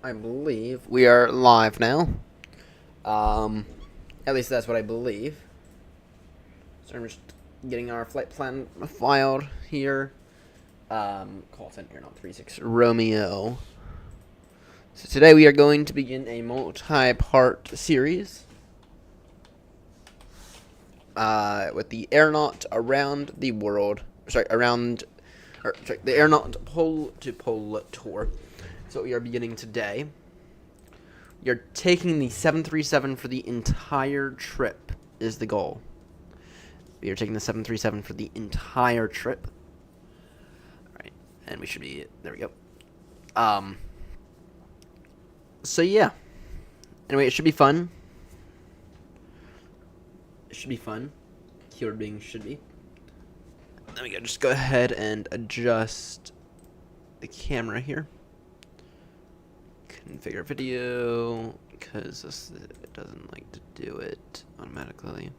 I believe we are live now. At least that's what I believe. So I'm just getting our flight plan filed here. Call sign AirNott 36 Romeo. So today we are going to begin a multi-part series with the AirNott around the world. The AirNott pole to pole tour. So we are beginning today. You're taking the 737 for the entire trip is the goal. We are taking the 737 for the entire trip. Alright, and we should be, there we go. So yeah. Anyway, it should be fun. It should be fun. Keyword being should be. There we go, just go ahead and adjust the camera here. Configure video, because it doesn't like to do it automatically.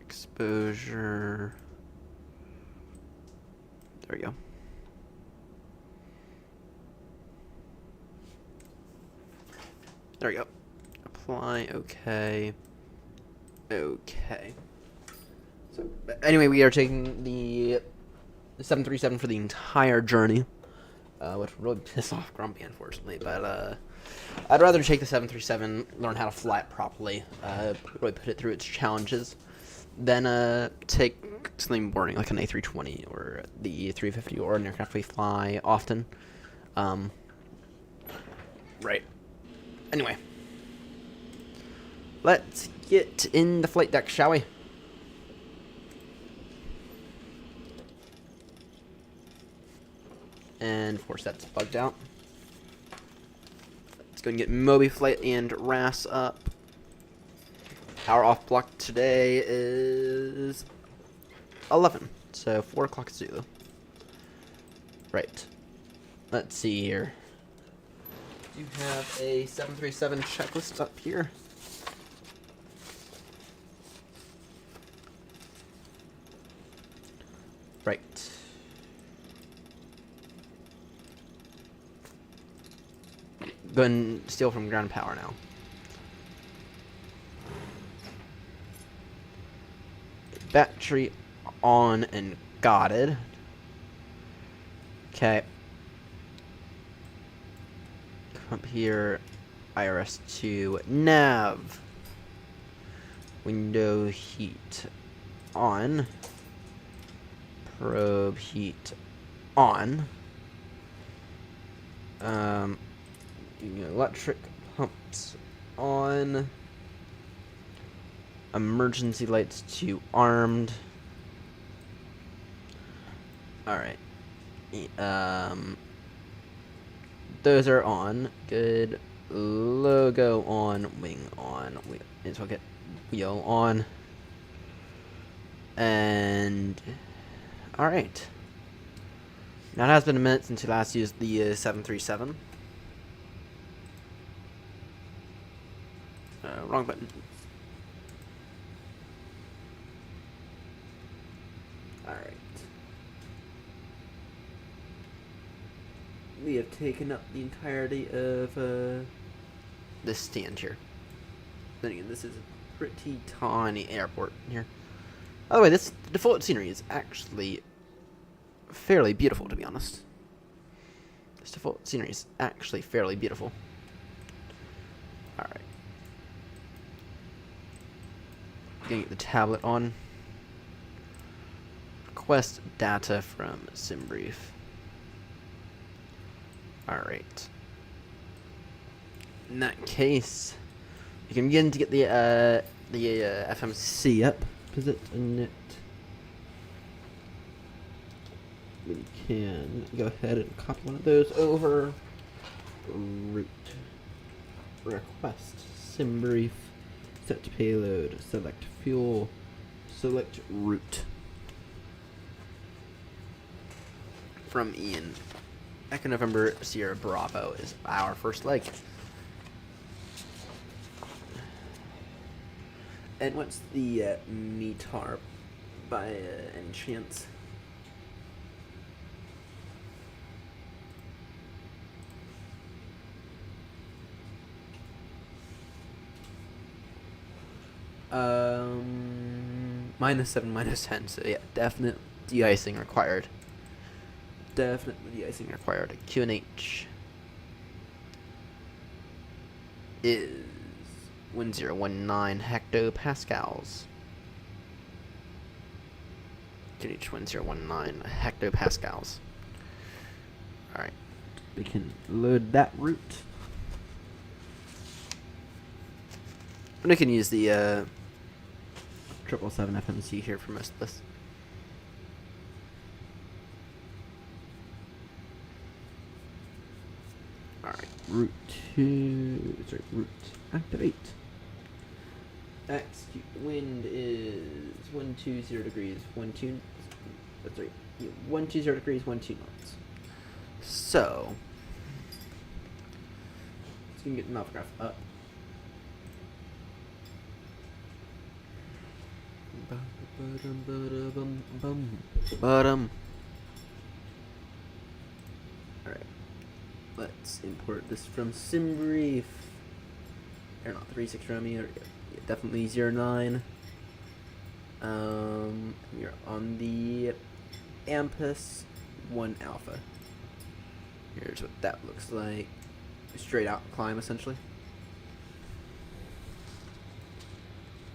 Exposure. There we go. There we go. Apply, okay. Okay. So, anyway, we are taking the 737 for the entire journey. Which would really piss off Grumpy, unfortunately. But I'd rather take the 737, learn how to fly it properly, really put it through its challenges, than take something boring like an A320 or the 350 or an aircraft we fly often. Right. Anyway. Let's get in the flight deck, shall we? And of course that's bugged out. Let's go and get Moby Flight and RAS up. Our off block today is 11, so 4 o'clock Zulu. Right. Let's see here. Do you have a 737 checklist up here? Right. Go and steal from ground power now. Battery on and guarded. Okay. Come up here. IRS2 nav. Window heat on. Probe heat on. Electric pumps on. Emergency lights to armed. Alright. Those are on. Good. Logo on. Wing on. It's okay. Wheel on. And alright. Now it has been a minute since we last used the 737. Wrong button. Alright. We have taken up the entirety of this stand here. Then again, this is a pretty tiny airport here. By the way, this default scenery is actually fairly beautiful, to be honest. This default scenery is actually fairly beautiful. Alright. Gonna get the tablet on. Request data from SimBrief. Alright. In that case, you can begin to get the FMC up. Position it. We can go ahead and copy one of those over. Route. Request. SimBrief. Set payload. Select fuel. Select route. From Ian. Echo November Sierra Bravo is our first leg. And what's the METAR by any chance? -7, -10. So yeah, definite de-icing required. Definitely de-icing required. QNH is 1019 hectopascals. QNH 1019 hectopascals. All right, we can load that route. And we can use the 777 FMC here for most of this. Alright, route activate. Execute. Wind is 120 degrees, 120 degrees, 12 knots. So, let's get the nav graph up. Alright, let's import this from SimBrief. AirNott 36 Romeo, yeah, definitely 09. We're on the Ampus 1 Alpha. Here's what that looks like. Straight out climb, essentially.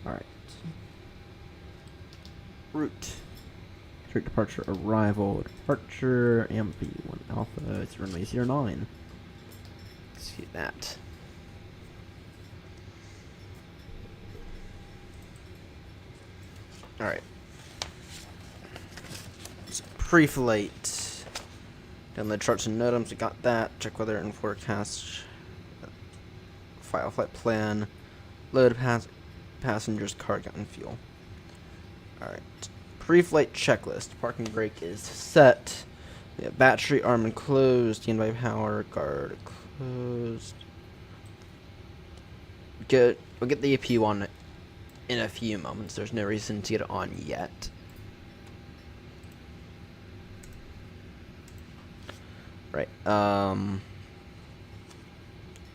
Alright. Route. Straight departure, arrival, departure, AMP1 Alpha, it's runway 09. See that. Alright. So pre-flight. Download charts and NOTAMs, we got that. Check weather and forecast. File flight plan. Load passengers, cargo, and fuel. Alright. Pre-flight checklist. Parking brake is set. We have battery arm enclosed. Standby power guard closed. Good. We'll get the EP on in a few moments. There's no reason to get it on yet. Right.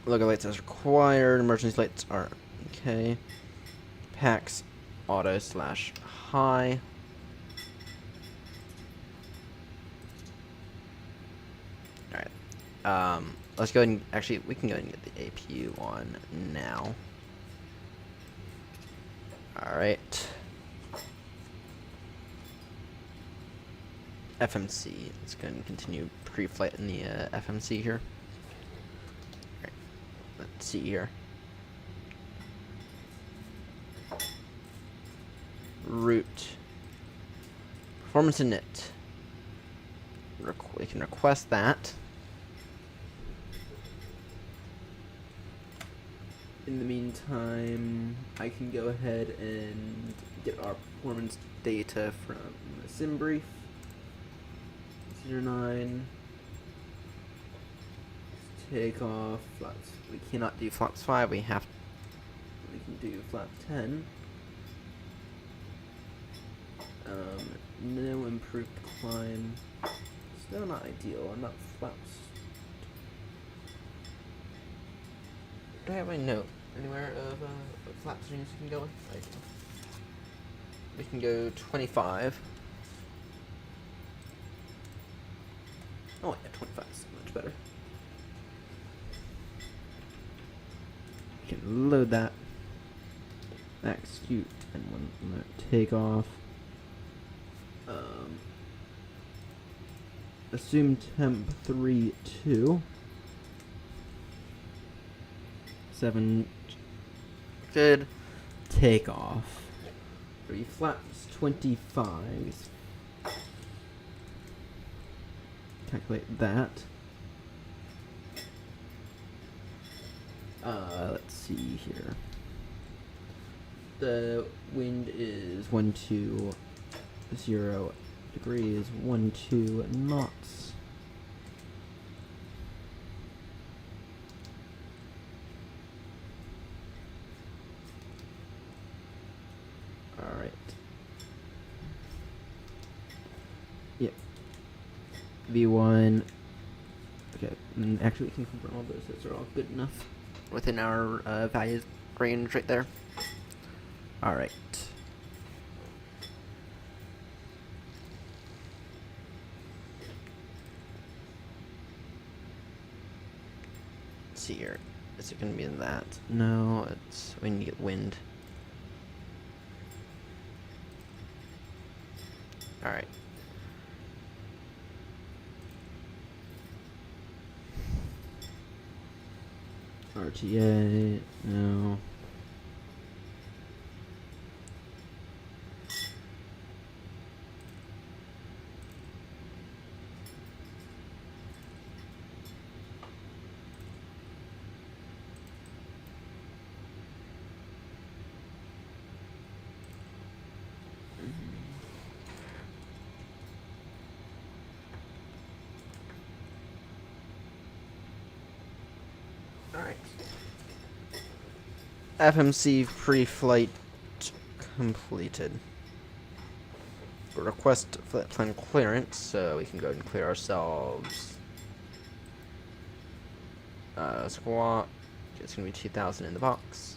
Logo lights as required. Emergency lights are okay. Packs auto / high. Alright. Let's go ahead and actually we can go ahead and get the APU on now. Alright. FMC. Let's go ahead and continue pre-flight in the FMC here. Alright. Let's see here. Route. Performance init. We can request that. In the meantime, I can go ahead and get our performance data from SimBrief. 09. Take off flaps. We cannot do flaps 5. We can do flap 10. No improved climb. Still not ideal. Not flaps. Do I have a note anywhere of flap strings we can go with? We can go 25. Oh yeah, 25 is much better. We can load that. Execute and one take off. Assume temp 3-2. 7. Good. Take off. 3 flaps 25. Calculate that. Let's see here. The wind is 120 degrees, 12 knots. Alright. Yep. V1. Okay, and actually we can confirm all those are all good enough within our values range right there. All right. Let's see here. Is it going to be in that? No, it's we need to get wind. All right. RTA, no. Alright. FMC pre-flight completed. Request flight plan clearance, so we can go ahead and clear ourselves. Squawk. It's gonna be 2,000 in the box.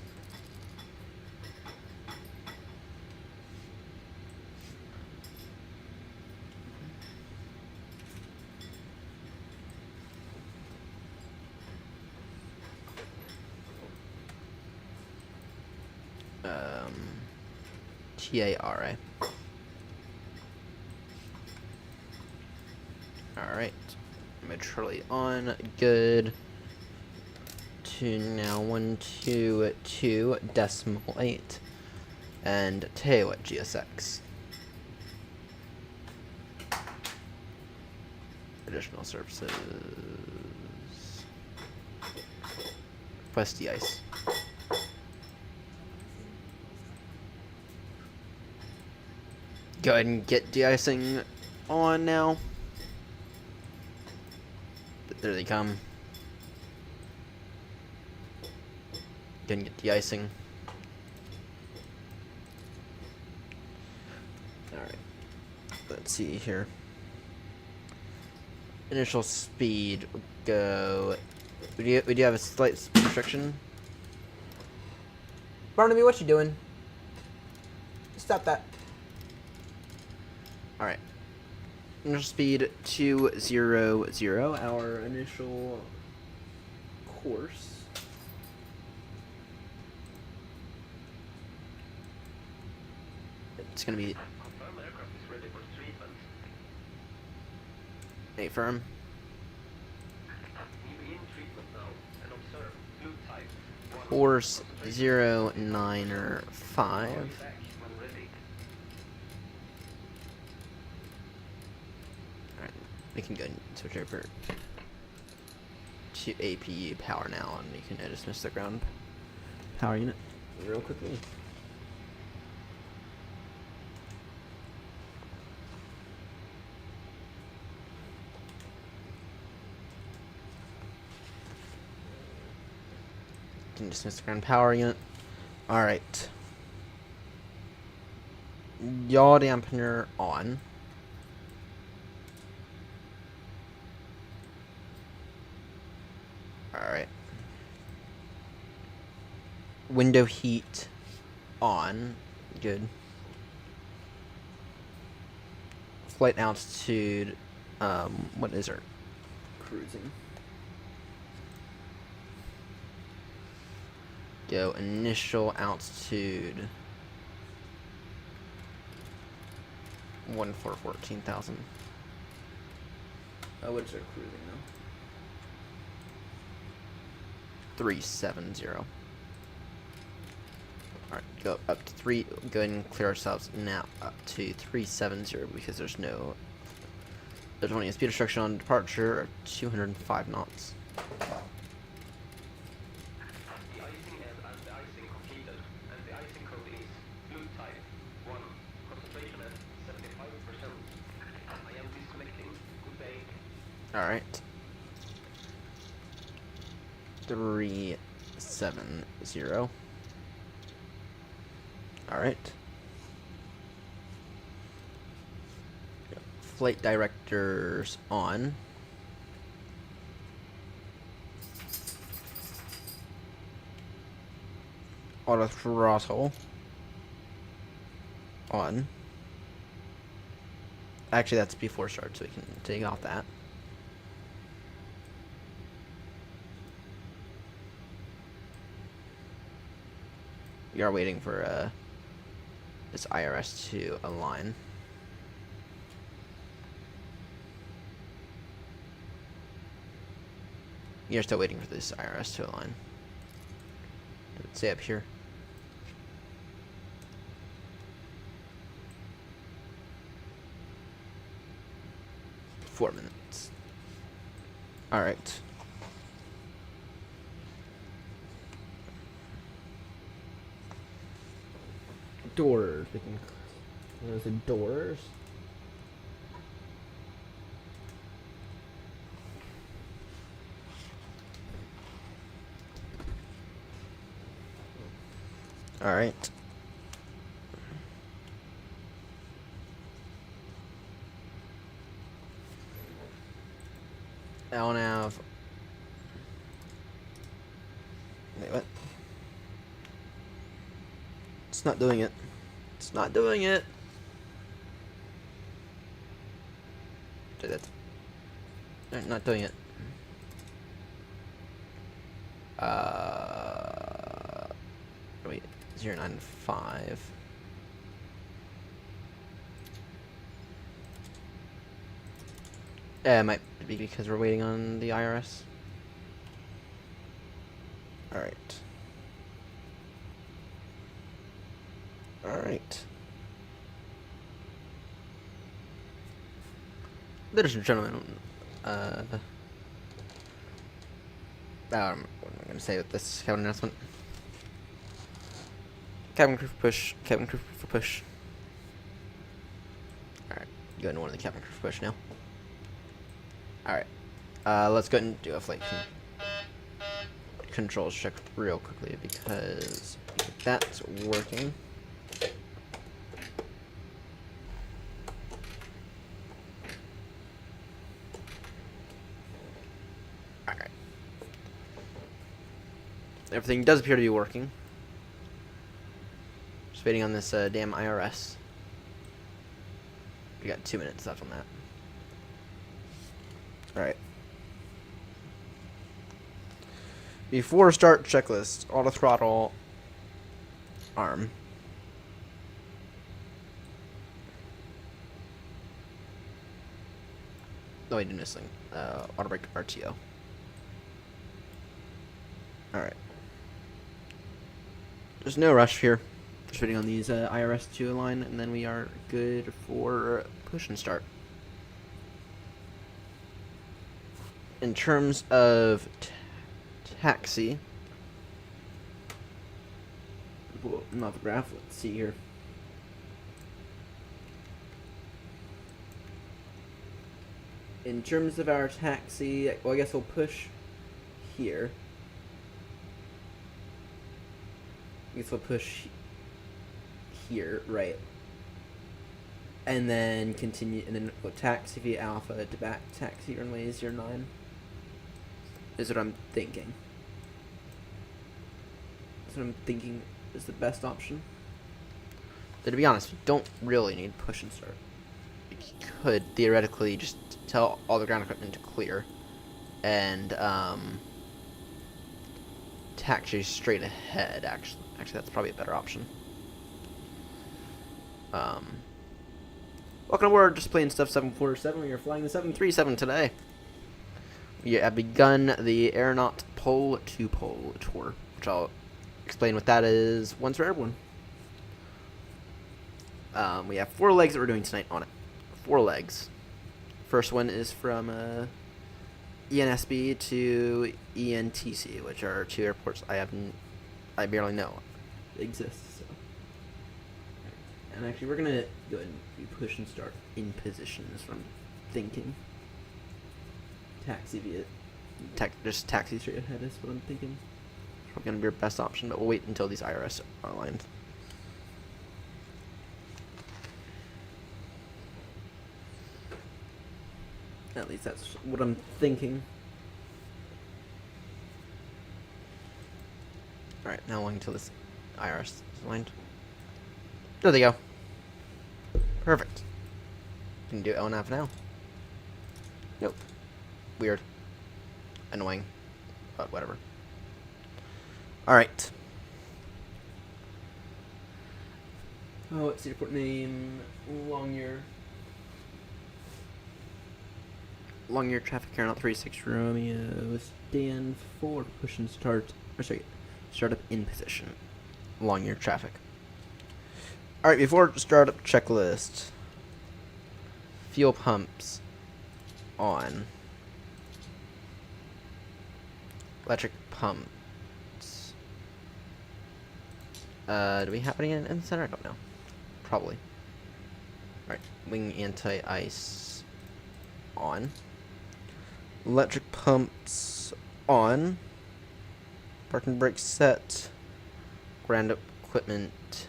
TARA. Alright. Maturely on. Good. To now 122.8. And Teo at GSX. Additional services. Request de-ice. Go ahead and get de-icing on now. There they come. Go ahead and get de-icing. Alright. Let's see here. Initial speed will go. We do have a slight speed restriction. Barnaby, what you doing? Stop that. Alright. Initial speed 200. Our initial course. It's gonna be a firm. Course 095. Alright, we can go and switch over to APU power now, and we can dismiss the ground power unit real quickly. Dismiss the ground power unit. Alright. Yaw dampener on. Alright. Window heat on. Good. Flight altitude. What is our cruising? Go initial altitude 14,000. What's our cruising now? 370. Alright, go up to 3. Go ahead and clear ourselves now up to 370 because there's only a speed restriction on departure of 205 knots. Alright. 370. Alright. Flight directors on. Auto throttle. on. Actually, that's before start, so we can take off that. We are waiting for this IRS to align. You're still waiting for this IRS to align. Does it say up here? Four minutes. All right. Doors. We can. Those are doors. All right. I don't have. Wait, what? It's not doing it. It's not doing it. Dude, that's not doing it. Wait, 095. It might be because we're waiting on the IRS. Alright. Alright. Ladies and gentlemen, what am I going to say with this cabin announcement? Cabin crew for push. Cabin crew for push. Alright, go into one of the cabin crew for push now. Alright, let's go ahead and do a flight controls check real quickly because that's working. Alright. Everything does appear to be working. Just waiting on this damn IRS. We got 2 minutes left on that. Alright. Before start checklist, auto throttle, arm. No, I didn't miss something. Auto brake RTO. Alright. There's no rush here. Just waiting on these IRS to align, and then we are good for push and start. In terms of taxi, pull up the graph. Let's see here. In terms of our taxi, well, I guess we'll push here. I guess we'll push here, right? And then continue, and then we'll taxi via Alpha to back taxi runway 09. Is what I'm thinking. That's what I'm thinking is the best option. But to be honest, we don't really need push and start. You could theoretically just tell all the ground equipment to clear and taxi straight ahead. Actually, that's probably a better option. Welcome aboard, just playing stuff 747. We are flying the 737 today. We have begun the AirNott pole-to-pole tour, which I'll explain what that is once we're airborne. We have 4 legs that we're doing tonight on it. 4 legs. First one is from ENSB to ENTC, which are 2 airports I barely know exist. So. And actually, we're gonna go ahead and push and start in position. Is what I'm thinking. Taxi via, just taxi straight ahead is what I'm thinking. It's probably gonna be our best option, but we'll wait until these IRS are aligned. At least that's what I'm thinking. Alright, now long until this IRS is aligned. There they go. Perfect. Can do LNAV now. Nope. Weird. Annoying. But whatever. Alright. Oh, let's see the port name. Long-year traffic AirNott 36 Romeo. Stand for push and start. Or sorry, startup in position. Long-year traffic. Alright, before startup checklist. Fuel pumps on. Electric pumps. Do we have any in the center? I don't know. Probably. Alright, wing anti-ice on. Electric pumps on. Parking brake set. Ground equipment.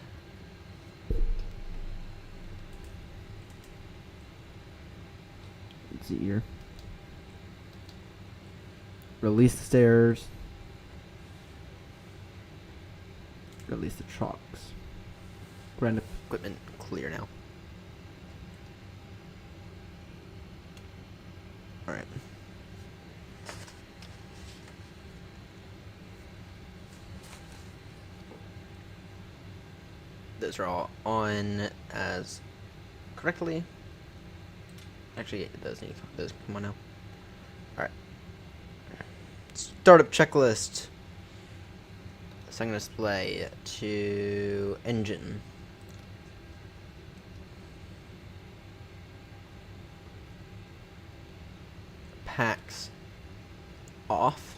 Let's see here. Release the stairs. Release the trucks. Ground equipment clear now. Alright. Those are all on as correctly. Actually, it does need those. Come on now. Alright. Startup checklist. So I'm going to display to engine. Packs off.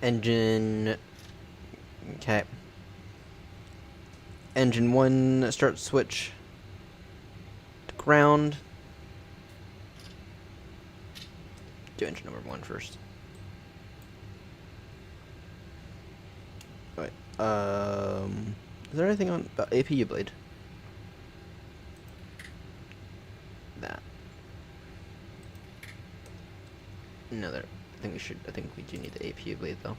Engine. Okay. Engine 1 start switch to ground. Do engine number 1 first. Wait. Is there anything on about APU blade? That. No, there. I think we do need the APU blade though.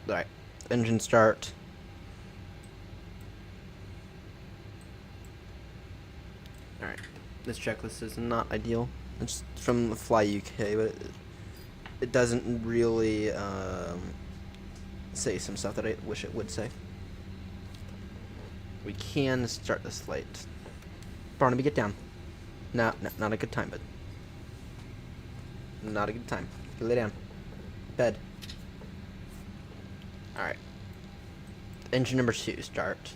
Alright. Engine start. Alright. This checklist is not ideal. It's from the Fly UK, but it doesn't really say some stuff that I wish it would say. We can start this late. Barnaby, get down. No, not a good time, but not a good time. Lay down. Bed. Alright. Engine number 2, start.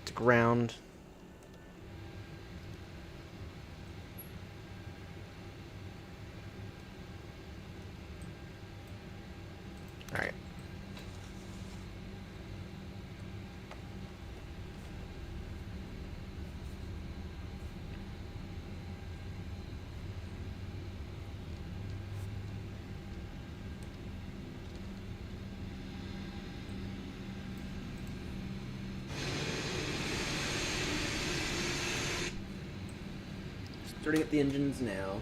To ground. Alright. Starting up the engines now.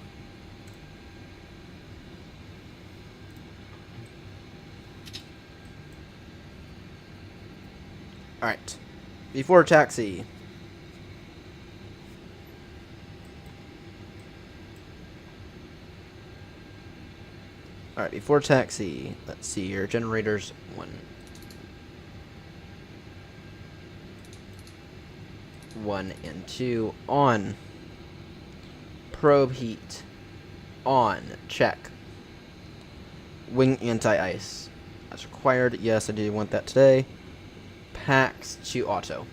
Alright. Before taxi. Alright, before taxi. Let's see your generators. 1 and 2 on. Probe heat on. Check. Wing anti-ice. That's required. Yes, I do want that today. Packs to auto.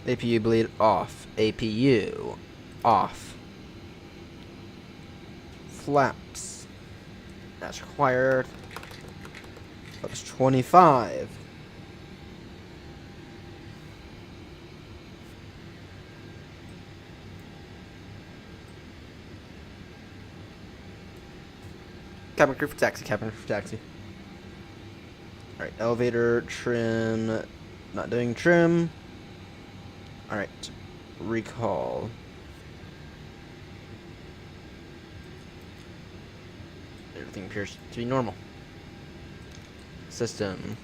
APU bleed off. APU off. Flaps. That's required. That's 25. Cabin crew for taxi, cabin crew for taxi. Alright, elevator, trim, not doing trim. Alright, recall. Everything appears to be normal. System.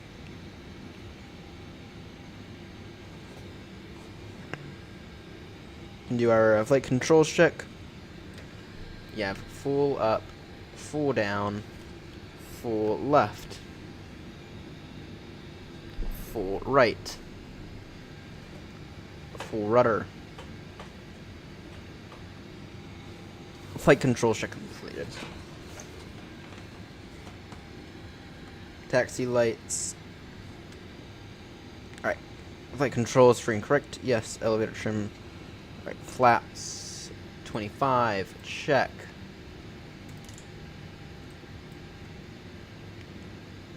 Can do our flight controls check. Yeah, full up, full down, full left, full right, full rudder. Flight controls check completed. Taxi lights. Alright. Flight controls free and correct. Yes. Elevator trim. Alright. Flaps. 25. Check.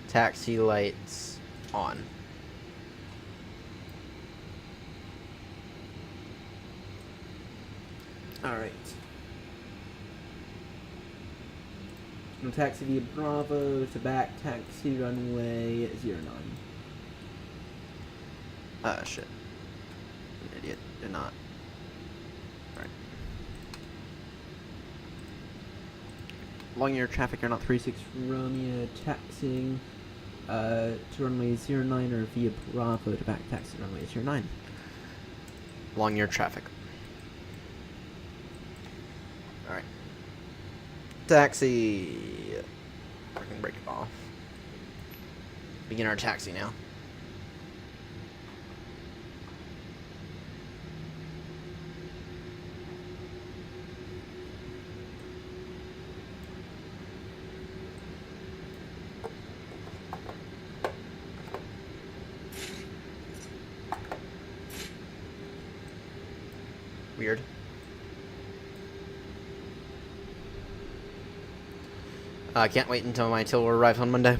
Taxi lights on. Alright. From taxi via Bravo to back taxi runway 09. Shit. An idiot. Did not. Alright. Long year traffic, AirNott 36 Romeo taxiing to runway 09 or via Bravo to back taxi runway 09. Long year traffic. Alright. Taxi. We can break it off. Begin our taxi now. Weird. I can't wait until my Tiller arrives on Monday.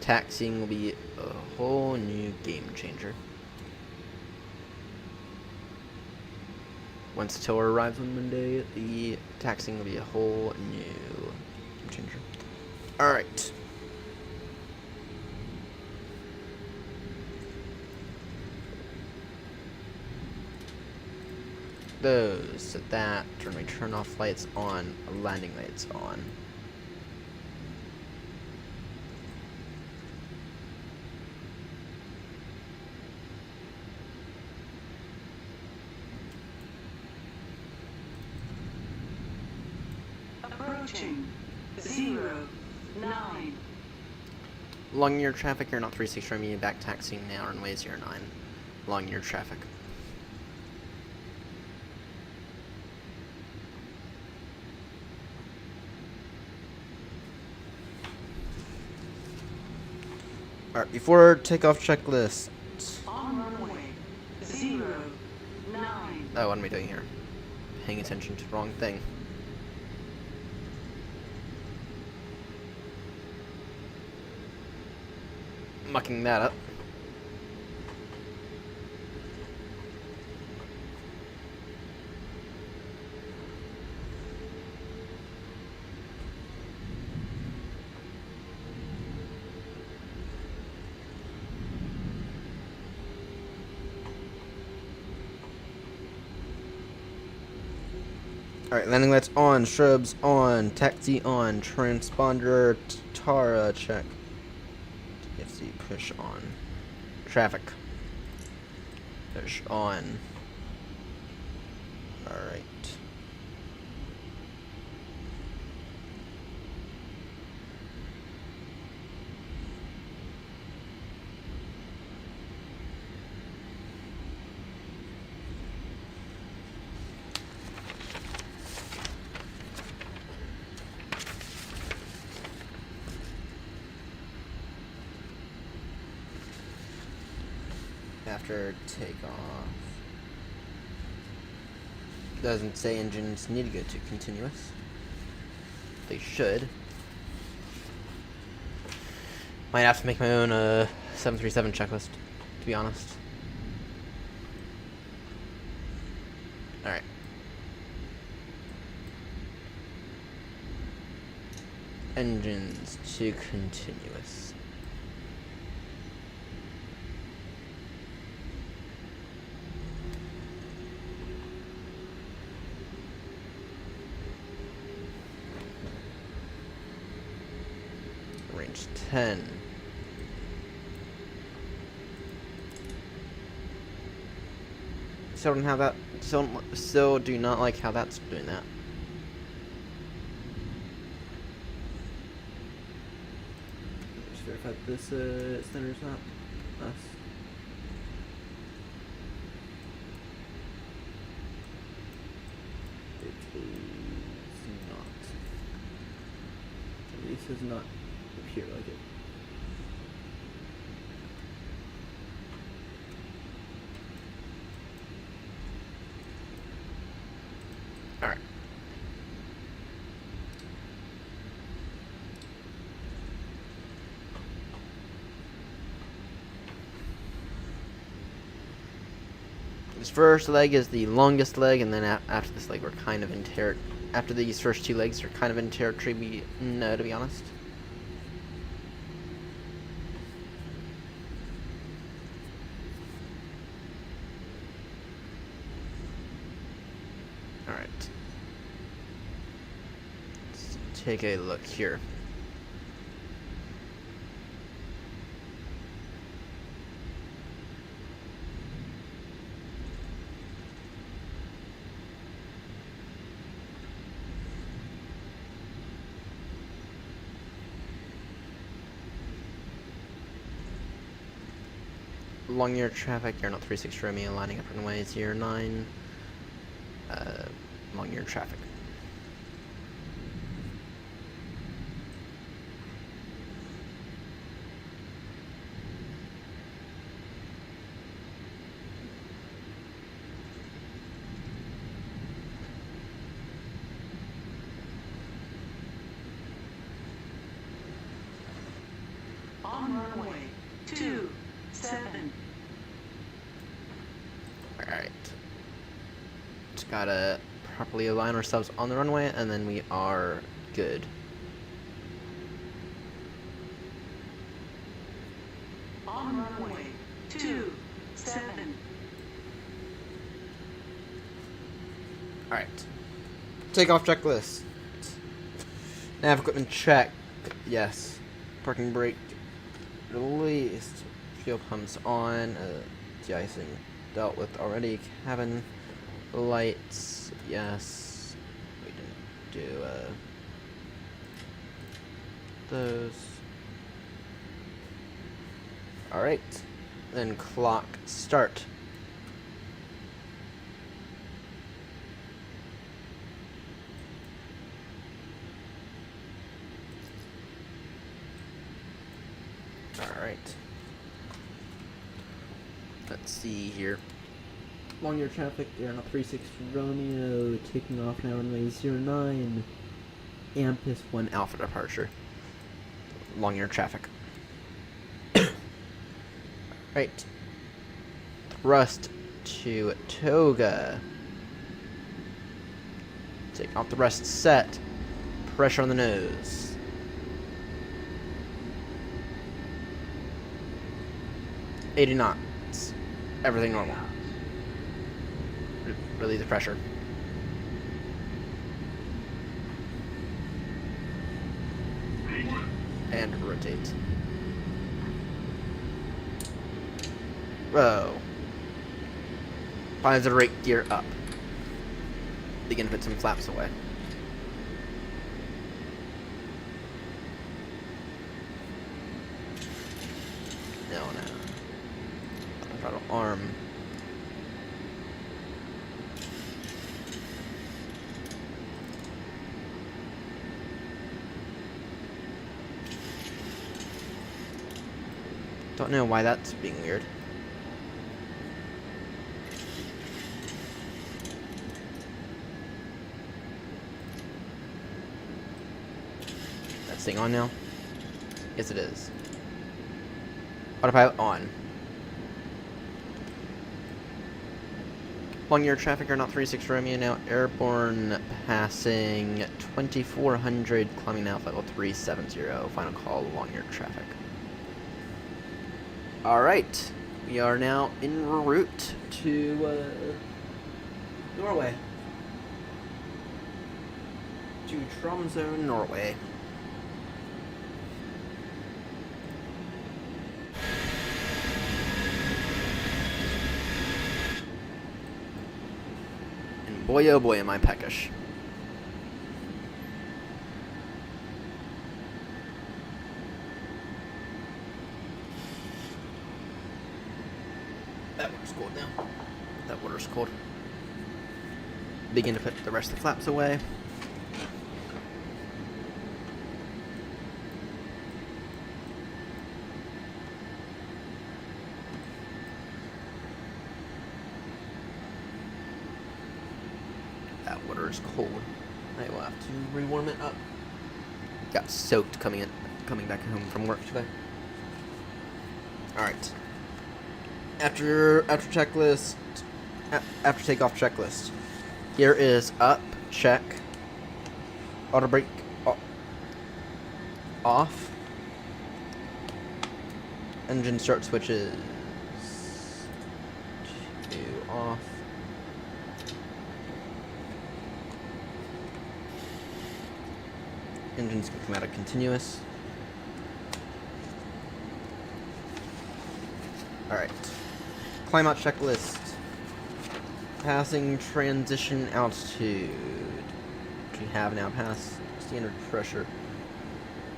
Taxiing will be a whole new game changer. Once the Tiller arrives on Monday, the taxiing will be a whole new game changer. Alright. Those, set that, turn off lights on, landing lights on. Approaching 09. Long year traffic, AirNott 36 Romeo back taxiing now, runway 09. Long year traffic. Alright, before takeoff checklist. On runway 09. Oh, what am I doing here? Paying attention to the wrong thing. Mucking that up. Alright, landing lights on, shrubs on, taxi on, transponder, Tara check. TFC push on. Traffic. Push on. Alright. After takeoff. Doesn't say engines need to go to continuous. They should. Might have to make my own 737 checklist, to be honest. Alright. engines to continuous. Range 10. Still don't have that. Still do not like how that's doing that. Just verify this center's not us. It is not. At least does not appear like it. Alright. This first leg is the longest leg, and then after this leg we're kind of in after these first two legs are kind of in territory, no, to be honest. Alright. Let's take a look here. Long year traffic, AirNott 36 Romeo, lining up runway 09. Long year traffic. On runway 27. Alright. Just gotta properly align ourselves on the runway, and then we are good. On runway 27. Alright. Takeoff checklist. Nav equipment check. Yes. Parking brake released. Fuel pumps on. De-icing dealt with already. Cabin lights. Yes. We didn't do those. Alright. Then clock start. Alright. Let's see here. Long year traffic, AirNott 36 Romeo, taking off now runway 09. Ampus 1 Alpha departure. Long year traffic. Right. Thrust to Toga. Take off the thrust set. Pressure on the nose. $80 knots. Everything normal. Relieve the pressure. And rotate. Whoa. Finds the rate gear up. Begin to put some flaps away. No. Throttle arm. Don't know why that's being weird. That's staying on now? Yes, it is. Autopilot on. Long year traffic, AirNott 36 Romeo, now airborne passing 2400, climbing now level 370. Final call, long year traffic. Alright, we are now en route to Norway. To Tromsø, Norway. And boy oh boy am I peckish. That water's cold now. That water's cold. Begin to put the rest of the flaps away. That water is cold. I will have to rewarm it up. Got soaked coming back home from work today. Alright. After checklist, after takeoff checklist, here is up, check, auto brake, off, engine start switches, to off, engines can come out of continuous. Alright. Climb out checklist. Passing transition altitude. Which we have now passed standard pressure.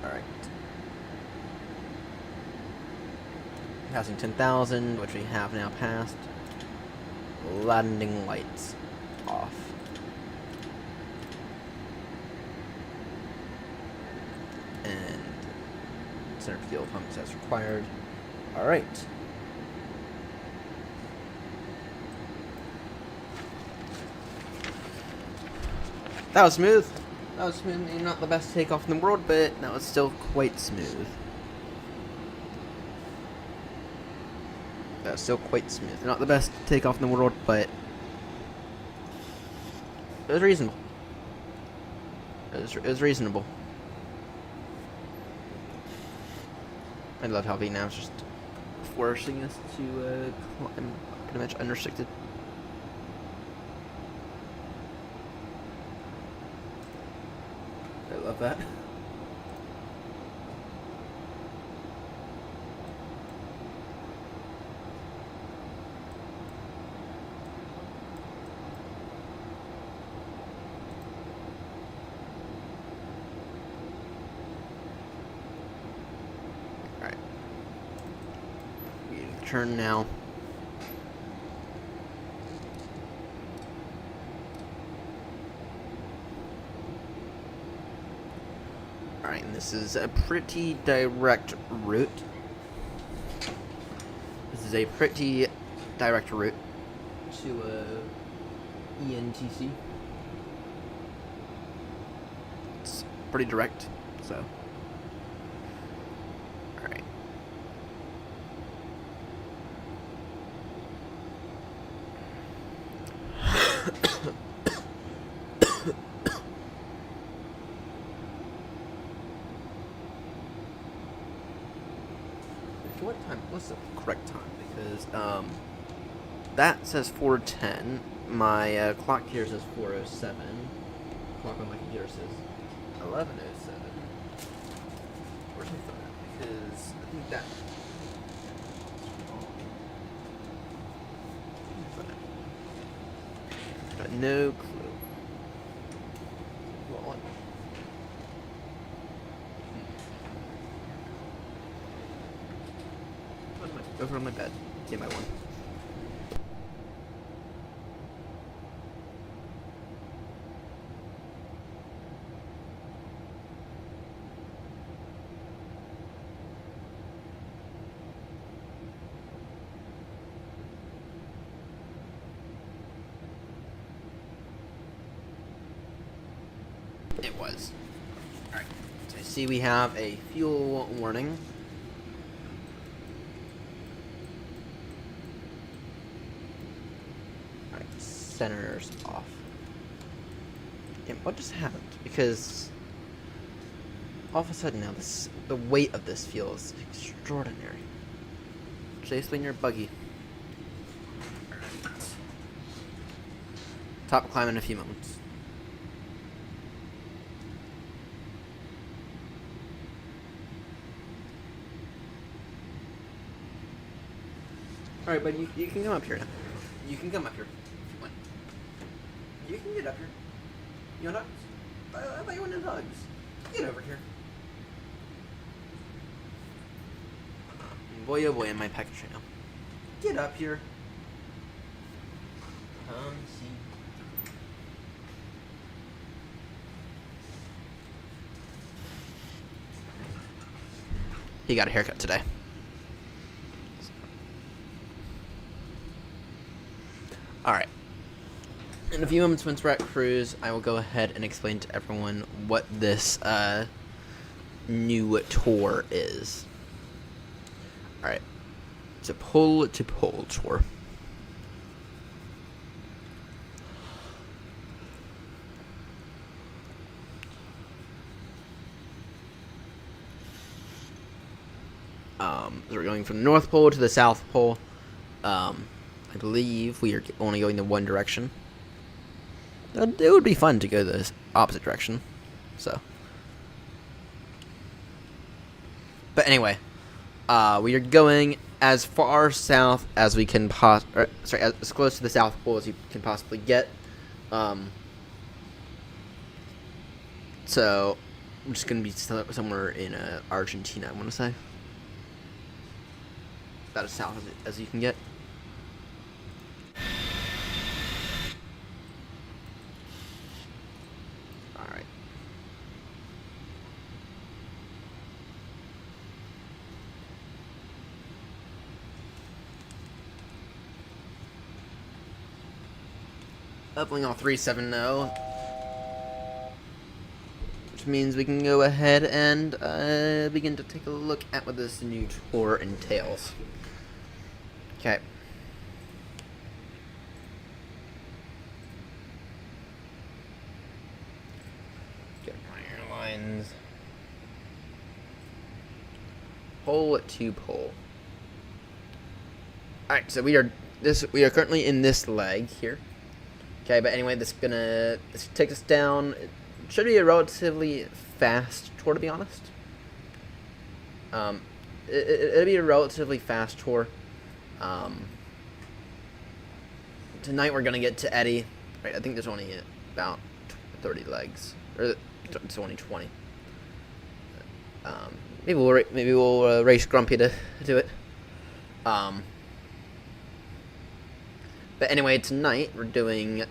Alright. Passing 10,000, which we have now passed. Landing lights off. And center fuel pumps as required. Alright. That was smooth. That was smooth. Maybe not the best takeoff in the world, but that was still quite smooth. That was still quite smooth. Not the best takeoff in the world, but it was reasonable. It was reasonable. I love how Vietnam's just forcing us to climb pretty much unrestricted. I love that. Alright. We need to turn now. Alright, and this is a pretty direct route. This is a pretty direct route to ENTC. It's pretty direct, so. Alright. What time? What's the correct time? Because that says 4:10. My clock here says 4:07. Clock on my computer says 11:07. Where's my phone at? Because I think that. Got no clue. Well, over on my bed. Get my one. It was. Alright. So I see we have a fuel warning. centers off. Damn, what just happened? Because all of a sudden now the weight of this feels extraordinary. Chase in your buggy. Alright. Top climb in a few moments. Alright, but you can come up here now. You can come up here if you want. You can get up here. You want hugs? I thought you wanted hugs. Get over here. Boy, oh boy, am I package right now. Get up here. Come see. He got a haircut today. Alright. In a few moments, once we're at cruise, I will go ahead and explain to everyone what this new tour is. Alright. It's a pole-to-pole tour. So we're going from the North Pole to the South Pole. I believe we are only going in one direction. It would be fun to go the opposite direction. So. But anyway, we are going as far south as we can as close to the South Pole as you can possibly get. So we're just going to be somewhere in Argentina, I want to say. About as south as you can get. Alright. Leveling all 370. Which means we can go ahead and begin to take a look at what this new tour entails. Okay. Get my airlines. Pole to pole. Alright, so we are currently in this leg here. Okay, but anyway, this takes us down. It should be a relatively fast tour, to be honest. It'll be a relatively fast tour. Tonight we're gonna get to Eddie. Right, I think there's only about 30 legs, or it's only 20. Maybe we'll race Grumpy to do it. But anyway, tonight we're doing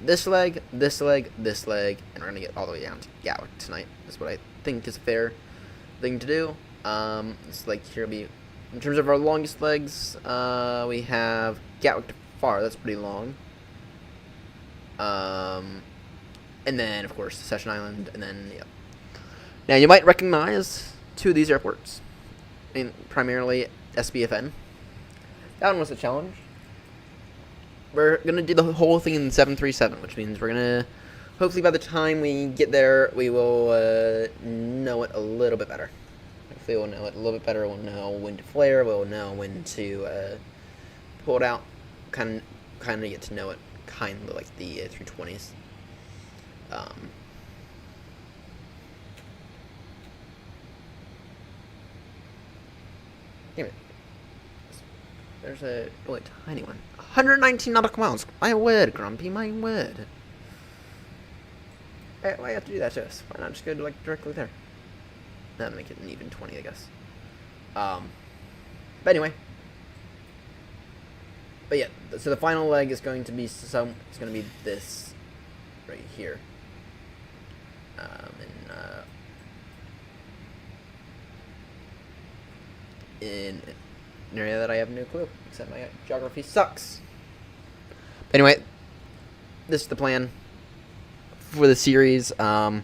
this leg, this leg, this leg, and we're gonna get all the way down to Gatwick tonight. That's what I think is a fair thing to do. This leg here will be, in terms of our longest legs, we have Gatwick to Far. That's pretty long. And then, of course, Session Island, and then, yeah. Now, you might recognize two of these airports. I mean, primarily SBFN. That one was a challenge. We're going to do the whole thing in the 737, which means we're going to, hopefully by the time we get there, we will know it a little bit better. Hopefully we'll know it a little bit better. We'll know when to flare. We'll know when to pull it out. Kind of get to know it, kind of like the 320s. Damn it. There's a tiny one. 119 nautical miles. My word, Grumpy, my word. Why do you have to do that to us? Why not just go to, directly there? That'll make it an even 20, I guess. But anyway. But yeah, so the final leg is going to be it's going to be this right here. In an area that I have no clue, except my geography sucks. But anyway, this is the plan for the series. Probably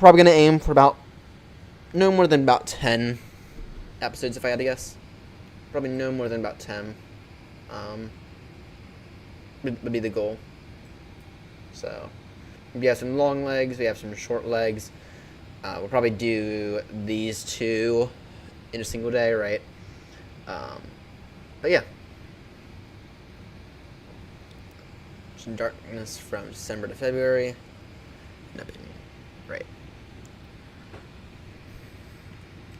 going to aim for no more than about 10 episodes, if I had to guess. Probably no more than about 10. Would be the goal. So we have some long legs, we have some short legs. We'll probably do these two in a single day, right? But yeah. Some darkness from December to February. Nothing. Right.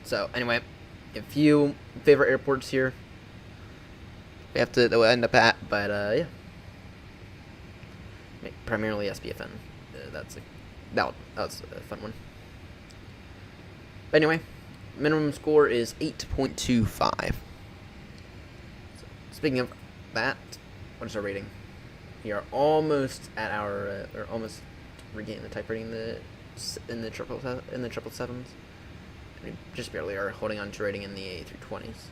So anyway, a few favorite airports here. We have to that we'll end up at, but yeah. Primarily SPFN. That was a fun one. But anyway, minimum score is 8.25. So, speaking of that, what is our rating? We are almost at our, or almost regaining the type rating in the triple sevens. We just barely are holding on to rating in the A320s.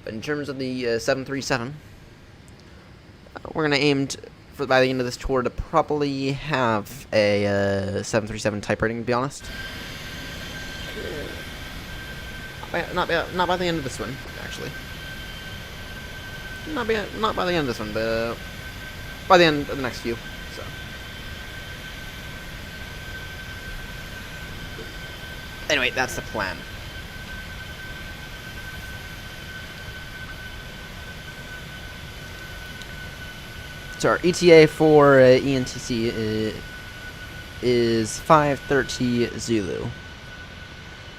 But in terms of the 737, we're gonna aim for by the end of this tour to probably have a 737 type rating. To be honest, not by the end of this one, actually. Not by the end of this one, but by the end of the next few. So. Anyway, that's the plan. So our ETA for ENTC is 5:30 Zulu.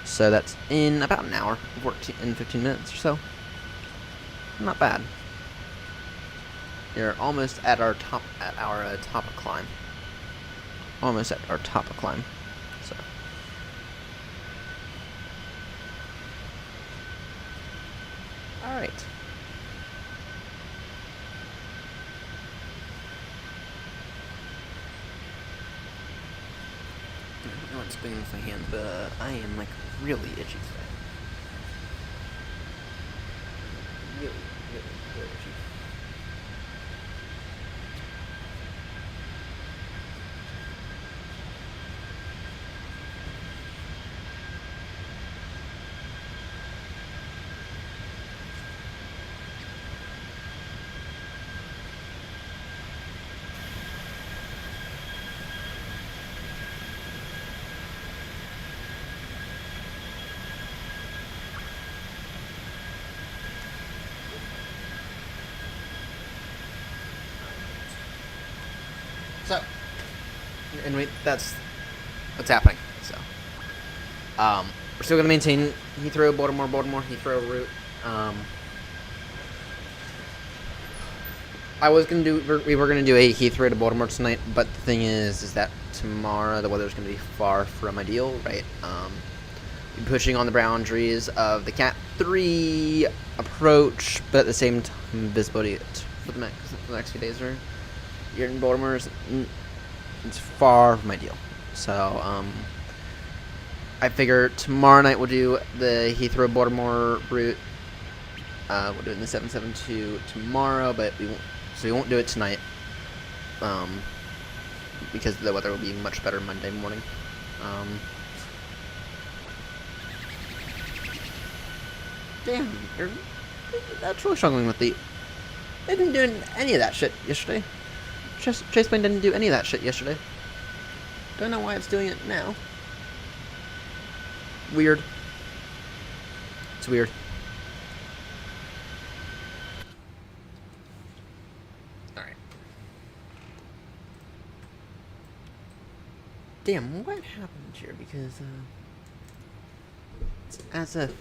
So that's in about an hour, 15 minutes or so. Not bad. We're almost at our top of climb. Almost at our top of climb. So. All right. I don't know what's spinning with my hand, but I am like really itchy today. Really itchy. So, anyway, that's what's happening. So, we're still gonna maintain Heathrow, Baltimore, Heathrow route. We were gonna do a Heathrow to Baltimore tonight, but the thing is that tomorrow the weather's gonna be far from ideal, right? We're pushing on the boundaries of the Cat 3 approach, but at the same time, visibility for the next few days are. Here in Baltimore, it's far from ideal. So, I figure tomorrow night we'll do the Heathrow-Baltimore route. We'll do it in the 772 tomorrow, but we won't do it tonight. Because the weather will be much better Monday morning. Damn, that's really struggling with the. They didn't do any of that shit yesterday. Chase Plane didn't do any of that shit yesterday. Don't know why it's doing it now. Weird. It's weird. Alright. Damn, what happened here? Because, it's as if...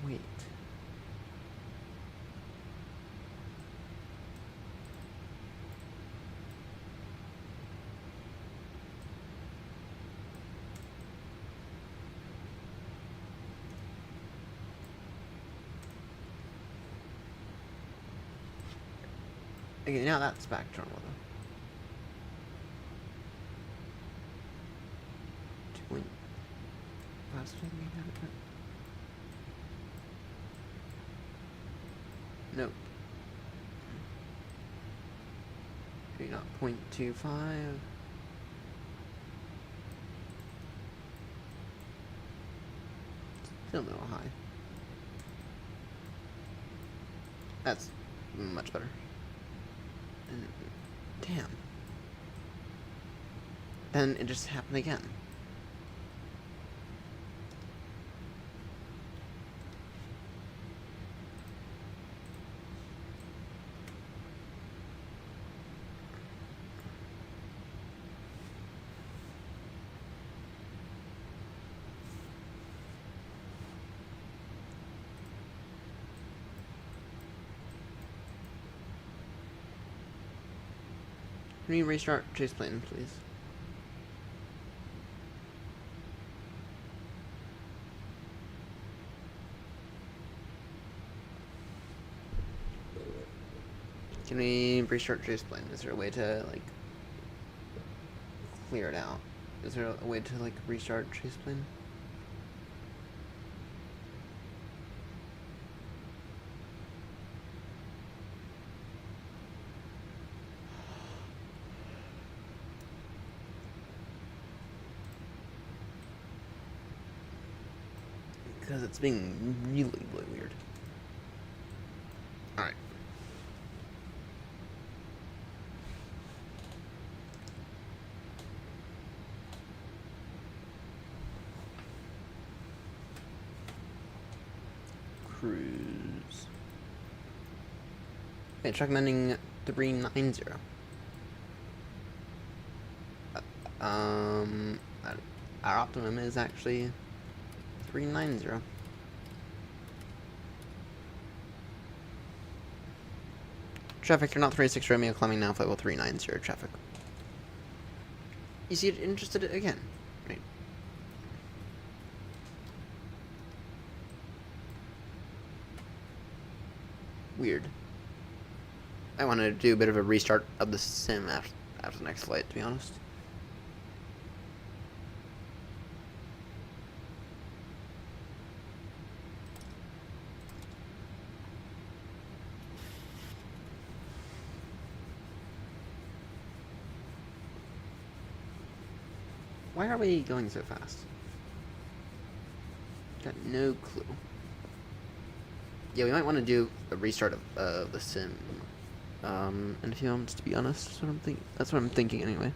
Wait. Okay, now that's back to normal though. Nope. Maybe not 0.25. Still a little high. That's much better. And, damn. Then it just happened again. Can you restart chase plane, please? Can we restart chase plane? Is there a way to, like, clear it out? Is there a way to, like, restart chase plane? Because it's being really, really weird. Alright. Cruise. Okay, it's recommending 390. Our optimum is actually 390. Traffic, you're not 36 Romeo climbing now, flight level 390 traffic. You see it interested again, right? Weird. I want to do a bit of a restart of the sim after the next flight, to be honest. Why are we going so fast? Got no clue. Yeah, we might want to do a restart of the sim in a few moments, to be honest. That's what I'm thinking anyway.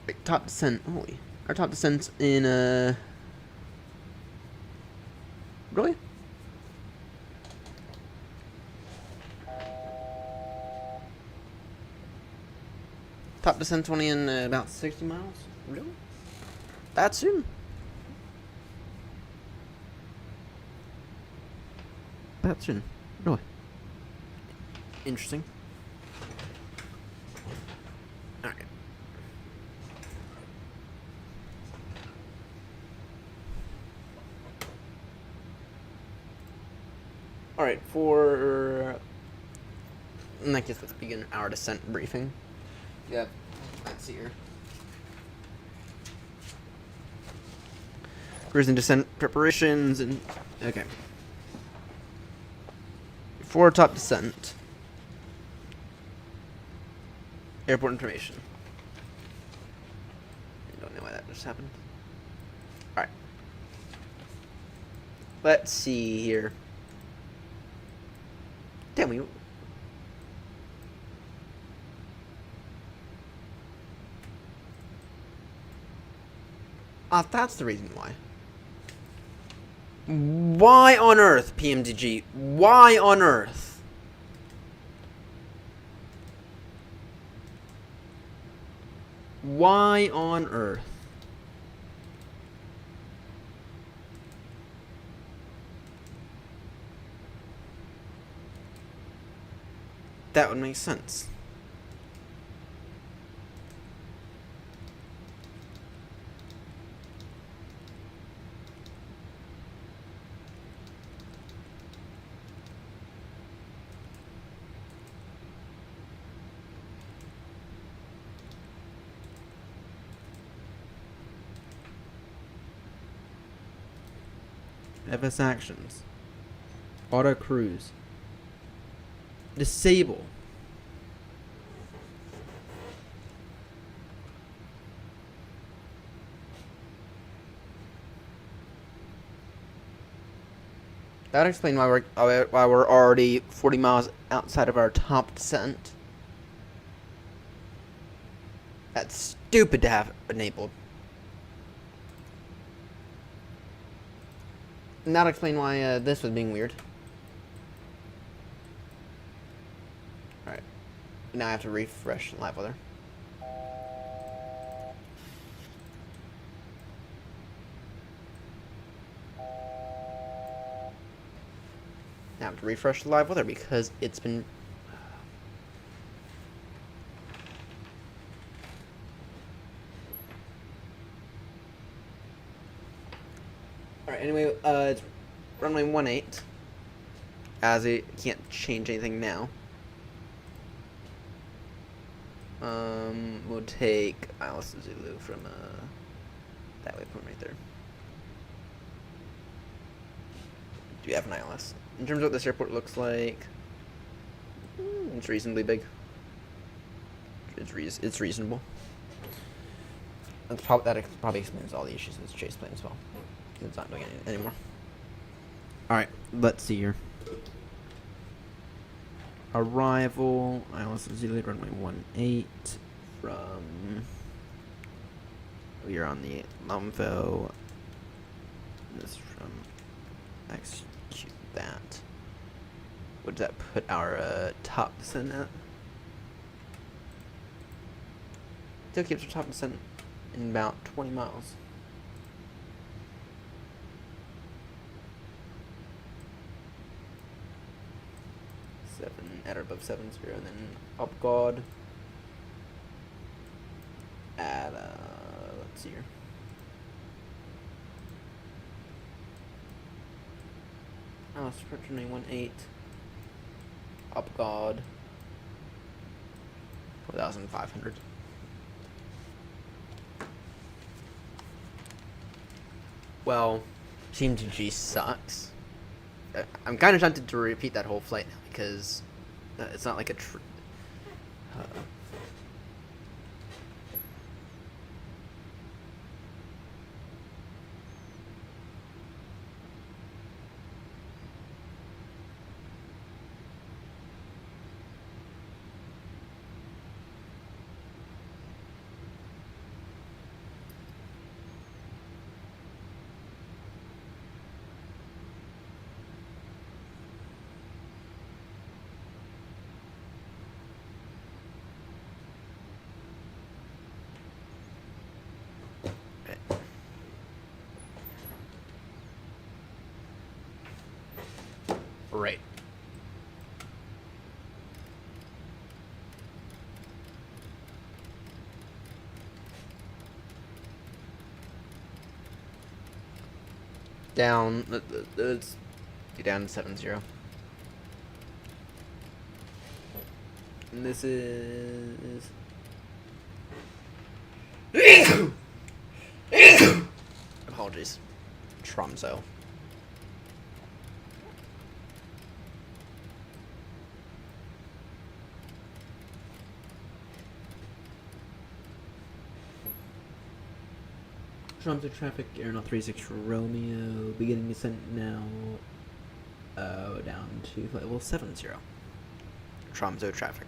Wait, top descent. Holy. Our top descent's in, really? Top descent's only in about 60 miles? Really? That soon? That soon. Really? Interesting. Alright. Alright, for... in that case, let's begin our descent briefing. Yeah, let's see here. Cruising descent preparations and... okay. For top descent. Airport information. I don't know why that just happened. Alright. Let's see here. Damn, we... ah, that's the reason why. Why on earth, PMDG? Why on earth? Why on earth? That would make sense. FS actions. Auto cruise. Disable. That would explain why we're already 40 miles outside of our top descent. That's stupid to have enabled. And that'll explain why this was being weird. Alright. Now I have to refresh live weather. Now I have to refresh the live weather because it's been... Alright, anyway, it's runway 18. As it can't change anything now. We'll take ILS to Zulu from that waypoint right there. Do you have an ILS? In terms of what this airport looks like, it's reasonably big. It's reasonable. That probably explains all the issues with this chase plane as well. It's not doing it anymore. Alright, let's see here. Arrival, ILS Zulu runway 18 from... We are on the Lumvo. This from... Execute that. What does that put our top descent at? Still keeps our top descent in about 20 miles. At or above 70, and then up God at let's see here. Oh, Spectrum 18 up God 4,500. Well, PMDG sucks. I'm kind of tempted to repeat that whole flight now because it's not like a right. Down. Let's get down to 70. And this is. Apologies. Tromso. Tromso traffic, AirNott 36 Romeo, beginning descent now, down to flight level 70. Tromso traffic.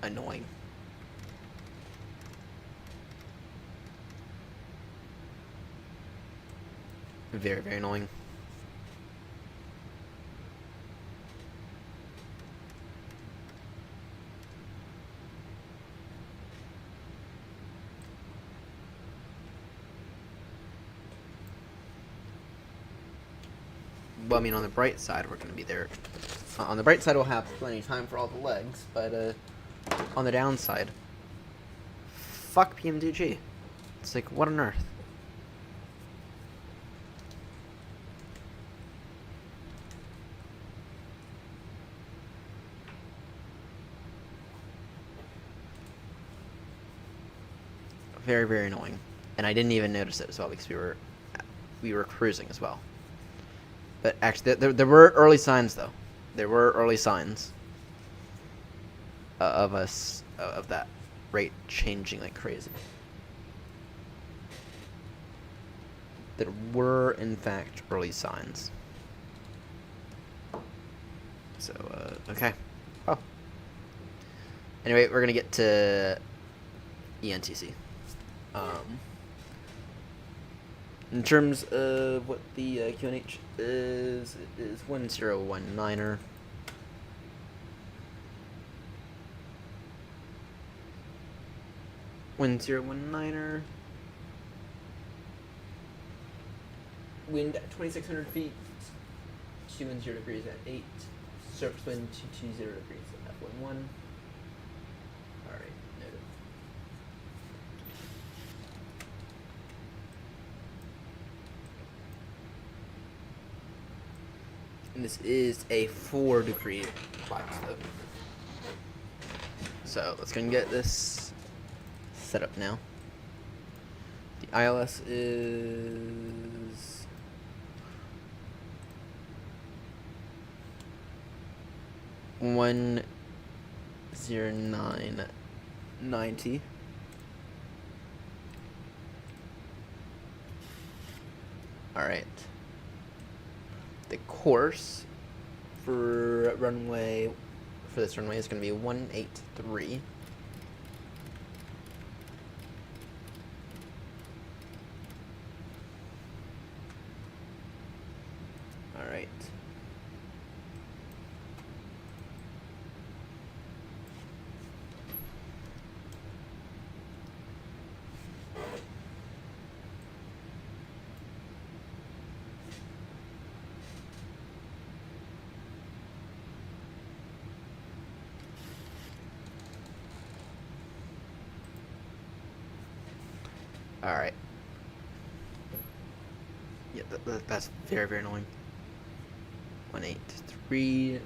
Annoying. Very, very annoying. well, I mean, on the bright side, we're going to be there. On the bright side, we'll have plenty of time for all the legs, but on the downside, fuck PMDG. It's like, what on earth? Very, very annoying. And I didn't even notice it as well because we were cruising as well. But actually, there were early signs, though. There were early signs of that rate changing like crazy. There were, in fact, early signs. So, okay. Oh. Anyway, we're gonna get to ENTC. In terms of what the QNH is, it is 1019er. Wind 019er. Wind at 2,600 feet. 210 degrees at 8. Surface wind 220 degrees at F11. Alright, noted. And this is a 4-degree glide slope. So let's go and get this set up now. The ILS is 10990. All right. The course for this runway is going to be 183. All right. All right. Yeah, that's very, very annoying. 183.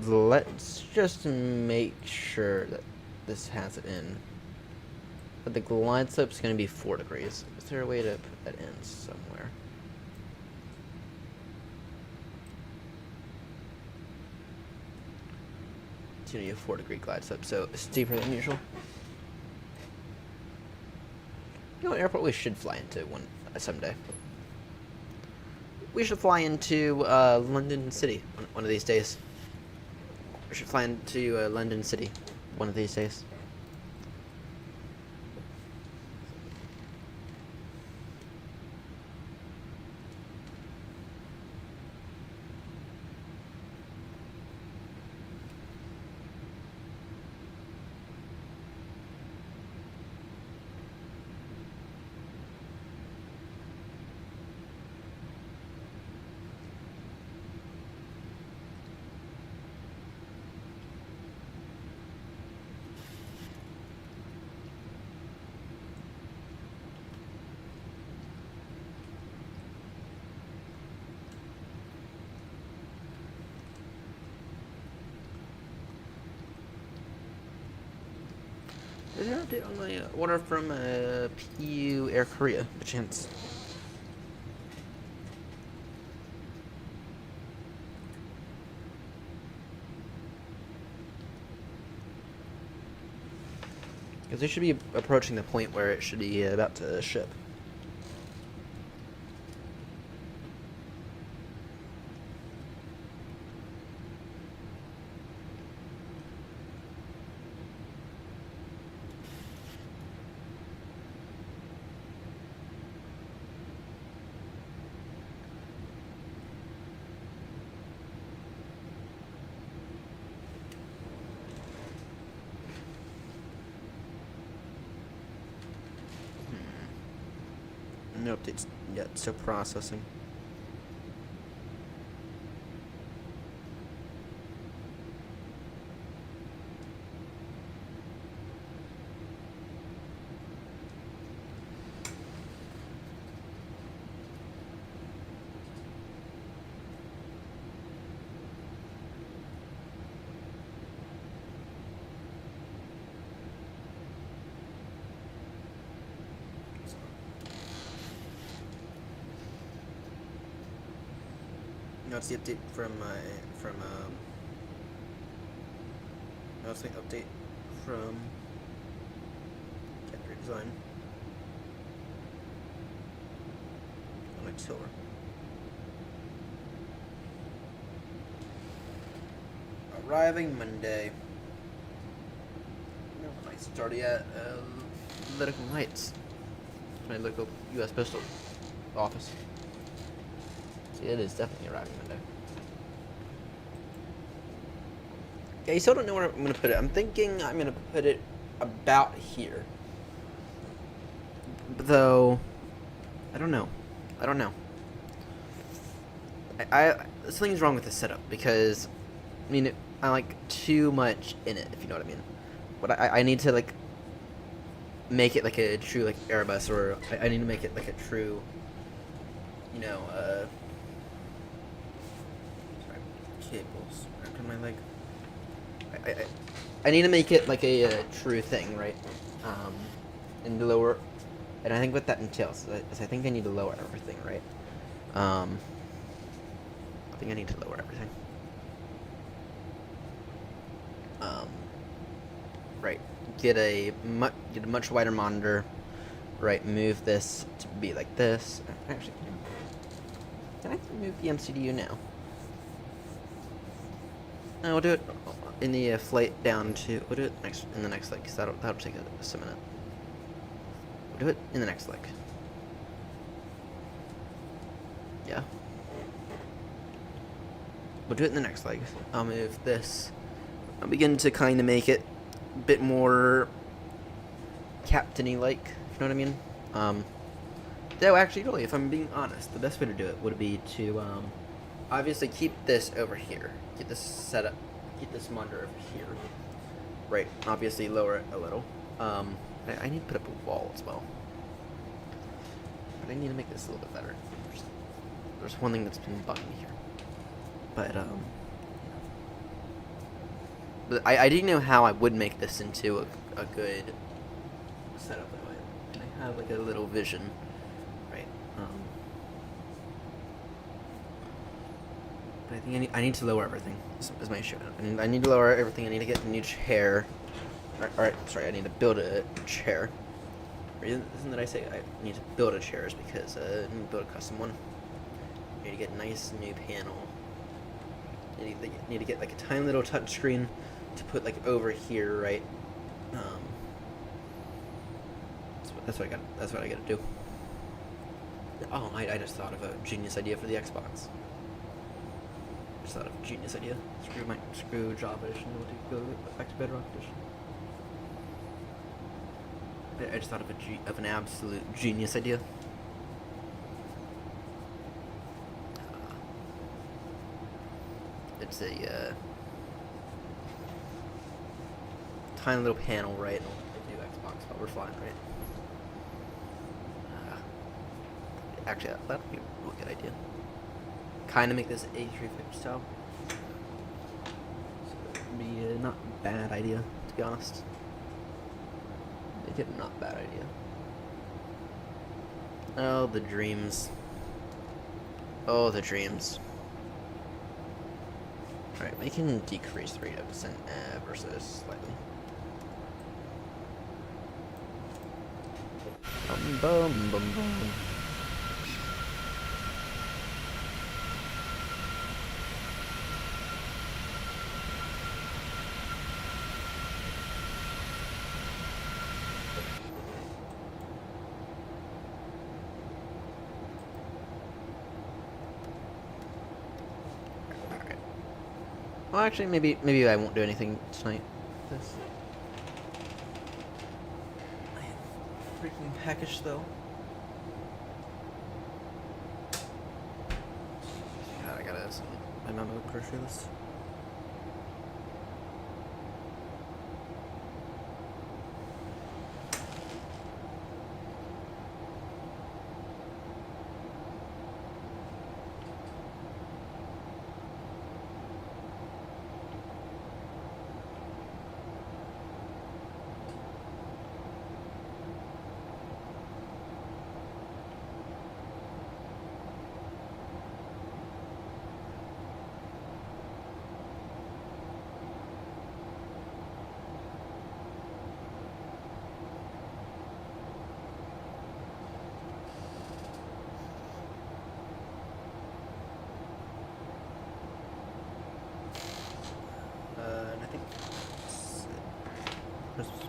Let's just make sure that this has it in. But the glide slope is going to be 4 degrees. Is there a way to put that in somewhere? It's going to be a 4-degree glide slope, so steeper than usual. You know what airport we should fly into someday? We should fly into London City one of these days. We should fly into London City one of these days. Is there an update on my order from PU Air Korea, by chance? Because they should be approaching the point where it should be about to ship. No updates yet, still processing. That's the update from that's the update from Factory Design on my tiller. Arriving Monday. No lights. It's already at Lytical Heights. My local U.S. Postal office. So it is definitely arriving Monday. Yeah, you still don't know where I'm going to put it. I'm thinking I'm going to put it about here. Though, I don't know. Something's wrong with the setup because, I mean, I like too much in it, if you know what I mean. But I need to, like, make it like a true, like, Airbus, or I need to make it like a true, you know, sorry, cables wrapped on my leg. I need to make it like a true thing, right? And lower, and I think what that entails is I think I need to lower everything, right? I think I need to lower everything. Right. Get a much wider monitor. Right. Move this to be like this. Actually, can I move the MCDU now? No, we'll do it in the flight down to. We'll do it in the next leg, because that'll take us a minute. We'll do it in the next leg. Yeah. We'll do it in the next leg. I'll move this. I'll begin to kind of make it a bit more captain-y like, if you know what I mean. Though actually, really, if I'm being honest, the best way to do it would be to obviously keep this over here. Keep this set up. Keep this monitor over here. Right. Obviously, lower it a little. I need to put up a wall as well. But I need to make this a little bit better. There's one thing that's been bugging me here. But I didn't know how I would make this into a good setup that way. And I have like a little vision, right? But I think I need to lower everything. Is my issue. I need to lower everything. I need to get a new chair. Alright, sorry. I need to build a chair. The reason that I say I need to build a chair is because I need to build a custom one. I need to get a nice new panel. I need to get like a tiny little touch screen to put like over here, right? That's what I gotta do. Oh, I just thought of a genius idea for the Xbox. Just thought of a genius idea. Screw Java Edition. We'll go back to Bedrock Edition. I just thought of an absolute genius idea. It's a tiny little panel, right? And we'll do Xbox while we're flying, right? Actually, that would be a real good idea. Kind of make this A350 style. So it would be a not bad idea, to be honest. Make it a not bad idea. Oh, the dreams. Oh, the dreams. Alright, we can decrease the rate of descent ever so slightly. Bum bum bum bum. Well, actually, maybe I won't do anything tonight. This freaking hackish though. God, I gotta have some amount of grocery list.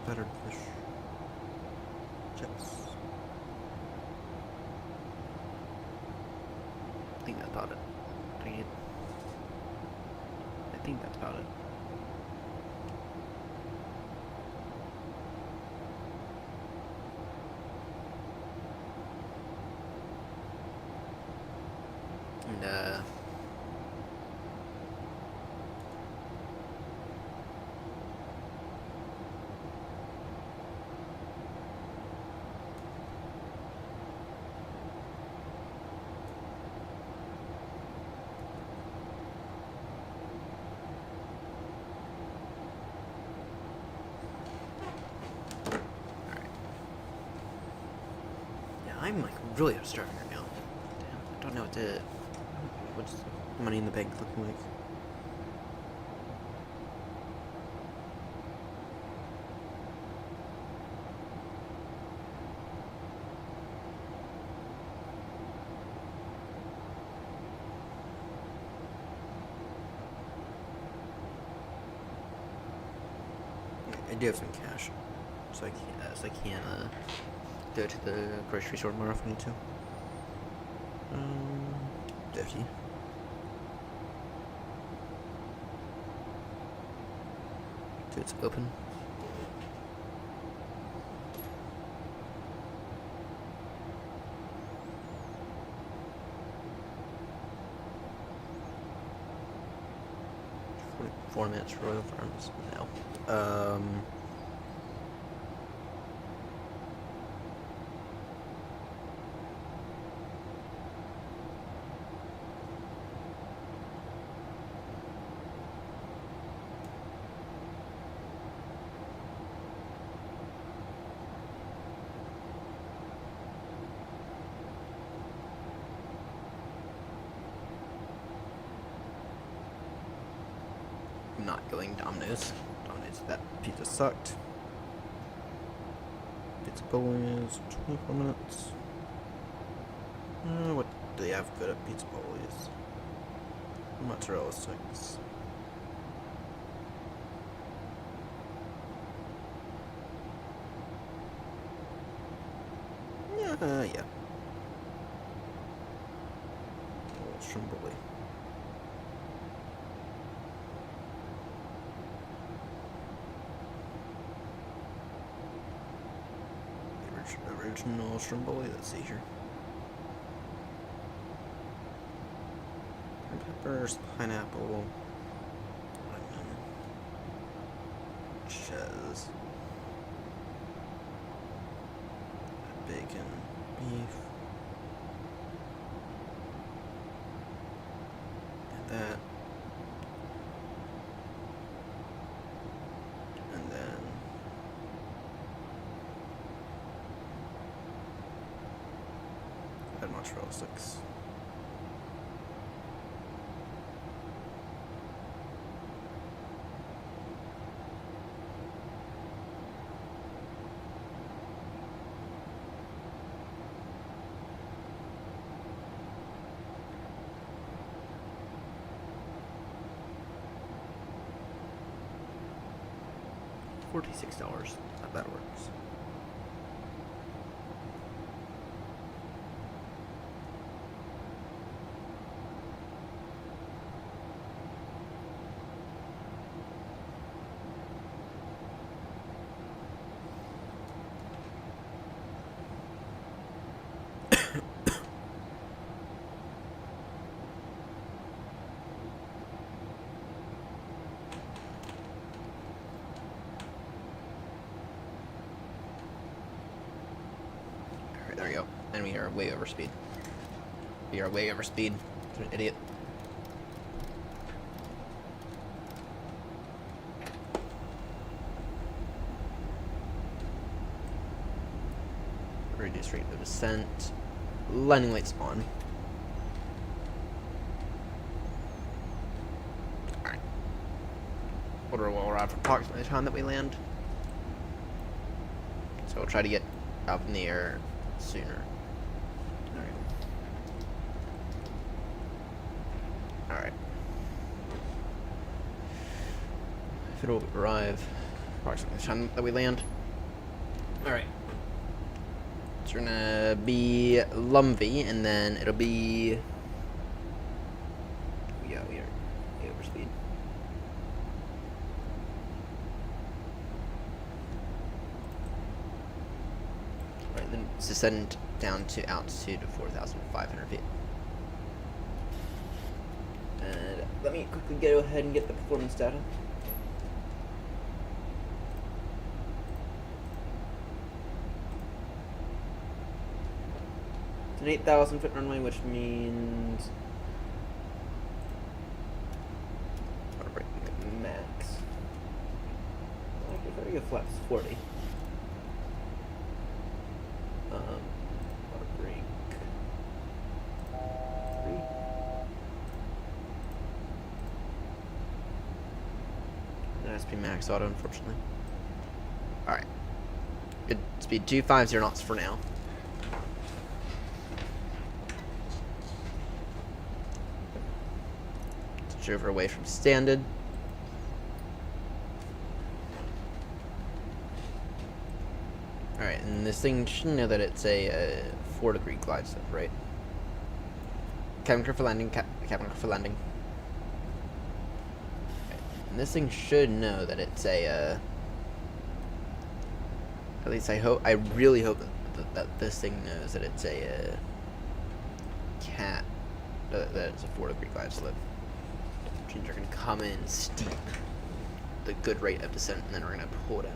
Spattered fish. Chips. I think that's about it. I think that's about it. And I'm like really starving right now. Damn, I don't know what's money in the bank looking like. I do have some cash, so I can go to the grocery store tomorrow if I need to. 50. So it's open. Four minutes for Royal Farms. No. Not going Domino's. That pizza sucked. Pizza Poli's 24 minutes. What do they have good at Pizza Poli's? Mozzarella sticks. Yeah. Stromboli. Original Stromboli, let's see here. Peppers, pineapple, lemon, cheese, bacon, beef, and that, and then mozzarella sticks. $46. That works. There we go. And we are way over speed. We are way over speed. An idiot. Reduce rate of descent. Landing lights on. Alright. Order will arrive approximately the time that we land. So we'll try to get up in the air sooner. Alright. If it'll arrive approximately the time that we land. Alright. So we're gonna be Lumvy, and then it'll be... Yeah, we are overspeed. Alright, then descend down to altitude of 4,500 feet. And let me quickly go ahead and get the performance data. It's an 8,000 foot runway, which means water brake max. Actually, if flaps 40. Water brake 3. That has to be max auto, unfortunately. Alright. Good speed 250 knots for now. Switch over away from standard. Alright, and this thing should know that it's a 4-degree glide slope, right? Cabin crew for landing, cabin crew for landing. Right. And this thing should know that it's a, at least I really hope that this thing knows that it's a, that it's a 4-degree glide slope. Which means you're going to come in steep, the good rate of descent, and then we're going to pull down.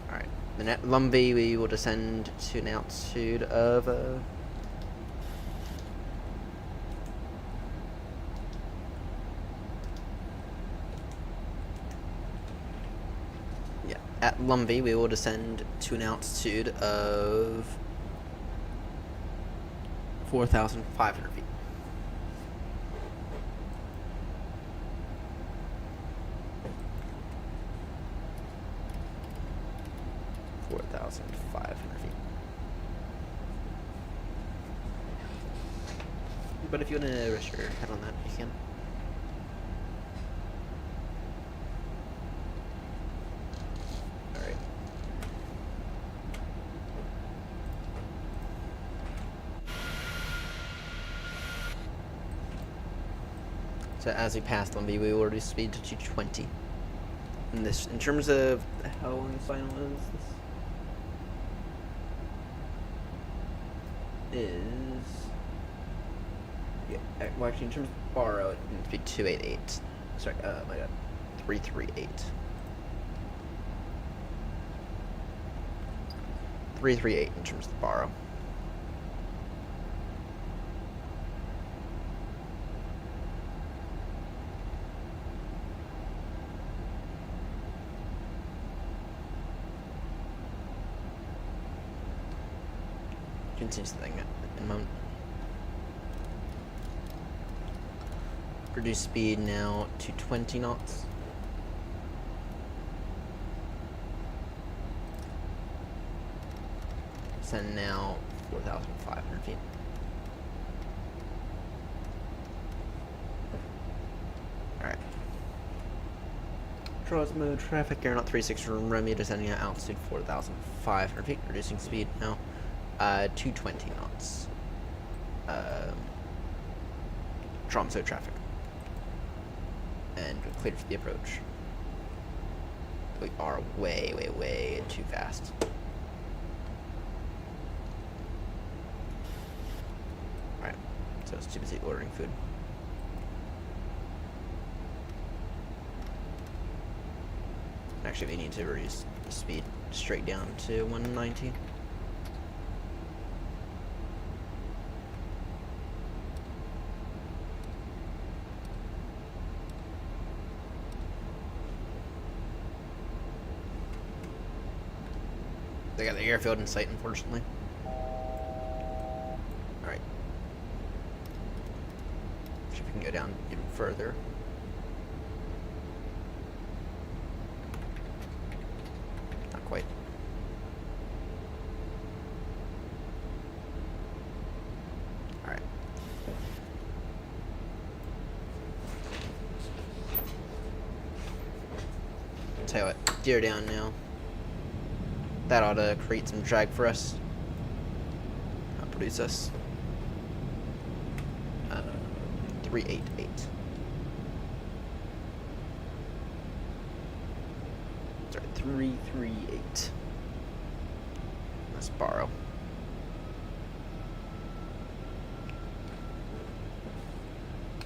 Alright, then at Lumvy we will descend to an altitude of at Lumvy we will descend to an altitude of 4,500 feet. But if you want to rest your head on that, you can. Alright. So as we pass Lumvy, we will reduce speed to 220. And this, in terms of how long the final is yeah, well actually in terms of borrow, it needs to be 288. Sorry, my god, 338. 338 in terms of borrow. Continue something in a moment. Reduce speed now to 20 knots. Send now 4,500 feet. Alright. Controls mode traffic, AirNott 36 from Romeo descending at altitude 4,500 feet, reducing speed now 220 knots. Tromso traffic. And cleared for the approach. We are way, way, way too fast. Alright, so it's too busy ordering food. Actually, we need to reduce the speed straight down to 190. They got the airfield in sight, unfortunately. Alright. See if we can go down even further. Not quite. Alright. tell you what, gear down now. That ought to create some drag for us. I'll produce us 388. Sorry, 338. Let's borrow.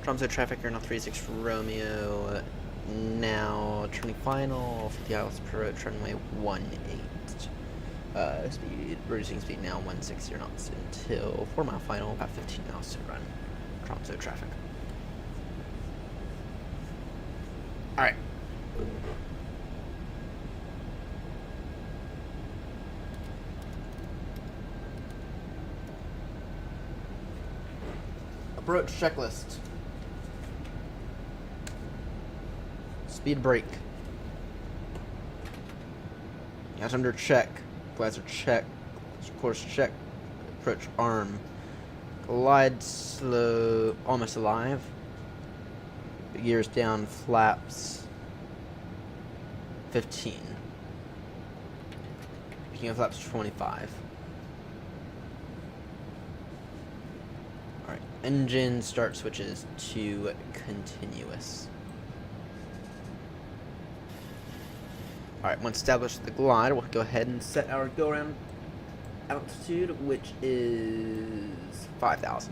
Drums of traffic are now 36 for Romeo. Now turning final, 50 miles per hour, runway 18. Speed, reducing speed now 160 knots until 4 mile final, about 15 miles to run. Drums of traffic. Alright. Approach checklist. Speed brake. Gas under check. Glider check. Course check. Approach arm. Glide slow. Almost alive. Gears down. Flaps. 15. Picking up flaps 25. Alright. Engine start switches to continuous. Alright, once established the glide, we'll go ahead and set our go-around altitude, which is 5,000.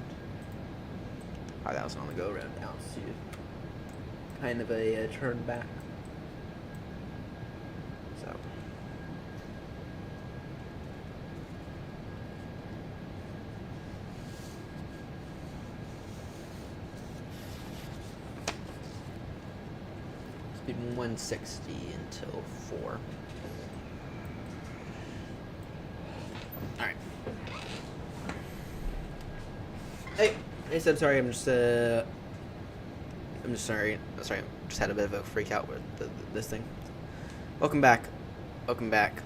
5,000 on the go-around altitude. Kind of a turn back. So. Speed 160 until 4. Alright. Hey, I'm sorry, I'm just sorry. Sorry, I just had a bit of a freak out with this thing. Welcome back. Welcome back.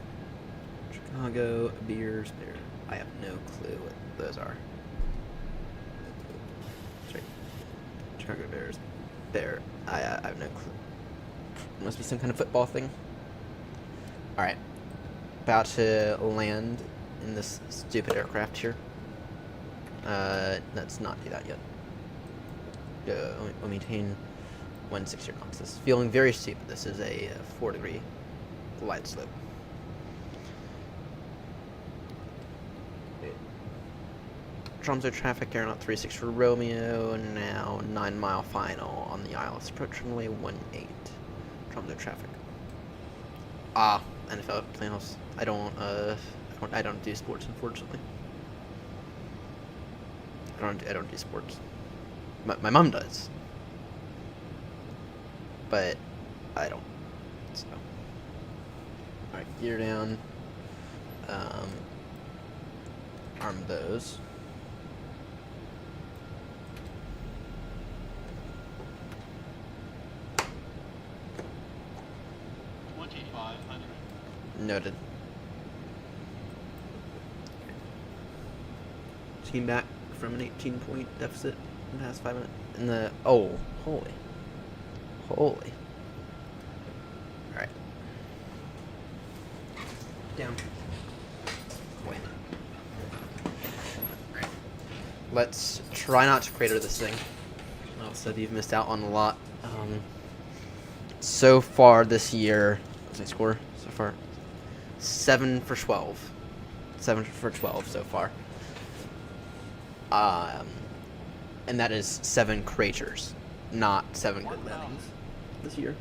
Chicago beers there. I have no clue what those are. Sorry. Chicago Bears. There. I have no clue. Must be some kind of football thing. Alright. About to land in this stupid aircraft here. Let's not do that yet. We'll maintain 160 knots. This is feeling very steep. This is a 4-degree glide slope. Tromsø traffic, AirNott 36 for Romeo. Now 9 mile final on the ILS approach runway 18. Tromsø traffic. NFL playoffs. I don't do sports, unfortunately. I don't do sports. My mom does, but I don't. So, all right, gear down. Arm those. Noted. Team back from an 18-point deficit in the past 5 minutes. In the holy. All right. Down. Wait. All right. Let's try not to crater this thing. Also, you've missed out on a lot. So far this year, what's my score so far? 7 for 12. 7 for 12 so far. And that is 7 craters, not 7 good landings this year.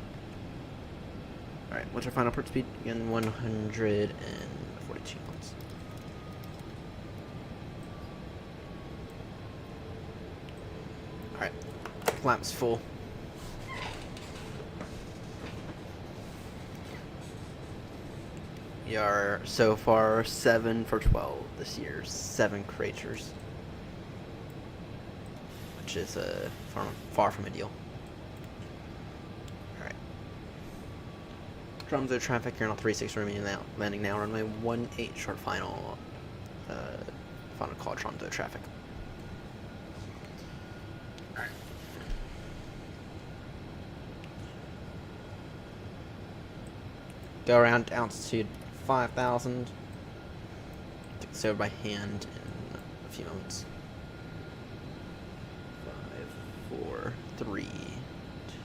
Alright, what's our final port speed? Again, 142 knots. Alright, flaps full. We are so far 7 for 12 this year. 7 craters, which is far from ideal. All right. Tromsø traffic, AirNott 36 remaining now, landing now, runway 18 short final. Final call Tromsø traffic. All right. go around to altitude 5,000. Get this over by hand in a few moments. 5, 4, 3,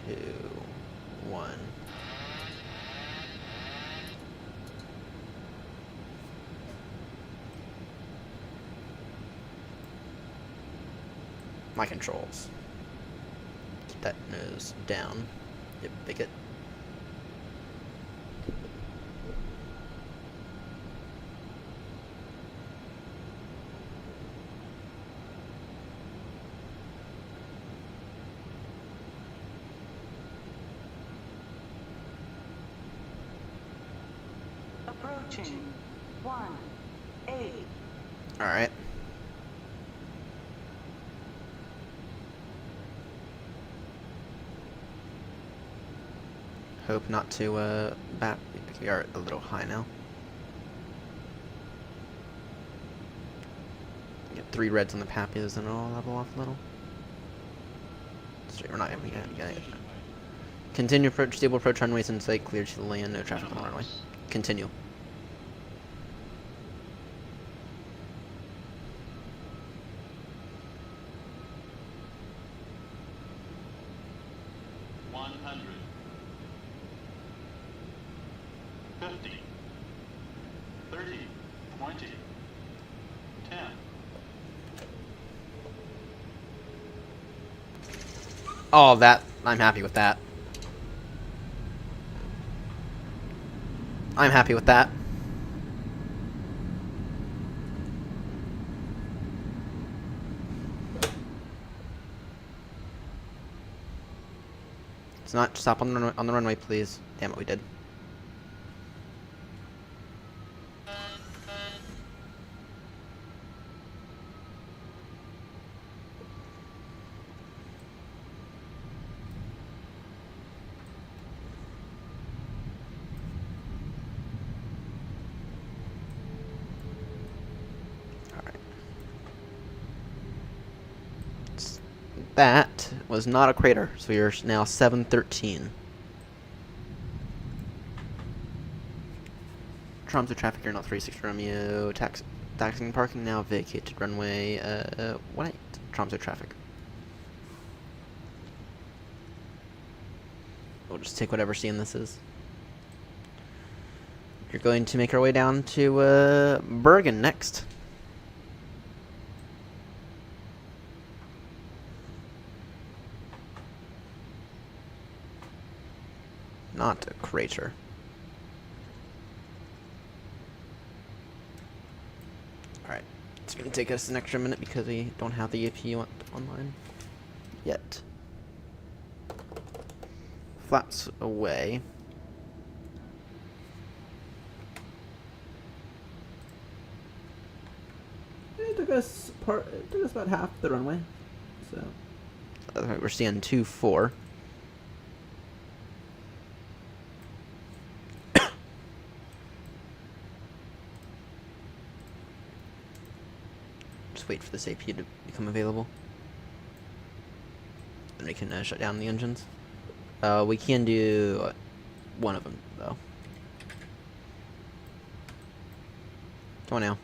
2, 1. My controls. Keep that nose down, you bigot. Approaching 1-8. Alright. Hope not to, back. We are a little high now. Get 3 reds on the Papias and it'll level off a little. Straight, we're not even getting it. Continue approach, stable approach runway since they cleared to the land, no traffic on the runway. Continue. Oh, that. I'm happy with that. I'm happy with that. Let's not stop on the runway, please. Damn it, we did. That was not a crater, so we are now 713. Tromsø traffic, AirNott 36 Romeo, taxiing parking now vacated runway 18, Tromsø traffic. We'll just take whatever scene this is. You're going to make our way down to Bergen next. Not a crater. Alright. It's going to take us an extra minute because we don't have the AP online yet. Flaps away. It took us about half the runway. So we're seeing 2-4. Wait for this AP to become available. Then we can shut down the engines. We can do one of them, though. Come on now.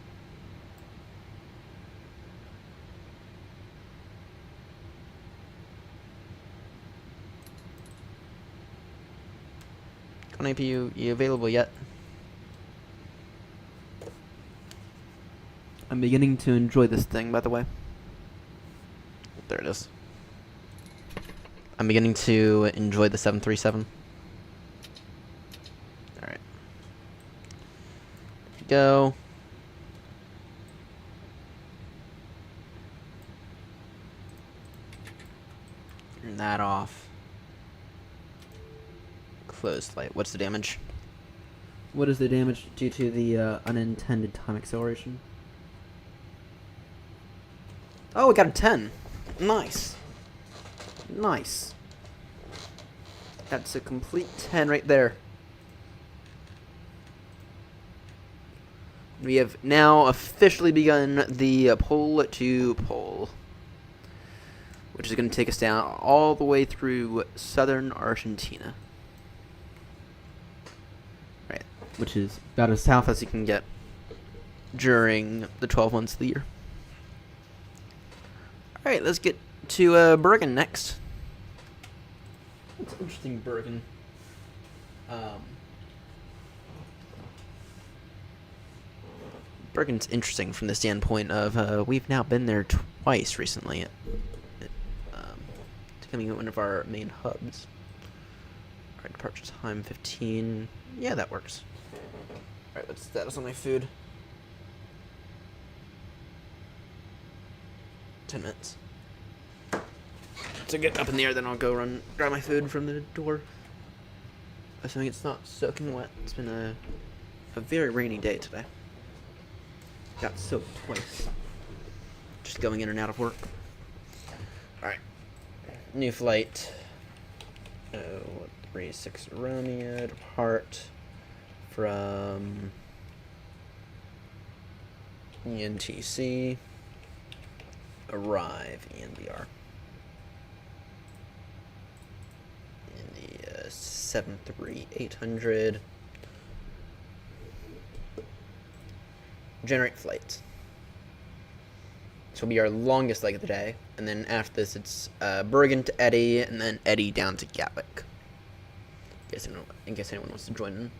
Come on, AP, you available yet? I'm beginning to enjoy this thing, by the way. There it is. I'm beginning to enjoy the 737. Alright. Go. Turn that off. Closed light. What's the damage? What is the damage due to the unintended time acceleration? Oh, we got a 10. Nice. Nice. That's a complete 10 right there. We have now officially begun the pole to pole, which is going to take us down all the way through southern Argentina. Right. which is about as south as you can get during the 12 months of the year. Alright, let's get to Bergen next. It's interesting, Bergen. Bergen's interesting from the standpoint of we've now been there twice recently. It's becoming one of our main hubs. Alright, departure time 15. Yeah, that works. Alright, what's the status on my food? 10 minutes. To get up in the air, then I'll go run grab my food from the door. Assuming it's not soaking wet. It's been a very rainy day today. Got soaked twice. Just going in and out of work. Alright. New flight. 36 Romeo. Depart from ENTC. Arrive ENBR. In the 73800. Generate flight. This will be our longest leg of the day, and then after this it's Bergen to Eddy, and then Eddy down to Gatwick. In case anyone wants to join in.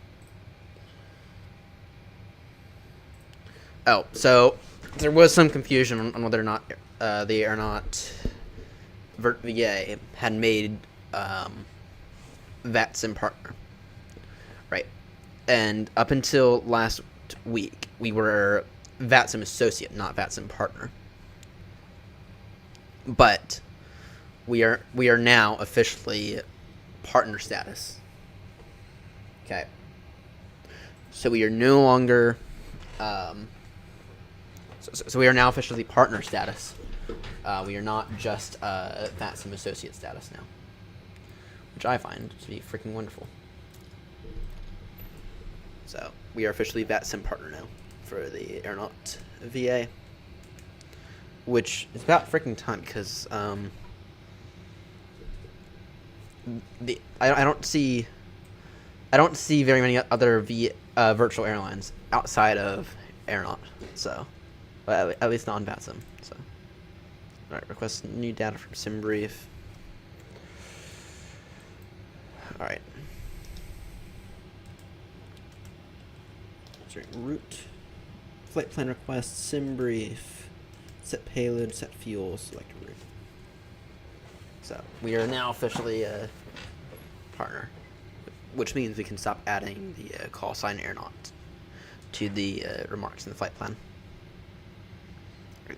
Oh, so there was some confusion on whether or not the AirNott Vert VA had made VATSIM partner. Right. And up until last week, we were VATSIM associate, not VATSIM partner. But we are now officially partner status. Okay. So we are no longer so we are now officially partner status. We are not just VATSIM associate status now, which I find to be freaking wonderful. So we are officially VATSIM partner now for the AirNott VA, which is about freaking time because I don't see very many other virtual airlines outside of AirNott. So. At least not on VATSIM. So, all right. Request new data from SimBrief. All right. Sorry, route, flight plan request, SimBrief, set payload, set fuel, select route. So we are now officially a partner, which means we can stop adding the call sign AirNott to the remarks in the flight plan.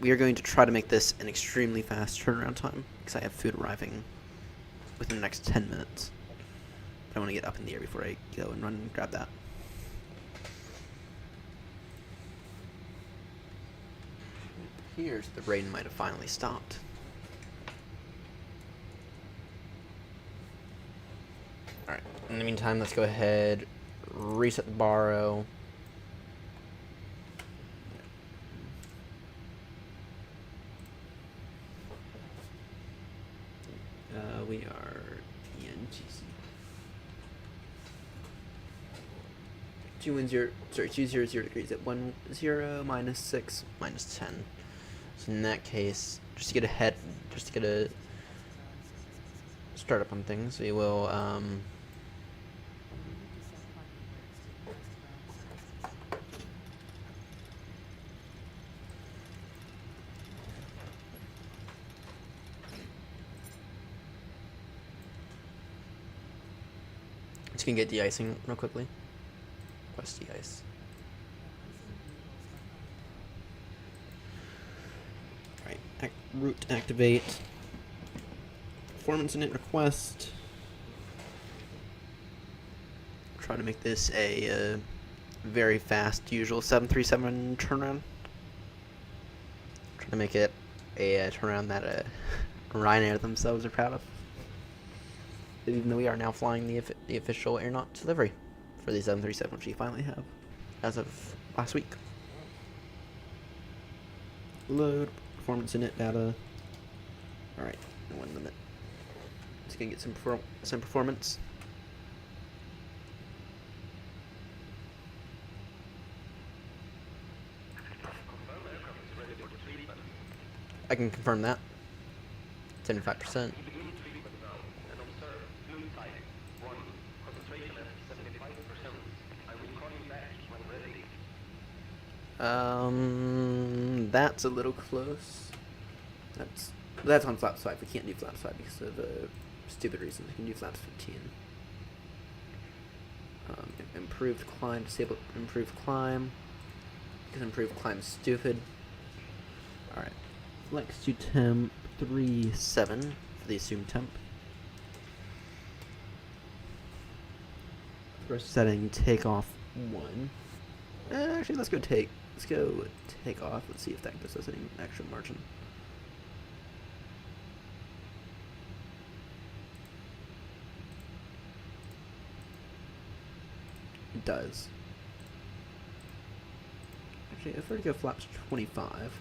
We are going to try to make this an extremely fast turnaround time because I have food arriving within the next 10 minutes. But I want to get up in the air before I go and run and grab that. It appears the rain might have finally stopped. Alright, in the meantime, let's go ahead, reset the borrow. We are ENTC. 200 degrees at 10 minus 6 minus 10. So in that case, just to get a start up on things, we will just gonna get de-icing real quickly. Request de-ice. Alright, route activate. Performance init request. Try to make this a very fast, usual 737 turnaround. Try to make it a turnaround that Ryanair themselves are proud of. Even though we are now flying the official AirNott delivery for the 737, which we finally have as of last week. Load performance init data. All right, 1 minute. Just gonna get some performance. I can confirm that. 75%. That's a little close. That's on flaps 5. We can't do flaps 5 because of stupid reasons. We can do flaps 15. Improved climb, disable improved climb. Because improved climb is stupid. Alright. Flex to temp 3.7 for the assumed temp. First setting, takeoff 1. Actually, let's go take off. Let's see if that gives us any extra margin. It does. Actually, if we were to go flaps 25,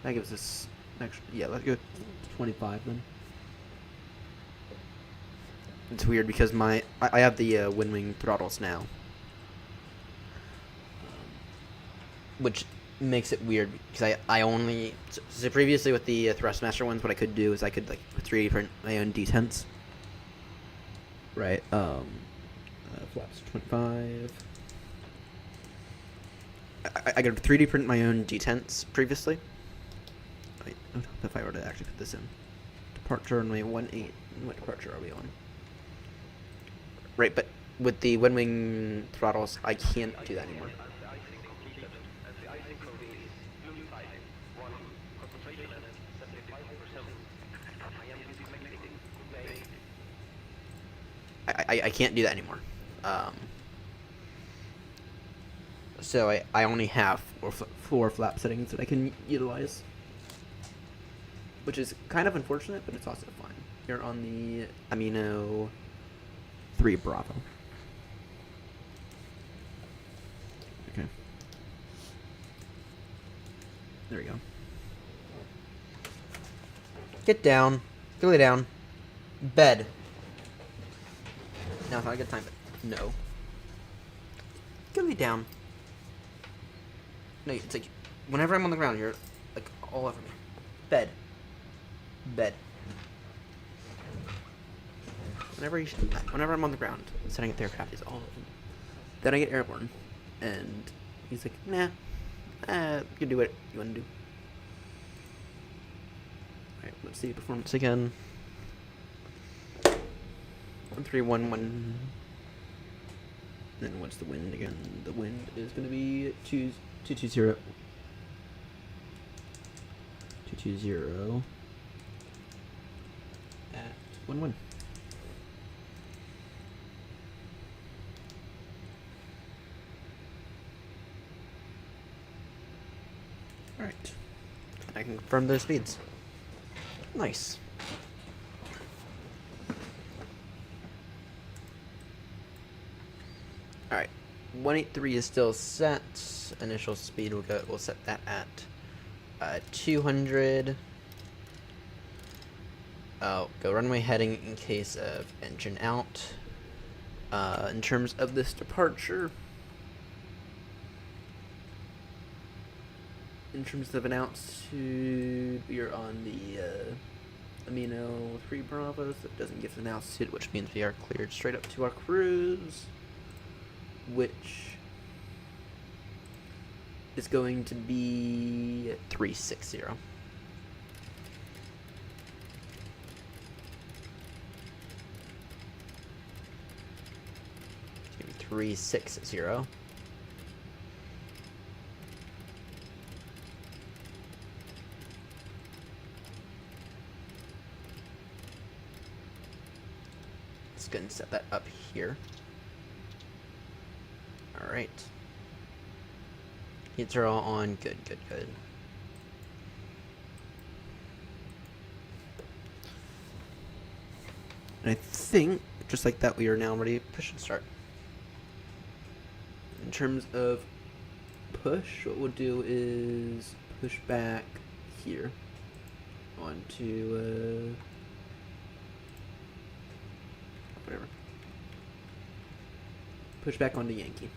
that gives us extra. Yeah, let's go 25 then. It's weird because I have the wind wing throttles now, which makes it weird because I only so previously with the Thrustmaster ones, what I could do is I could like 3D print my own detents. Right. Flaps 25. I could 3D print my own detents previously. Wait, if I were to actually put this in. Departure runway 18. What departure are we on? Right, but with the wind wing throttles, I can't do that anymore. I can't do that anymore. So I only have four flap settings that I can utilize, which is kind of unfortunate, but it's also fine. Here on the Amino 3 Bravo. Okay. There we go. Get down. Go lay down. Bed. Now it's not a good time, but no. Go lay down. No, it's like, whenever I'm on the ground, you're like all over me. Bed. Bed. Whenever I'm on the ground, setting up the aircraft is all of them. Then I get airborne, and he's like, nah, you can do what you want to do. Alright, let's see performance again. 1311. Then what's the wind again? The wind is going to be 220. 220 at 11. Alright. I can confirm those speeds. Nice. Alright. 183 is still set. Initial speed we'll set that at 200. Go runway heading in case of engine out. In terms of this departure, in terms of an altitude, we are on the Amino 3 Bravos. That doesn't give an altitude, which means we are cleared straight up to our cruise, which is going to be 360. 360. Let's go and set that up here. Alright. Heats are all on. Good, good, good. And I think, just like that, we are now ready to push and start. In terms of push, what we'll do is push back here onto whatever. Push back onto Yankee.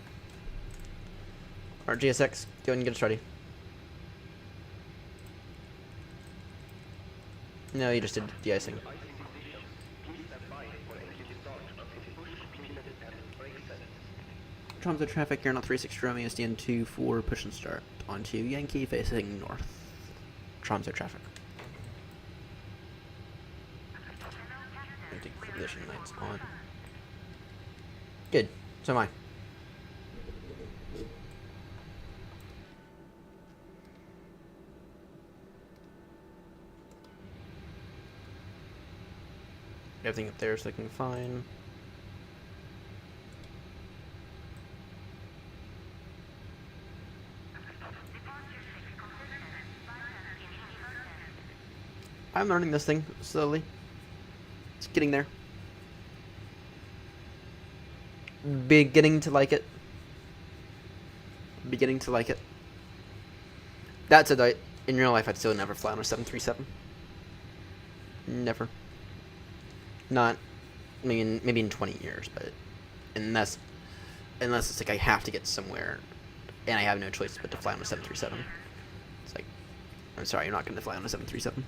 Alright, GSX, go ahead and get us ready. No, you just did de-icing. Transit traffic, AirNott 36 Romeo, stand 2 for push and start onto Yankee facing north. Transit traffic. Position lights on. Good. So am I. Everything up there is looking fine. I'm learning this thing slowly. It's getting there. Beginning to like it. Beginning to like it. That said, in real life, I'd still never fly on a 737. Never. Not, I mean, maybe in 20 years, but unless it's like I have to get somewhere, and I have no choice but to fly on a 737. It's like, I'm sorry, you're not going to fly on a 737.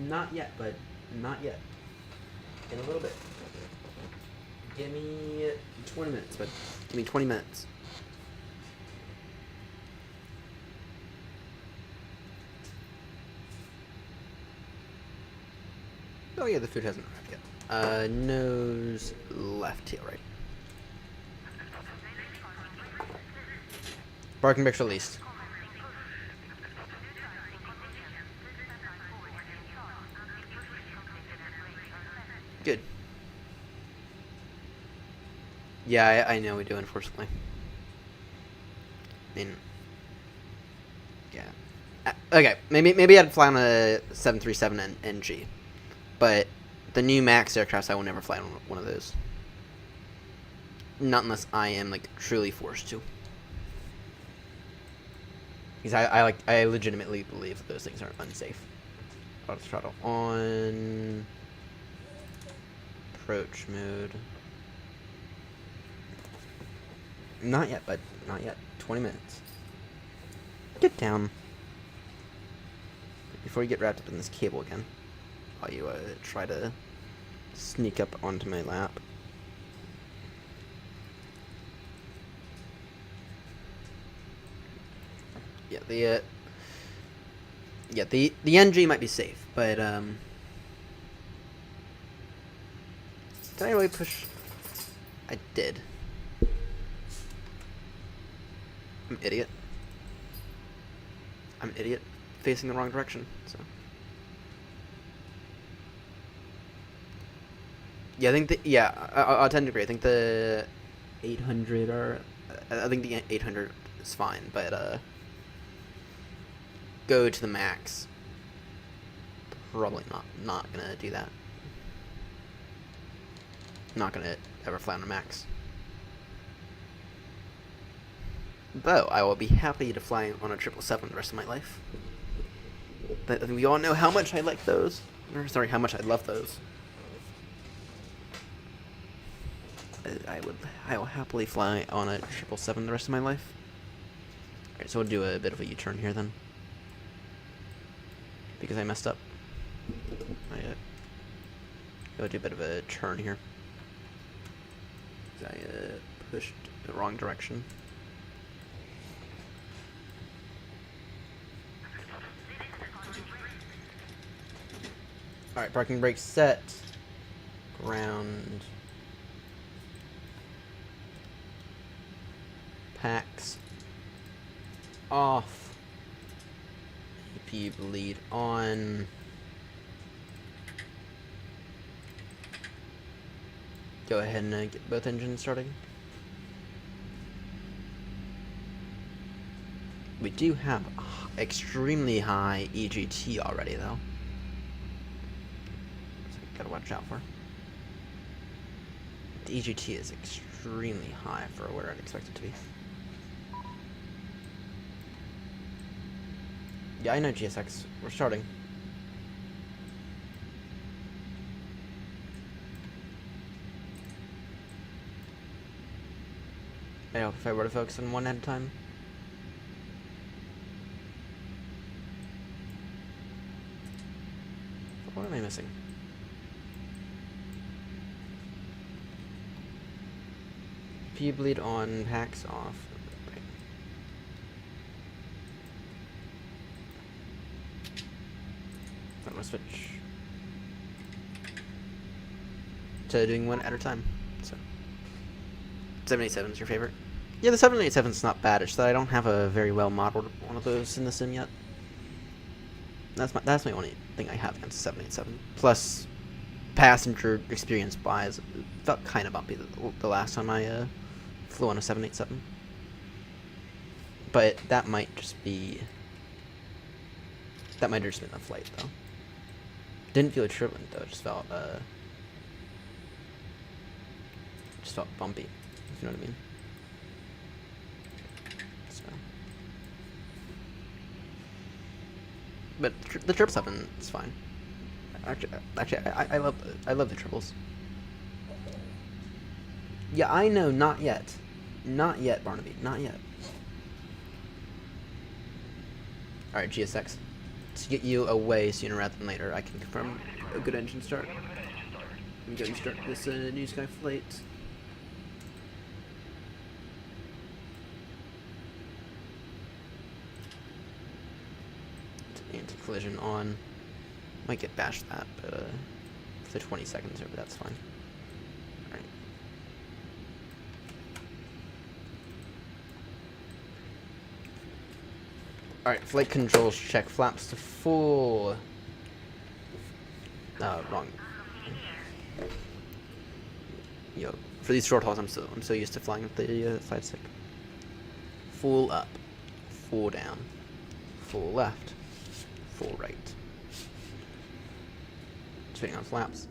Not yet, but not yet. In a little bit. Give me 20 minutes, but give me 20 minutes. Oh yeah, the food hasn't arrived yet. Nose left, tail right. Parking brakes released. Good. Yeah, I know we do, unfortunately. I mean, yeah. Okay, maybe I'd fly on a 737 NG. But the new MAX aircrafts, I will never fly on one of those. Not unless I am, like, truly forced to. Because I legitimately believe that those things are unsafe. Auto throttle on. Approach mode. Not yet, but not yet. 20 minutes. Get down. Before you get wrapped up in this cable again. While you try to sneak up onto my lap. Yeah, the NG might be safe, but did I really push? I did. I'm an idiot. I'm an idiot, facing the wrong direction. So. Yeah, I think I'll tend to agree. I think the 800 I think the 800 is fine, but go to the max. Probably not gonna do that. Not gonna ever fly on a max. Though I will be happy to fly on a 777 the rest of my life. But I think we all know how much I like those. Or sorry, how much I love those. I will happily fly on a 777 the rest of my life. Alright, so we'll do a bit of a U-turn here then. Because I messed up. I'll do a bit of a turn here. I pushed the wrong direction. Alright, parking brake set. Ground. Packs off. AP bleed on. Go ahead and get both engines starting. We do have extremely high EGT already, though. So gotta watch out for. The EGT is extremely high for where I'd expect it to be. Yeah, I know GSX. We're starting. I hope if I were to focus on one at a time. am I missing? P bleed on, packs off. Right. I'm gonna switch to doing one at a time. So 787 is your favorite? Yeah, the 787 is not bad. It's that I don't have a very well modeled one of those in the sim yet. That's my only thing I have against the 787. Plus, passenger experience wise, it felt kind of bumpy the last time I flew on a 787. But that might just be the flight though. Didn't feel turbulent though. It just felt bumpy. If you know what I mean. So. But the 777 is fine. Actually, I love the triples. Yeah, I know. Not yet. Not yet, Barnaby. Not yet. All right, GSX. To get you away sooner rather than later, I can confirm a good engine start. I'm going to start this New Sky flight. Anti-collision on. Might get bashed that, but for the 20 seconds over, that's fine. Alright. Alright, flight controls check. Flaps to full. Wrong. Yo, for these short hauls, I'm so used to flying with the side stick. Full up, full down, full left, full right. Depending on flaps.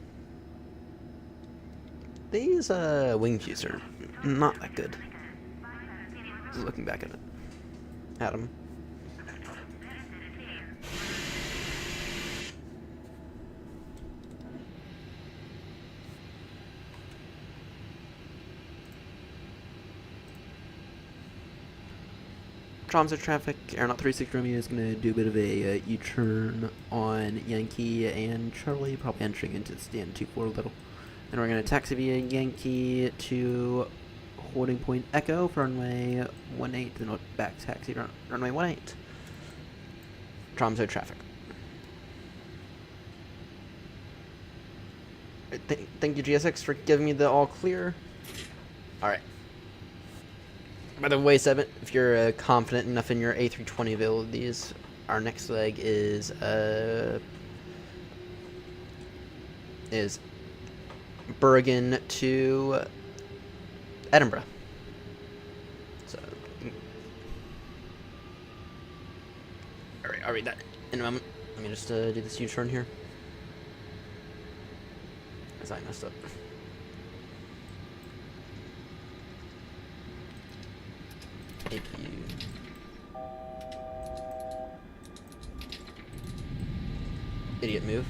These wing views are not that good. Just looking back at them. Tromso traffic, AirNott 36 Romeo is going to do a bit of a U-turn on Yankee and Charlie, probably entering into the stand 2-4 a little. And we're going to taxi via Yankee to holding point Echo for runway 18, then back taxi runway 18. Tromso traffic. Thank you, GSX, for giving me the all clear. Alright. By the way, Seven, if you're confident enough in your A320 abilities, our next leg is Bergen to Edinburgh. So, I'll read that in a moment. Let me just do this U-turn here, as I messed up. Idiot move.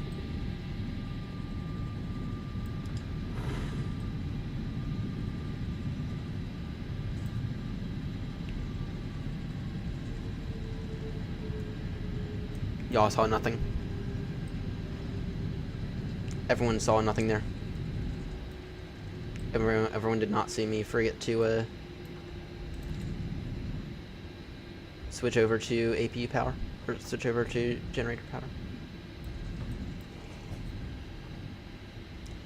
Y'all saw nothing. Everyone saw nothing there. Everyone did not see me forget to switch over to APU power, or switch over to generator power.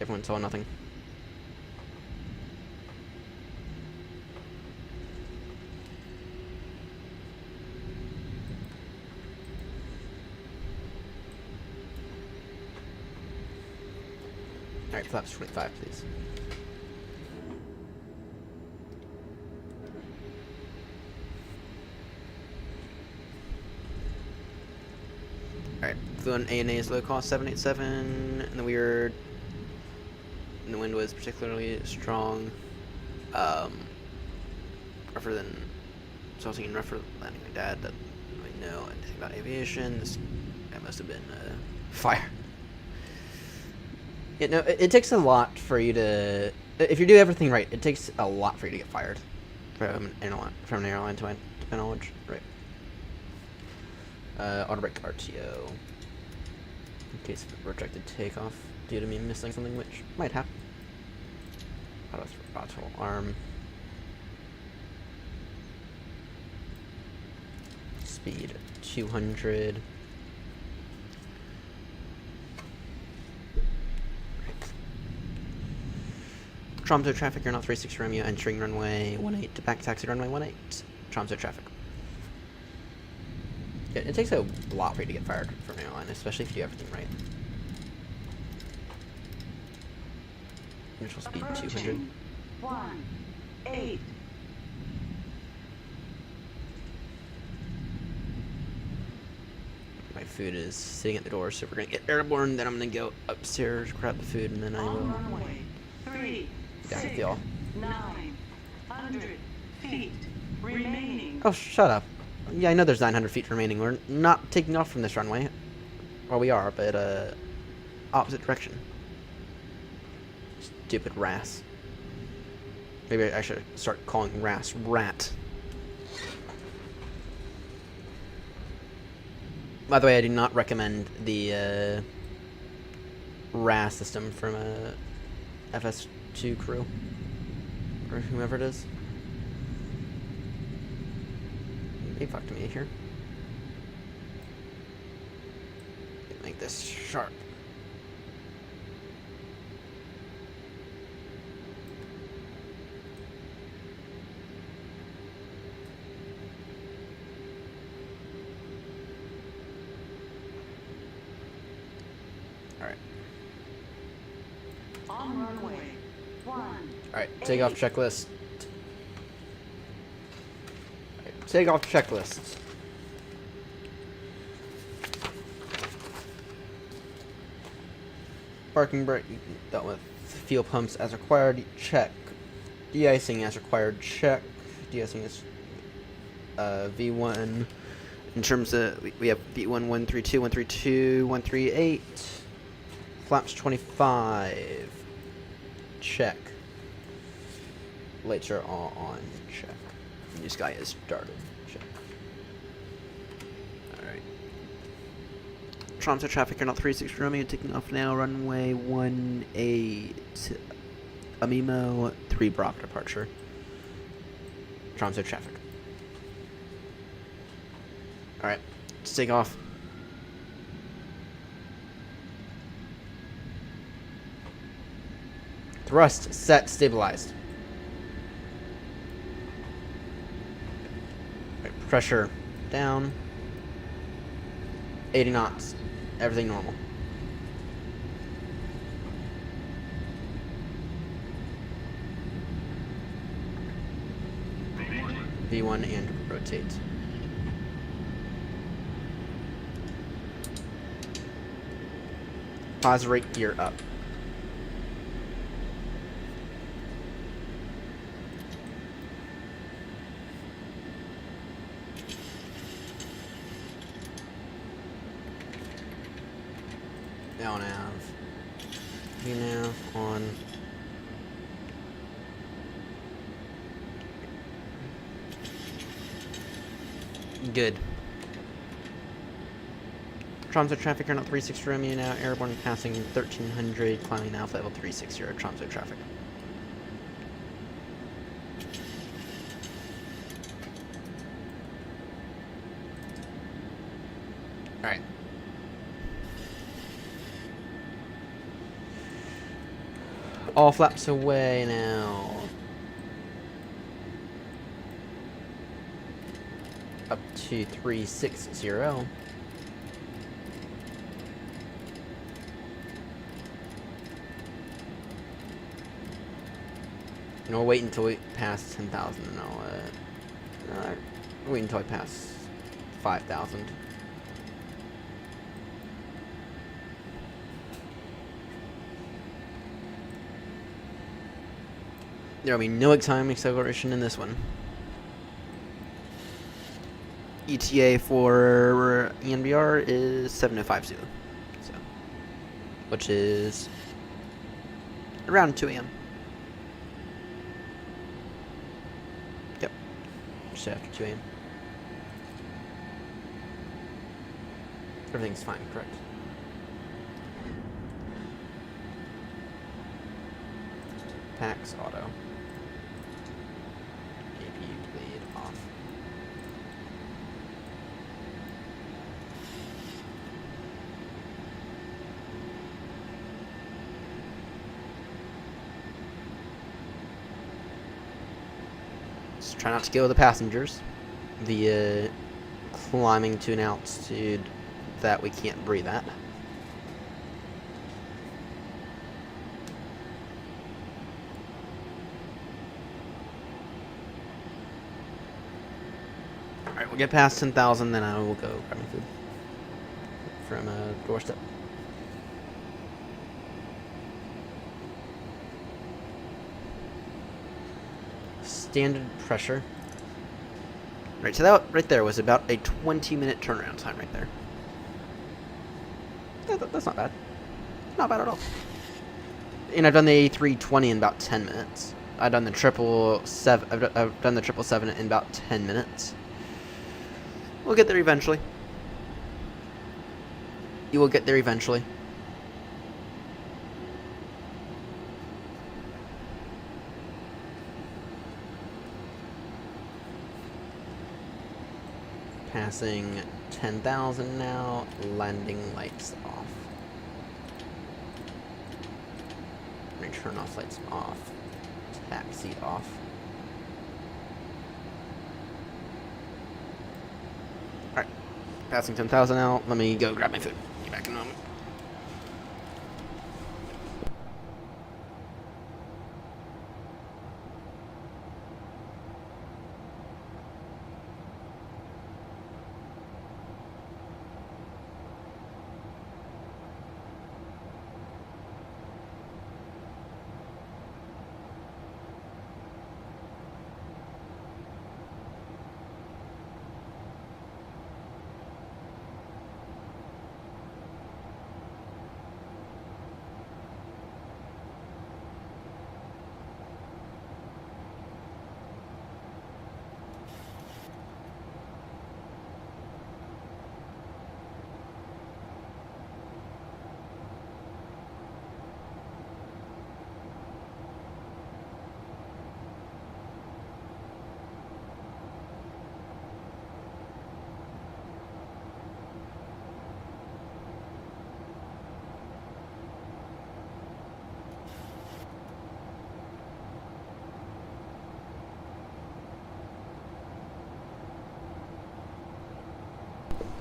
Everyone saw nothing. Alright, flaps 25, please. Alright, flew on ANA's low cost 787, and the weird. And the wind was particularly strong, rougher than, resulting in rougher landing. My dad doesn't really know anything about aviation. This guy must have been fire. You know, it takes a lot for you to, if you do everything right, it takes a lot for you to get fired from an airline, to my knowledge, right? Auto brake RTO. in case of a rejected takeoff due to me missing something, which might happen. Auto throttle arm. Speed 200. Tromso traffic, AirNott 36 Romeo, entering runway 18 to back taxi runway 18. Tromso traffic. Yeah, it takes a lot for you to get fired from an airline, especially if you do everything right. Initial speed 200. 18. My food is sitting at the door, so we're gonna get airborne. Then I'm gonna go upstairs, grab the food, and then I will Runway 3, be back with y'all. 900 feet remaining. Oh, shut up. Yeah, I know there's 900 feet remaining. We're not taking off from this runway. Well, we are, but opposite direction. Stupid RAS. Maybe I should start calling RAS rat. By the way, I do not recommend the RAS system from a FS2 crew, or whomever it is. They fucked me here. Make this sharp. Alright. On runway 1. Alright, takeoff checklist. Alright, takeoff checklist. Parking brake dealt with. Fuel pumps as required, check. De-icing as required, check. De-icing is V1. In terms of, we have V1 132, 132, 138. Flaps 25. Check. Lights are all on, check. New sky is started, check. Alright. Tromso traffic, AirNott 36 Romeo, taking off now, runway 18. Amimo 3 Brock departure. Tromso traffic. Alright, let's take off. Thrust, set, stabilized. Right, pressure down. 80 knots. Everything normal. V1 and rotate. Pause rate gear up. Now nav. VNav on. Good. Tromso traffic, AirNott 36 Romeo now, airborne passing 1300, climbing now level 360, Tromso traffic. Alright. All flaps away now. Up to 360. And we'll wait until we pass 10,000 and I'll wait until I pass 5,000. There will be no time acceleration in this one. ETA for ENBR is 7050, so, which is around 2 a.m. Yep, just after 2 a.m. Everything's fine, correct? Pax auto. AP bleed off. Just try not to kill the passengers via climbing to an altitude that we can't breathe at. Alright, we'll get past 10,000, then I will go grab my food from a doorstep. Standard pressure. Right, so that right there was about a 20-minute turnaround time right there. That's not bad. Not bad at all. And I've done the A320 in about 10 minutes. I've done the 777. I've done the 777 in about 10 minutes. We'll get there eventually. You will get there eventually. Passing 10,000 now. Landing lights off. Turn off lights off. Taxi off. Alright. Passing 10,000 now. Let me go grab my food. Be back in a moment.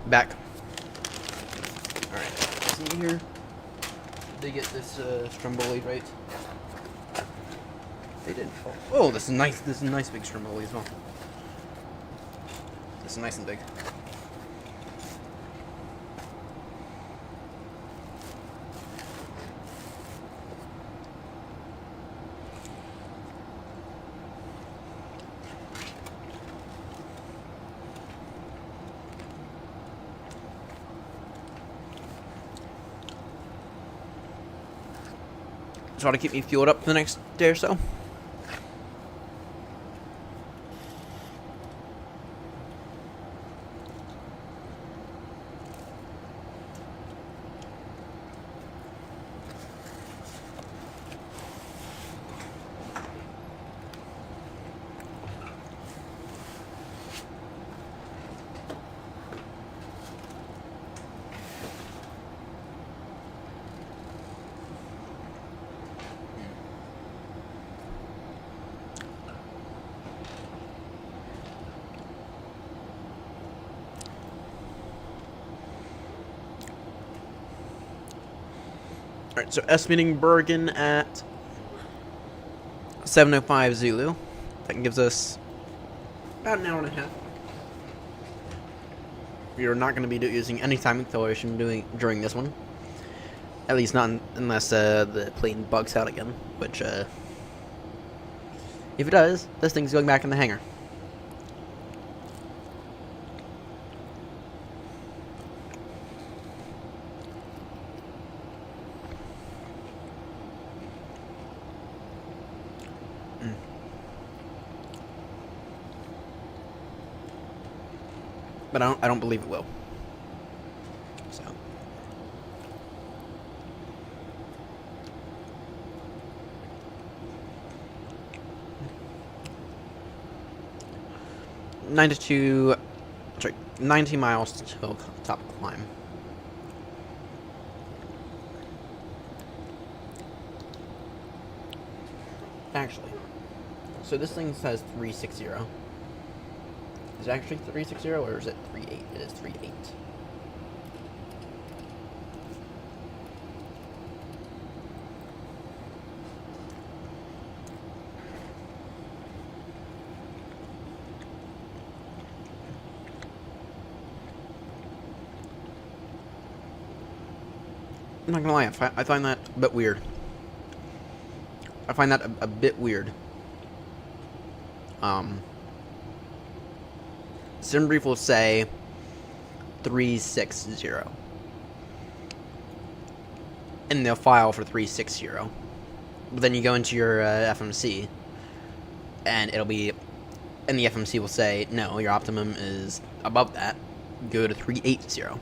Back. Alright, see here. They get this stromboli right. They didn't fall. Oh, this is nice. This is a nice big stromboli as well. This is nice and big. Try to keep me fueled up for the next day or so. Alright, so estimating Bergen at 7:05 Zulu. That gives us about an hour and a half. We are not going to be using any time acceleration during this one. At least not unless the plane bugs out again, which if it does, this thing's going back in the hangar. But I don't believe it will. So. 92, sorry, 90 miles till top climb. Actually, so this thing says 360. Is it actually 360 or is it 38? It is 38. I'm not gonna lie, I find that a bit weird. I find that a bit weird. SimBrief will say 360. And they'll file for 360. But then you go into your FMC, and it'll be, and the FMC will say, no, your optimum is above that. Go to 380.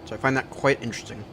So I find that quite interesting.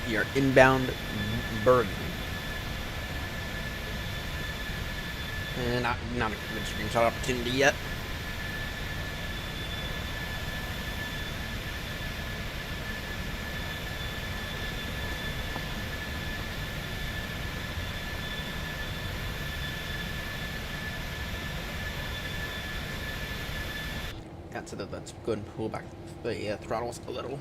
You're inbound Bergen. And not a good screenshot opportunity yet. So let's go ahead and pull back the throttles a little.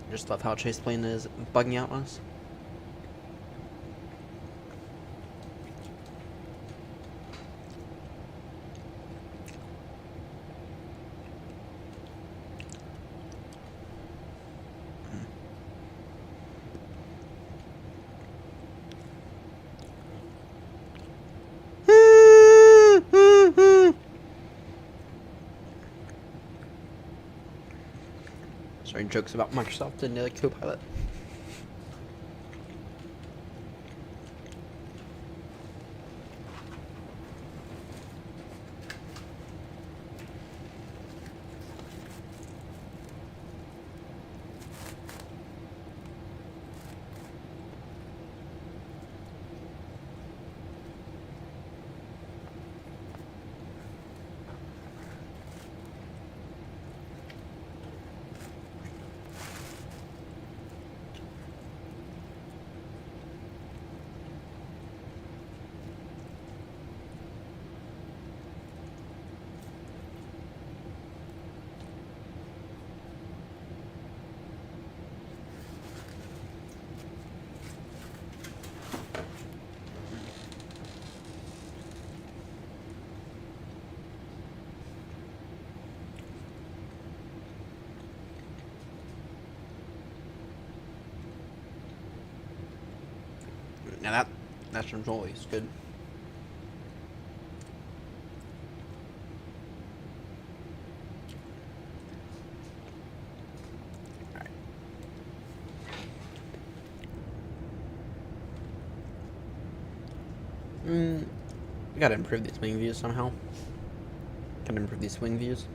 Just love how chase plane is bugging out on us. Sorry, jokes about Microsoft and Copilot. Now that's always good. Alright. We gotta improve these wing views somehow. Gotta improve these wing views.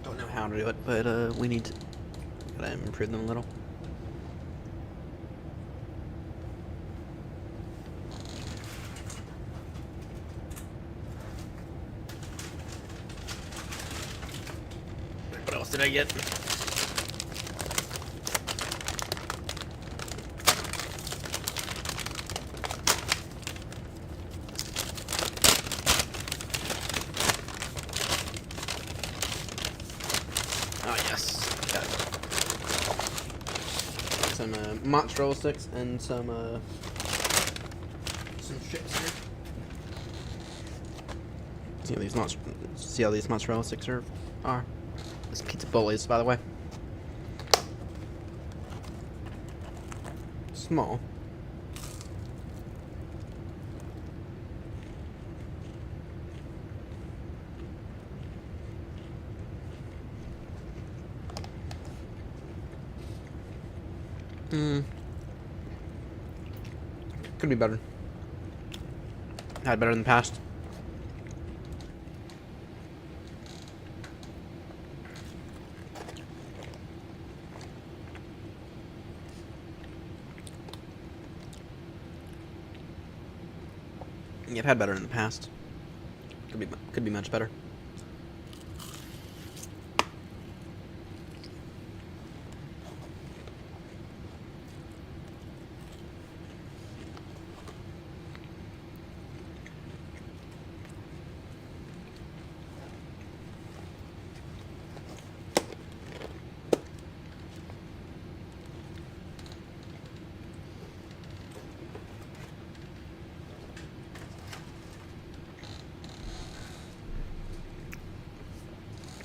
Don't know how to do it, but we need to gotta improve them a little. What else did I get? Oh yes, got it. Some mozzarella sticks and some chips here. See how these mozzarella sticks are. This pizza bullies, by the way. Small. Could be better. Had better in the past. Yeah, I've had better in the past. Could be much better.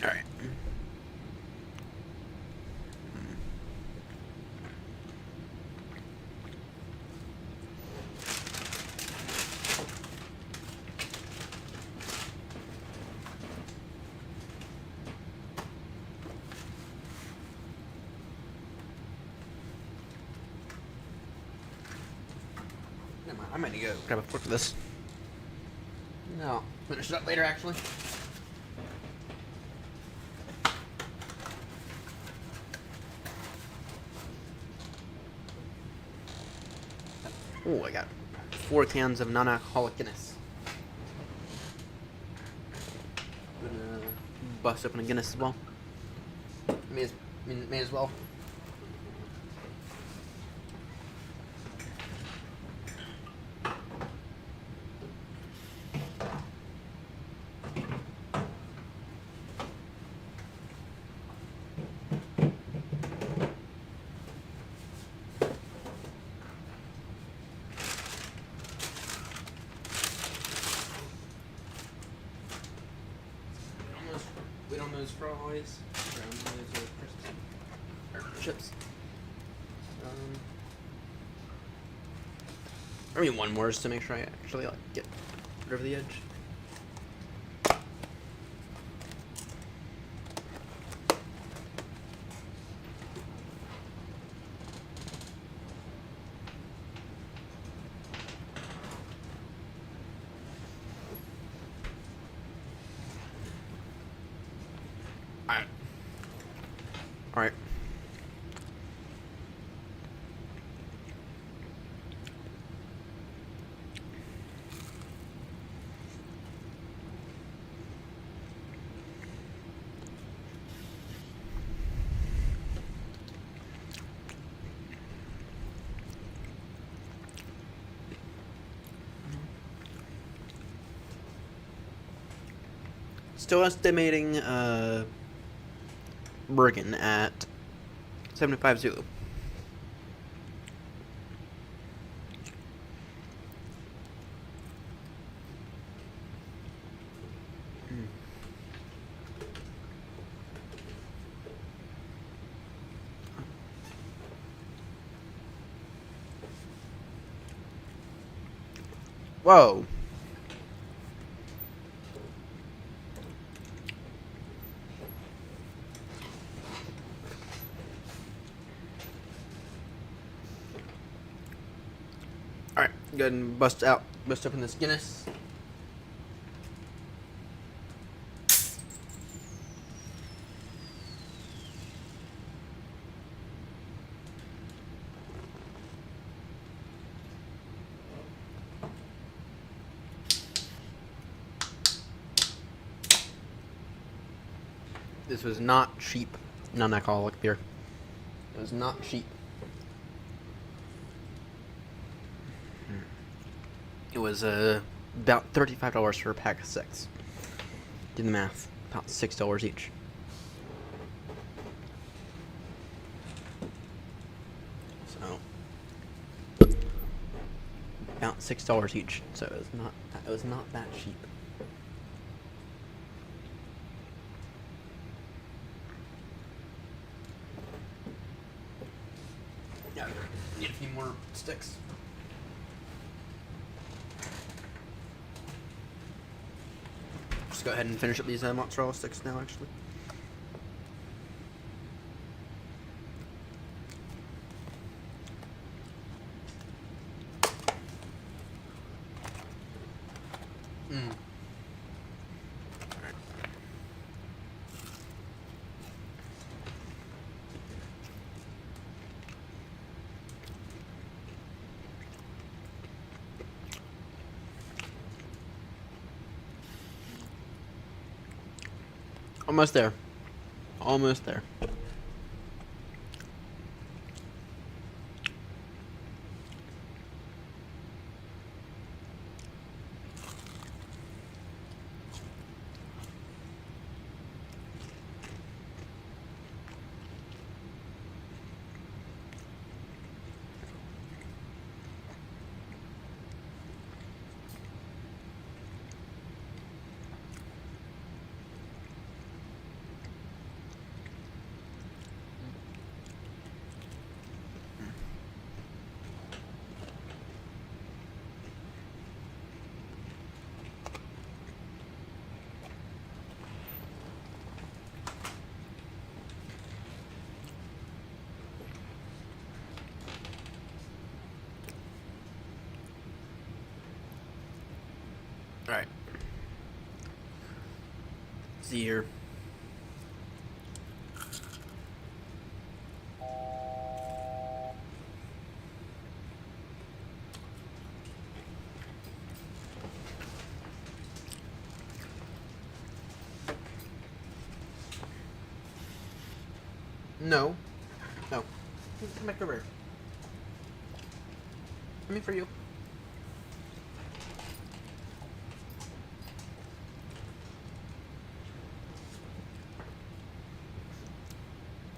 All right. Never mind, I might need to go grab a fork for this. No, finish it up later, actually. Oh, I got 4 cans of non-alcoholic Guinness. Gonna bust open a Guinness as well. May as well. We don't use fries. Chips. I mean, one more just to make sure I actually get over the edge. All right. Still estimating Bergen at 75 Zulu. Whoa. Alright, go ahead and bust open this Guinness. This was not cheap non-alcoholic beer. It was not cheap. It was about $35 for a pack of 6. Do the math. About $6 each. about $6 each, so it was not that cheap. Yeah, need a few more sticks. Just go ahead and finish up these mozzarella sticks now, actually. Almost there. Almost there. Alright. See here. No. No. Come back over here. Coming for you.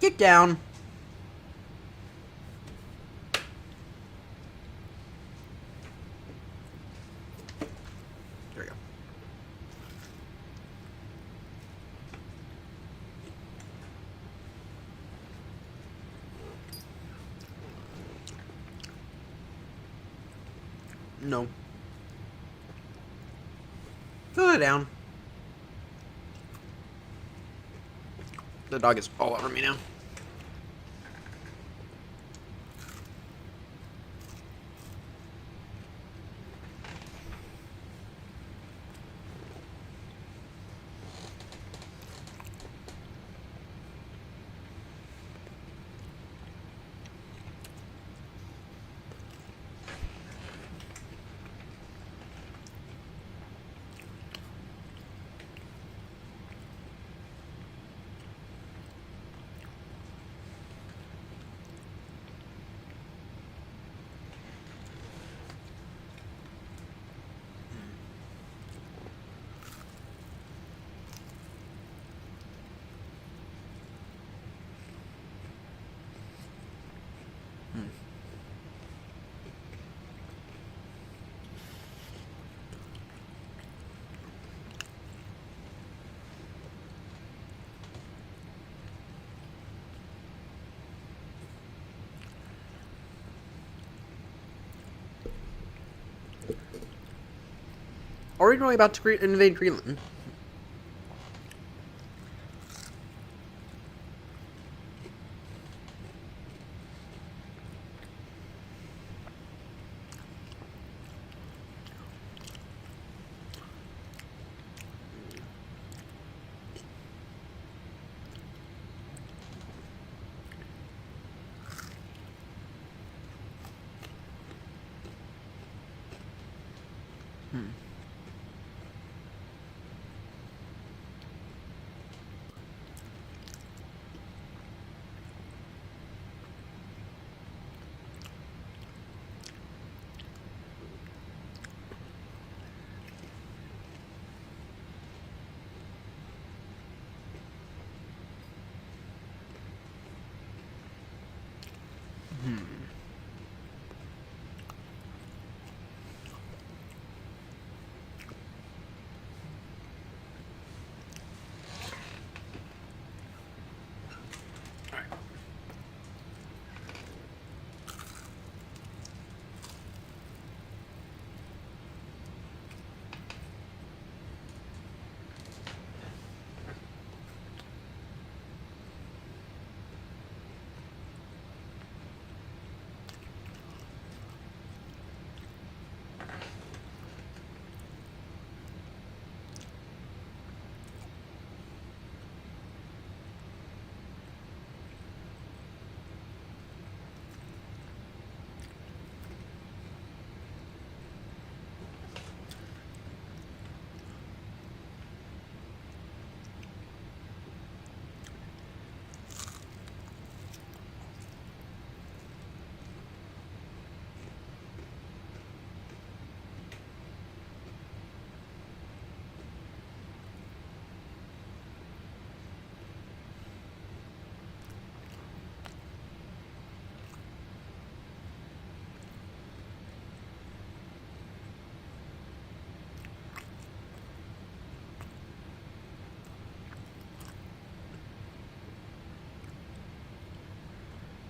Get down. There we go. No. Go down. The dog is all over me now. Are we really about to invade Greenland?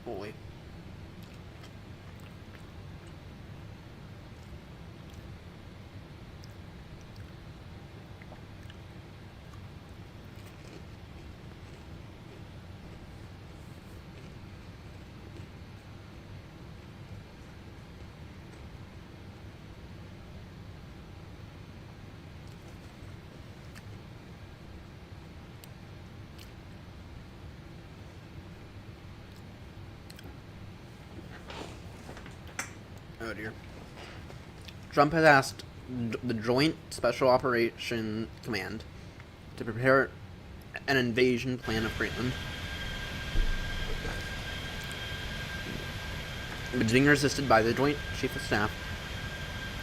Boy. Oh dear. Trump has asked the Joint Special Operation Command to prepare an invasion plan of Greenland. It's being resisted by the Joint Chief of Staff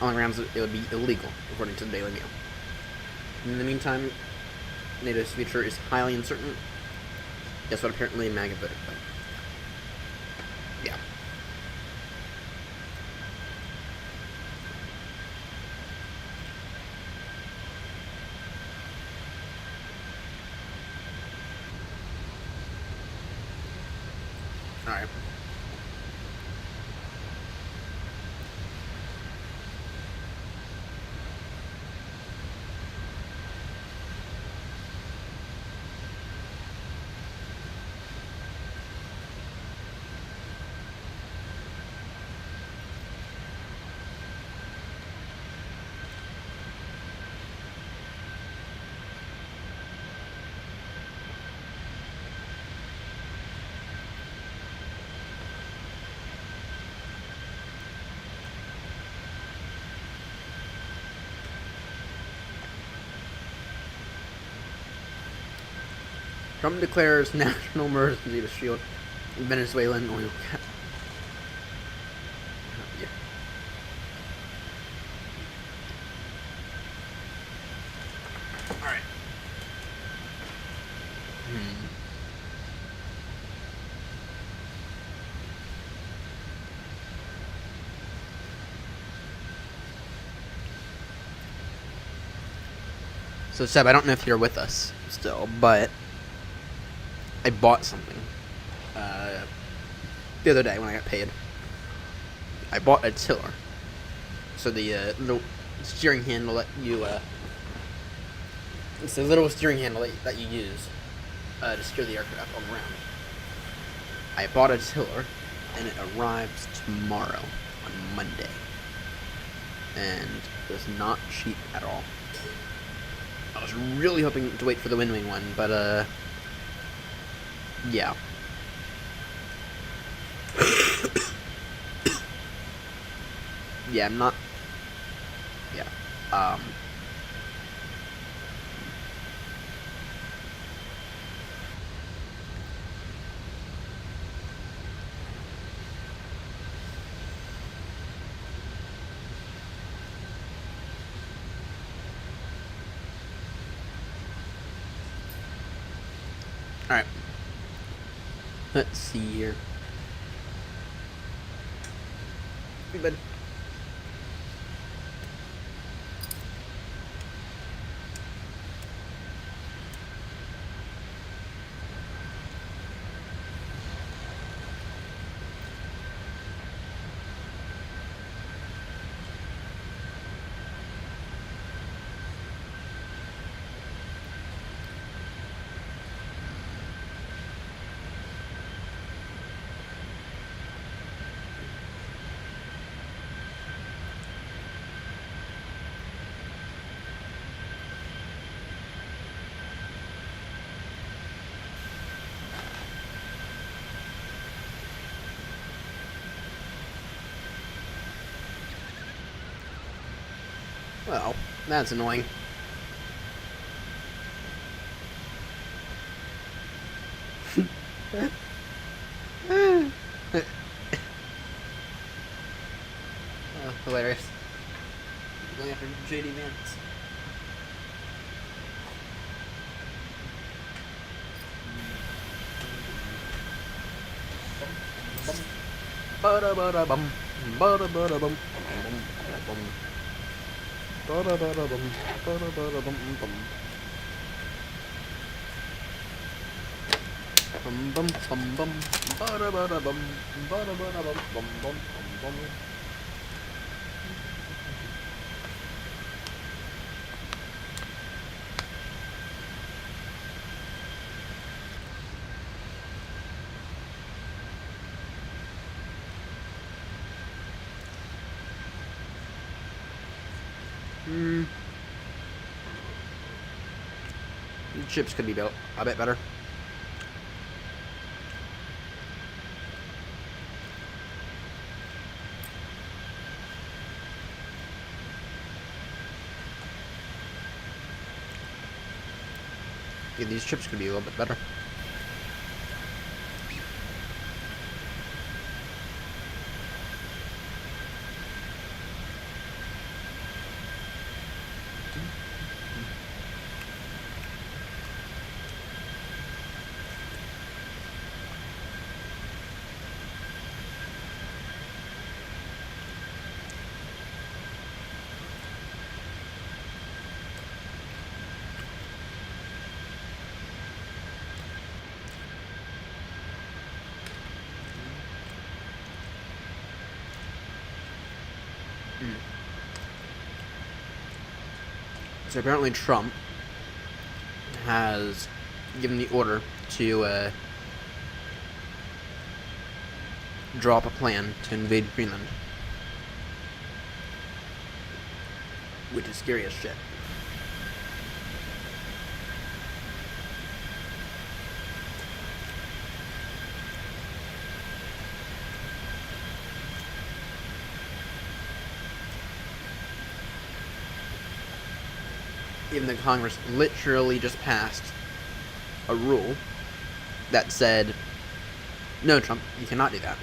on the grounds that it would be illegal, according to the Daily Mail. In the meantime, NATO's future is highly uncertain. Guess what? Apparently, MAGA voted for. Yeah. Alright. Trump declares national emergency to shield Venezuelan oil. Yeah. All right. So Seb, I don't know if you're with us still, but I bought something the other day when I got paid. I bought a tiller. So the little steering handle that you it's the little steering handle that you use to steer the aircraft on the ground. I bought a tiller, and it arrives tomorrow on Monday, and it's not cheap at all. I was really hoping to wait for the Wing one, but yeah. Yeah, I'm not. Yeah. All right. Let's see here. Hey, bud. Well, that's annoying. Oh, hilarious. Going after JD Vance. Ba-da-ba-da-bum. Ba-da-ba-da-bum. Bum. Ba-da-ba-da-bum. Ba-da-ba-da-bum. Bum. Bum bum bum bum. Bada bada bum. Bada bada bum bum bum bum bum. The chips could be built a bit better. Yeah, these chips could be a little bit better. So apparently Trump has given the order to draw up a plan to invade Greenland. Which is scary as shit. Even the Congress literally just passed a rule that said, no, Trump, you cannot do that.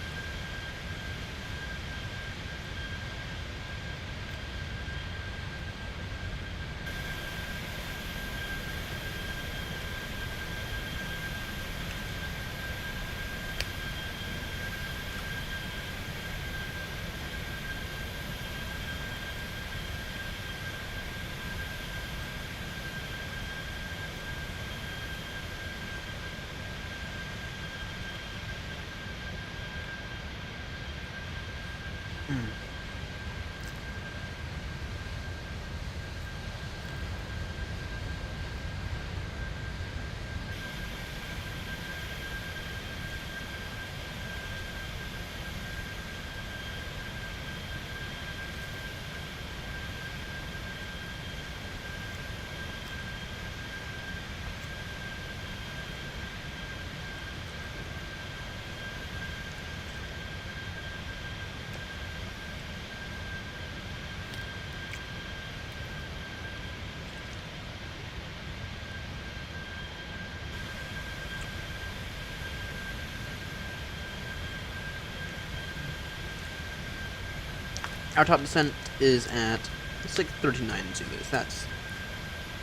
Our top descent is at 6:39 Zulus. That's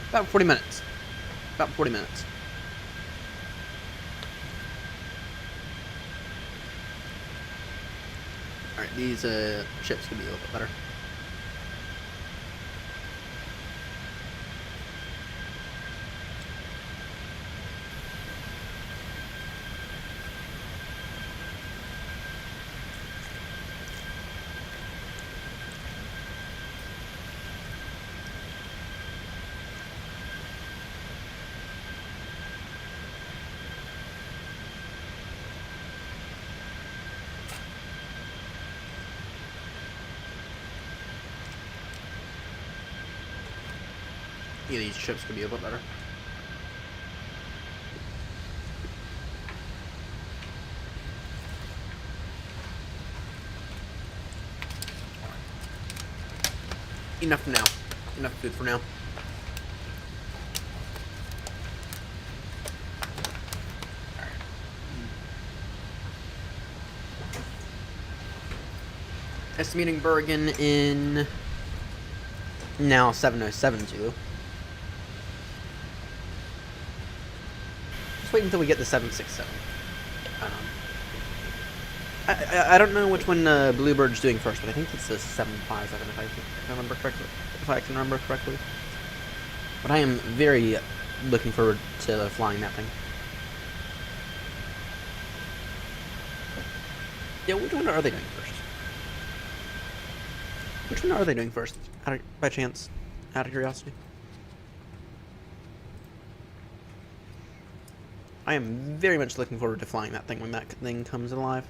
about 40 minutes. About 40 minutes. Alright, these ships could be a little bit better. Yeah, these ships could be a little better. Enough for now. Enough food for now. Estimating Bergen in now 7:07 Zulu. Just wait until we get the 767. I don't know which one Bluebird's doing first, but I think it's the 757 if I remember correctly. If I can remember correctly. But I am very looking forward to flying that thing. Yeah, which one are they doing first? Which one are they doing first? By chance, out of curiosity. I am very much looking forward to flying that thing when that thing comes alive.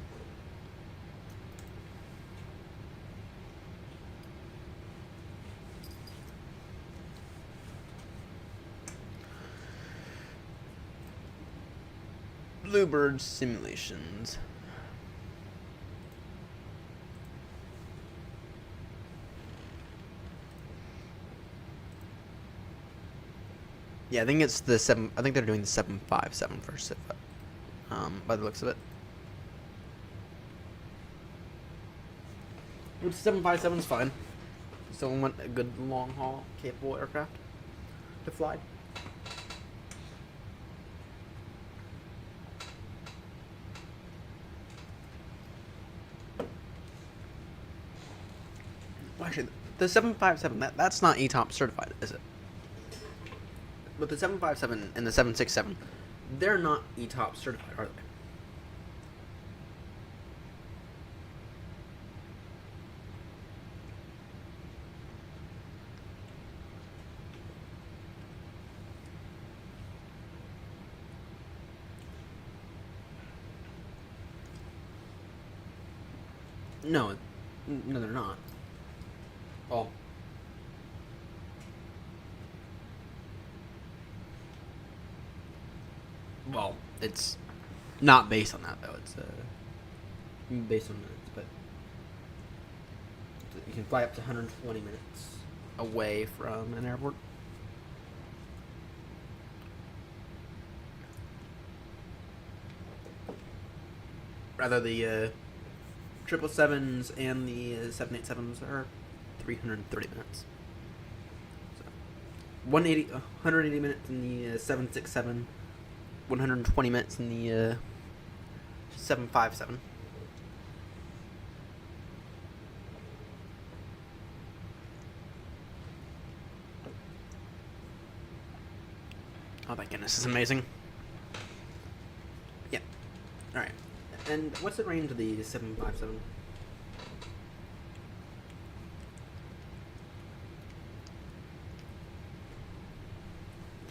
Bluebird simulations. Yeah, I think it's the 7. I think they're doing the 757 first, by the looks of it. Which 757's fine. Still want a good long haul capable aircraft to fly. Well, actually, the 757 that's not ETOP certified, is it? But the 757 and the 767, they're not ETOP certified, are they? No, no, they're not. Well, it's not based on that though. It's based on minutes, but you can fly up to 120 minutes away from an airport. Rather, the 777s and the 787s are 330 minutes. So 180 minutes in the 767, 120 minutes in the 757. Oh my goodness, this is amazing. Yeah. Alright. And what's the range of the 757?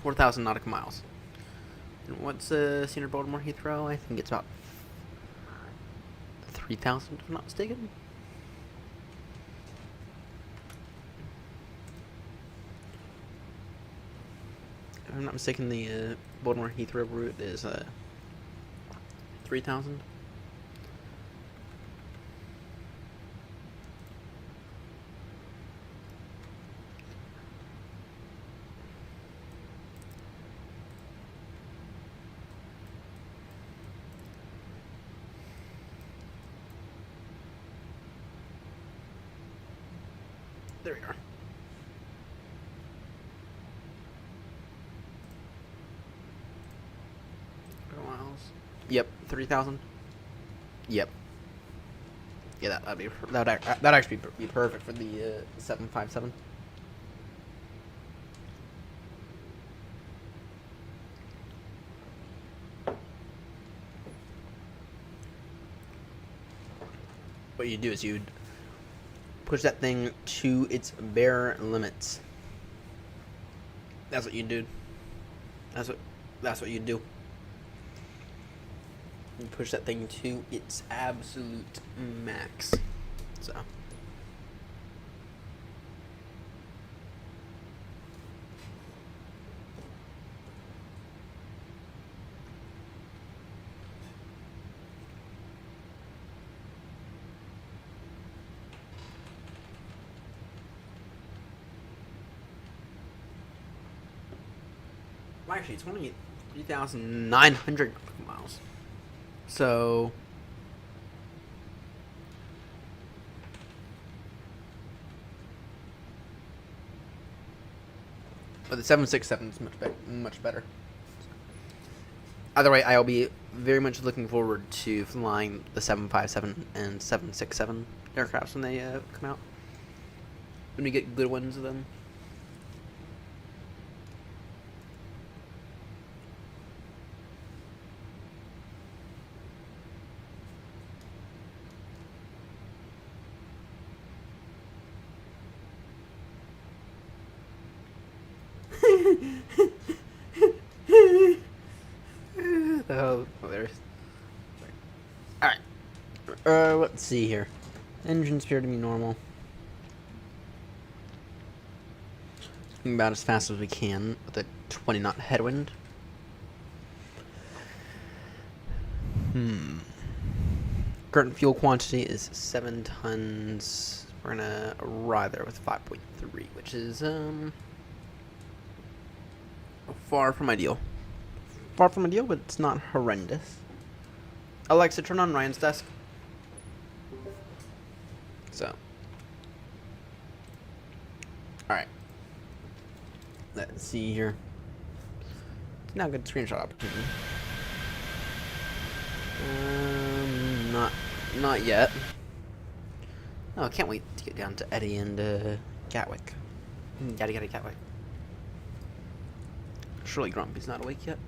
.4,000 nautical miles. And what's Cedar Baltimore Heathrow? I think it's about 3,000, if I'm not mistaken. If I'm not mistaken, the Baltimore Heathrow route is 3,000. There we are. Miles. Yep, 3,000. Yep. Yeah, that'd actually be perfect for the 757. What you do is you'd push that thing to its bare limits. That's what you do. That's what you do. You push that thing to its absolute max. So. Well, actually, it's only 3,900 miles. So, but the 767 is much better. Either way, I'll be very much looking forward to flying the 757 and 767 aircrafts when they come out. When we get good ones of them. Oh, there's. All right. Let's see here. Engines appear to be normal. Going about as fast as we can with a 20 knot headwind. Current fuel quantity is 7 tons. We're gonna ride there with 5.3, which is far from ideal. Far from ideal, but it's not horrendous. Alexa, turn on Ryan's desk. So, alright. Let's see here. Now good screenshot opportunity. Not yet. Oh, I can't wait to get down to Eddie and Gatwick. Gatwick. Surely Grumpy's not awake yet.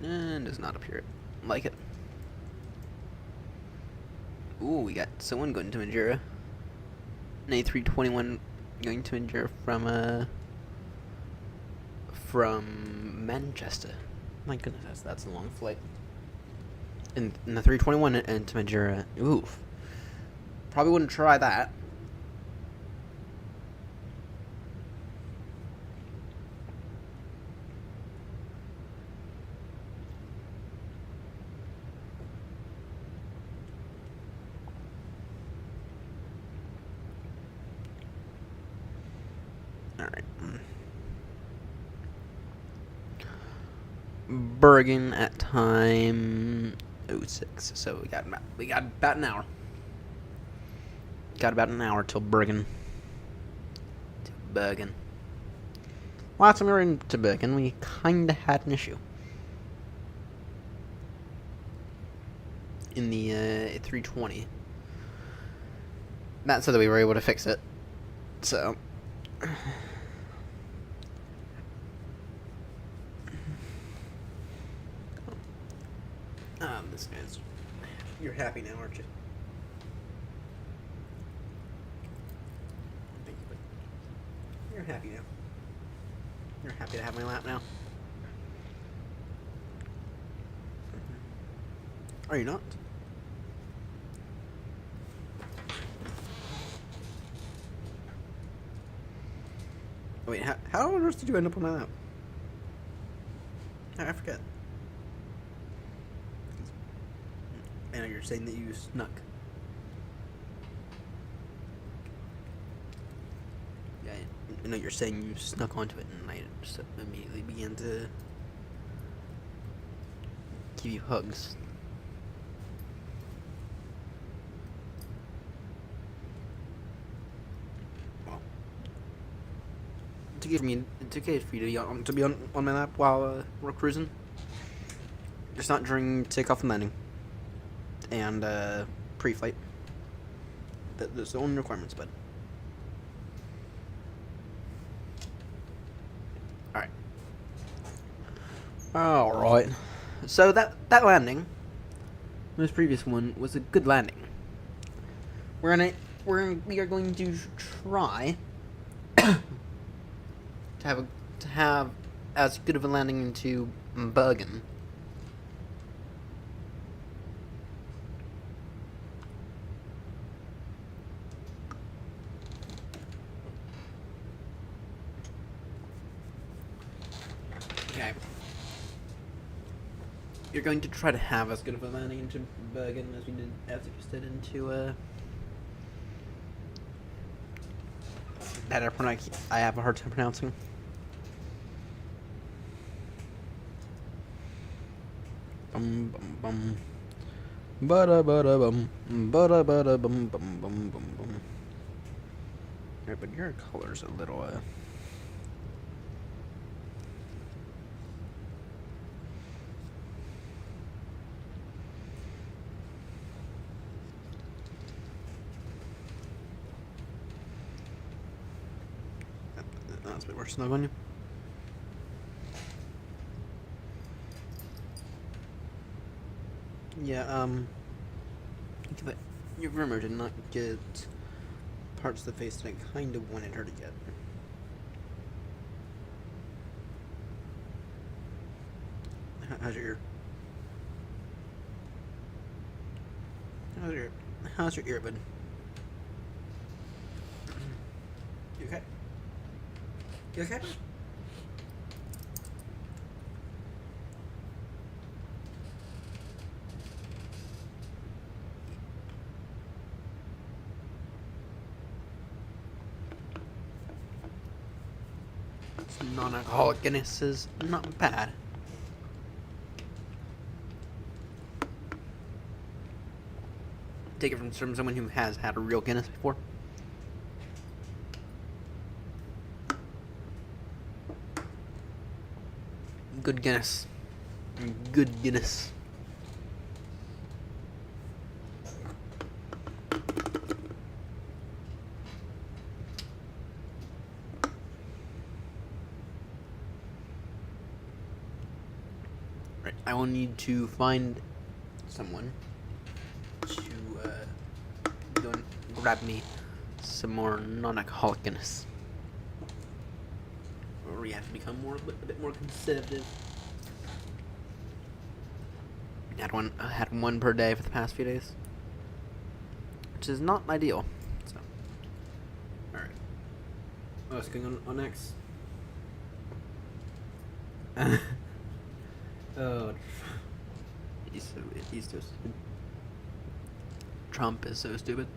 And does not appear like it. Ooh, we got someone going to Madeira. An A321 going to Madeira from Manchester. My goodness, that's a long flight. And the 321 into Madeira. Oof. Probably wouldn't try that. Bergen at time 06. So we got about an hour. Got about an hour till Bergen. Last time we were into Bergen, we kinda had an issue in the 320. That said that we were able to fix it. So. This guy's. You're happy now, aren't you? Thank you, but you're happy now. You're happy to have my lap now. Are you not? Wait, how on earth did you end up on my lap? I forget. I know you're saying that you snuck. Yeah, I know you're saying you snuck onto it, and I just immediately began to give you hugs. Well, it's okay for you to be on my lap while we're cruising. Just not during takeoff and landing. And pre-flight. There's the only requirements, bud. Alright. So that landing, this previous one, was a good landing. We are going to try to have as good of a landing into Bergen. Okay. You're going to try to have as good of a landing into Bergen as we just did into that airport I have a hard time pronouncing. Bum bum bum. Bada bada bum. Bada bada bum bum bum bum bum. Alright, but your color's a little that's a bit more snug on you. Yeah, your groomer did not get parts of the face that I kind of wanted her to get. How's your ear? How's your ear, bud? You okay? You okay, bud? Some non-alcoholic Guinness is not bad. Take it from someone who has had a real Guinness before. Good Guinness. Good Guinness. Right, I will need to find someone to go and grab me some more non-alcoholic Guinness. Or we have to become a bit more conservative. I had one per day for the past few days, which is not ideal. So, all right. What's going on next? Oh, he's so stupid. Trump is so stupid.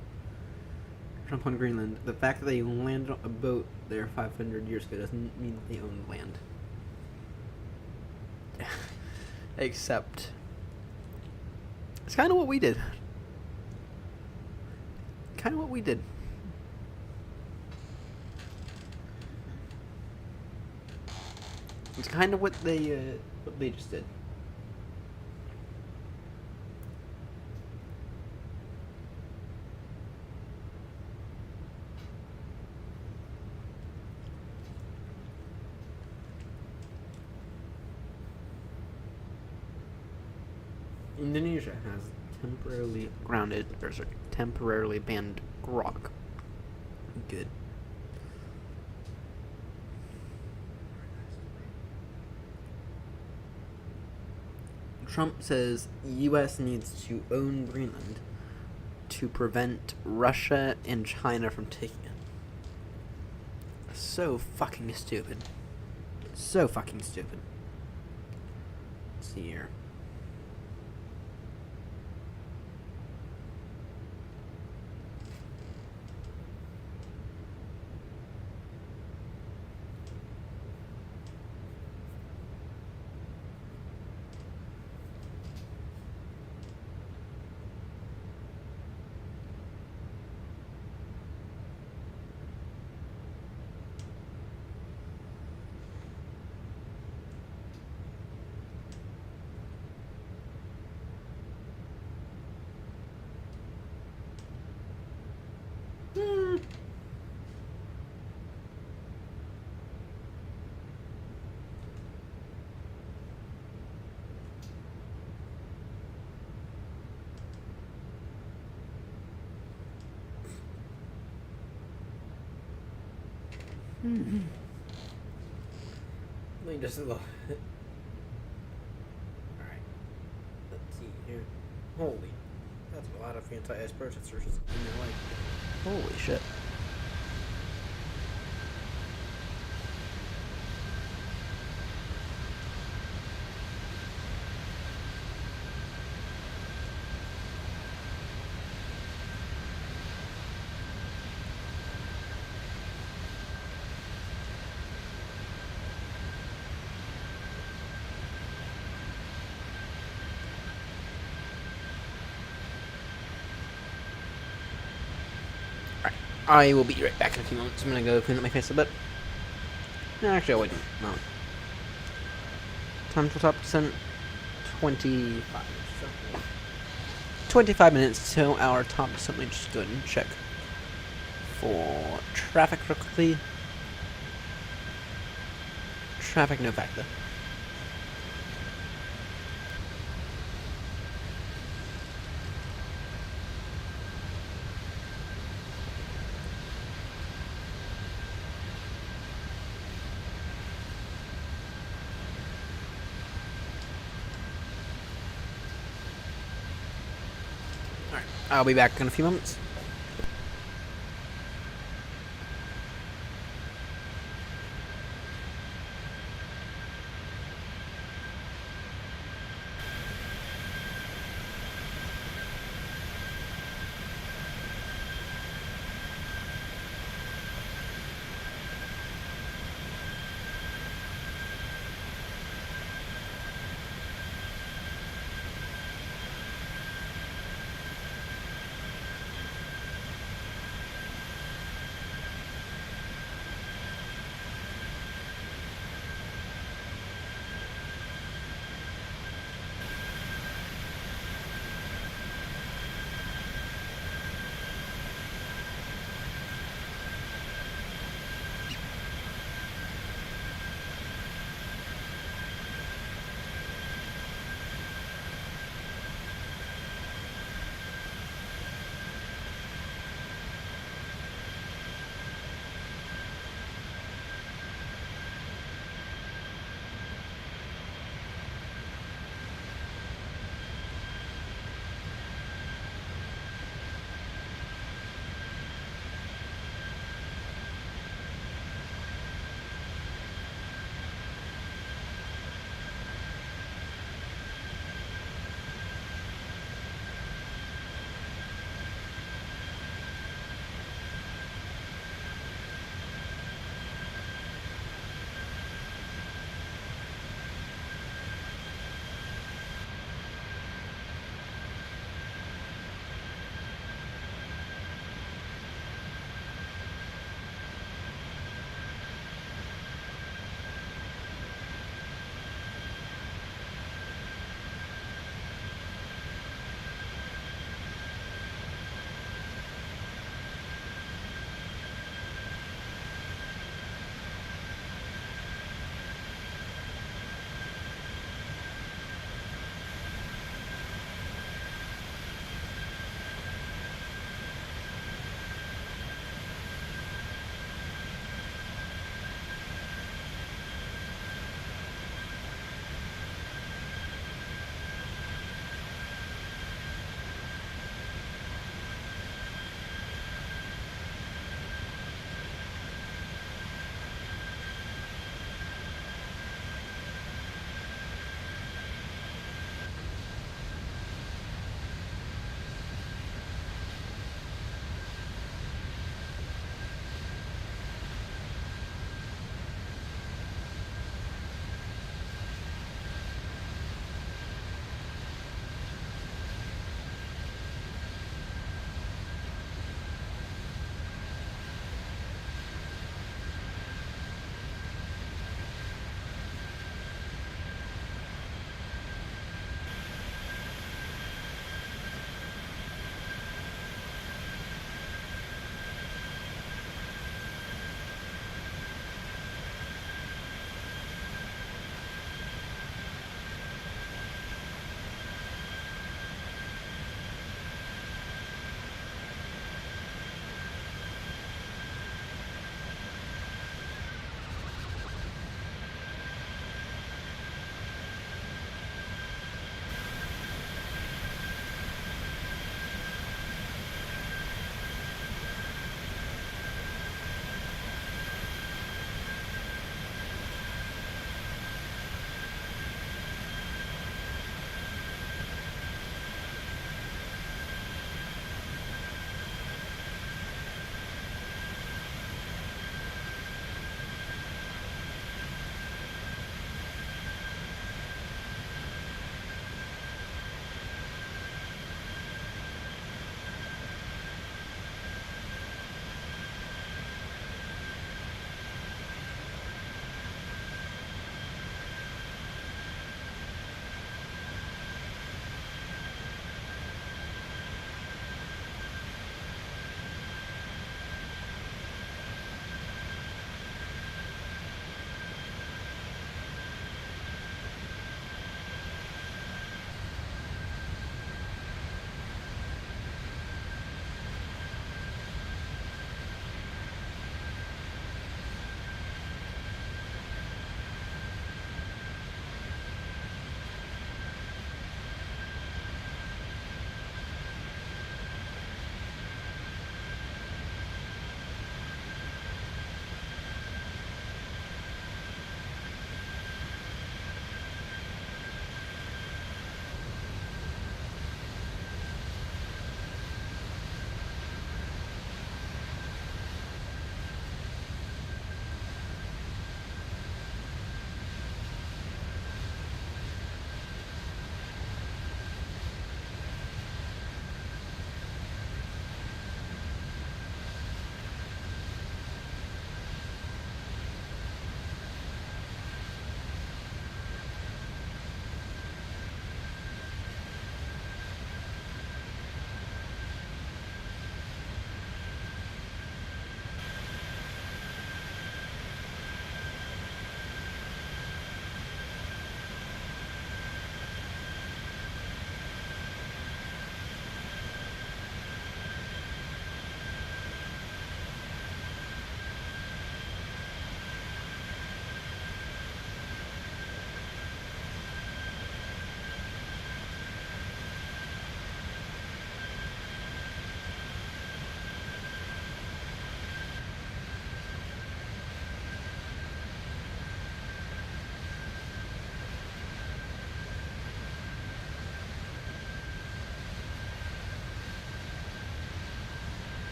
Trump on Greenland. The fact that they landed on a boat there 500 years ago doesn't mean that they own the land. Except, it's kind of what we did. Kind of what we did. It's kind of what they just did. Indonesia has temporarily banned grog. Good. Trump says U.S. needs to own Greenland to prevent Russia and China from taking it. So fucking stupid. So fucking stupid. Let's see here. Let me just look. Alright. Let's see here. Holy. That's a lot of anti-ice protesters in their life. Holy shit. I will be right back in a few moments. I'm gonna go clean up my face a bit. No, actually, I'll wait a moment. Time for top percent 25. So 25 minutes till our top percent. Let me just go ahead and check for traffic real quickly. Traffic, no factor. I'll be back in a few moments.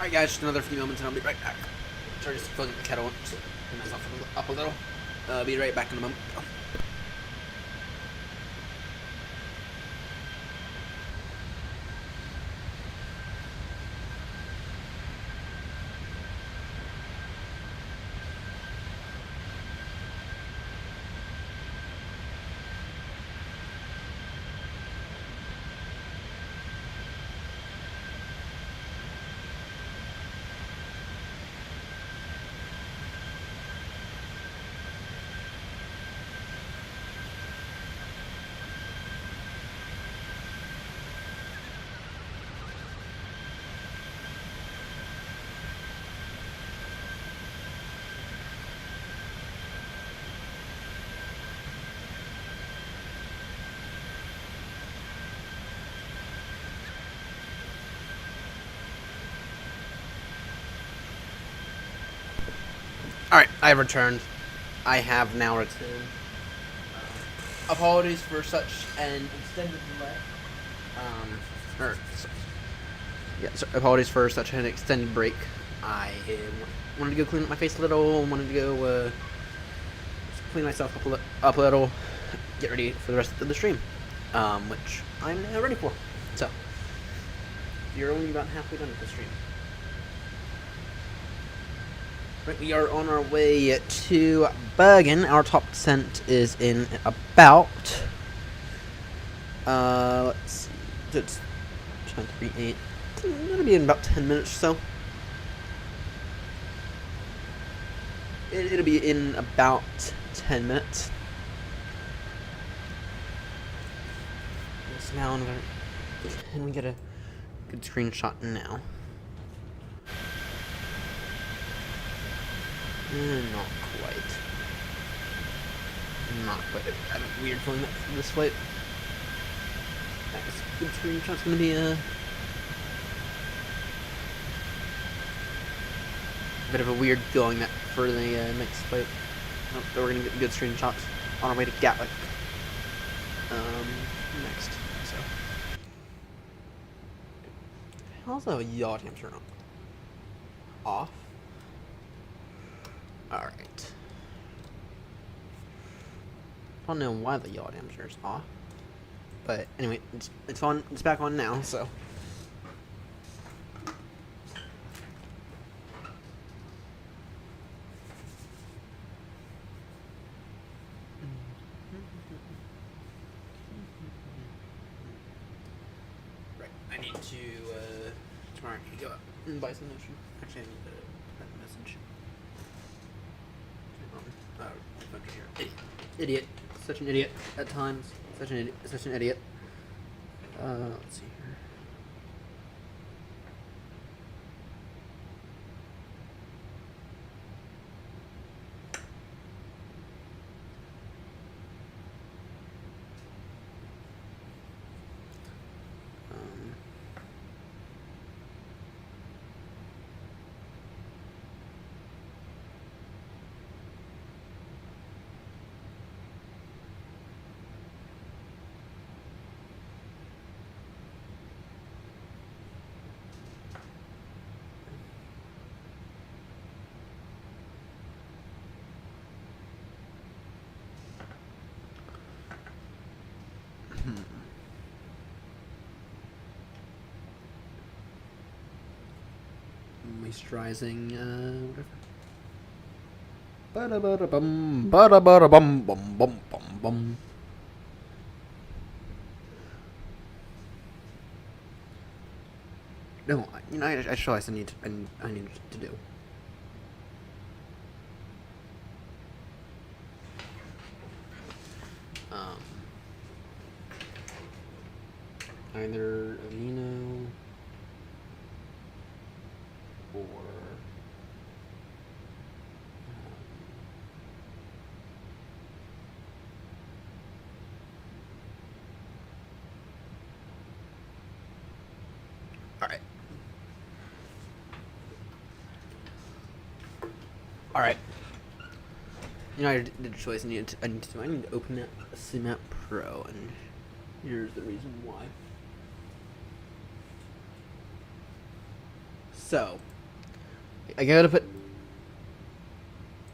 Alright guys, just another few moments and I'll be right back. Sorry, just filling the kettle, just clean myself up a little. Be right back in a moment. Alright, I have returned. I have now returned. Apologies for such an extended delay. Apologies for such an extended break. I wanted to go clean up my face a little, wanted to go clean myself up a little, get ready for the rest of the stream, which I'm now ready for. So, you're only about halfway done with the stream. Right, we are on our way to Bergen. Our top descent is in about, let's see, it's 10:38. It'll be in about 10 minutes or so. It'll be in about 10 minutes. So now can we get a good screenshot now? Not quite. Not quite. I have a weird feeling that this flight. That good screenshot's gonna be a bit of a weird feeling that for the next flight. I hope that we're gonna get good screenshots on our way to Gatwick. Next. So. How's the yaw temperature off? Alright. I don't know why the yaw temperature is off. But anyway, it's on. It's back on now, so. Right. I need to tomorrow I need to go out and buy some lotion. Actually I need to send a message. Idiot. Such an idiot at times. Such an idiot. Let's see here. Moisturizing, whatever. Bada-bada-bum, bada-bada-bum, bum, bum, bum, bum. No, I just realized I need to do. Either amino or all right. I did a choice. I need to open that CMAP Pro, and here's the reason why. So, I gotta put.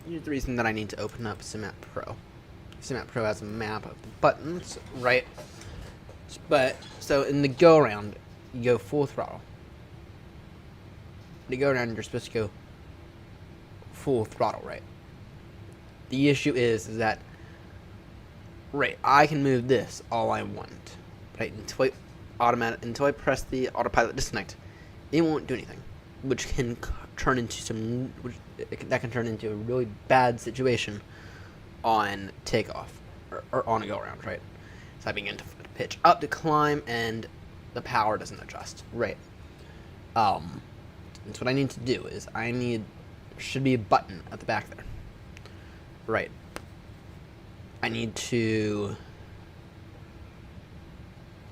Here's the reason that I need to open up Simap Pro. Simap Pro has a map of the buttons, right? But, so in the go around, you go full throttle. To go around, you're supposed to go full throttle, right? The issue is that, right, I can move this all I want, right? Until I press the autopilot disconnect, it won't do anything, which can turn into that can turn into a really bad situation on takeoff or on a go around, right? So I begin to pitch up to climb, and the power doesn't adjust, right? So what I need to do is there should be a button at the back there, right? I need to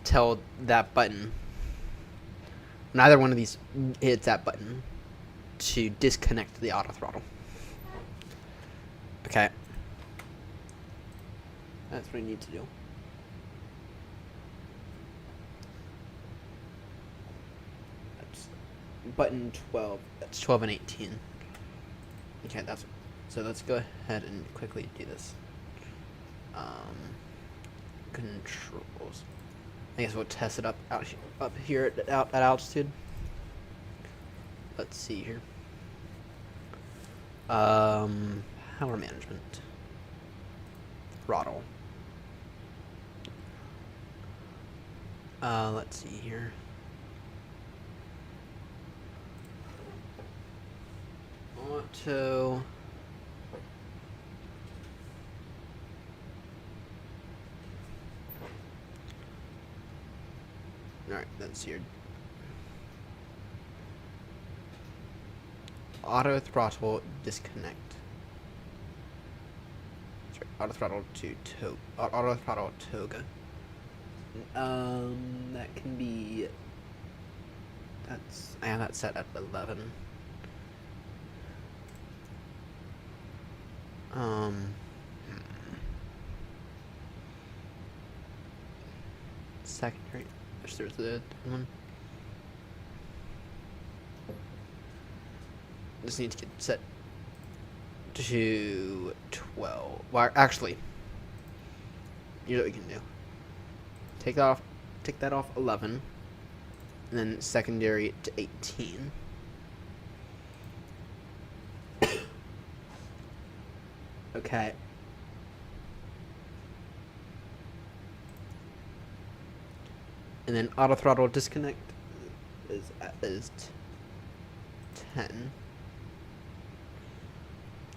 tell that button, neither one of these hits that button, to disconnect the auto throttle. Okay. That's what I need to do. That's button 12. That's 12 and 18. Okay, so let's go ahead and quickly do this. Controls. I guess we'll test it up here at altitude. Let's see here. Power management. Throttle. Let's see here. Auto. Alright, that's your auto throttle disconnect. Sorry, auto throttle to auto throttle toga. That can be. I have that set at 11. Secondary. There's the one. Just need to get set to 12. Well, actually, here's what we can do. Take that off 11, and then secondary to 18. Okay. And then auto throttle disconnect is 10.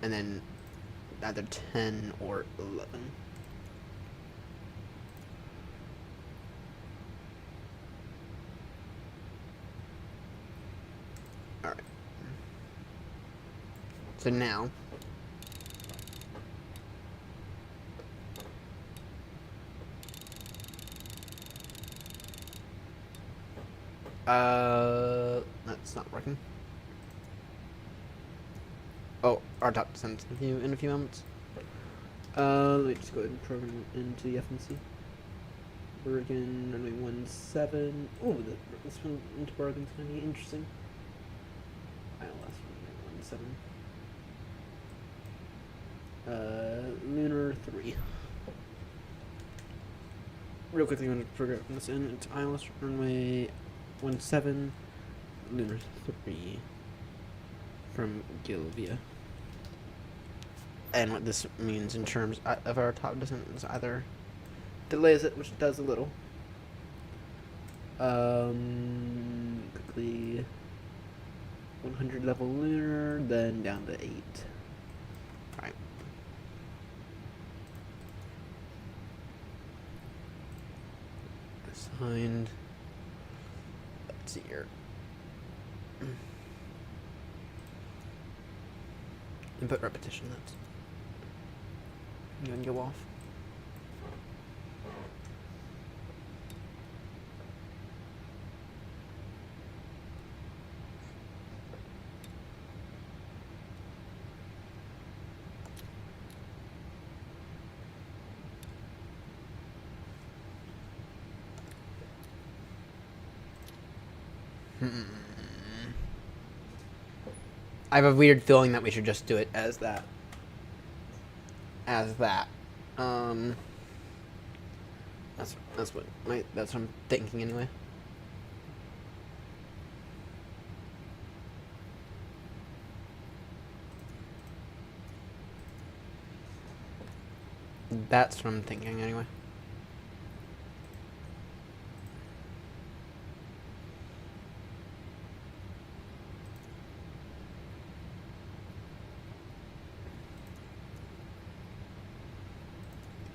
And then either 10 or 11. Alright. So now that's not working. Oh, our top sends in a few moments. Let me just go ahead and program into the FNC. Bergen runway 17. Oh, this one into Bergen's gonna be interesting. ILS runway 17. Lunar 3. Real quickly, I'm gonna program this in. It's ILS runway 17, Lunar 3 from Gilvia. And what this means in terms of our top descent is either delays it, which it does a little. Quickly 100 level lunar, then down to 8. Alright. Assigned. Let's see here. Input repetition, that's. You can go off. I have a weird feeling that we should just do it as that. That's what I'm thinking anyway. That's what I'm thinking anyway.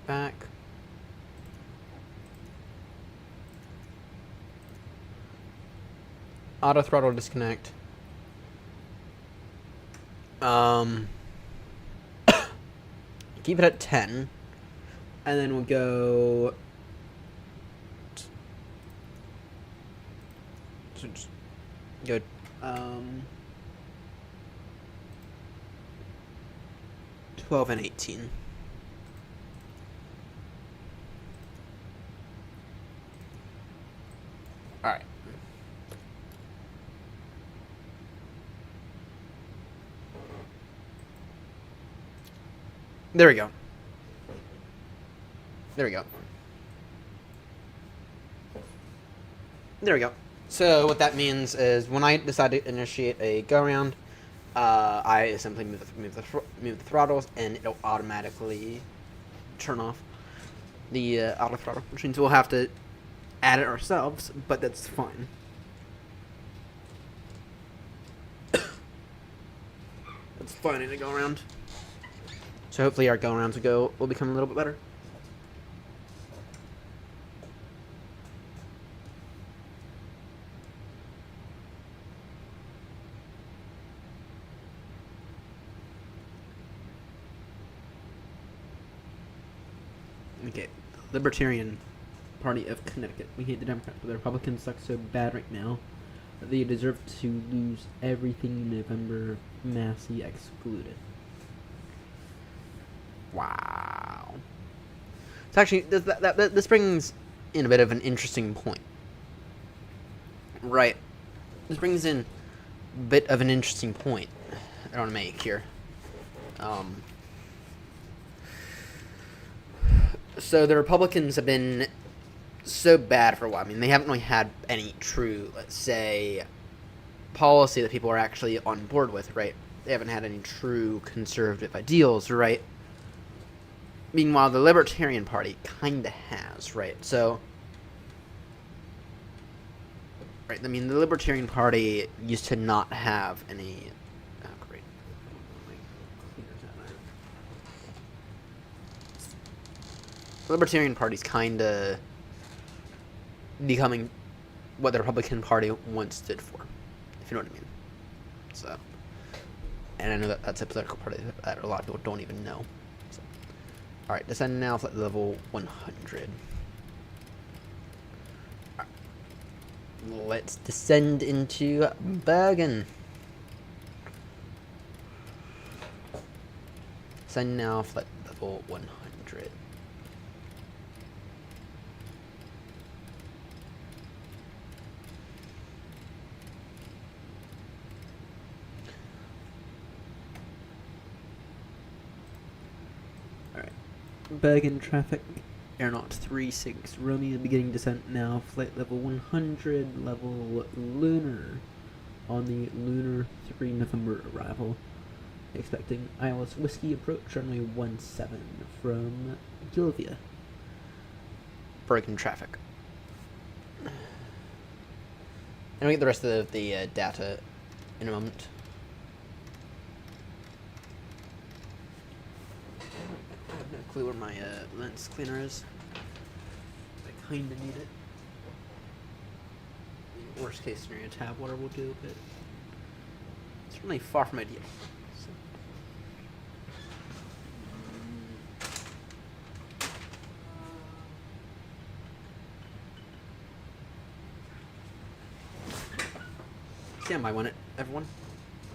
Back. Auto throttle disconnect. Keep it at 10. And then we'll go. So just go. 12 and 18. All right. There we go. There we go. There we go. So what that means is when I decide to initiate a go-around, I simply move the throttles, and it'll automatically turn off the auto throttle, which means we'll have to add it ourselves, but that's fine. That's fine in a go-around. So hopefully our go-arounds will become a little bit better. Okay, Libertarian Party of Connecticut. We hate the Democrats, but the Republicans suck so bad right now that they deserve to lose everything in November, Massey excluded. Wow. So actually, this brings in a bit of an interesting point. Right. This brings in a bit of an interesting point I want to make here. So the Republicans have been so bad for a while. I mean, they haven't really had any true, let's say, policy that people are actually on board with, right? They haven't had any true conservative ideals, right? Meanwhile, the Libertarian Party kind of has, right? So, right, I mean, the Libertarian Party used to not have any... Oh, great. The Libertarian Party's kind of becoming what the Republican Party once stood for, if you know what I mean. So, and I know that that's a political party that a lot of people don't even know. So. Alright, descend now at level 100. Right. Let's descend into Bergen. Descend now at level 100. Bergen traffic, AirNott 36, Romeo beginning descent now, flight level 100, level lunar, on the lunar 3 November arrival. Expecting Iowa's Whiskey approach runway 17 from Gilvia. Bergen traffic. And we'll get the rest of the data in a moment. Clue where my lens cleaner is. I kinda need it. Worst case scenario, tab water will do, but it's really far from ideal. So. Stand by, everyone.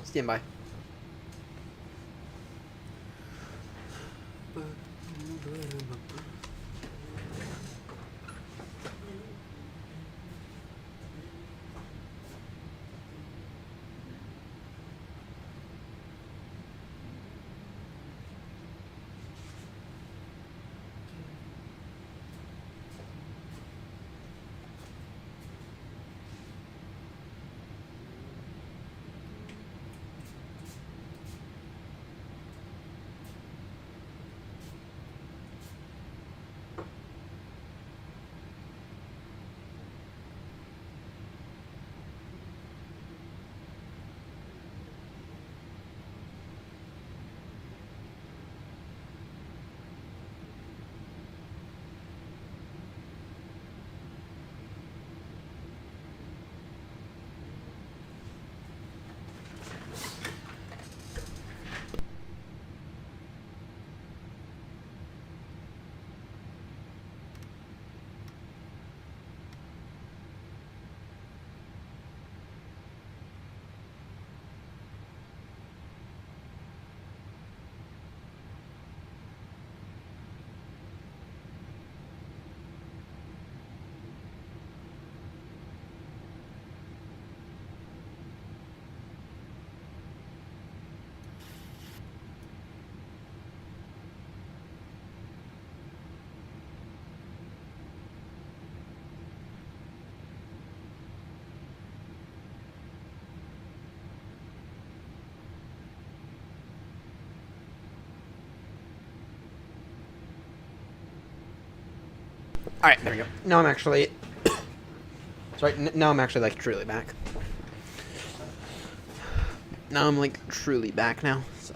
Stand by. Alright, there we go. Now I'm actually... Sorry, now I'm actually, like, truly back. Now I'm, like, truly back now, so...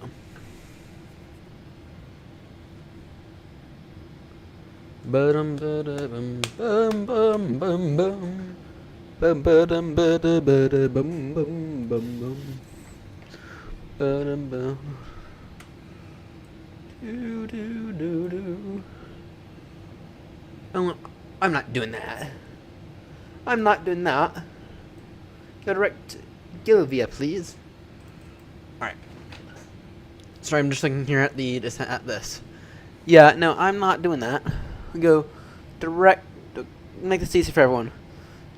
Ba-dum ba-da-bum bum bum bum bum. Bum ba-dum ba-da-ba-da bum bum bum bum. Ba-dum bum. Do do do do. Oh, I'm not doing that. I'm not doing that. Go direct Gilvia, please. Alright. Sorry, I'm just looking here at this. Yeah, no, I'm not doing that. We go direct, make this easy for everyone.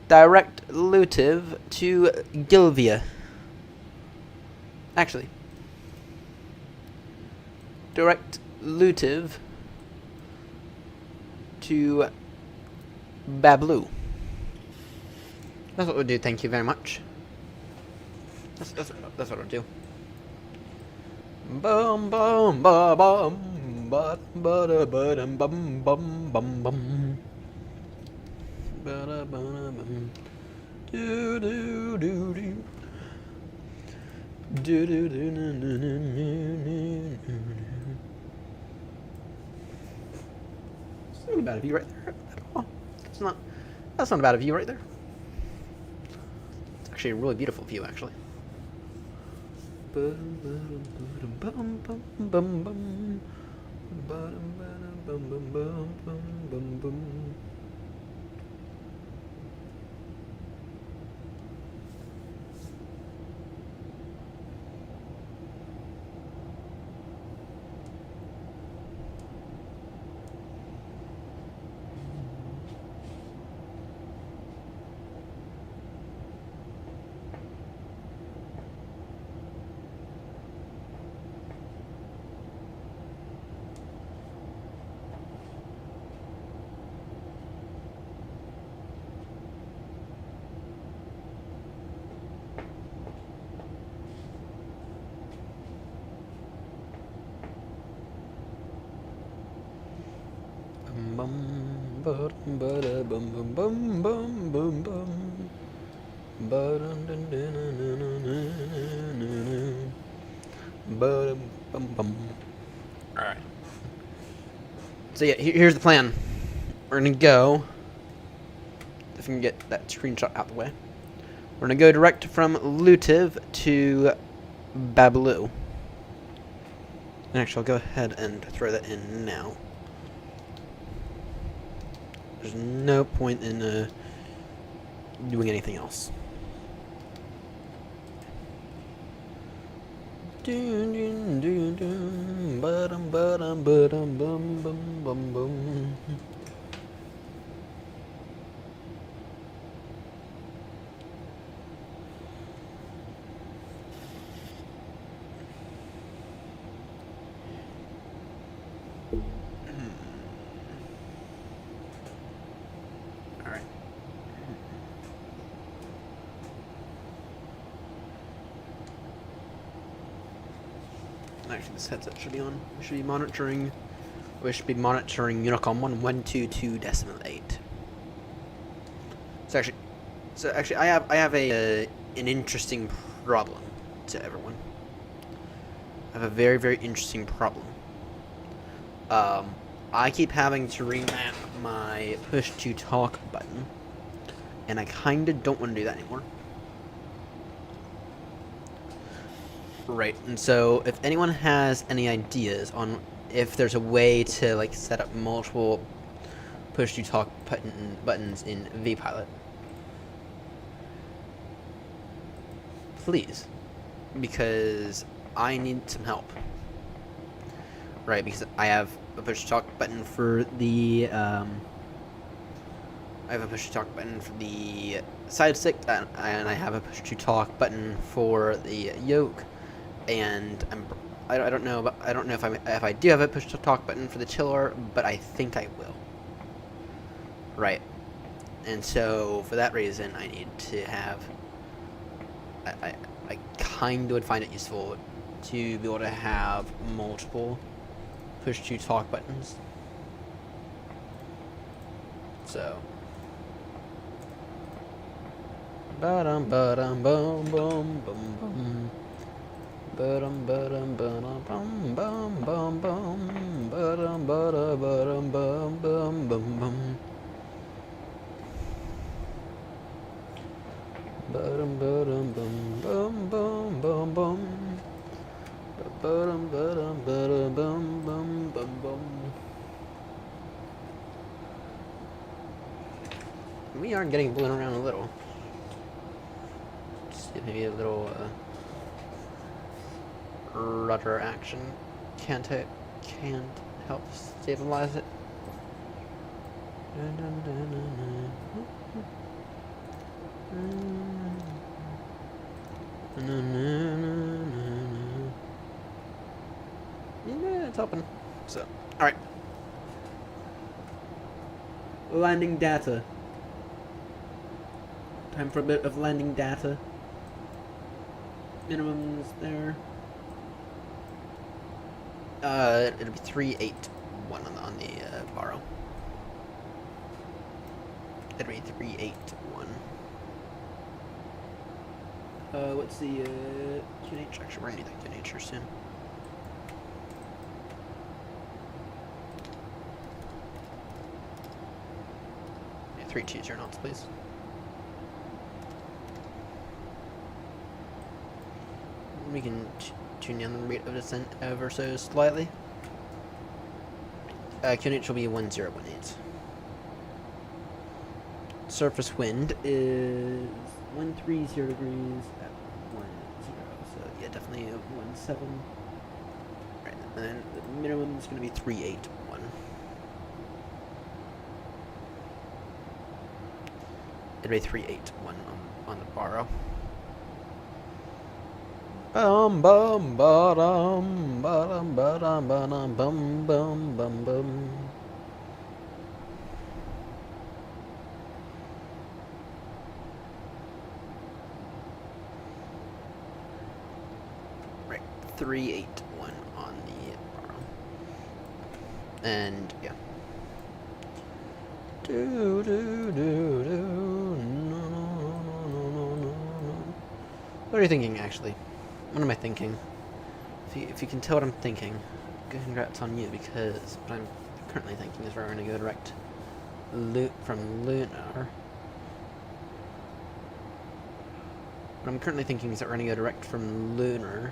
Direct Lutive to Gilvia. Actually. Direct Lutive to Bablu. That's what we'll do, thank you very much. That's what we'll do. Bum bum ba bum ba ba da ba dum bum bum bum bum. Ba da ba da bum. Do do do do. Do do do do do do do. It's not a bad view right there at all. That's not a bad view right there. It's actually a really beautiful view, actually. Alright. So yeah, here's the plan. We're gonna go, if we can get that screenshot out the way. We're gonna go direct from Lutive to Babalu. And actually, I'll go ahead and throw that in now. There's no point in doing anything else. Actually, this headset should be on. We should be monitoring. We should be monitoring Unicom 1122.8. So actually, I have an interesting problem to everyone. I have a very, very interesting problem. I keep having to remap my push to talk button, and I kinda don't want to do that anymore. Right, and so if anyone has any ideas on if there's a way to like set up multiple push to talk buttons in vPilot, please, because I need some help. Right, because I have a push to talk button for the side stick, and I have a push to talk button for the yoke. And I don't know if I do have a push to talk button for the chiller, but I think I will. Right, and so for that reason, I need to have. I kind of would find it useful to be able to have multiple push to talk buttons. So. Ba-dum ba-dum bum bum bum bum. Ba-dum ba-dum ba-dum bum bum bum bum. Ba-dum ba-da ba-dum bum bum bum bum. Ba-dum ba-dum bum bum bum bum bum. Ba-dum ba-dum ba-dum bum bum bum bum. We are getting blown around a little. Just maybe a little rudder action can't help stabilize it. Yeah, it's open. So, all right. Landing data. Time for a bit of landing data. Minimums there. It'll be 381 on the borrow. It'll be 381. What's the QNH? Actually, we're gonna need that QNH here soon. Yeah, 3 choose your knots, please. We can tune down the rate of descent ever so slightly. QNH will be 1018. Surface wind is 130 degrees at 10. So yeah, definitely 17. Right, and then the minimum is going to be 381. It'll be 381 on the borrow. Bum bum ba-dum ba-dum ba-dum ba-dum bum bum bum bum. Right, 381 on the borrow. And yeah. Do do do do. No no no no no no. What are you thinking, actually? What am I thinking? If you can tell what I'm thinking, congrats on you, because what I'm currently thinking is we're going to go direct from lunar. What I'm currently thinking is that we're going to go direct from lunar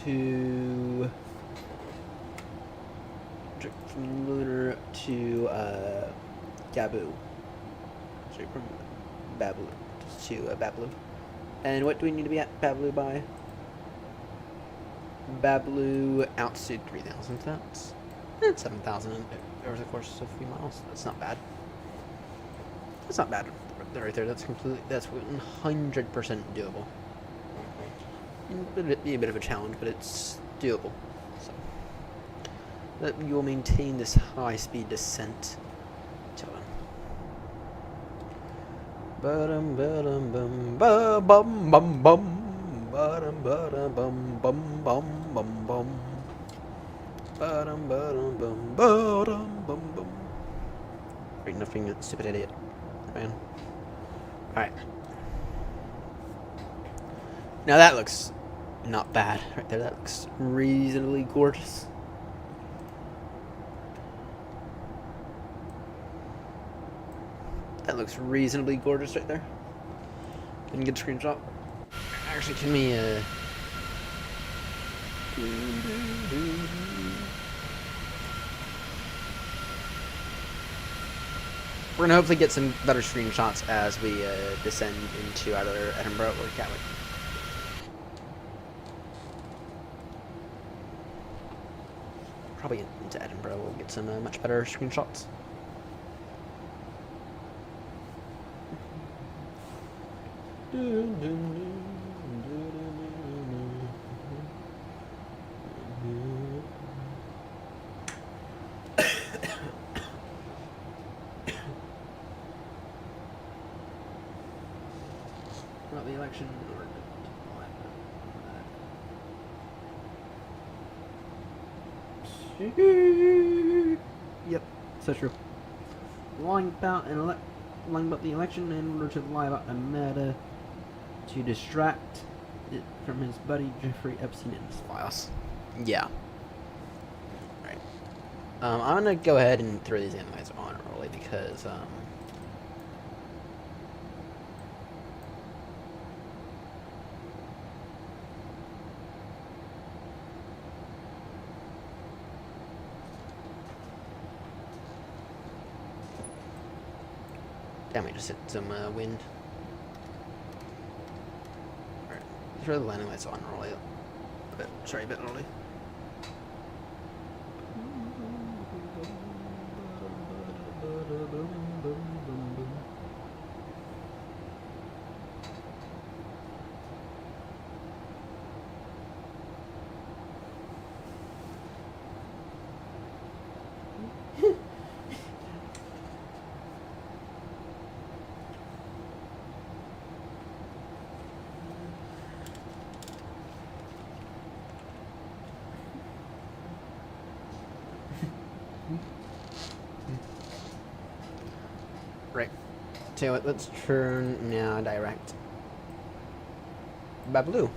to Gabu. Sorry, from Bablu to Bablu. And what do we need to be at Bablu by? Bablu altitude 3,000. That's 7,000 over the course of a few miles. That's not bad. That's not bad right there. That's 100% doable. It'll be a bit of a challenge, but it's doable. So that you will maintain this high-speed descent till then. Ba-dum ba-dum bum ba-bum bum bum ba-dum ba-dum bum bum bum bum bum ba-dum ba-dum bum ba-dum bum bum. Right, nothing, stupid idiot, man. All right. Now that looks not bad right there. That looks reasonably gorgeous. That looks reasonably gorgeous right there. Can you get a screenshot? Actually, can we, we're gonna hopefully get some better screenshots as we descend into either Edinburgh or Gatwick. Probably into Edinburgh we'll get some much better screenshots. About the election or yep, so true. lying about the election in order to lie about a matter to distract it from his buddy Jeffrey Epstein and his files. Yeah. Right. I'm gonna go ahead and throw these analytes on early because damn, we just hit some wind. Alright, throw the landing lights on early. A bit early. Right. So let's turn now direct Babalu.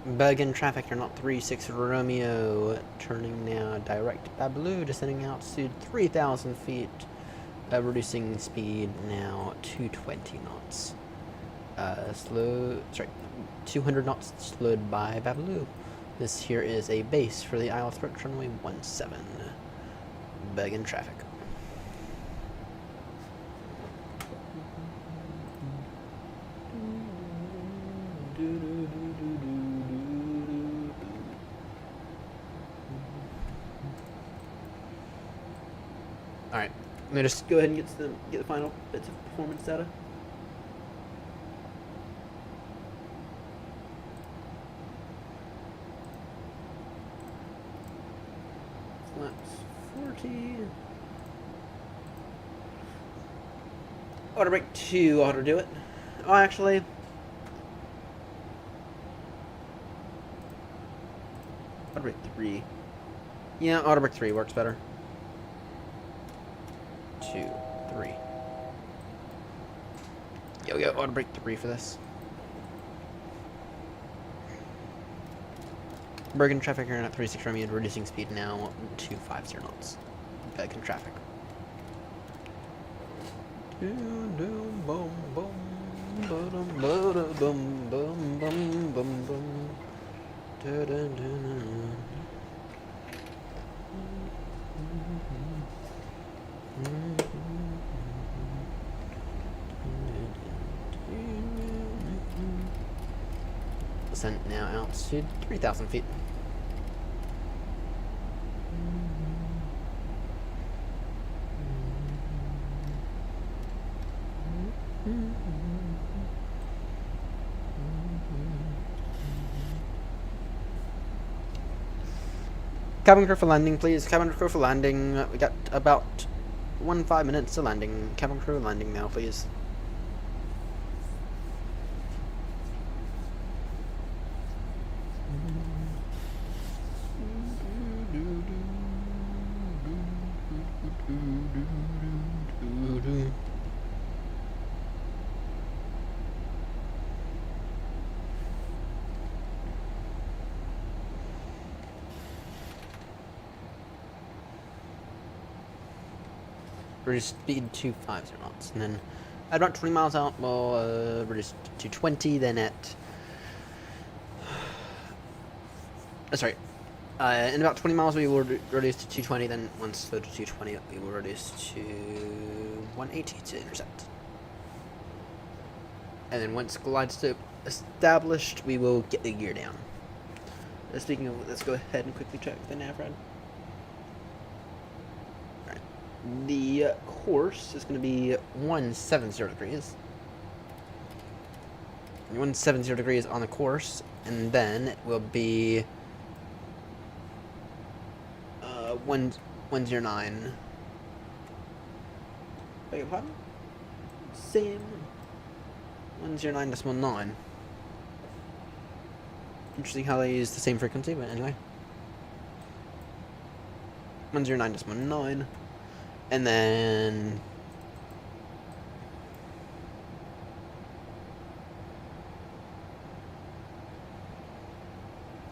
Bug in traffic, you're not 36 Romeo. Turning now direct Babalu, descending out to 3,000 feet. Reducing speed now to 20 knots. 200 knots slowed by Babalu. This here is a base for the Isle of Threat runway 17. Bug in traffic. Alright, I'm gonna just go ahead and get the final bits of performance data. Flaps 40. Auto brake 2 ought to do it. Oh, actually. Auto brake 3. Yeah, auto brake 3 works better. 2, 3. Yeah, we got auto brake 3 for this. Bergen traffic are at 36 Romeo, reducing speed now to 50 knots. Bergen traffic. Descent now altitude 3,000 feet. Cabin crew for landing, please. Cabin crew for landing. We got about 5 minutes to landing. Cabin crew landing now, please. Reduce speed to 50 knots, and then at about 20 miles out, we'll reduce to 20. Then at in about 20 miles, we will reduce to 220. Then once slowed to 220, we will reduce to 180 to intercept. And then once glide slope established, we will get the gear down. Speaking of, let's go ahead and quickly check the nav rad. The course is going to be 170 degrees. 170 degrees on the course, and then it will be 109. Beg your pardon? Same 109.9. Interesting how they use the same frequency, but anyway. 109.9. And then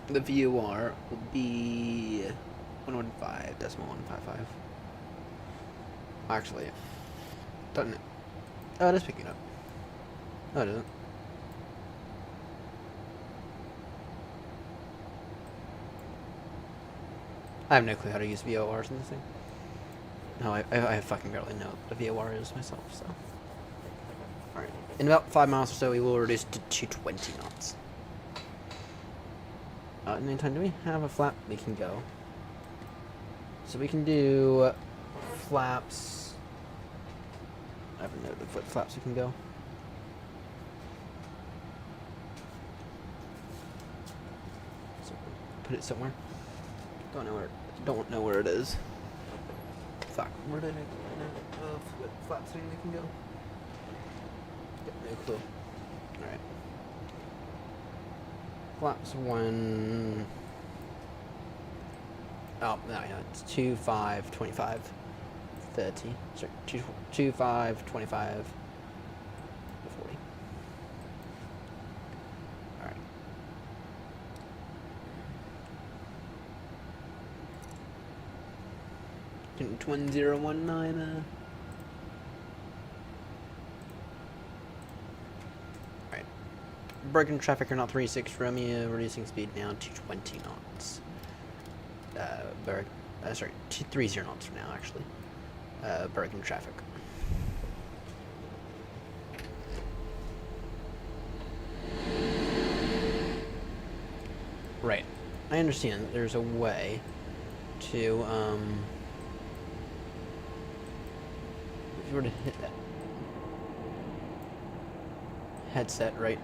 the VOR will be 115.155. Actually, doesn't it? Oh, it is picking up. No, it isn't. I have no clue how to use VORs in this thing. No, I fucking barely know what a VOR is myself, so. Alright. In about 5 miles or so, we will reduce to 220 knots. In the meantime, do we have a flap we can go? So we can do flaps. I have a note of what flaps we can go. So put it somewhere. Don't know where it is. Fuck. Where did I know what flaps we can go? No clue. Alright. Flaps 1. Oh, no, it's 2, 5, 25, 30. Sorry, 2, 5, 25, 40. Alright. Twin 019. Alright. Braking traffic AirNott 36 Romeo, reducing speed now to 20 knots. Sorry, 30 knots for now, actually. Braking traffic. Right. I understand that there's a way to, if you were to hit that headset, right?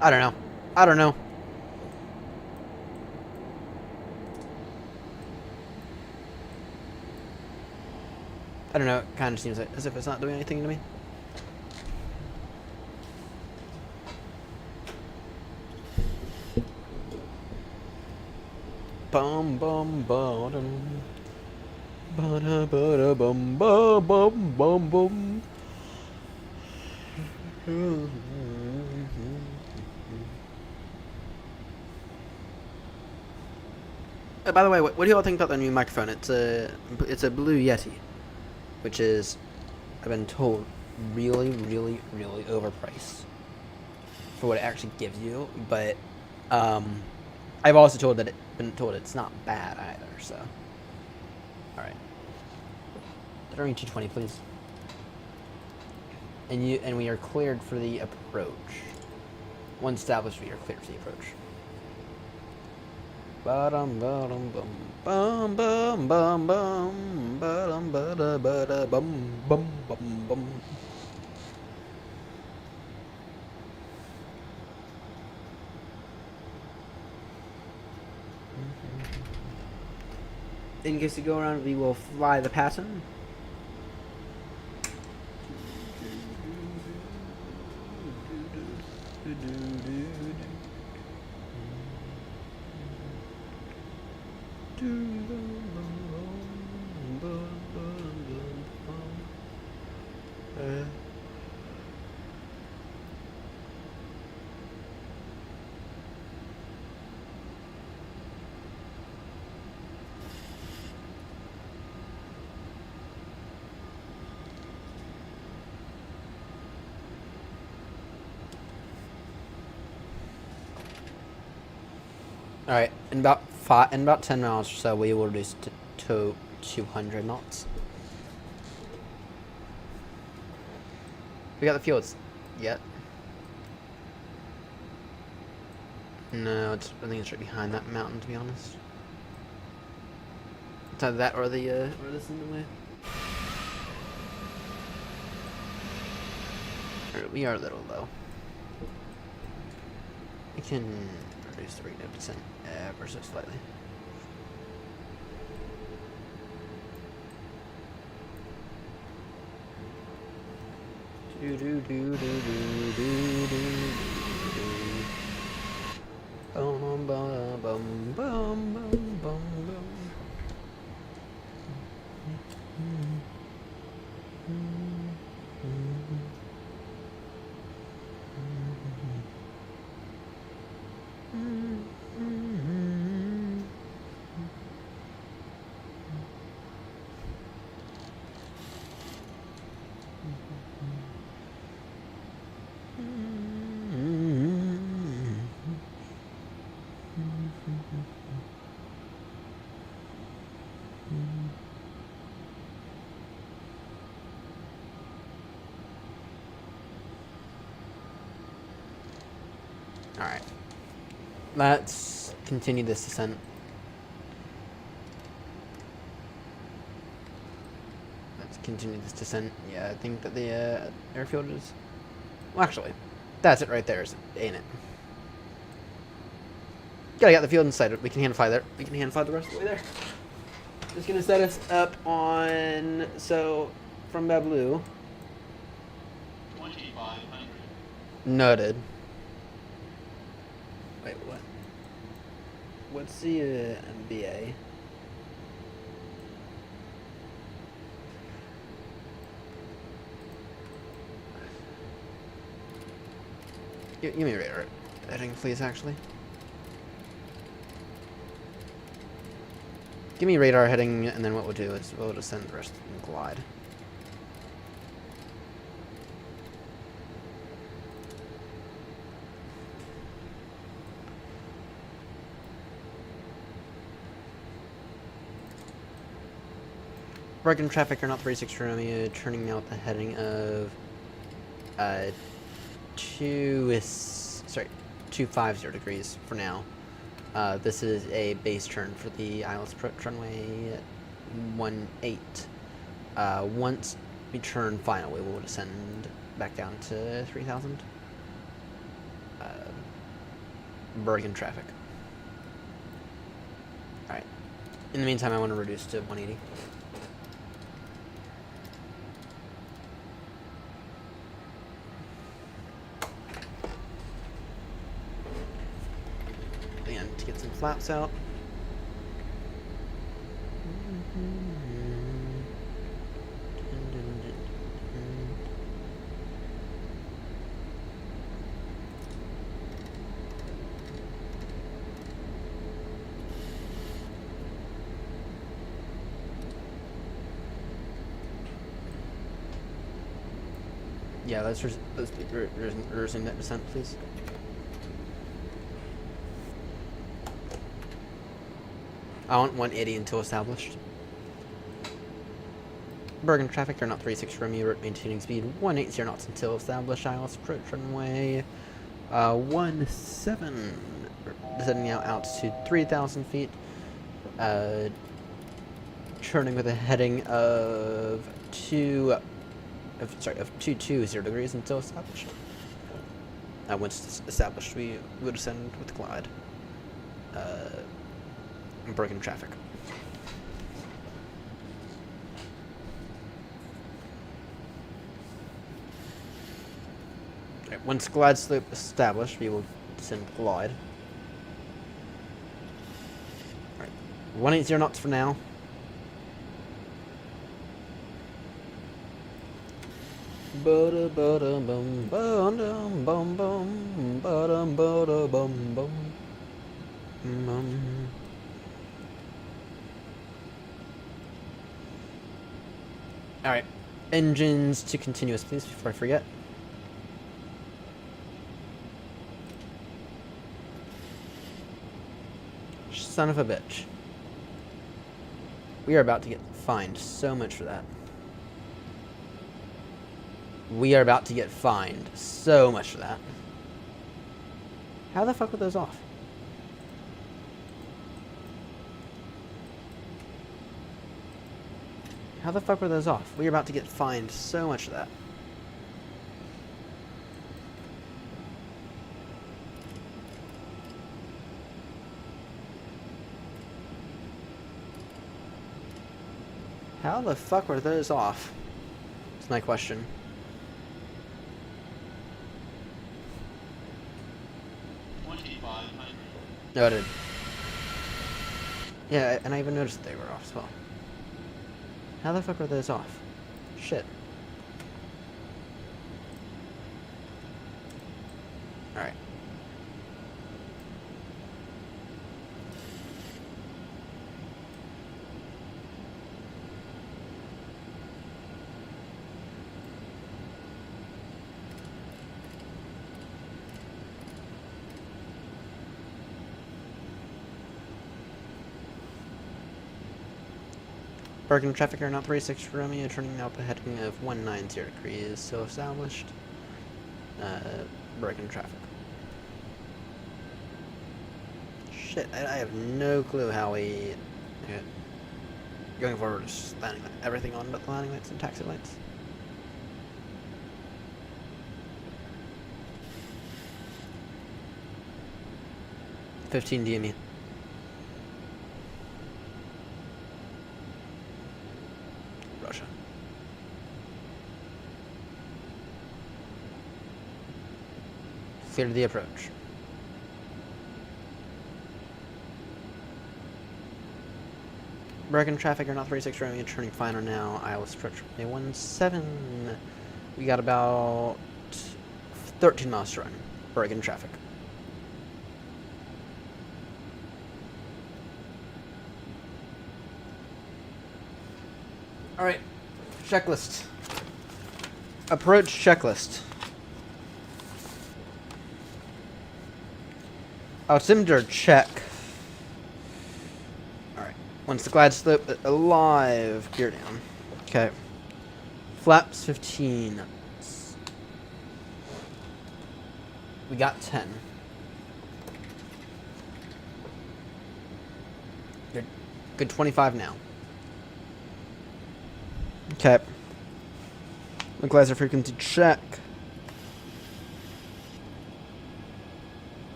I don't know. I don't know. I don't know. It kind of seems like as if it's not doing anything to me. Bum bum bottom. Bada bada bum bum bum bum bum. By the way, what do you all think about the new microphone? It's a Blue Yeti, which is, I've been told, really overpriced for what it actually gives you. But I've also been told it's not bad either. So, all right, throwing 220, please. And we are cleared for the approach. Once established, we are cleared for the approach. Bum bum bum bum bum bum bum bum bum bum bum. In case you go around, we will fly the pattern. All right, in about 10 miles or so, we will reduce to 200 knots. We got the fuels yet? No, I think it's right behind that mountain, to be honest. It's either that or the or this in the way. We are a little low. We can reduce the rate of descent ever so slightly. Do do do do do do do. Bum bum bum bum bum bum bum. Alright. Let's continue this descent. Yeah, I think that the airfield is... Well, actually, that's it right there, ain't it? Gotta get the field inside it. We can hand fly there. We can hand fly the rest of the way there. Just gonna set us up on... So, from Bablu. 2500. Noted. Wait, what? What's the MBA? Give me radar heading, please, actually. Give me radar heading, and then what we'll do is we'll descend the rest and glide. Breaking traffic, AirNott 36 Romeo, turning out the heading of 250 degrees for now. This is a base turn for the ILS approach runway 18. Once we turn final, we will descend back down to 3000. Breaking traffic. Alright. In the meantime, I want to reduce to 180. And to get some flaps out. Yeah, let's resume that descent, please. I want 180 until established. Bergen traffic, AirNott 36 Romeo, maintaining speed 180 knots until established. ILS approach runway 17, descending out altitude 3,000 feet. Turning with a heading of 220 degrees until established. Once established, we would descend with glide. Breaking traffic. Right, once glide slope established, we will descend glide. Alright, 180 knots for now. Bada bada bum bum bum bum bada bada bum bum bum. Alright, engines to continuous, please, before I forget. Son of a bitch. We are about to get fined so much for that. We are about to get fined so much for that. How the fuck were those off? How the fuck were those off? We are about to get fined so much for that. How the fuck were those off? That's my question. No, I did. Yeah, and I even noticed they were off as well. How the fuck were those off? Shit. Alright. Bergen traffic AirNott 36 Romeo, turning out the heading of 190 degrees, so established. Bergen traffic. Shit, I have no clue how we... Okay. Going forward, just landing everything on but the landing lights and taxi lights. $15 DME. Russia. Clear the approach. Bergen traffic, AirNott 36 Romeo, turning final now. Iowa approach 17. We got about 13 miles to run. Bergen traffic. Alright, checklist. Approach checklist. Altimeter check. Alright, once the glide slope alive, gear down. Okay. Flaps 15. We got 10. Good 25 now. Okay. Localizer frequency check.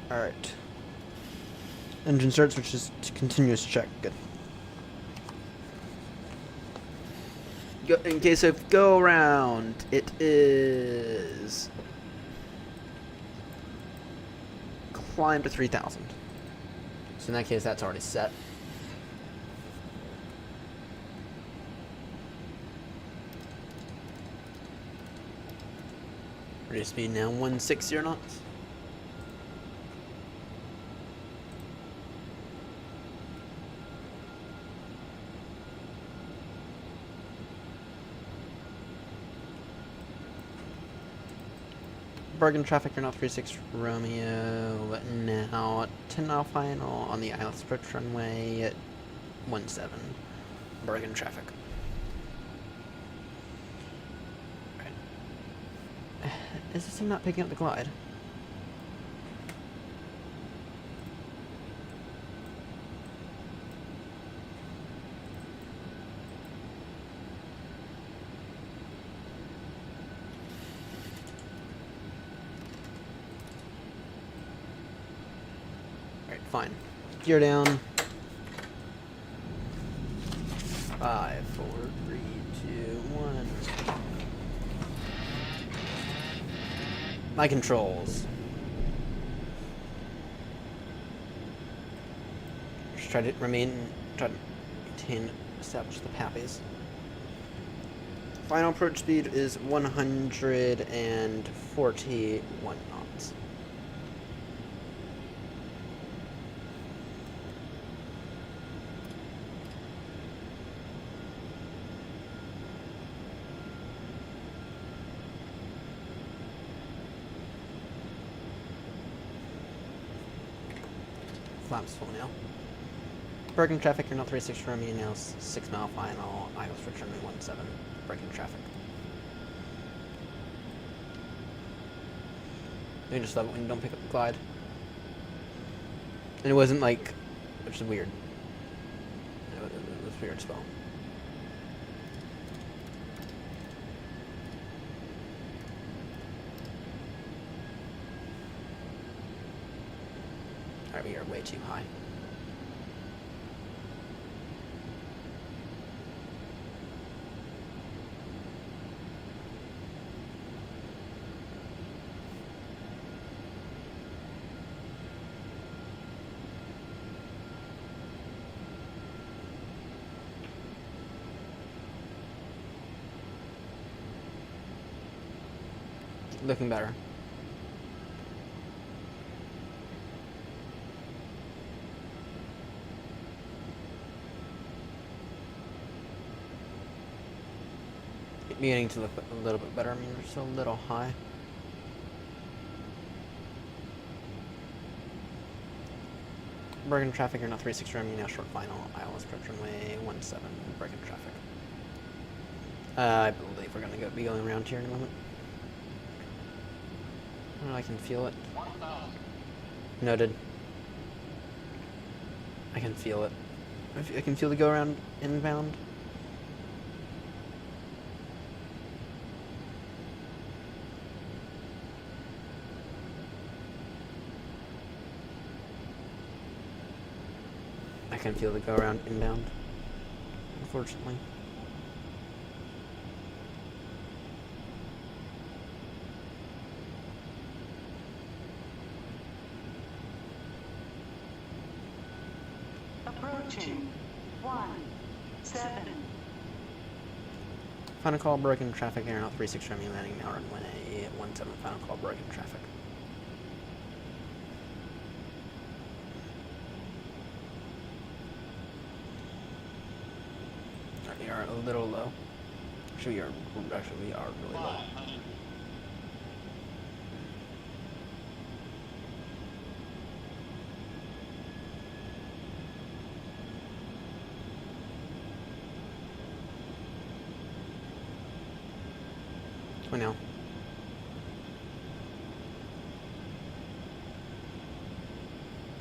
Alright. Engine starts, which is continuous check. Good. In case of go around, it is climb to 3,000. So in that case, that's already set. Ready speed now 160 knots. Bergen traffic, AirNott 36 Romeo. Now 10 mile final on the Isles approach runway at 17. Bergen traffic. Is this thing not picking up the glide? Alright, fine. Gear down. 5, 4, 3, 2, 1. My controls. Just try to maintain, establish the pappies. Final approach speed is 141 knots. Flaps full now. Bergen traffic, AirNott 36 Romeo now 6 mile final. Isles for runway 17. Bergen traffic. I just love it when you don't pick up the glide. And it wasn't like, which is weird. It was weird as well. Alright, we are way too high. Looking better. Beginning to look a little bit better. I mean, we're still a little high. Bergen traffic, AirNott 36 Remy, now short final. ILS approach runway 17, Bergen traffic. I believe we're gonna be going around here in a moment. Oh, I can feel it. Noted. I can feel it. I can feel the go around inbound. I can feel the go around inbound, unfortunately. Approaching 17. Final call, Bergen traffic, AirNott 36 Remy, landing now runway 17, final call, Bergen traffic. We are a little low. Actually, we are really low. Come on now.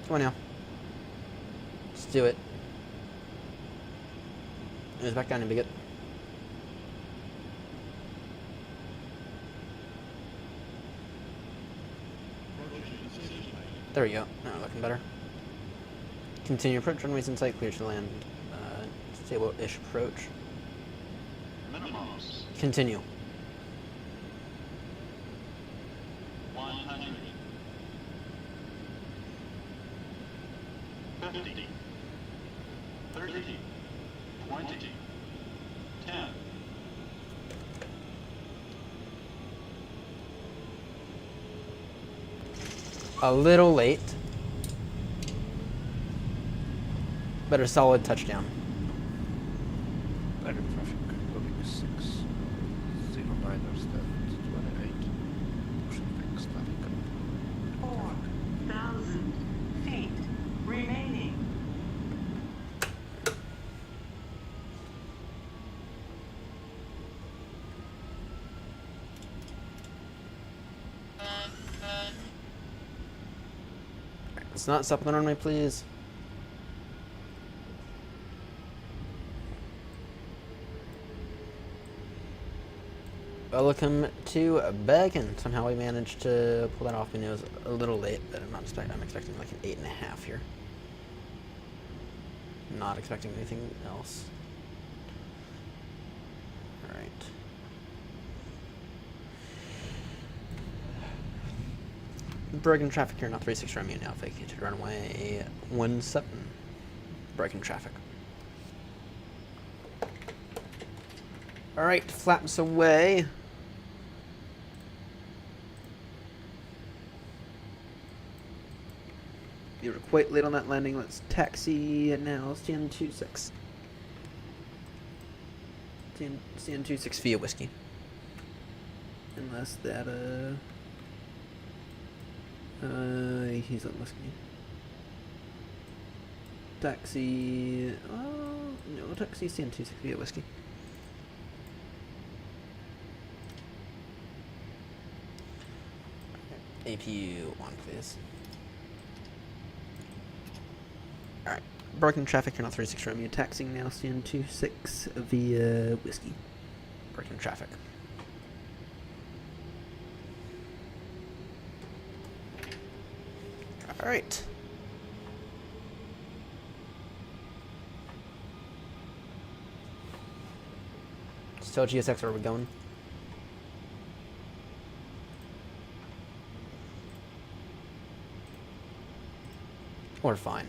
Come on now. Let's do it. It's back down a bit. There we go. Now we're looking better. Continue approach, runways in sight, clear to land. Stable-ish approach. Minimums. Continue. 100. 50. 30. 20. 10. A little late, but a solid touchdown. Bergen traffic, moving 6, 09er stand 28, pushing next traffic. 4,000 feet remaining. Let's not stop on the runway, please. Welcome to Bergen. Somehow we managed to pull that off. We knew it was a little late, but I'm expecting like an 8.5 here. Not expecting anything else. All right. Bergen traffic here, not 36 Remy, now vacated runway 17. Bergen traffic. All right, flaps away. You were quite late on that landing. Let's taxi now. CN26. CN26 via whiskey. Unless that he's on whiskey. Taxi. Oh no, taxi CN26 via whiskey. APU on, please. Alright. Bergen traffic, you're not 36 Romeo. Taxiing now, CN26 via whiskey. Bergen traffic. Alright. Just tell GSX where we're going. We're fine.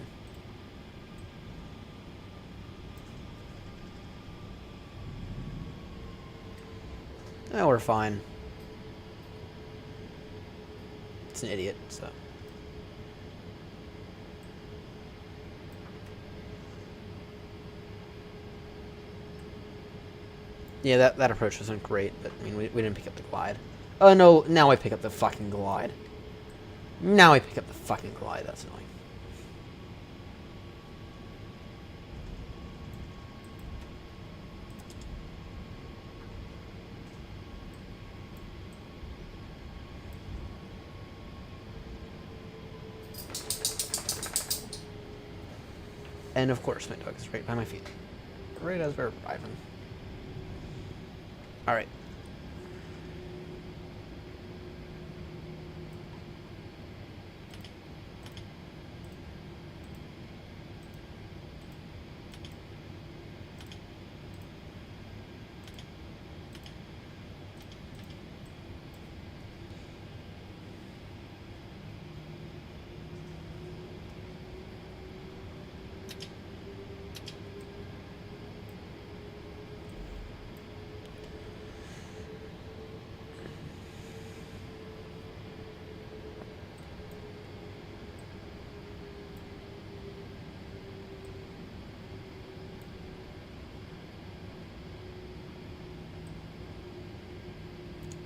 Yeah, we're fine. an idiot, so. Yeah, that approach wasn't great, but I mean, we didn't pick up the glide. Oh no, now I pick up the fucking glide. Now I pick up the fucking glide, that's annoying. And of course, my dog is right by my feet. Right as we're arriving. Alright.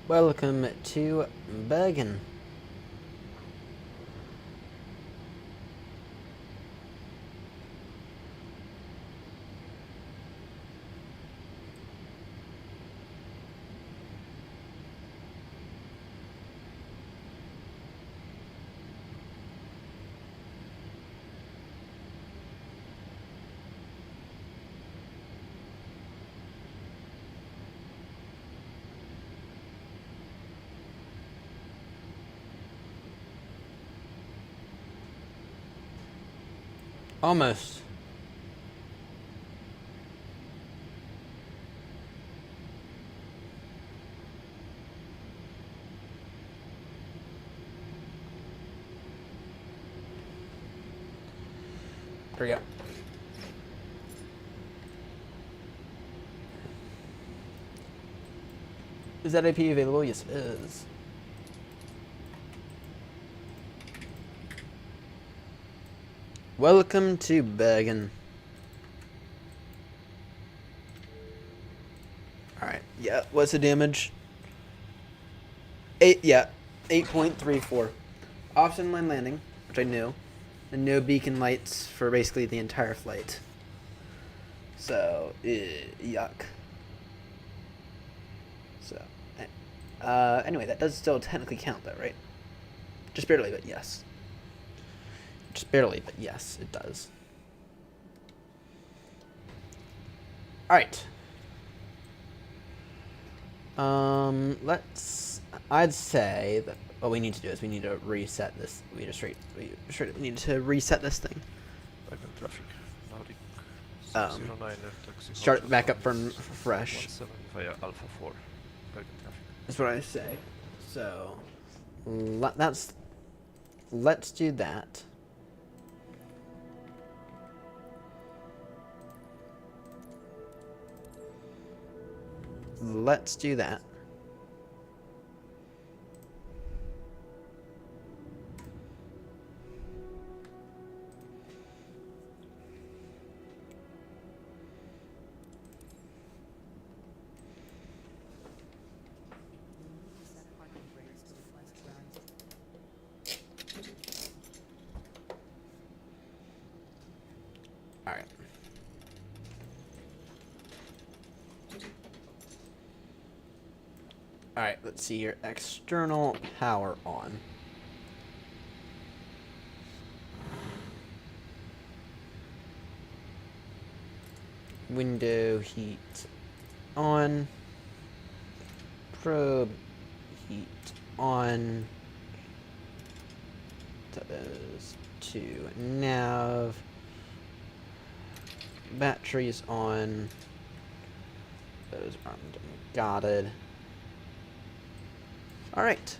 Welcome to Bergen. Almost. There we go. Is that AP available? Yes, it is. Welcome to Bergen. Alright, yeah, what's the damage? 8.34. Option line landing, which I knew. And no beacon lights for basically the entire flight. So, yuck. So, anyway, that does still technically count though, right? Just barely, but yes. Just barely, but yes, it does. Alright. I'd say that what we need to do is we need to reset this. We need to reset this thing. Bergen traffic. Nordic Um, 609 taxi. Start Hotel back up Farm, from fresh. 17 via Alpha 4. Bergen traffic. That's what I say. So, let's do that. Let's do that. All right. Alright, let's see here. External power on. Window heat on. Probe heat on. Those to nav. Batteries on. Those aren't guarded. Alright.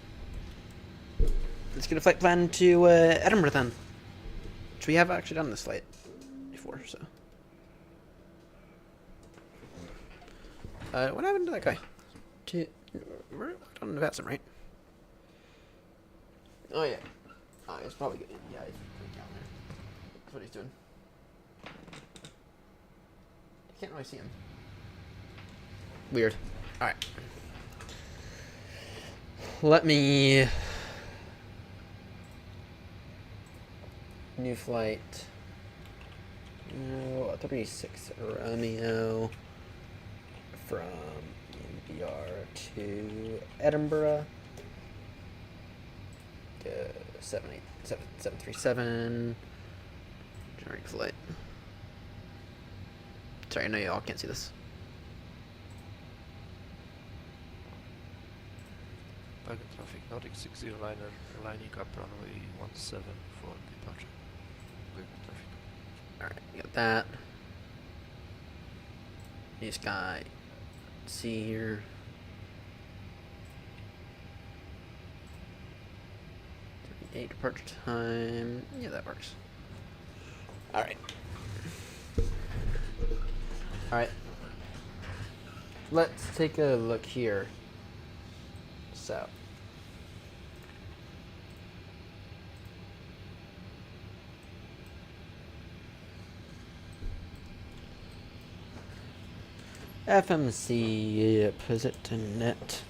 Let's get a flight plan to Edinburgh then. Which we have actually done this flight before, so. What happened to that guy? We're on Nevada, right? Oh yeah. Oh, he's probably good. Yeah, he's down there. That's what he's doing. You can't really see him. Weird. Alright. Let me... New flight. 36 Romeo from ENBR to Edinburgh. 737. Generate flight. Sorry, I know y'all can't see this. Target traffic, Nordic 60 liner lining up runway 17 for departure. Good traffic. Alright, you got that. This guy. See here. 38 departure time. Yeah, that works. Alright. Alright. Let's take a look here. So. FMC, visit to net.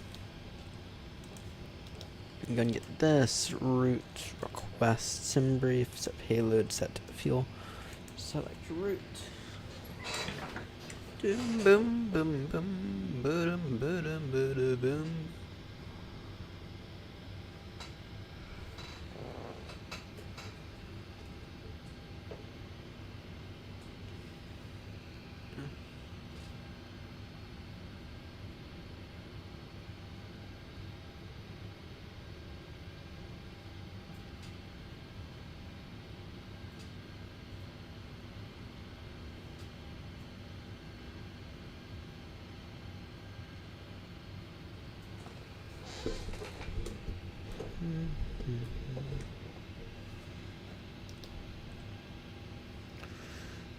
I'm gonna get this route request, sim brief, set payload, set fuel, select route. Boom, boom, boom, boom, boom, boom, boom, boom.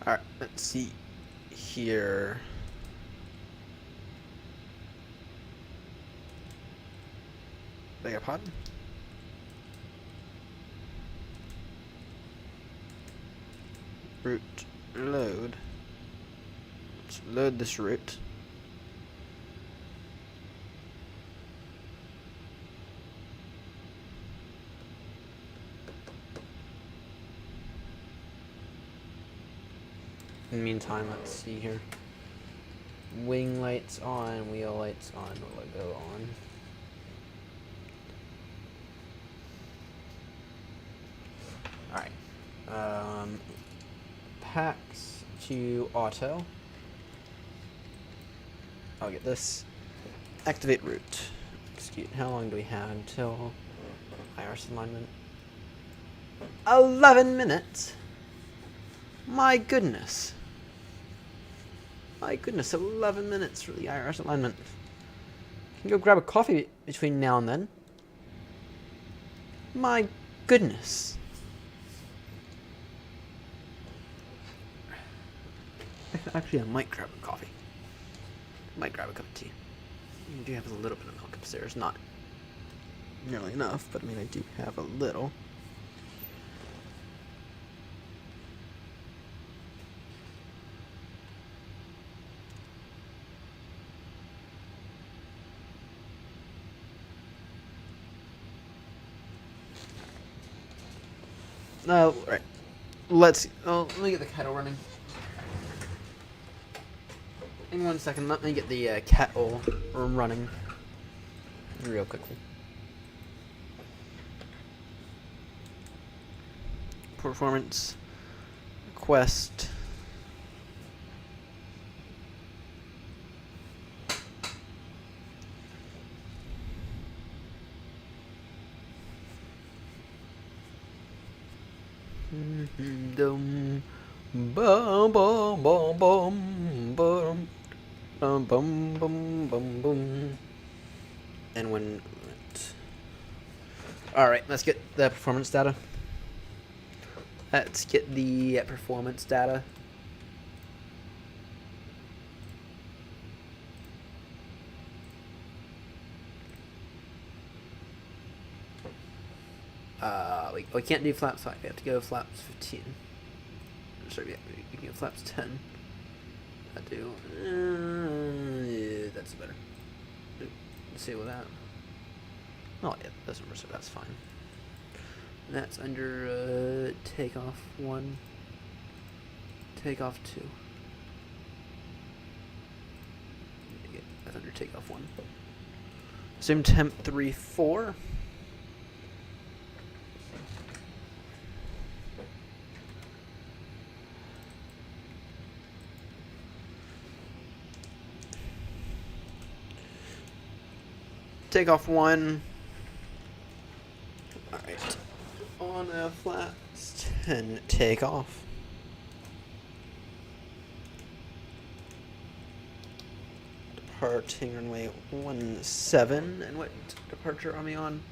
Alright, let's see here. Beg your pardon? Route load. Let's load this route. In the meantime, let's see here. Wing lights on, wheel lights on, logo on. Alright. Packs to auto. I'll get this. Activate route. Excuse, how long do we have until IRS alignment? 11 minutes! My goodness. My goodness, 11 minutes for the IRS alignment. Can go grab a coffee between now and then. My goodness. Actually, I might grab a coffee. Might grab a cup of tea. I do have a little bit of milk upstairs. Not nearly enough, but I mean, I do have a little. Right. Let me get the kettle running. In 1 second, let me get the kettle running real quickly. Performance request. Dum bum bum bum bum bum bum bum bum bum bum. And when alright, let's get the performance data. Let's get the performance data. we can't do flaps 5. We have to go flaps 15. Sorry, yeah, we can go flaps 10. I do. Yeah, that's better. Let's see with that. Oh yeah, that's number, so that's fine. That's under takeoff 1, takeoff 2. That's under takeoff 1. Assume temp 3-4. Takeoff 1. Alright. On a flaps 10, takeoff. Departing runway 17. And what departure are we on?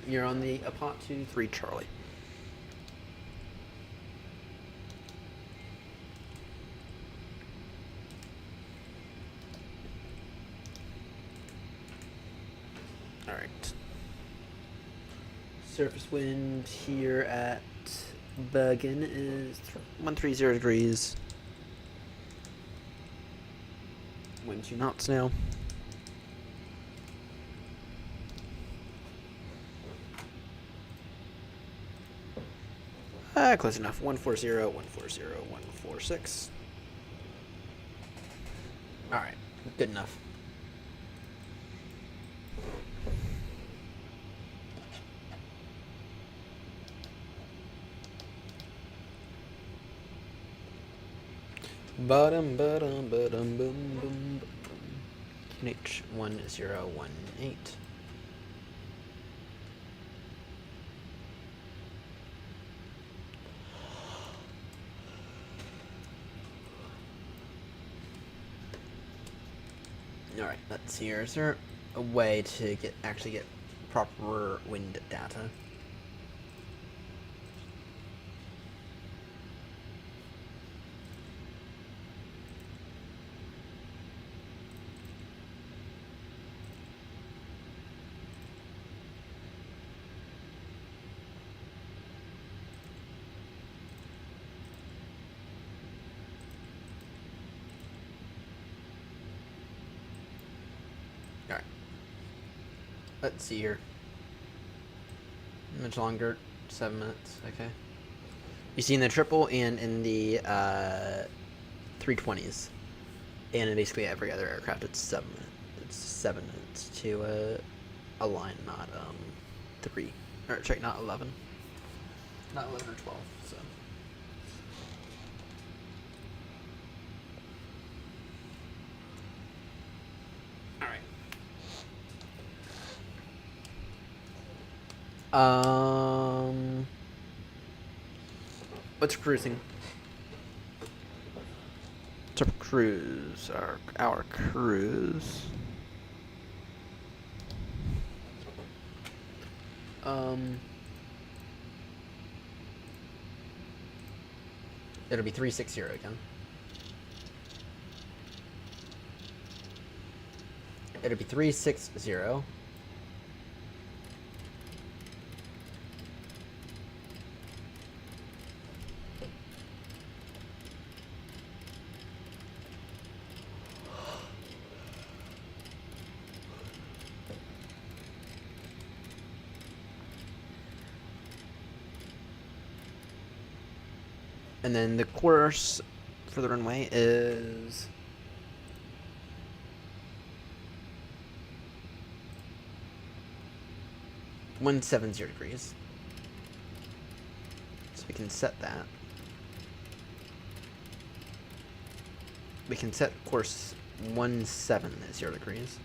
You're on the Apot 23 Charlie. Alright. Surface wind here at Bergen is 130 degrees. Wind 2 knots now. Close enough. 140, 140, 146. Alright, good enough. Bottom, bottom, bottom, boom, boom, boom. QNH 1018. Alright, let's see here. Is there a way to actually get proper wind data? Alright. Let's see here. Much longer? 7 minutes. Okay. You see in the triple and in the 320s. And in basically every other aircraft, it's 7 minutes. It's 7 minutes to align, not 3. Or sorry, not 11. Not 11 or 12. So. What's cruising? What's our cruise? Our cruise. It'll be 360 again. It'll be 360. And then the course for the runway is 170 degrees. So we can set that. We can set course 170 degrees.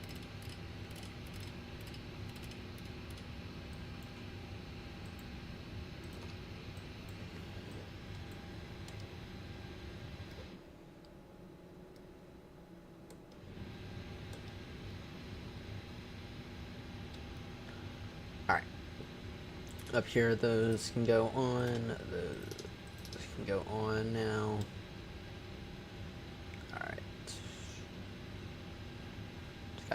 Up here, those can go on. Those can go on now.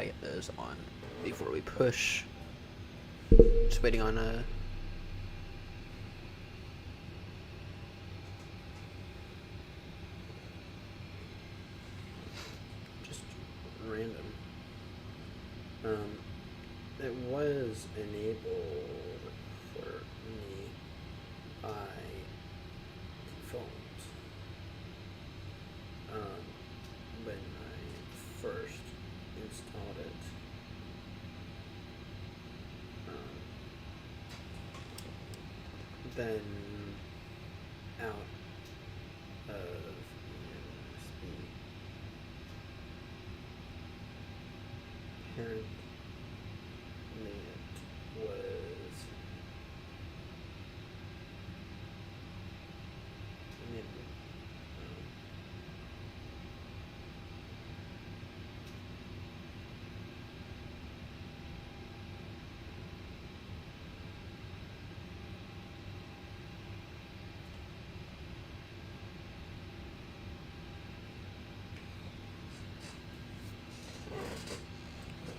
gotta get those on before we push. Just waiting on just random. It was enabled for me by default when I first installed it. Then out of ENSB parent made it was enabled.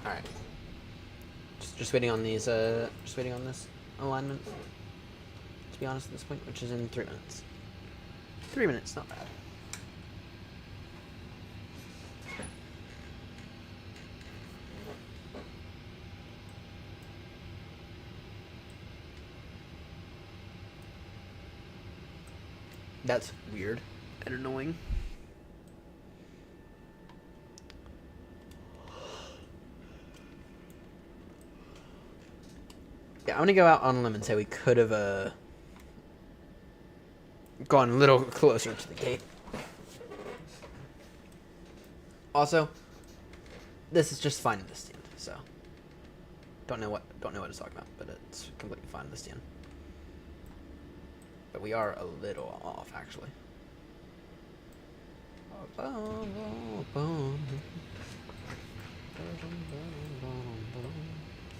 All right. Just waiting on these. Just waiting on this alignment. To be honest, at this point, which is in 3 minutes. 3 minutes, not bad. That's weird and annoying. Yeah, I'm gonna go out on a limb and say we could have gone a little closer to the gate. Also, this is just fine in this stand, so don't know what to talk about, but it's completely fine in this stand. But we are a little off, actually.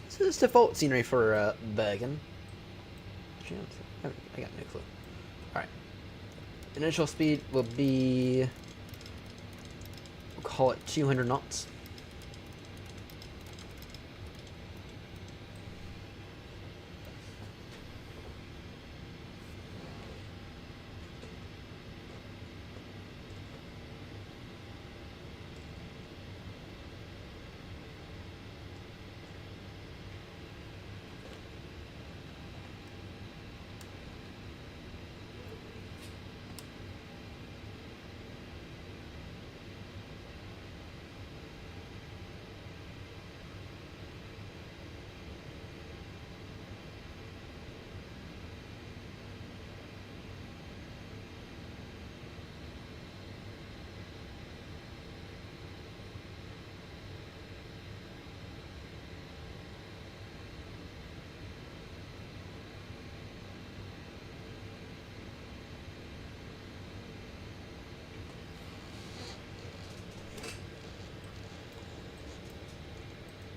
This is default scenery for Bergen. I got no clue. Alright. Initial speed will be, we'll call it 200 knots.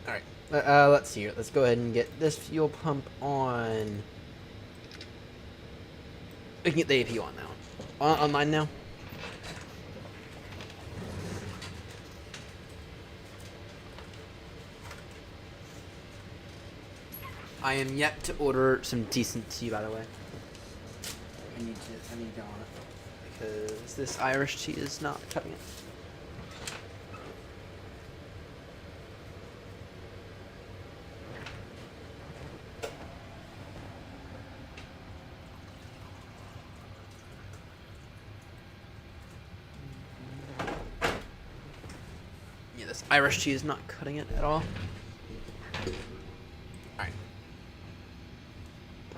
Alright, let's see here. Let's go ahead and get this fuel pump on. We can get the AP on now. Online now? I am yet to order some decent tea, by the way. I need to go on it. Because this Irish tea is not cutting it. Yeah, this Irish tea is not cutting it at all. Alright.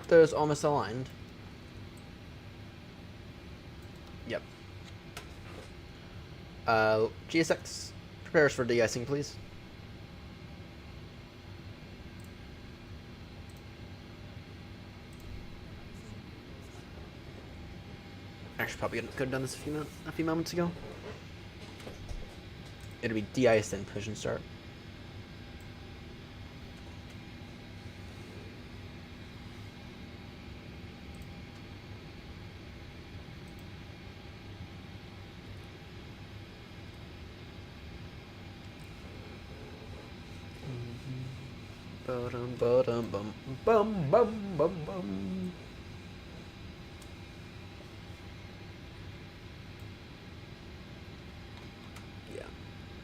Those almost aligned. Yep. GSX, prepare us for de-icing, please. Actually, probably could have done this a few moments ago. It'll be de-ice then push and start. Ba-dum, ba-dum, bum, bum, bum, bum, bum. Yeah.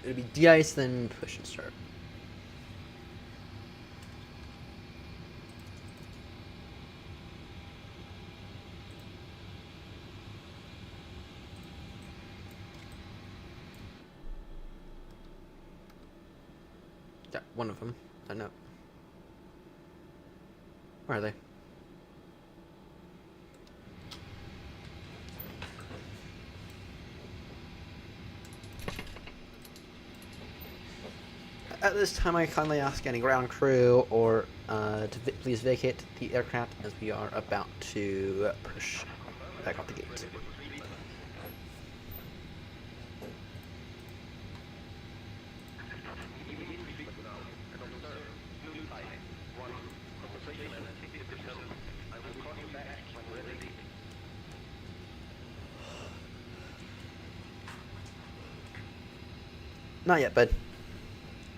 It'll be de-ice, then push and start. Yeah, one of them. I know. Where are they? At this time, I kindly ask any ground crew or to please vacate the aircraft as we are about to push back out the gate. Not yet, bud.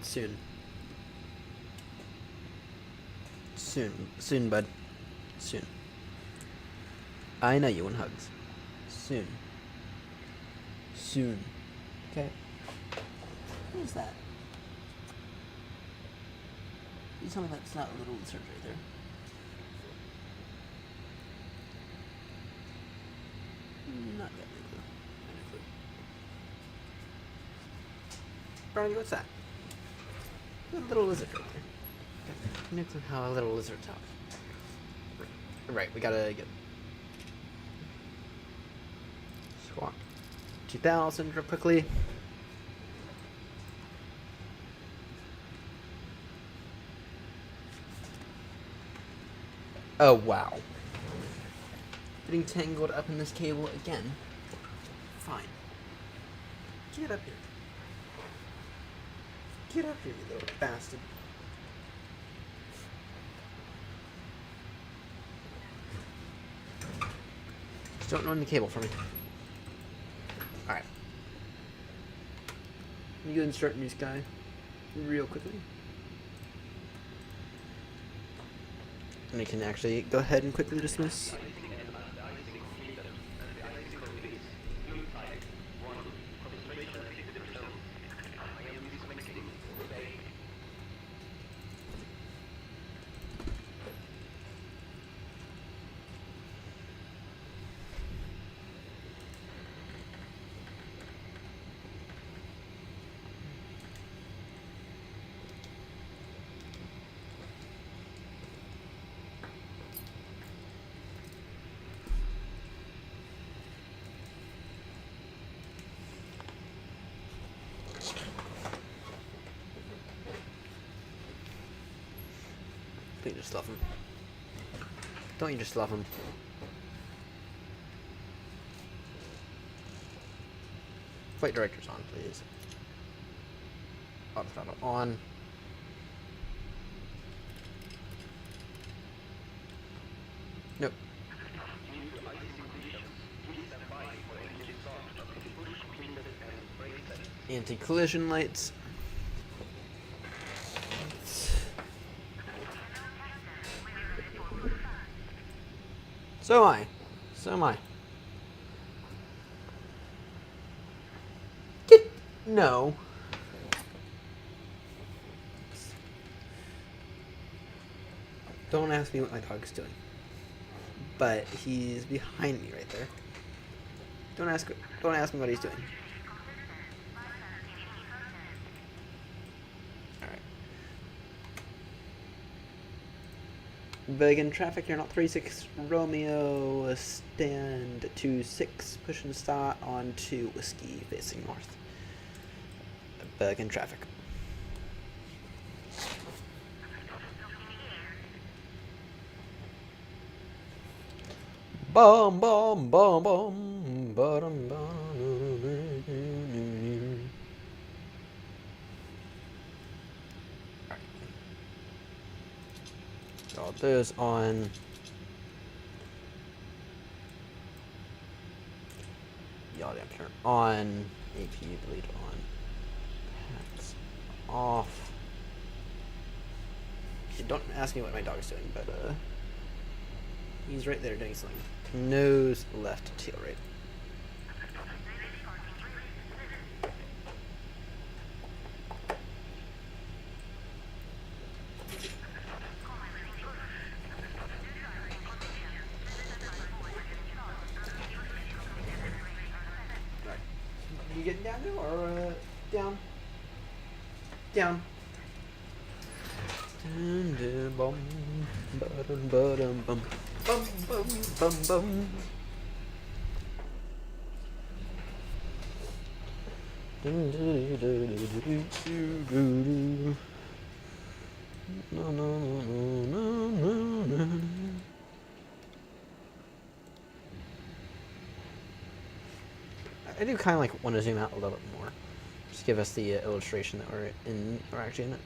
Soon. Soon, bud. Soon. I know you want hugs. Soon. Okay. What is that? You tell me that's not a little lizard right there. Not yet. Brownie, what's that? A little lizard right there. No clue how a little lizard talks. Right, we gotta get squawk 2000 real quickly. Oh wow. Getting tangled up in this cable again. Fine. Get up here. Get up here, you little bastard. Just don't run the cable for me. Alright. Let me go and start a new sky real quickly. And I can actually go ahead and quickly dismiss. Don't you just love him? Don't you just love him? Flight director's on, please. Auto throttle on. Nope. Anti-collision lights. So am I. So am I. Get no. Don't ask me what my dog's doing. But he's behind me right there. Don't ask me what he's doing. Alright. Begin traffic, you're not 36 Romeo, stand 26, push and start on to Whiskey facing north. Begin traffic. Bum bum bum bum bum bum. All those on. Yaw dampener on. AP bleed on. Packs off. Don't ask me what my dog's doing, but he's right there doing something. Nose left, tail right. Alright. You getting down now or down? Down. Dun, dun, bum, ba-dum, ba-dum, bum, bum, bum, bum, bum. Dun, dun, dun, dun, dun, dun, dun, dun. No, no, no, no, no, no, no. I do kind of like want to zoom out a little bit more. Just give us the illustration that we're actually in it.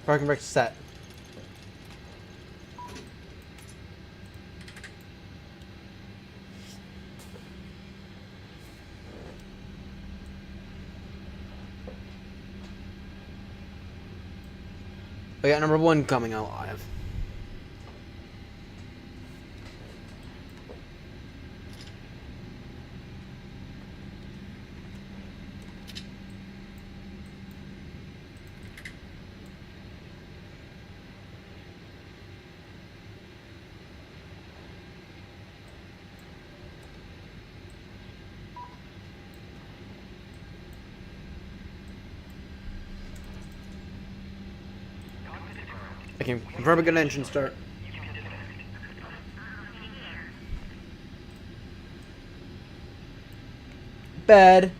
Parking brake set. We got number 1 coming out live. I can confirm a good engine start. Bed.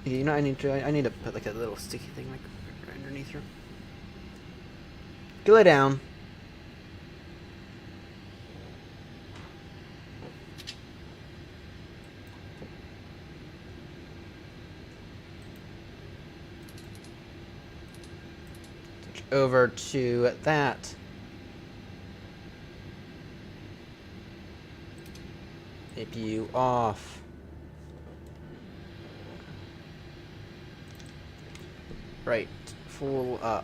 You know, I need to put like a little sticky thing like right underneath her. Go lay down. Switch over to that. APU off. Right, full up,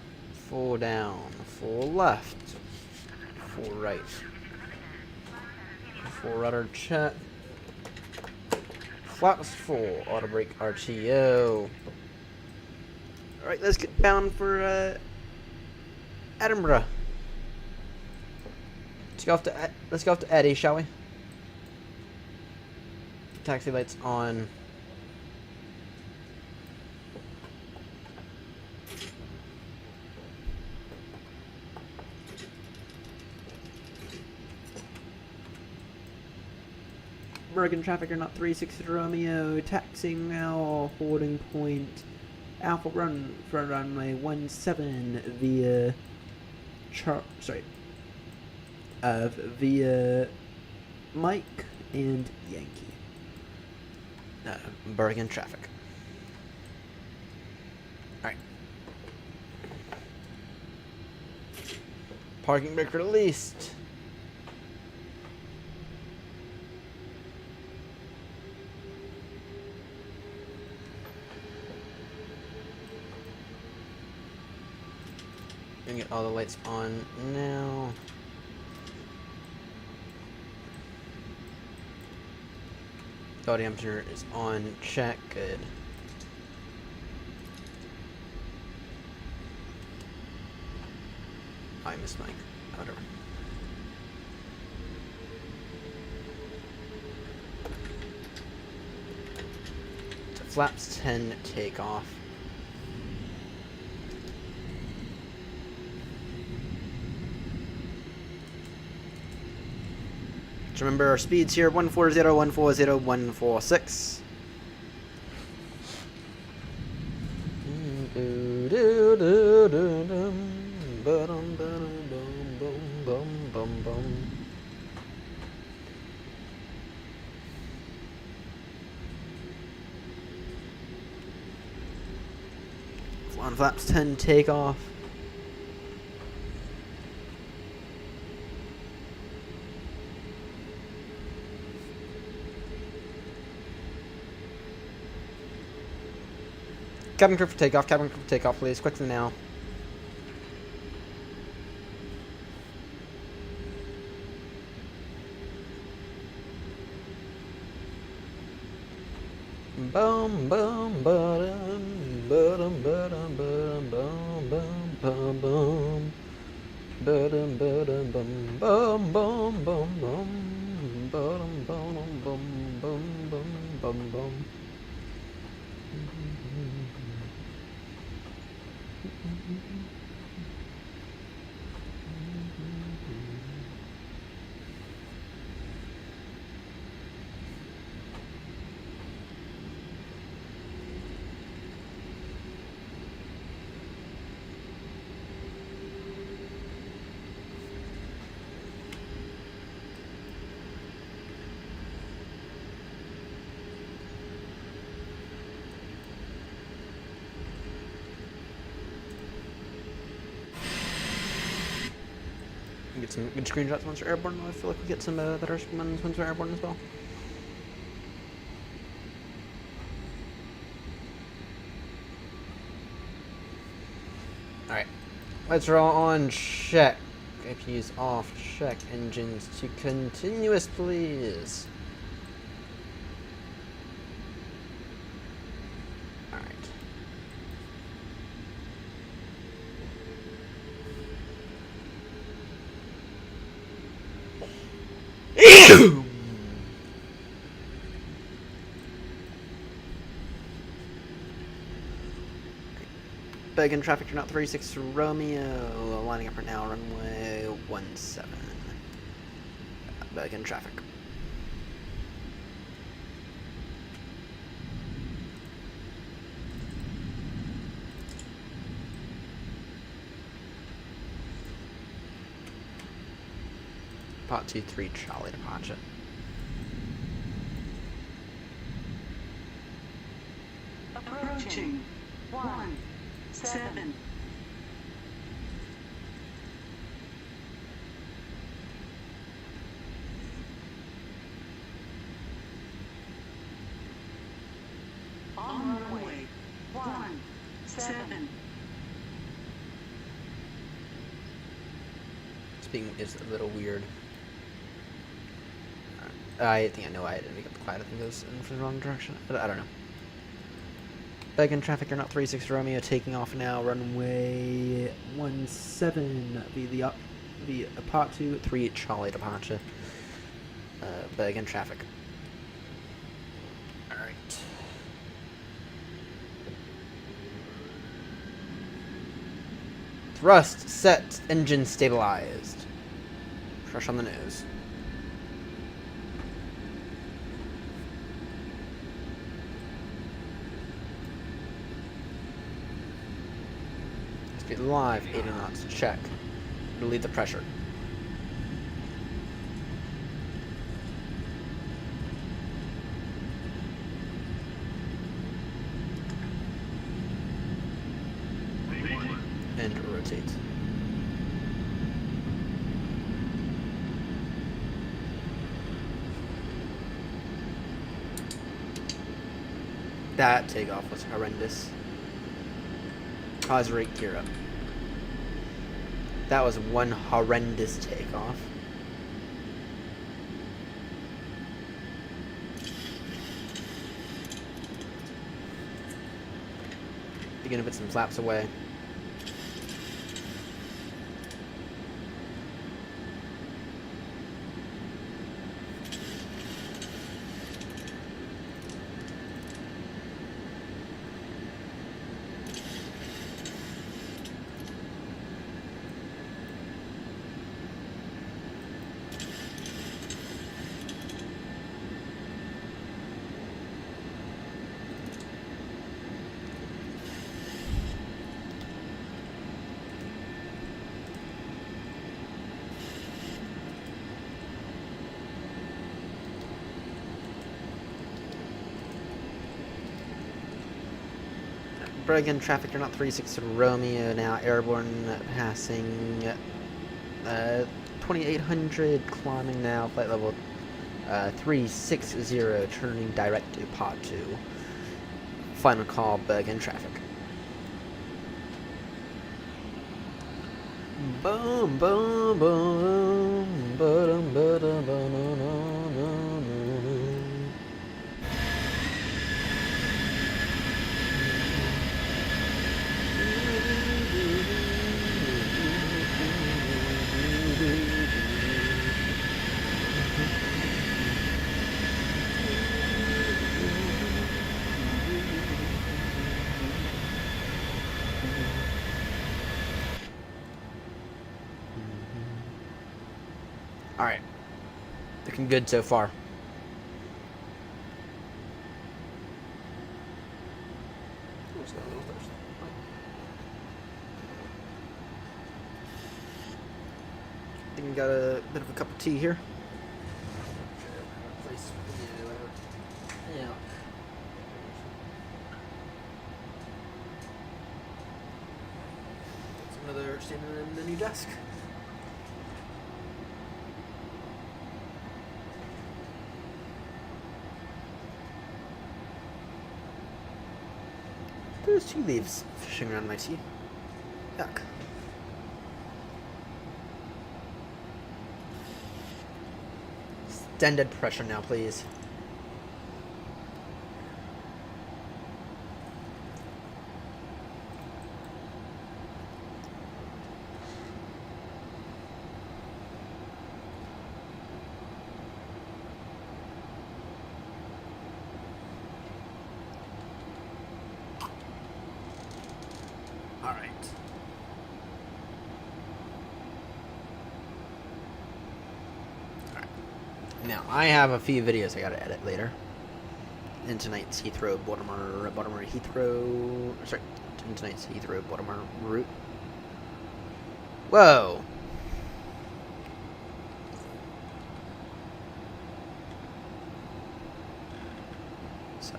full down, full left, full right, full rudder check, flaps full, auto brake RTO. Alright, let's get bound for Edinburgh. Let's go off to Eddie, shall we? Taxi lights on. Bergen traffic are not 360 Romeo, taxiing now, holding point, Alpha run for runway 17 via via Mike and Yankee. Bergen traffic. Alright. Parking brake released. Gonna get all the lights on now. Audiometer is on, check, good. I missed Mike. Whatever. So flaps 10 take off. So remember our speeds here, 140, 140, 146. On flaps 10 takeoff. Cabin crew for takeoff, cabin crew for takeoff, please, quickly now. Bum bum bum bum bum bum bum bum bum bum bum bum bum bum bum bum bum bum bum bum. Get some good screenshots once we're airborne. I feel like we get some better ones once we're airborne as well. Alright. Let's roll on check. APU's off. Check. Engines to continuous, please. Alright. Beg in traffic, you're not 36 Romeo. Lining up right now, runway 17. Beg in traffic. Pot 2-3 Charlie departure. Approaching 17. On runway 17. It's a little weird. I think I know I didn't make up the quiet. I think it was in the wrong direction. But I don't know. Back in traffic, you're not 36 Romeo, taking off now, runway 17 via part 2-3 Charlie departure. Back in traffic. Alright. Thrust set, engine stabilized. Pressure on the nose. Speed live, 80 knots, check. Relieve the pressure. And rotate. That takeoff was horrendous. Pause rate gear up. That was one horrendous takeoff. Begin to put some flaps away. Bergen traffic, you're not 36 Romeo now, airborne passing 2800, climbing now, flight level 360, turning direct to pod 2. Final call, Bergen traffic. Boom, boom, boom, ba-dum, ba-dum, ba-dum, Alright. Looking good so far. I think we got a bit of a cup of tea here. Yeah. Some other standing in the new desk. There's tea leaves fishing around my tea. Yuck. Extended pressure now, please. Alright. Alright. Now, I have a few videos I gotta edit later. In tonight's Heathrow, Baltimore Heathrow... Sorry, in tonight's Heathrow, Baltimore route. Whoa! So...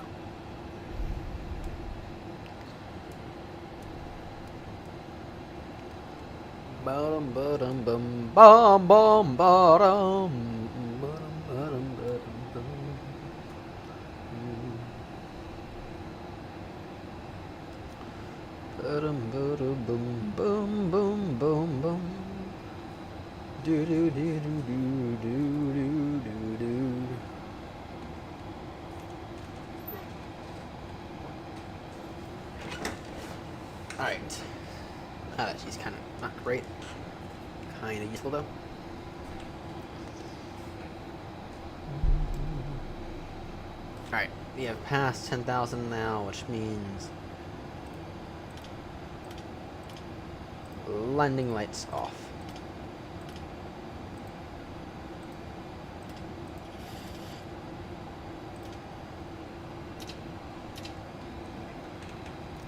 Bum bum bum bum bum bum boom boom boom boom boom do do do do do do do do. All right. She's kind of not great. Kind of useful though. Alright, we have passed 10,000 now, which means landing lights off.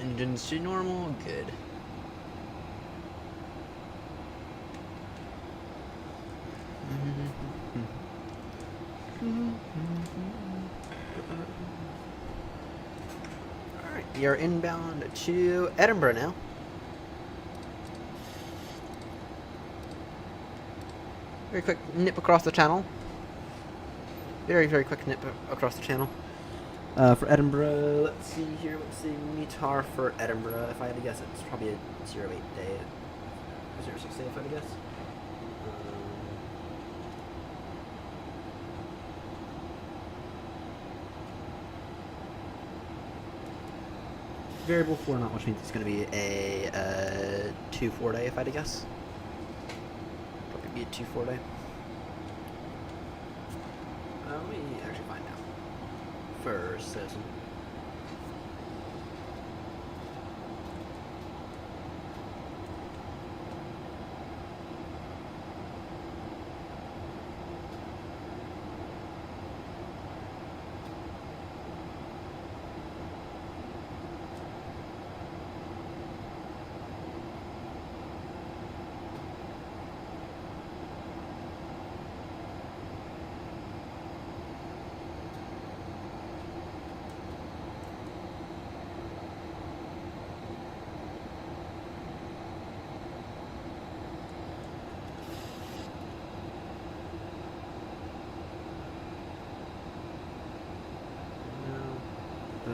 Engines to normal, good. Alright, we are inbound to Edinburgh now. Very quick nip across the channel. Very, very quick nip across the channel. For Edinburgh, let's see here, what's the METAR for Edinburgh? If I had to guess, it's probably a 08 day. 06 day, if I had to guess. Variable 4 knot, which means it's going to be a 2-4 day, if I had to guess. Probably be a 2-4 day. Let me actually find out. First citizen.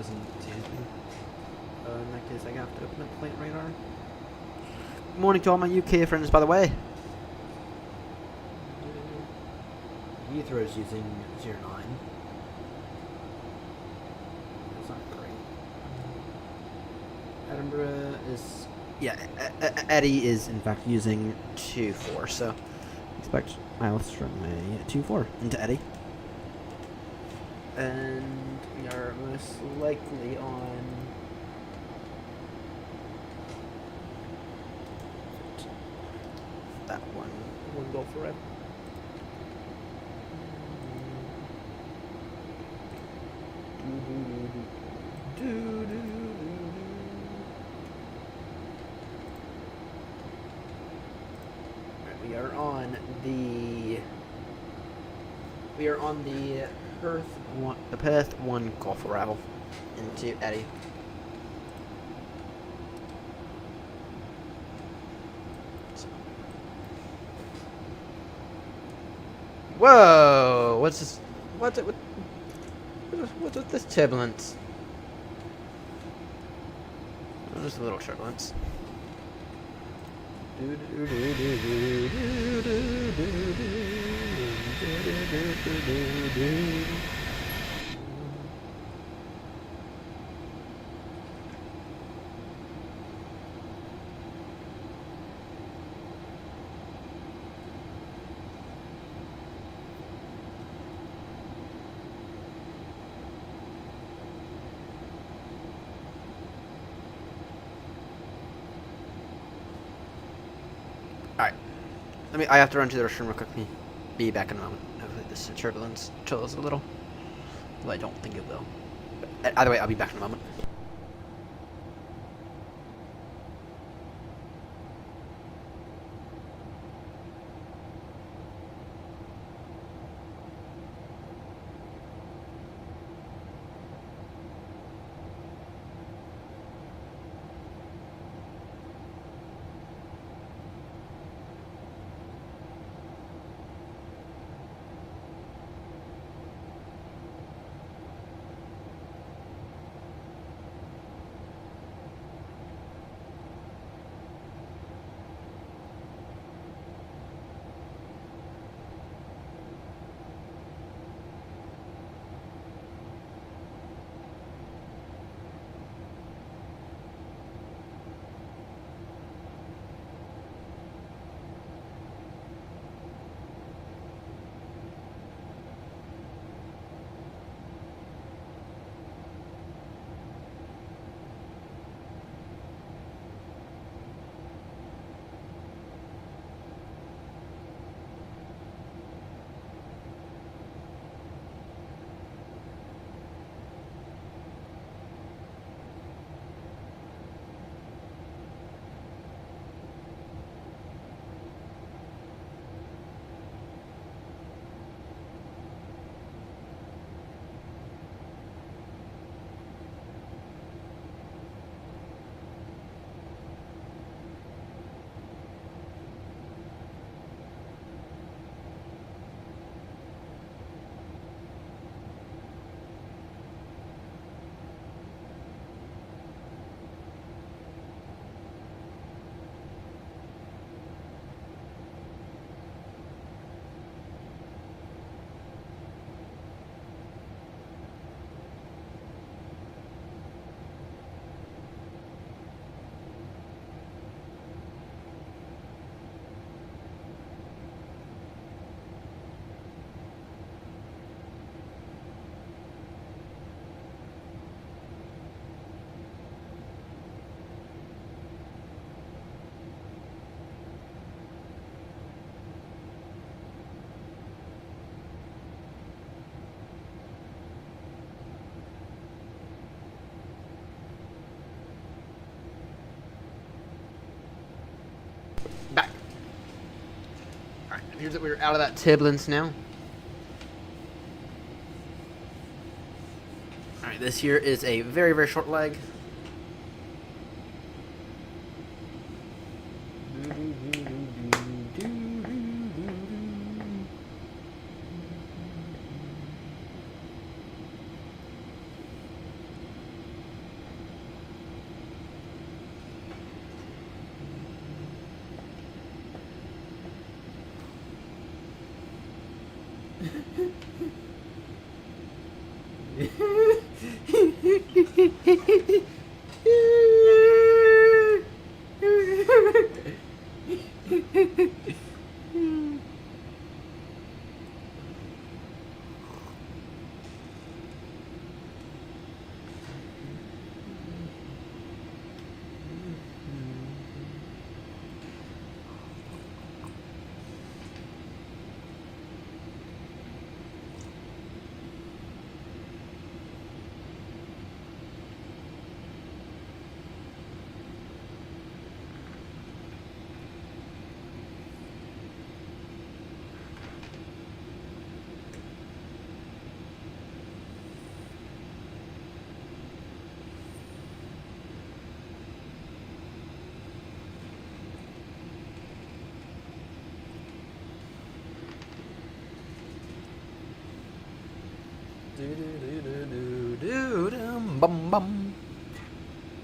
doesn't see anything. In that case, I have to open up plate radar. Good morning to all my UK friends, by the way. Heathrow's using 09. That's not great. Edinburgh is... Yeah, Eddie is in fact using 24, so expect miles from a 24 into Eddie. And we are most likely on... that one goal for it. We are on the Perth 1 Golf arrival into Eddie. Whoa! What's this? What's with this turbulence? Oh, just a little turbulence. Alright. I have to run to the restroom real quickly. Be back in a moment. Hopefully this turbulence chills a little. Well, I don't think it will. But either way, I'll be back in a moment. Back. Alright, it appears that we're out of that turbulence now. Alright, this here is a very, very short leg.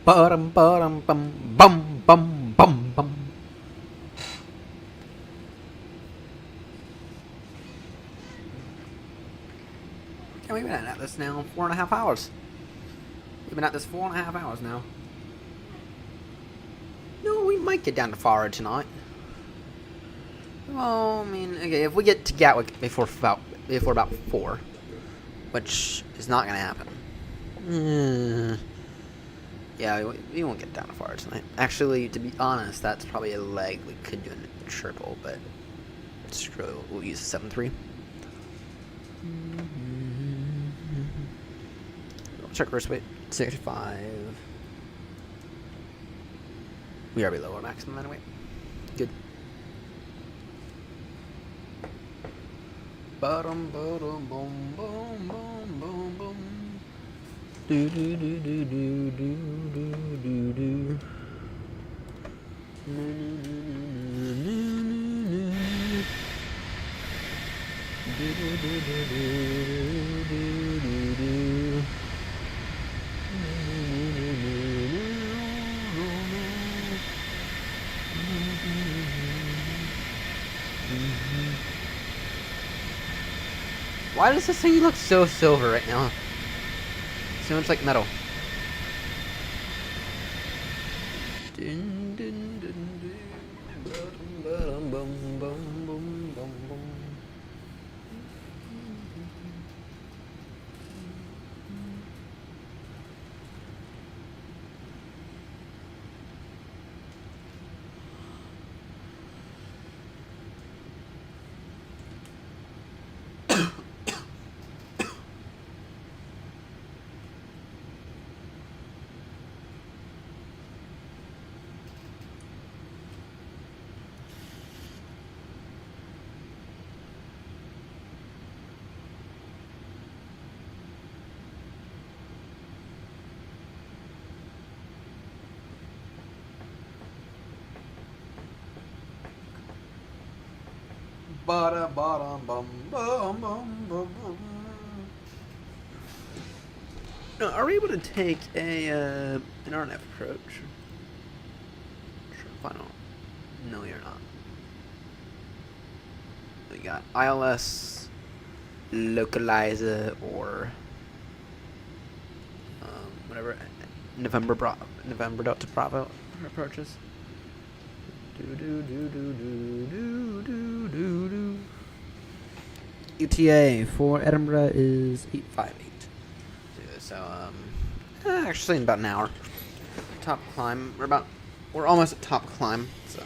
Bum bum bum bum bum bum bum. Yeah, we've been at this now 4.5 hours. We've been at this 4.5 hours now. No, we might get down to Farah tonight. Well, I mean, okay, if we get to Gatwick before about 4, which is not gonna happen. Yeah, we won't get down to Farah tonight. Actually, to be honest, that's probably a leg we could do in a triple, but screw it, we'll use 7-3. Check first weight, 65. We are below our maximum amount of weight. Good. Bottom, bottom, boom, boom, boom, boom, boom. Do do do do do do do do do. Why does this thing look so silver right now? So much like metal. Dun, dun, dun, dun, bum, bum, bum, bum, bum, bum. Bada bada bum bum bum bum bum. Now, are we able to take an RNF approach? Sure, final. No, you're not. We got ILS, localizer, or whatever. November Delta Bravo approaches. ETA for Edinburgh is 858. So actually in about an hour. Top climb. We're almost at top climb. So.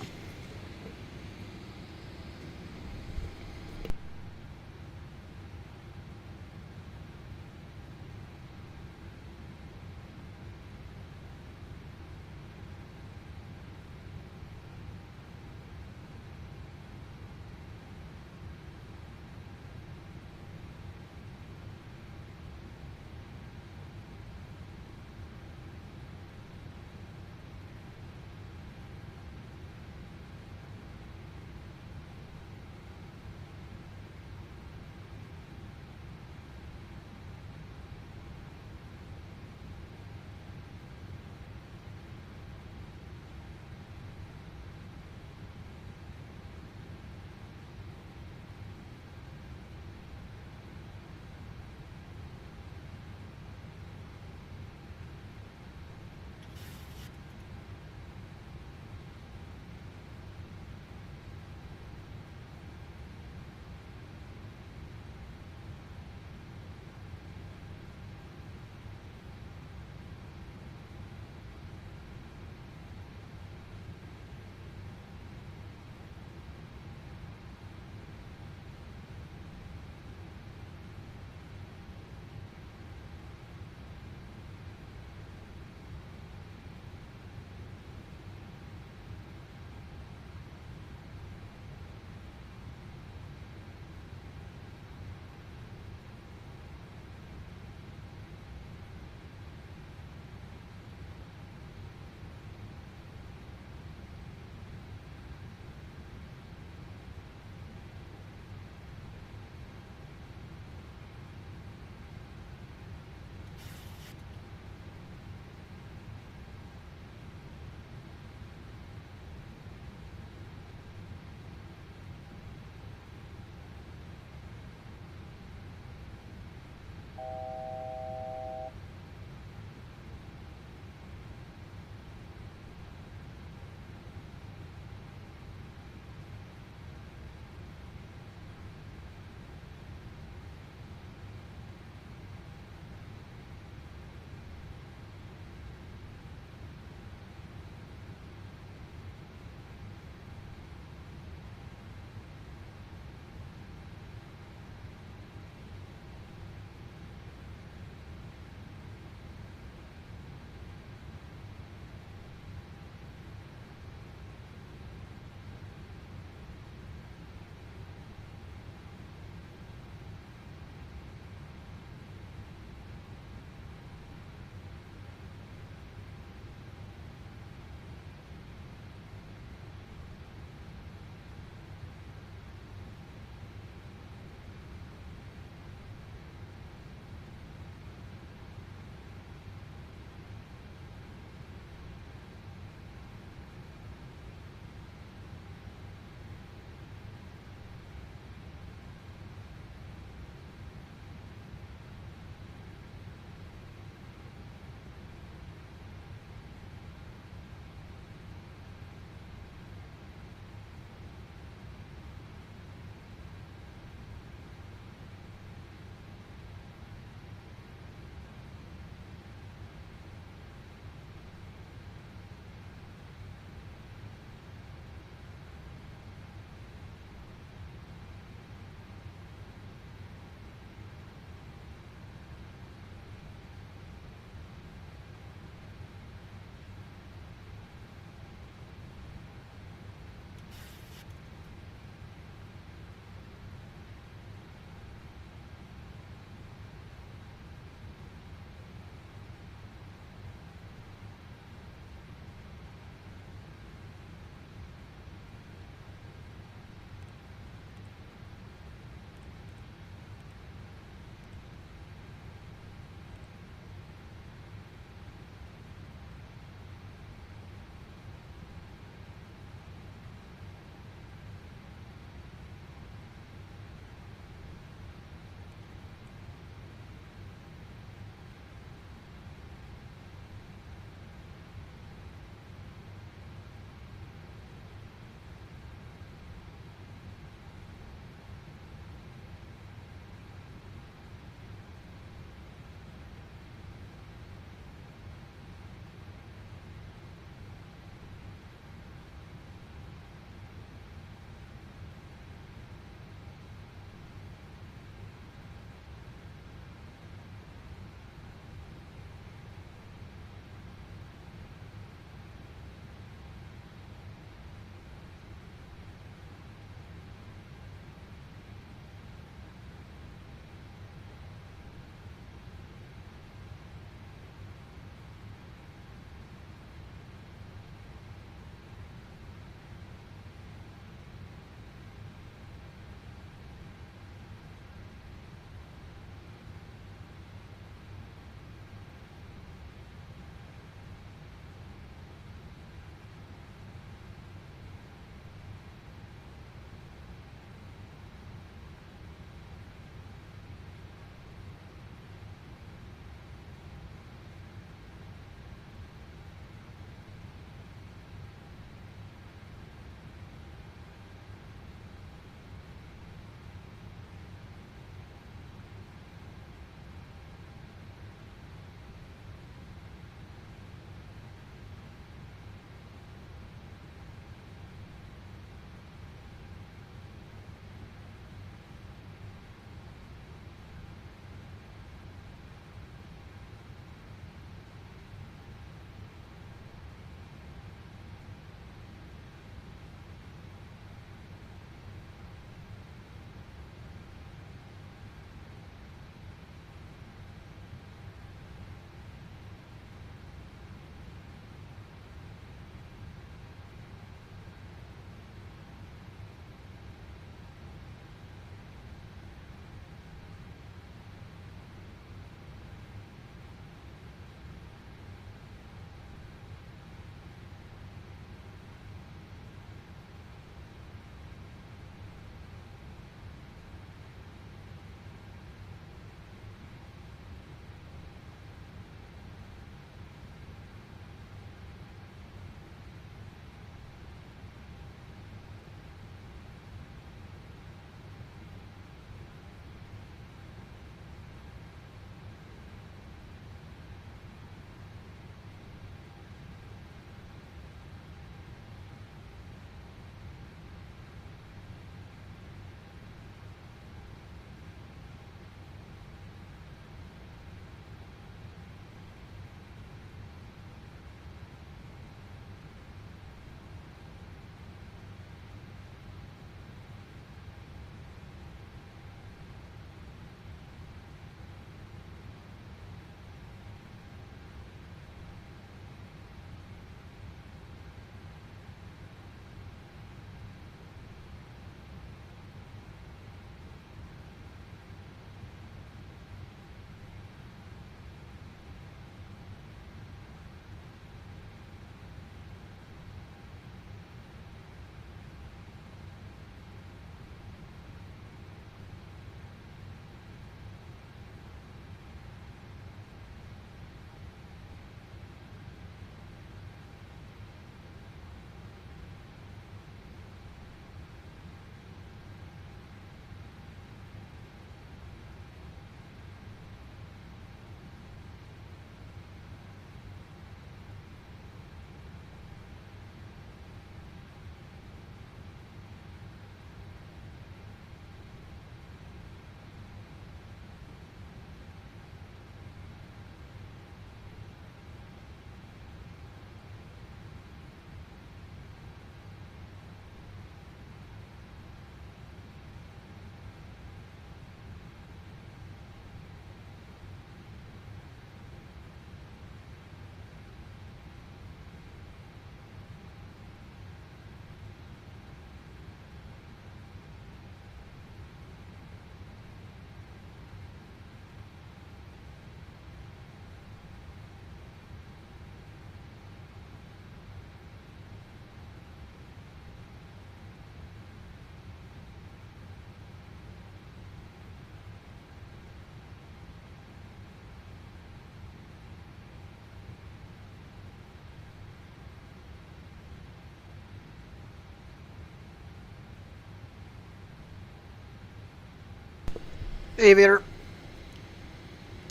Aviator.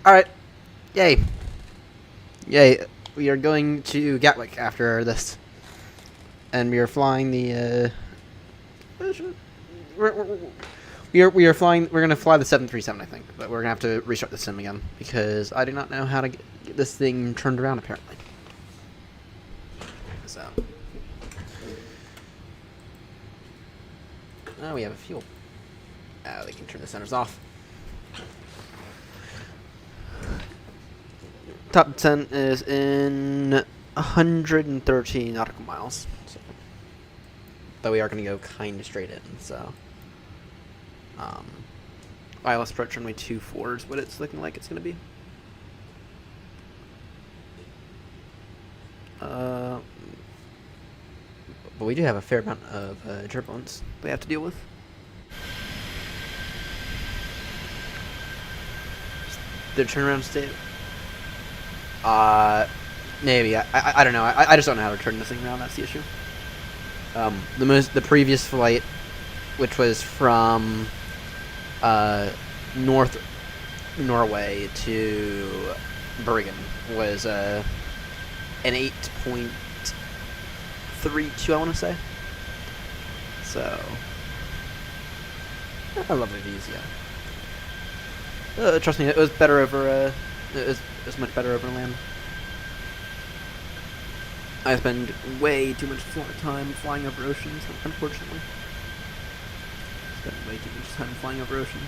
Alright. Yay. Yay. We are going to Gatwick after this. And we are flying the, we are flying, we're going to fly the 737, I think. But we're going to have to restart the sim again. Because I do not know how to get this thing turned around, apparently. So. Oh, we have a fuel. Oh, they can turn the centers off. Top 10 is in 113 nautical miles. So. But we are going to go kind of straight in, so. ILS approach runway 24 is what it's looking like it's going to be. But we do have a fair amount of turbulence we have to deal with. The turnaround state? Maybe. I don't know. I just don't know how to turn this thing around. That's the issue. The previous flight, which was from North Norway to Bergen, was an 8.32, I want to say. So, I love the views, yeah. Trust me, it was better over. It was much better over land. I spend way too much time flying over oceans, unfortunately. Spend way too much time flying over oceans.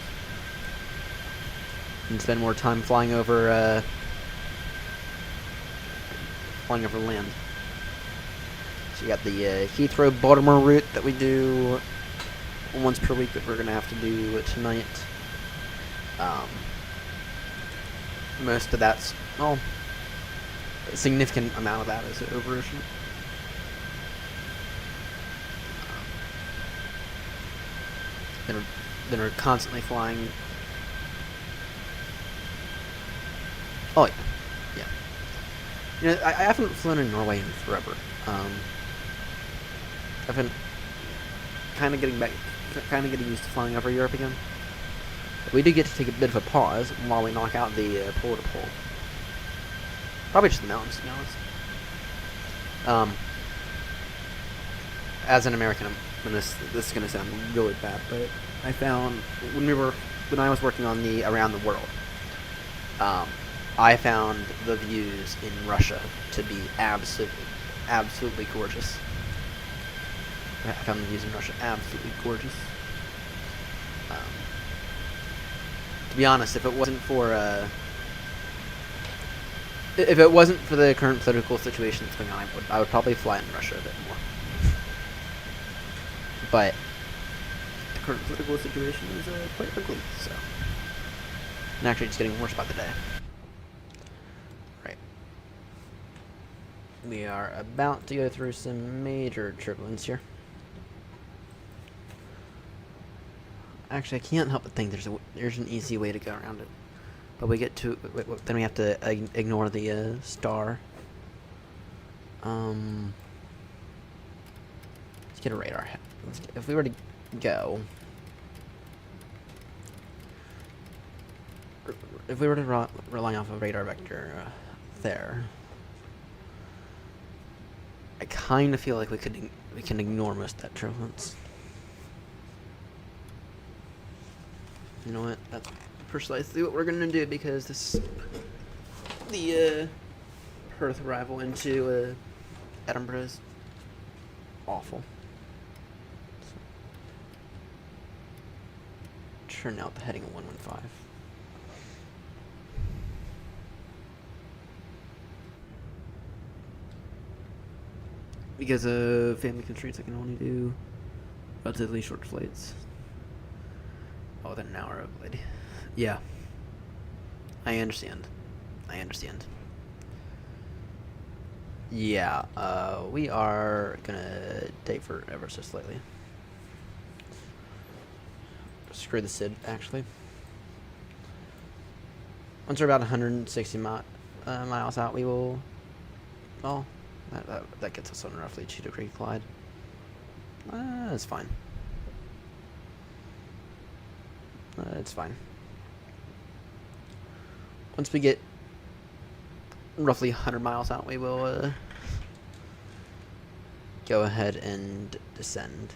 And spend more time flying over land. So you got the Heathrow-Baltimore route that we do once per week that we're going to have to do tonight. Most of that's, well, a significant amount of that is over ocean. Then we're constantly flying. Oh yeah, yeah. You know, I haven't flown in Norway in forever. I've been kind of getting used to flying over Europe again. We do get to take a bit of a pause while we knock out the pole to pole. Probably just the mountains, to be honest. As an American, and this is gonna sound really bad, but I found when I was working on the Around the World, I found the views in Russia to be absolutely gorgeous. I found the views in Russia absolutely gorgeous. To be honest, if it wasn't for the current political situation that's going on, I would probably fly in Russia a bit more. But the current political situation is quite ugly, so. And actually, it's getting worse by the day. Right. We are about to go through some major turbulence here. Actually, I can't help but think there's an easy way to go around it. But we get to, then we have to ignore the star. Let's get a radar. If we were to go, if we were to rely off a radar vector there, I kind of feel like we can ignore most of that turbulence. You know what? That's precisely what we're gonna do, because the Perth arrival into Edinburgh is awful. So, turn out the heading of 115. Because of family constraints, I can only do relatively short flights. Oh, within an hour of lady. Yeah. I understand. Yeah, we are gonna take for ever so slightly. Screw the SID, actually. Once we're about 160 miles out, we will. Well, that gets us on roughly 2-degree glide. That's fine. It's fine. once we get roughly 100 miles out, we will go ahead and descend.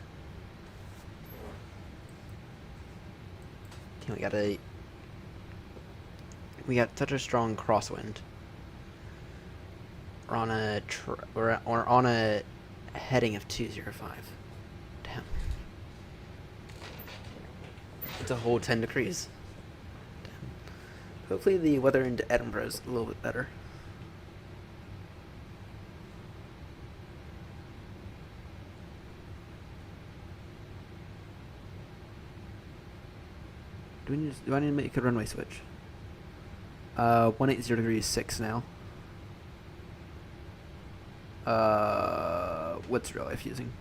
We got such a strong crosswind. We're on a heading of 205. Damn. It's a whole 10 degrees. Damn. Hopefully the weather in Edinburgh is a little bit better. Do I need to make a runway switch? 180 degrees 6 now. What's real life using?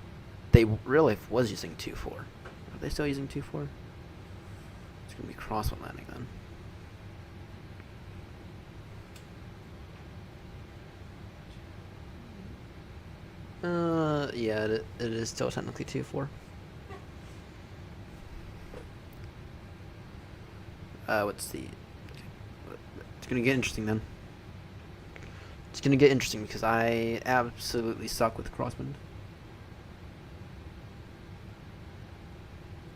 Real life was using 2.4. Are they still using 2.4? It's gonna be crosswind landing then. Yeah, it is still technically 2.4. What's the... It's gonna get interesting then. It's gonna get interesting because I absolutely suck with crosswind.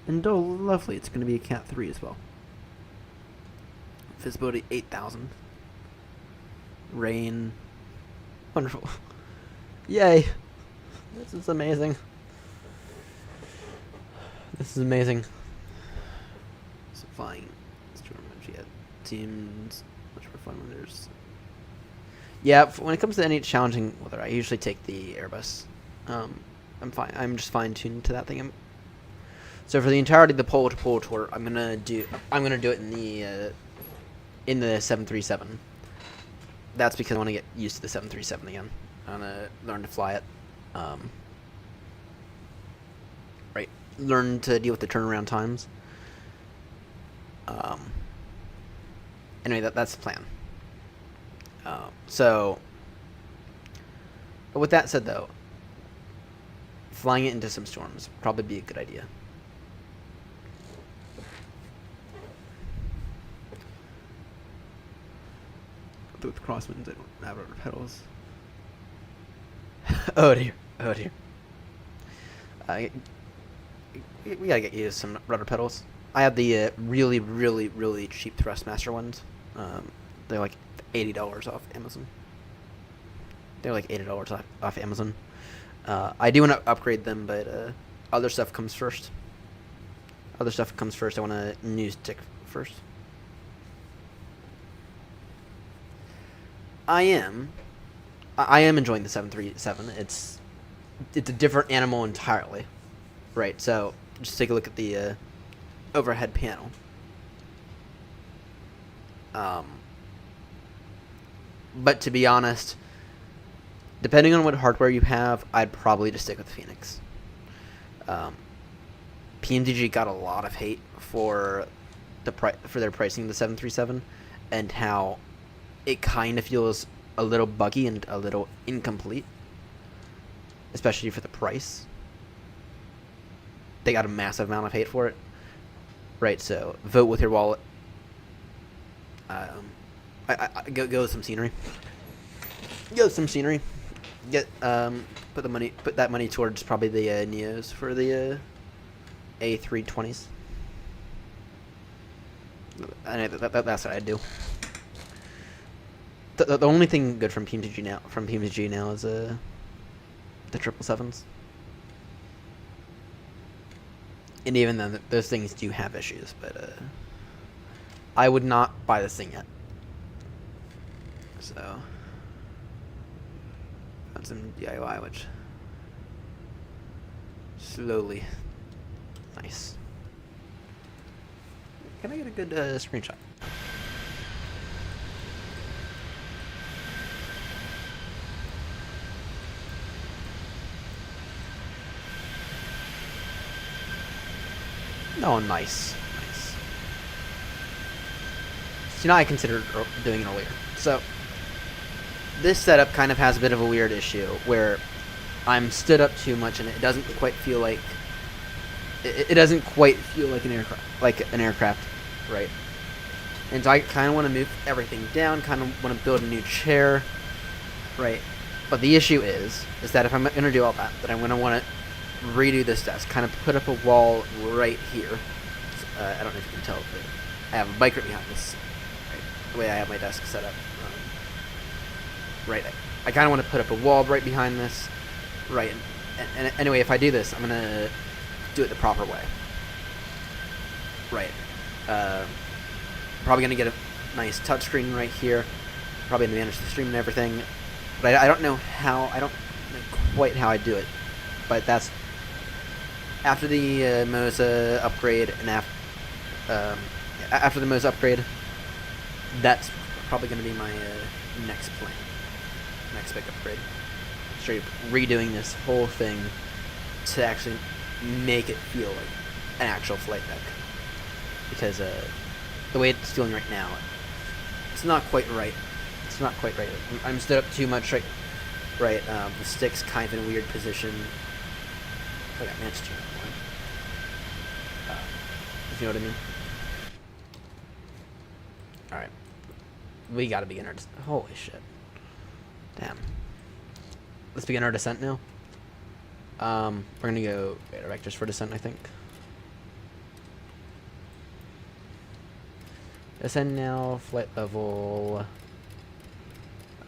And oh, lovely, it's gonna be a Cat 3 as well. Visibility 8,000. Rain. Wonderful. Yay! This is amazing. This is amazing. So flying. Seems much more fun when there's... Yeah, when it comes to any challenging weather, I usually take the Airbus. I'm fine. I'm just fine-tuned to that thing. So for the entirety of the pole-to-pole tour, I'm gonna do it in the 737. That's because I want to get used to the 737 again. I want to learn to fly it. Right. Learn to deal with the turnaround times. Anyway, that's the plan. But with that said, though, flying it into some storms would probably be a good idea. But with crosswinds, I don't have rudder pedals. Oh dear, oh dear. We gotta get used to some rudder pedals. I have the really, really, really cheap Thrustmaster ones. They're like $80 off Amazon. They're like $80 off Amazon. I do want to upgrade them, but other stuff comes first. I want a new stick first. I am enjoying the 737. It's a different animal entirely. Right, so just take a look at the overhead panel. But to be honest, depending on what hardware you have, I'd probably just stick with the Phoenix. PMDG got a lot of hate for their pricing of the 737 and how it kind of feels a little buggy and a little incomplete, especially for the price. They got a massive amount of hate for it. Right, so vote with your wallet. Go with some scenery. Go with some scenery. Put that money towards probably the Neos for the A320s. And that's what I'd do. The only thing good from PMDG now is the 777s. And even then, those things do have issues, but I would not buy this thing yet. So, got some DIY, which slowly, nice. Can I get a good screenshot? Oh, nice. Nice. So now I considered doing it earlier. So, this setup kind of has a bit of a weird issue where I'm stood up too much and it doesn't quite feel like... It doesn't quite feel like an aircraft, right? And so I kind of want to move everything down, kind of want to build a new chair, right? But the issue is that if I'm going to do all that, then I'm going to want to redo this desk, kind of put up a wall right here. I don't know if you can tell, but I have a bike right behind this, right? The way I have my desk set up. Right, I kind of want to put up a wall right behind this, right? And anyway, if I do this, I'm going to do it the proper way. Right. Probably going to get a nice touchscreen right here. Probably going to manage the stream and everything. But I don't know how, I don't know quite how I do it. But that's after the Moza upgrade and after the Moza upgrade, that's probably going to be my next plan. Next big upgrade. Straight up redoing this whole thing to actually make it feel like an actual flight deck. Because the way it's feeling right now, it's not quite right. It's not quite right. I'm stood up too much right. Right. The stick's kind of in a weird position. I got matched here. If you know what I mean. All right. We gotta begin our. Holy shit. Damn. Let's begin our descent now. We're gonna go radar vectors for descent, I think. Descend now, flight level.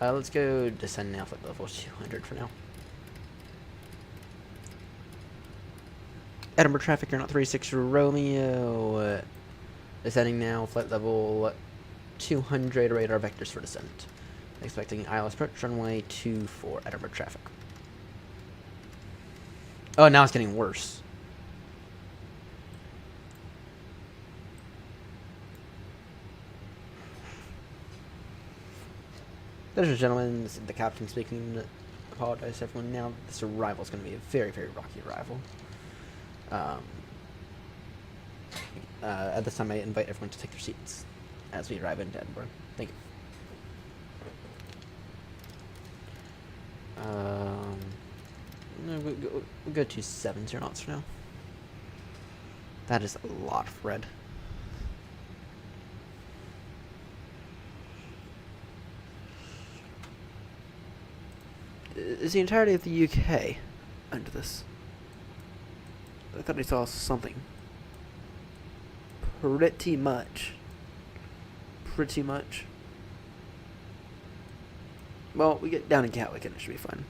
Let's go descend now, flight level 200 for now. Edinburgh traffic, AirNott 36 Romeo. Descending now, flight level 200, radar vectors for descent. Expecting ILS approach, runway 24, Edinburgh traffic. Oh, now it's getting worse. Ladies and gentlemen, this is the captain speaking. Apologize to everyone. Now, this arrival is going to be a very, very rocky arrival. At this time, I invite everyone to take their seats as we arrive into Edinburgh. Thank you. We'll go to 7 knots for now. That is a lot, Fred. Is the entirety of the UK under this? I thought I saw something. Pretty much. Pretty much. Well, we get down in Gatwick and it should be fun.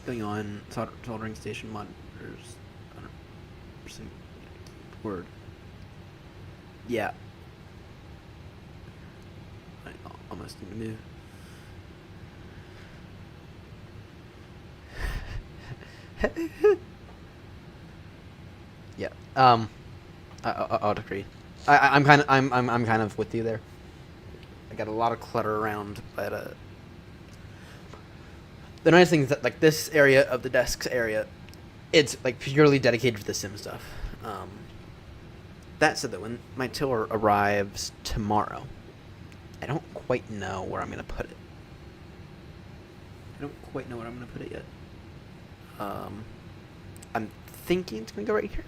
Going on soldering station monitors. 100% word. Yeah. I almost need to move. Yeah. I'll agree. I'm kind of with you there. I got a lot of clutter around, but the nice thing is that like this area of the desks area, it's like purely dedicated to the sim stuff. That said, that when my tiller arrives tomorrow, I don't quite know where I'm gonna put it. Yet. I'm thinking it's gonna go right here,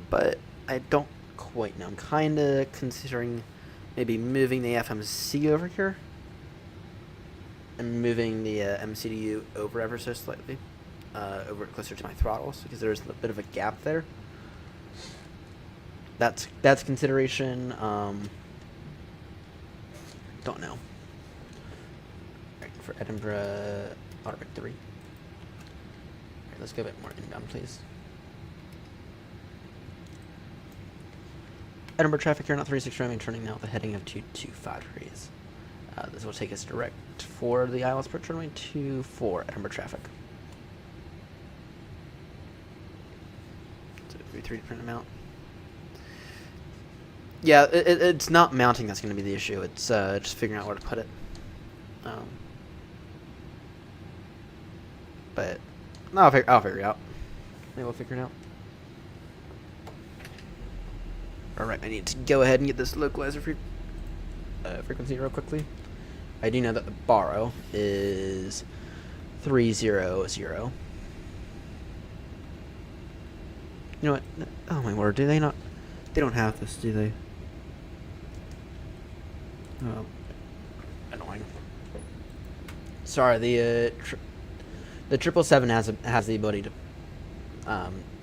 but I don't quite know. I'm kind of considering maybe moving the FMC over here and moving the MCDU over ever so slightly, over closer to my throttles, because there's a bit of a gap there. That's consideration. Don't know. Right, for Edinburgh, Autobic 3. Right, let's go a bit more inbound, please. Edinburgh traffic here, not 36 Romeo, turning now at the heading of 225 degrees. This will take us direct for the ILS approach runway 24 Edinburgh traffic. So 3 to print them out. Yeah, it's not mounting that's going to be the issue. It's just figuring out where to put it. But no, I'll figure it out. Maybe we'll figure it out. Alright, I need to go ahead and get this localizer frequency real quickly. I do know that the borrow is 300. You know what? Oh my word, do they They don't have this, do they? Oh, annoying. Sorry, the 777 has the ability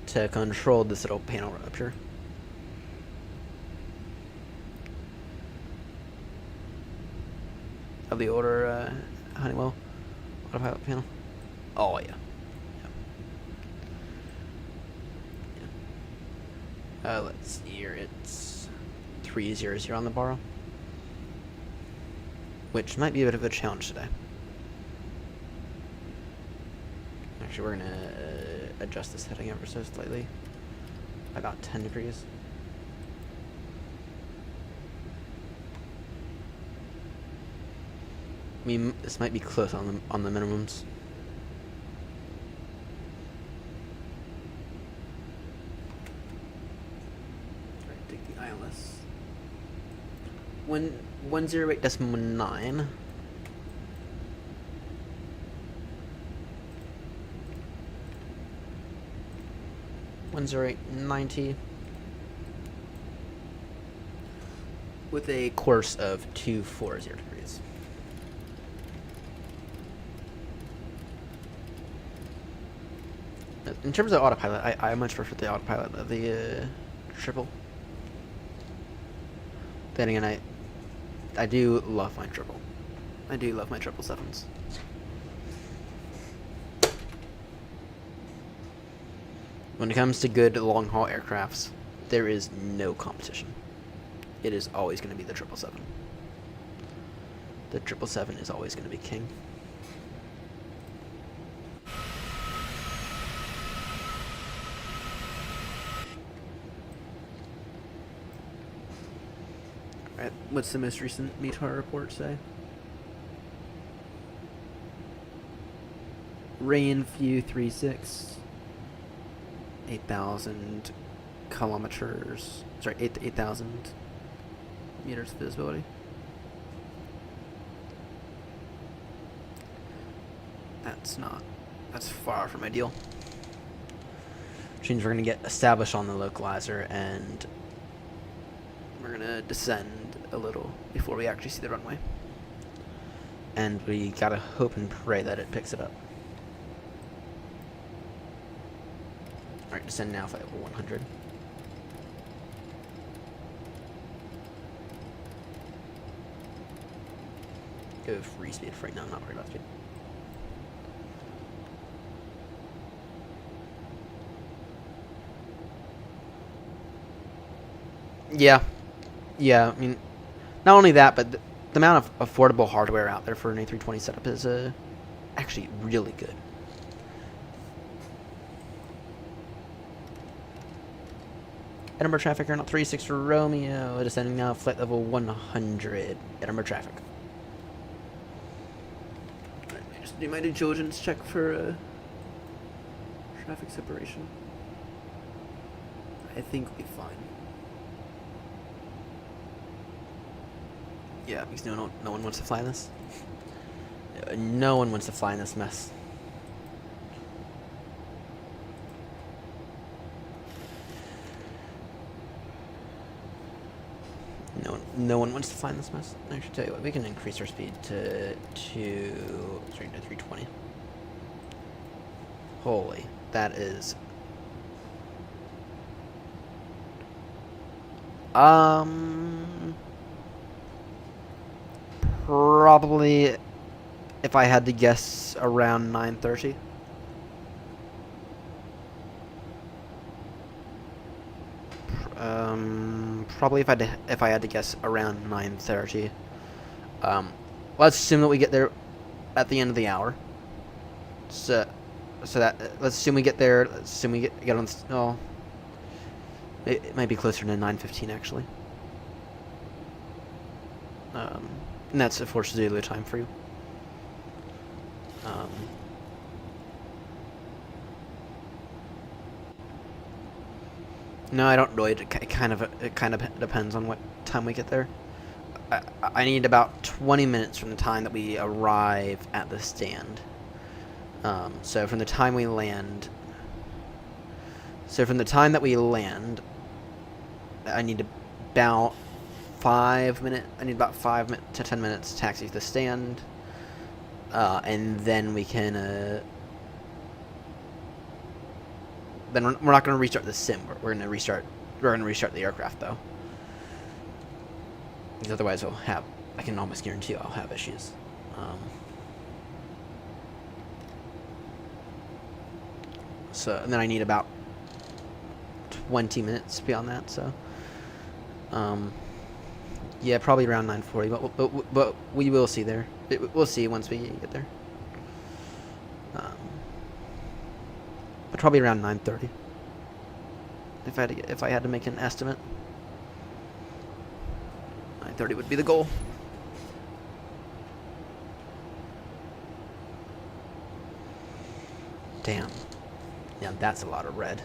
to control this little panel up here. Of the older Honeywell autopilot panel. Oh yeah. Let's see here. It's 300 on the borrow, which might be a bit of a challenge today. Actually, we're gonna adjust this heading ever so slightly, by about 10 degrees. I mean, this might be close on the minimums. Alright, take the ILS. 108.9. .90 with a course of 240 degrees. In terms of autopilot, I much prefer the autopilot of the triple. Then again, I do love my triple. I do love my 777s. When it comes to good long-haul aircrafts, there is no competition. It is always going to be the 777. The 777 is always going to be king. Alright, what's the most recent METAR report say? Rain View 36. 8,000 kilometers, sorry, 8,000 meters of visibility. That's far from ideal. Which means we're going to get established on the localizer and we're going to descend a little before we actually see the runway. And we gotta hope and pray that it picks it up. Alright, descend now, flight level 100. Go free speed for right now, I'm not worried about speed. Yeah, I mean, not only that, but the amount of affordable hardware out there for an A320 setup is actually really good. Edinburgh traffic, AirNott 36 Romeo, descending now, flight level 100, Edinburgh traffic. Alright, I just do my due diligence check for traffic separation. I think we'll be fine. Yeah, because no one wants to fly this. No one wants to fly in this mess. No one wants to fly in this mess. I should tell you what, we can increase our speed to 320. Holy, that is probably, if I had to guess, around 9:30. Probably if I had to guess, around 9:30. Let's assume that we get there at the end of the hour. So that let's assume we get there. Let's assume we get on. Oh, it might be closer to 9:15 actually. And that's a Force Zulu time for you. No, I don't really. It kind of depends on what time we get there. I need about 20 minutes from the time that we arrive at the stand. So from the time we land. So from the time that we land I need about 5 minutes. I need about 5 to 10 minutes to taxi to the stand, and then we can. Then we're not going to restart the sim. We're going to restart. We're going to restart the aircraft though, because otherwise we'll have. I can almost guarantee I'll have issues. So and then I need about 20 minutes beyond that. So, yeah, probably around 9:40. But we will see there. We'll see once we get there. But probably around 9:30. If I had to make an estimate, 9:30 would be the goal. Damn. Yeah, that's a lot of red.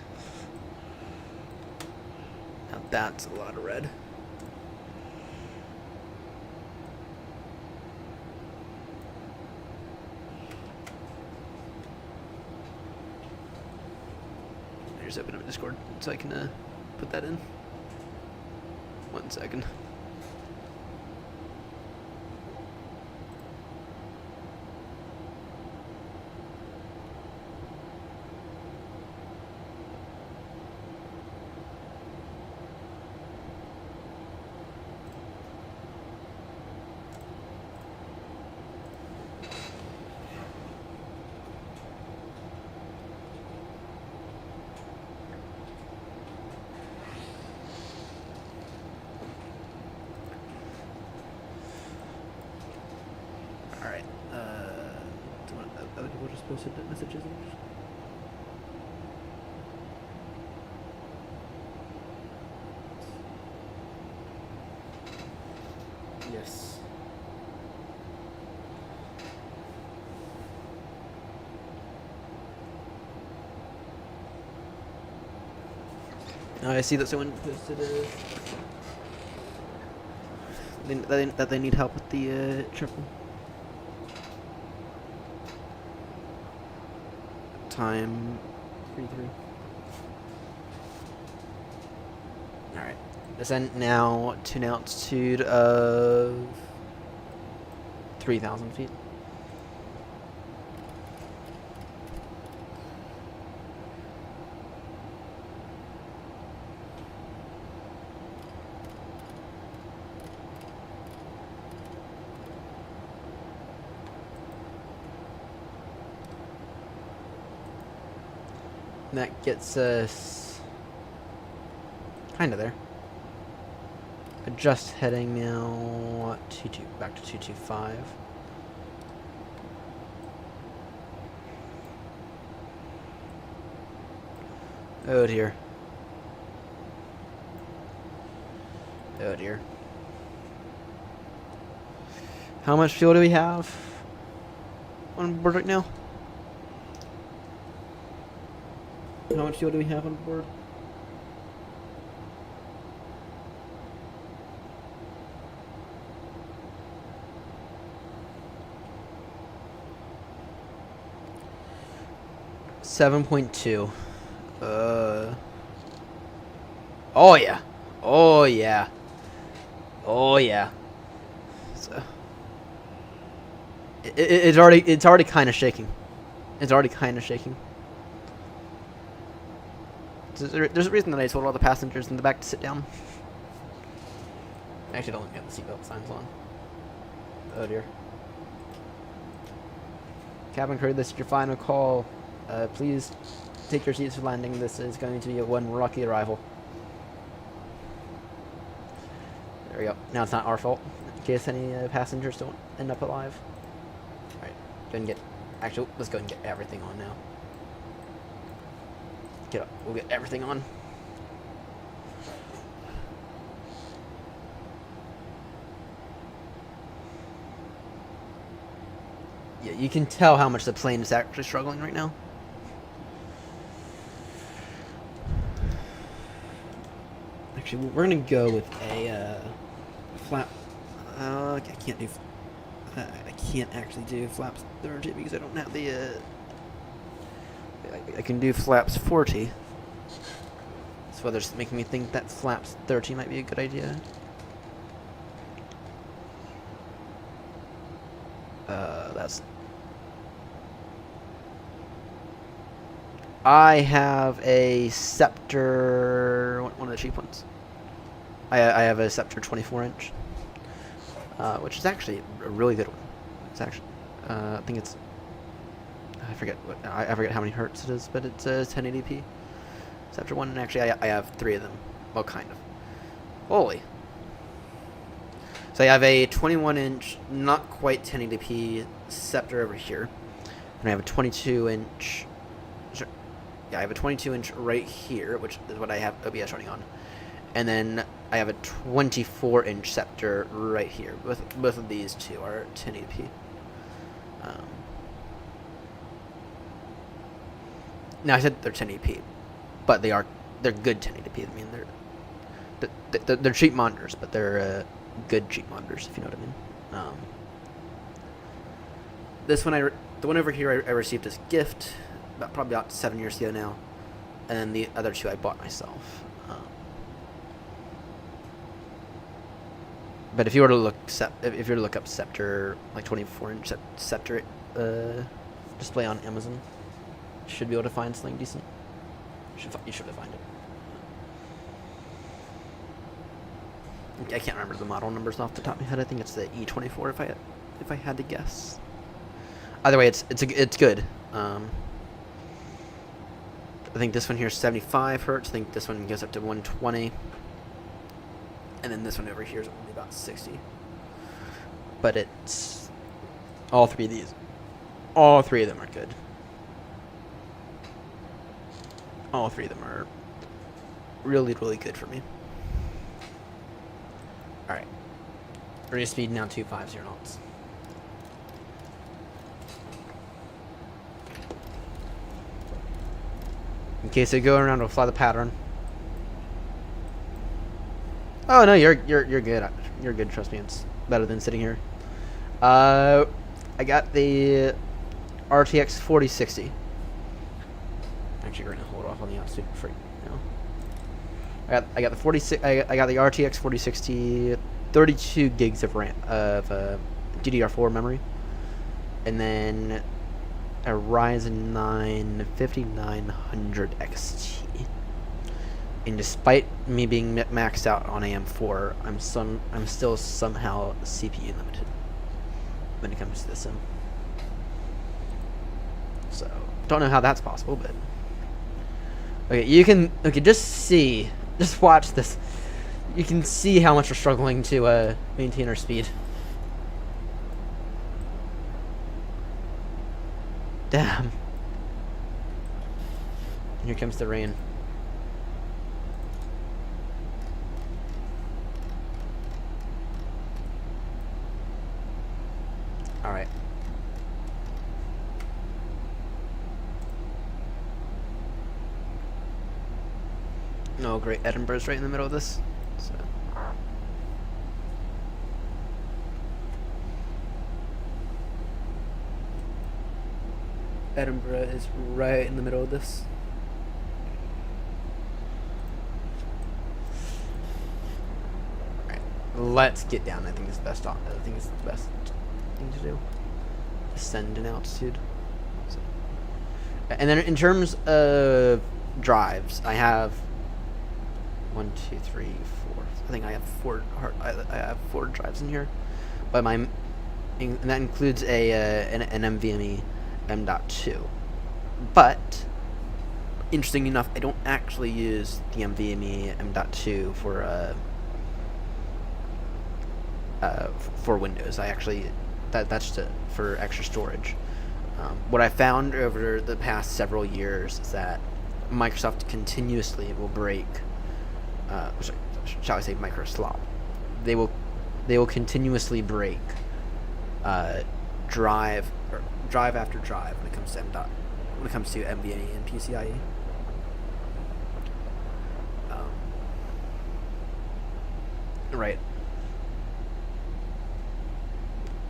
Now that's a lot of red. I just open up Discord so I can put that in. 1 second. Alright, do you want other people just posted messages? Yes. I see that someone posted that they need help with the triple. Time 3-3. Alright. Descent now to an altitude of 3,000 feet. And that gets us kind of there. Just heading now back to 225. Oh dear. Oh dear. How much fuel do we have on board right now? How much fuel do we have on board? $7.2. Oh yeah. Oh yeah. Oh yeah. So it's already kind of shaking. It's already kind of shaking. There's a reason that I told all the passengers in the back to sit down. I actually don't have the seatbelt signs on. Oh dear. Cabin crew, this is your final call. Please take your seats for landing. This is going to be a one rocky arrival. There we go. Now it's not our fault, in case any passengers don't end up alive. Alright, go and get... Actually, let's go and get everything on now. Get up. We'll get everything on. Yeah, you can tell how much the plane is actually struggling right now. Actually, we're gonna go with a flap. I can't do. I can't actually do flaps 30 because I don't have the. I can do flaps 40. This weather's making me think that flaps 30 might be a good idea. That's... I have a Scepter... one of the cheap ones. I have a Scepter 24-inch. Which is actually a really good one. It's actually... I think it's... I forget how many hertz it is, but it's a 1080p. Scepter 1, and actually I have 3 of them. Well, kind of. Holy. So I have a 21-inch, not quite 1080p Scepter over here. And I have a 22-inch... Yeah, I have a 22-inch right here, which is what I have OBS running on. And then I have a 24-inch Scepter right here. Both of these two are 1080p. Now I said they're 1080p, but they're good 1080p. I mean they're cheap monitors, but they're good cheap monitors, if you know what I mean. This one the one over here I received as a gift probably about 7 years ago now, and then the other two I bought myself. But if you were to look up Scepter, like 24-inch Scepter display on Amazon, you should be able to find something decent. You should find it. I can't remember the model numbers off the top of my head. I think it's the E24 if I had to guess. Either way, it's good. I think this one here is 75 hertz. I think this one goes up to 120. And then this one over here is only about 60. But it's... All three of them are good. All three of them are really, really good for me. Alright. Radio speed now 250 knots. In case I go around, we'll fly the pattern. Oh no, you're good. You're good. Trust me, it's better than sitting here. I got the RTX 4060. Actually, we're gonna hold off on the altitude for now. I got the 46. I got the RTX 4060, 32 gigs of RAM of DDR4 memory, and then a Ryzen 9 5900 XT. And despite me being maxed out on AM4, I'm still somehow CPU limited when it comes to this sim. So don't know how that's possible, but okay, just watch this. You can see how much we're struggling to maintain our speed. Damn. And here comes the rain. Alright. No, great. Edinburgh's right in the middle of this. So. Edinburgh is right in the middle of this. Alright. Let's get down. I think it's the best thing to do. Ascend in altitude. So. And then in terms of drives, I have 1, 2, 3, 4. I think I have I have 4 drives in here, but and that includes an NVMe M.2. But interesting enough, I don't actually use the NVMe M.2 for Windows. I actually that's for extra storage. What I found over the past several years is that Microsoft continuously will break, shall I say, microslop. They will continuously break drive after drive when it comes to NVMe and PCIe. Right.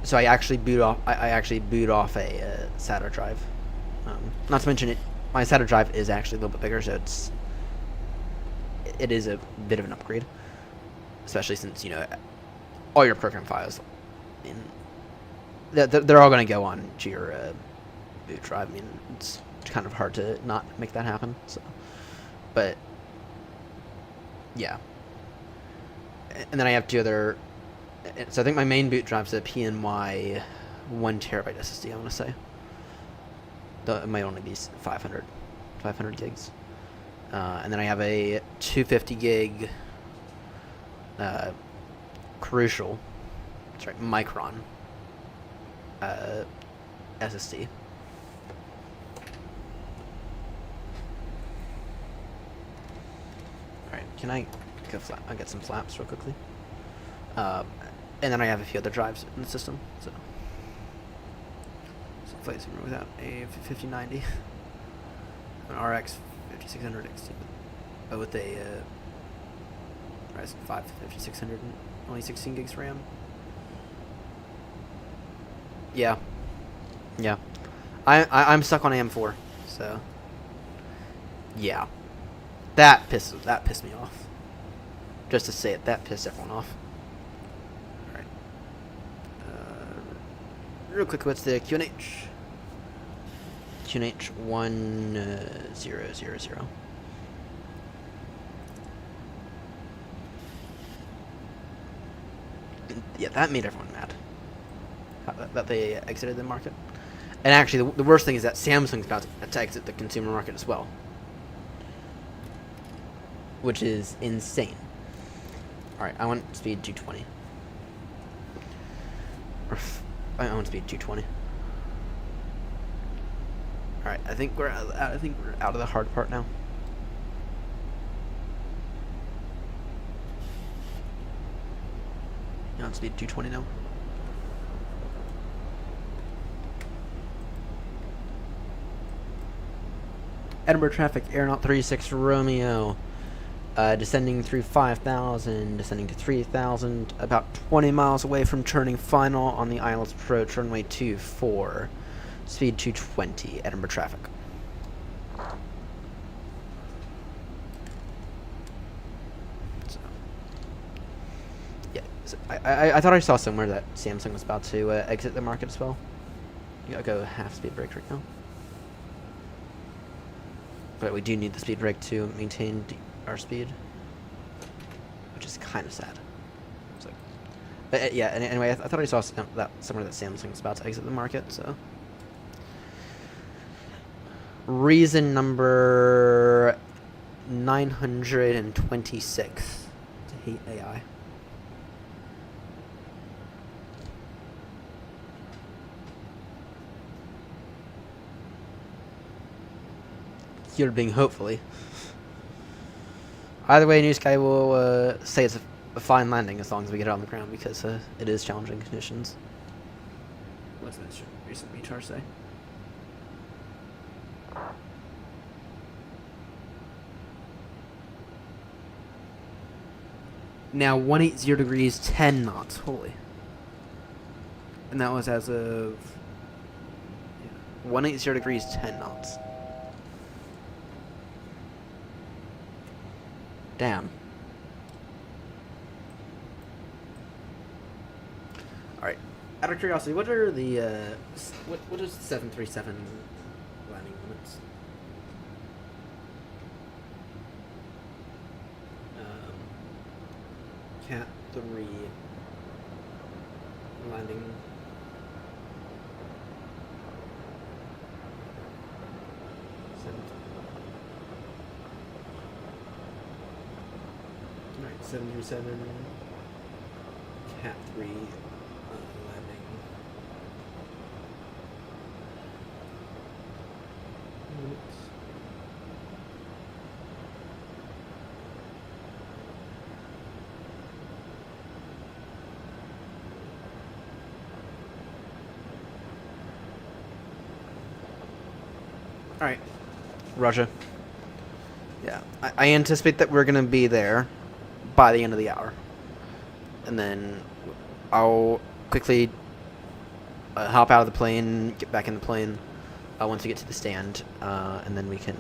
So I actually boot off a SATA drive. Not to mention my SATA drive is actually a little bit bigger, so it is a bit of an upgrade, especially since, you know, all your program files, they're all going to go on to your boot drive. I mean, it's kind of hard to not make that happen. So, but yeah, and then I have two other. So I think my main boot drive's a PNY 1 terabyte SSD. I want to say. Though it might only be 500 gigs. And then I have a 250 gig Crucial, sorry, Micron SSD. Alright, can I go I'll get some flaps real quickly. And then I have a few other drives in the system, so flight simulator without a 5090, an RX 5600 XT, but with a Ryzen 5 5600 and only 16 gigs RAM. Yeah, I'm stuck on AM4, so yeah, that pissed me off. Just to say it, that pissed everyone off. All right, real quick, what's the QNH? QNH 1000. Yeah, that made everyone mad. That they exited the market. And actually, the worst thing is that Samsung's about to exit the consumer market as well, which is insane. All right, I want speed 220. I want speed 220. All right, I think we're out of the hard part now. On speed 220 now. Edinburgh traffic, AirNott 36 Romeo, descending through 5,000, descending to 3,000, about 20 miles away from turning final on the Isles approach, runway 24, speed 220, Edinburgh traffic. I thought I saw somewhere that Samsung was about to exit the market as well. You gotta go half speed brake right now. But we do need the speed brake to maintain our speed, which is kind of sad. So, but yeah. Anyway, I thought I saw that somewhere that Samsung was about to exit the market. So, reason number 926 to hate AI. You're being hopefully. Either way, New Sky will say it's a fine landing as long as we get it on the ground, because it is challenging conditions. What's that recent retard say? Now 180 degrees 10 knots. Holy. And that was as of 180 degrees 10 knots. Damn. Alright. Out of curiosity, what are the what is 737 landing limits? Cat 3 landing. Alright, 737 Cat 3 landing. Limits. Alright, Russia. Yeah, I anticipate that we're going to be there by the end of the hour. And then I'll quickly hop out of the plane, get back in the plane once we get to the stand, and then we can...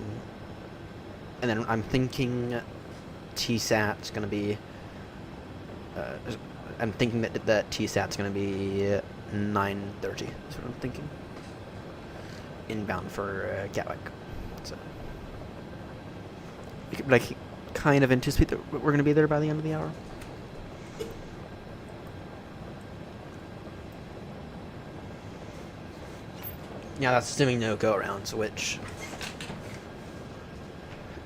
And then I'm thinking TSAT's going to be. I'm thinking that TSAT's going to be 9:30. That's what I'm thinking. Inbound for Gatwick. So, but I can kind of anticipate that we're going to be there by the end of the hour. Yeah, that's assuming no go-arounds, which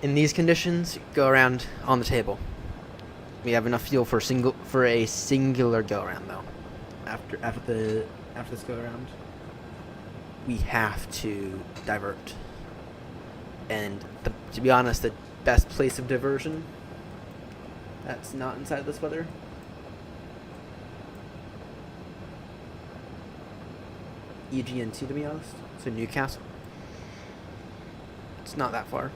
in these conditions, go around on the table. We have enough fuel for a singular go-around though. After this go-around, we have to divert. And to be honest, the best place of diversion that's not inside of this weather EGNT, to be honest. So Newcastle. It's not that far.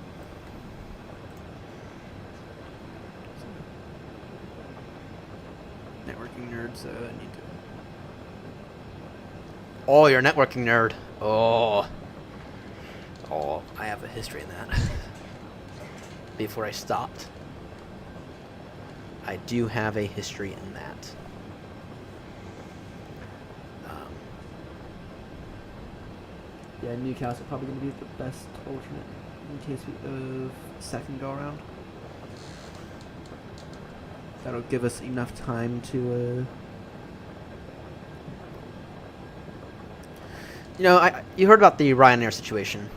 Networking nerd, so I need to. Oh, you're a networking nerd. Oh, I have a history in that. Before I stopped, I do have a history in that. Yeah, Newcastle probably going to be the best alternate in case of second go around. That'll give us enough time to. You know, you heard about the Ryanair situation.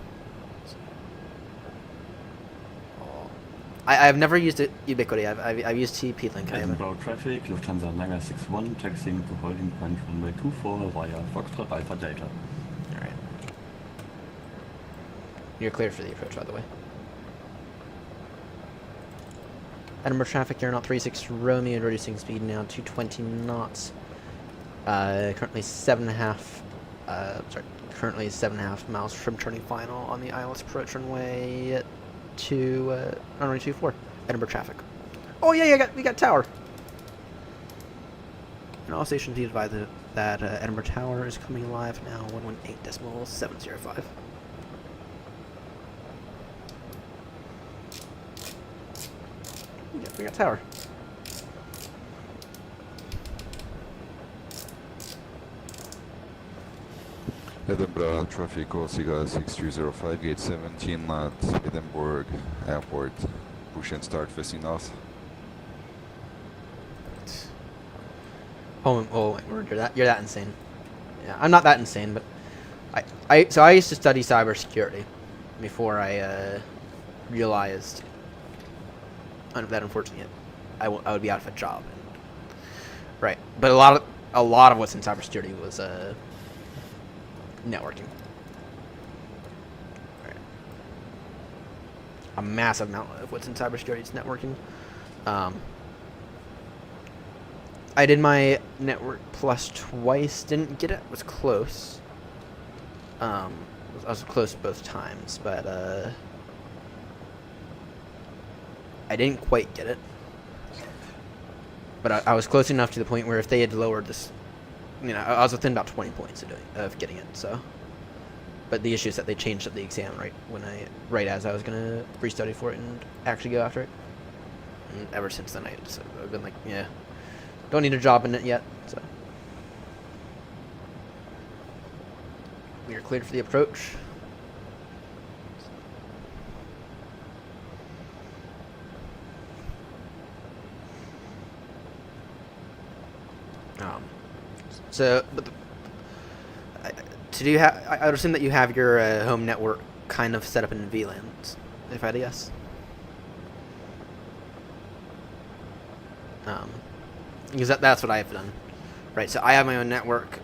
I've never used it Ubiquity. I've used TP-Link. Edinburgh traffic, Lufthansa Langer 61, taxiing to holding point runway 24 via Foxtrot Alpha Delta. Alright. You're cleared for the approach, by the way. Edinburgh traffic, AirNott 36 Romeo, reducing speed now to 20 knots. Currently 7.5. Currently 7.5 miles from turning final on the ILS approach runway to runway 24. Edinburgh traffic. Oh yeah, we got tower. And all stations be advised that Edinburgh Tower is coming live now. 118.705. Yeah, we got tower. Edinburgh traffic, Corsica 6305, gate 17 at Edinburgh Airport. Push and start facing north. Oh my word, you're that insane. Yeah, I'm not that insane, but I used to study cybersecurity before I realized that unfortunately I would be out of a job. Right, but a lot of what's in cybersecurity was networking. Right. A massive amount of what's in cybersecurity is networking. I did my network plus twice, didn't get it, was close. I was close both times, but I didn't quite get it. But I was close enough to the point where if they had lowered this, you know, I was within about 20 points of getting it. So, but the issue is that they changed up the exam right as I was gonna restudy for it and actually go after it. And ever since then, I've been like, yeah, don't need a job in it yet. So we are cleared for the approach. So, but I would assume that you have your home network kind of set up in VLANs, if I had to guess. Because that's what I have done. Right, so I have my own network.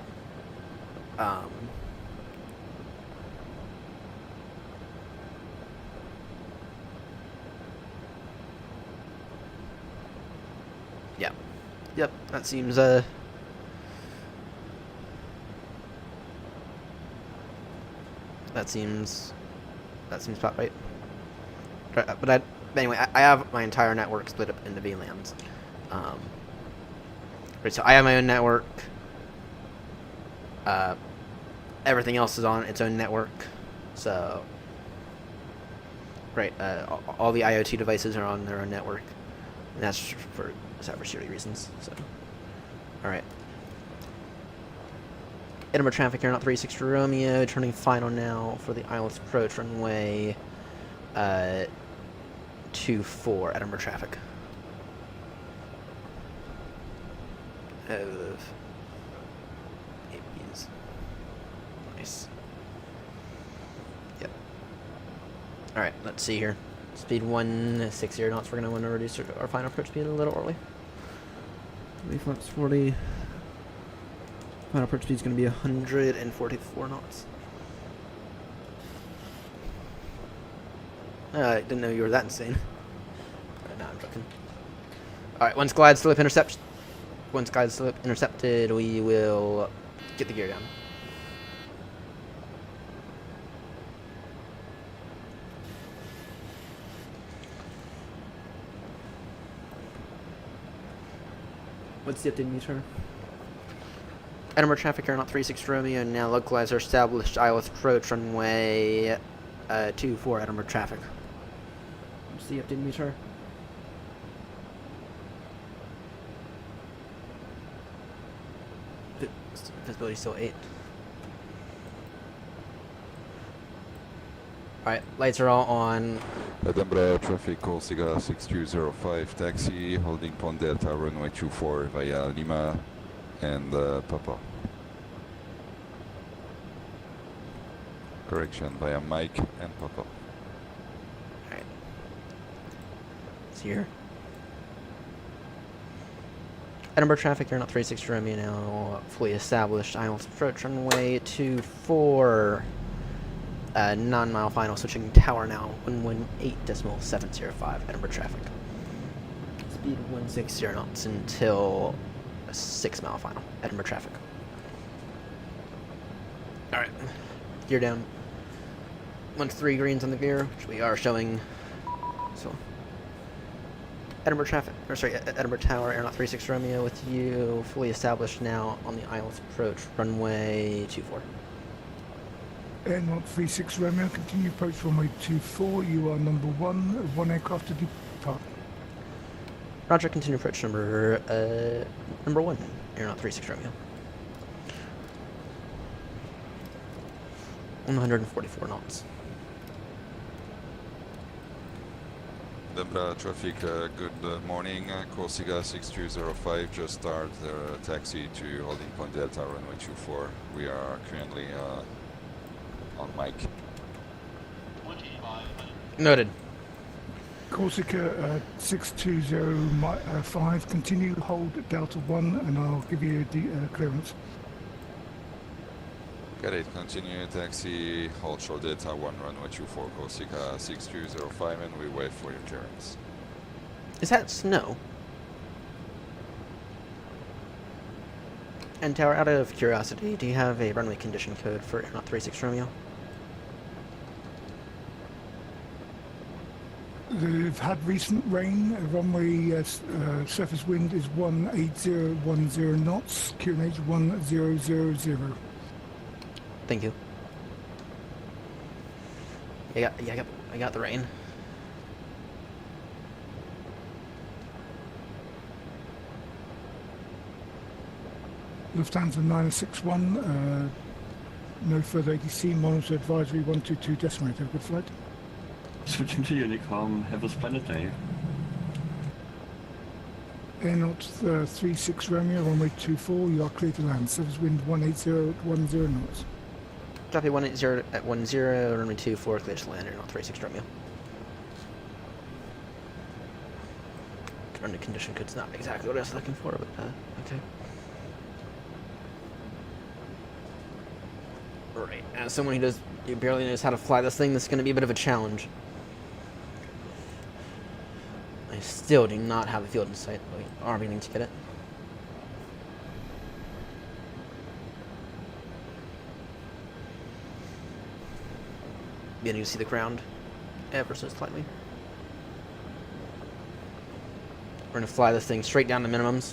Yeah. Yep, that seems That seems about right. But anyway, I have my entire network split up into VLANs. Right, so I have my own network. Everything else is on its own network. So, right, all the IoT devices are on their own network. And that's for cybersecurity reasons. So, all right. Edinburgh traffic, AirNott 360 Romeo, turning final now for the Isles approach runway 24, Edinburgh traffic. Of APs. Nice. Yep. Alright, let's see here. Speed 160 knots, we're going to want to reduce our final approach speed a little early. Flaps 40. Final approach speed is going to be 144 knots. I didn't know you were that insane. No, I'm joking. Alright, once glide slip intercepted, we will get the gear down. What's the updated U-turn? Edinburgh traffic, AirNott 36 Romeo, now localize our established Isles approach runway 24 Edinburgh traffic. What's the updated U-turn? Visibility still 8. Alright, lights are all on. Edinburgh traffic, Corsica 6205, taxi, holding Pont Delta, runway 24 via Lima and Papa. Correction, via Mike and Papa. Alright. It's here. Edinburgh traffic, AirNott 36 Romeo, now fully established. Isles approach runway 24. 9-mile final, switching tower now, 118.705 Edinburgh traffic. Speed 160 knots until 6-mile final, Edinburgh traffic. Alright, gear down. Once 3 greens on the gear, which we are showing. So, Edinburgh traffic, or sorry, Edinburgh Tower, AirNott 36 Romeo with you, fully established now on the Isles approach, runway 24. AirNott 36 Romeo, continue approach runway 24. You are number 1 aircraft to depart. Roger, continue approach number 1, AirNott 36 Romeo. 144 knots. Edinburgh traffic, good morning. Corsica 6205, just start the taxi to holding Pont Delta, runway 24. We are currently on mic. 25 minutes. Noted. Corsica 6205, continue, hold Delta 1, and I'll give you clearance. Got it, continue taxi, hold short Delta 1, runway 24, Corsica 6205, and we wait for your clearance. Is that snow? And Tower, out of curiosity, do you have a runway condition code for AirNott 36 Romeo? They've had recent rain. Runway surface wind is 18010 knots. QNH 1000. Thank you. I got the rain. Lufthansa 961. No further ATC. Monitor advisory 122 decimated. Have a good flight. Switching to Unicom, have a splendid day. AirNott 36 Romeo, runway 24. You are clear to land. Surface wind 18010 knots. Copy 180 at 10, runway 24, clear to land, AirNott 36 Romeo. Runway condition code's not exactly what I was looking for, but okay. Alright, as someone who barely knows how to fly this thing, this is going to be a bit of a challenge. I still do not have a field in sight, but we are beginning to get it. Beginning to see the ground ever so slightly. We're going to fly this thing straight down to minimums.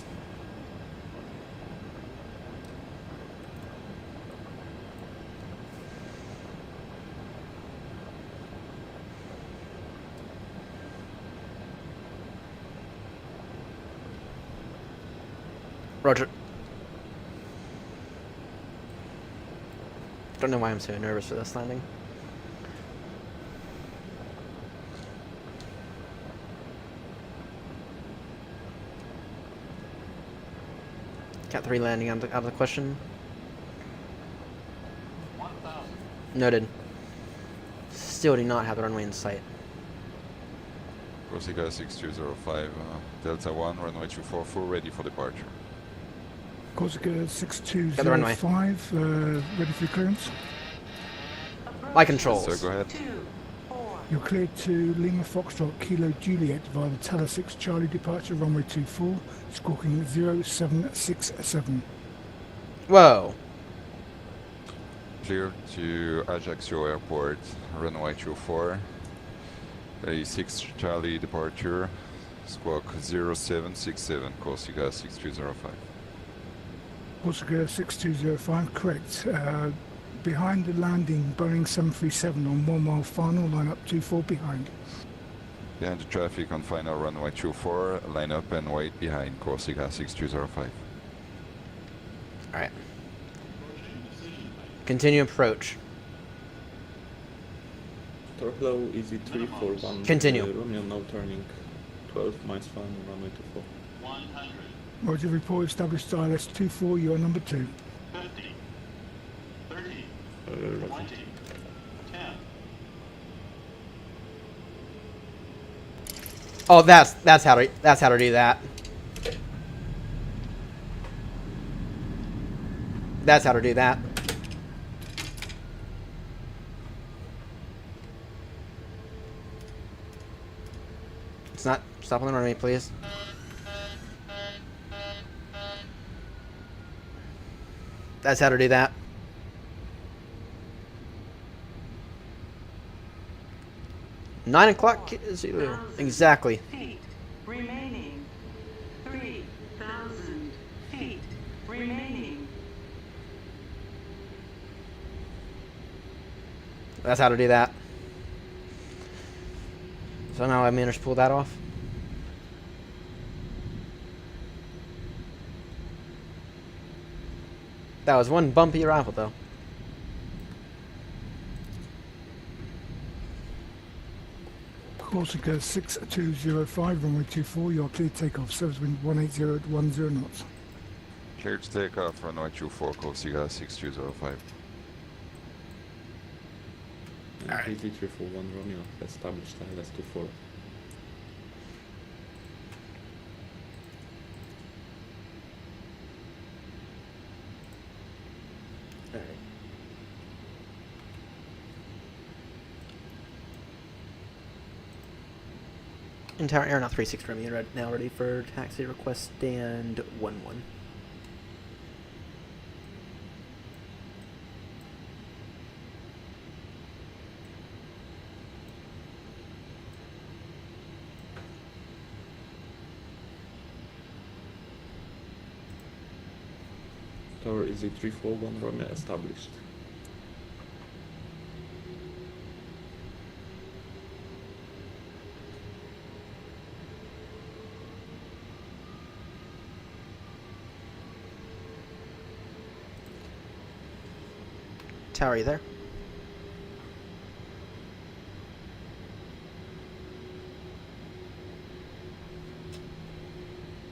Roger. Don't know why I'm so nervous for this landing. Cat 3 landing out of the question. 1,000. Noted. Still do not have the runway in sight. Corsica 6205, Delta 1, runway 24, full ready for departure. Corsica the runway. 6205, ready for clearance. My controls. So go ahead. 2, 4. You're cleared to Lima Foxtrot Kilo Juliet via the Teller 6 Charlie departure, runway 24, squawking 0767. Whoa. Clear to Ajaccio Airport, runway 24, a 6 Charlie departure, squawk 0767, Corsica 6205. Corsica 6205, correct. Behind the landing, Boeing 737 on 1 mile final, line up 24 behind. Behind the traffic on final runway 24, line up and wait behind Corsica 6205. Alright. Continue approach. Hello, easy 341. Continue. Romeo now turning 12 miles final, runway 24. 100. Roger, report established ILS 24, you are number 2. 50. 30. Roger. 20. 10. Oh, that's how to do that. That's how to do that. It's not stop on the runway, please. That's how to do that. Nine o'clock. Exactly. Feet remaining. 3,000 feet remaining. That's how to do that. Somehow I managed to pull that off. That was one bumpy arrival, though. Corsica 6205, runway 24, you are clear takeoff, service wind 180 at 10 knots. Clear to take off, runway 24, Corsica 6205. Easy 341 Romeo, established ILS 24. Entire AirNott 36 Romeo now ready for taxi request stand 11. Tower Easy 341 Romeo, established. Tower, are you there?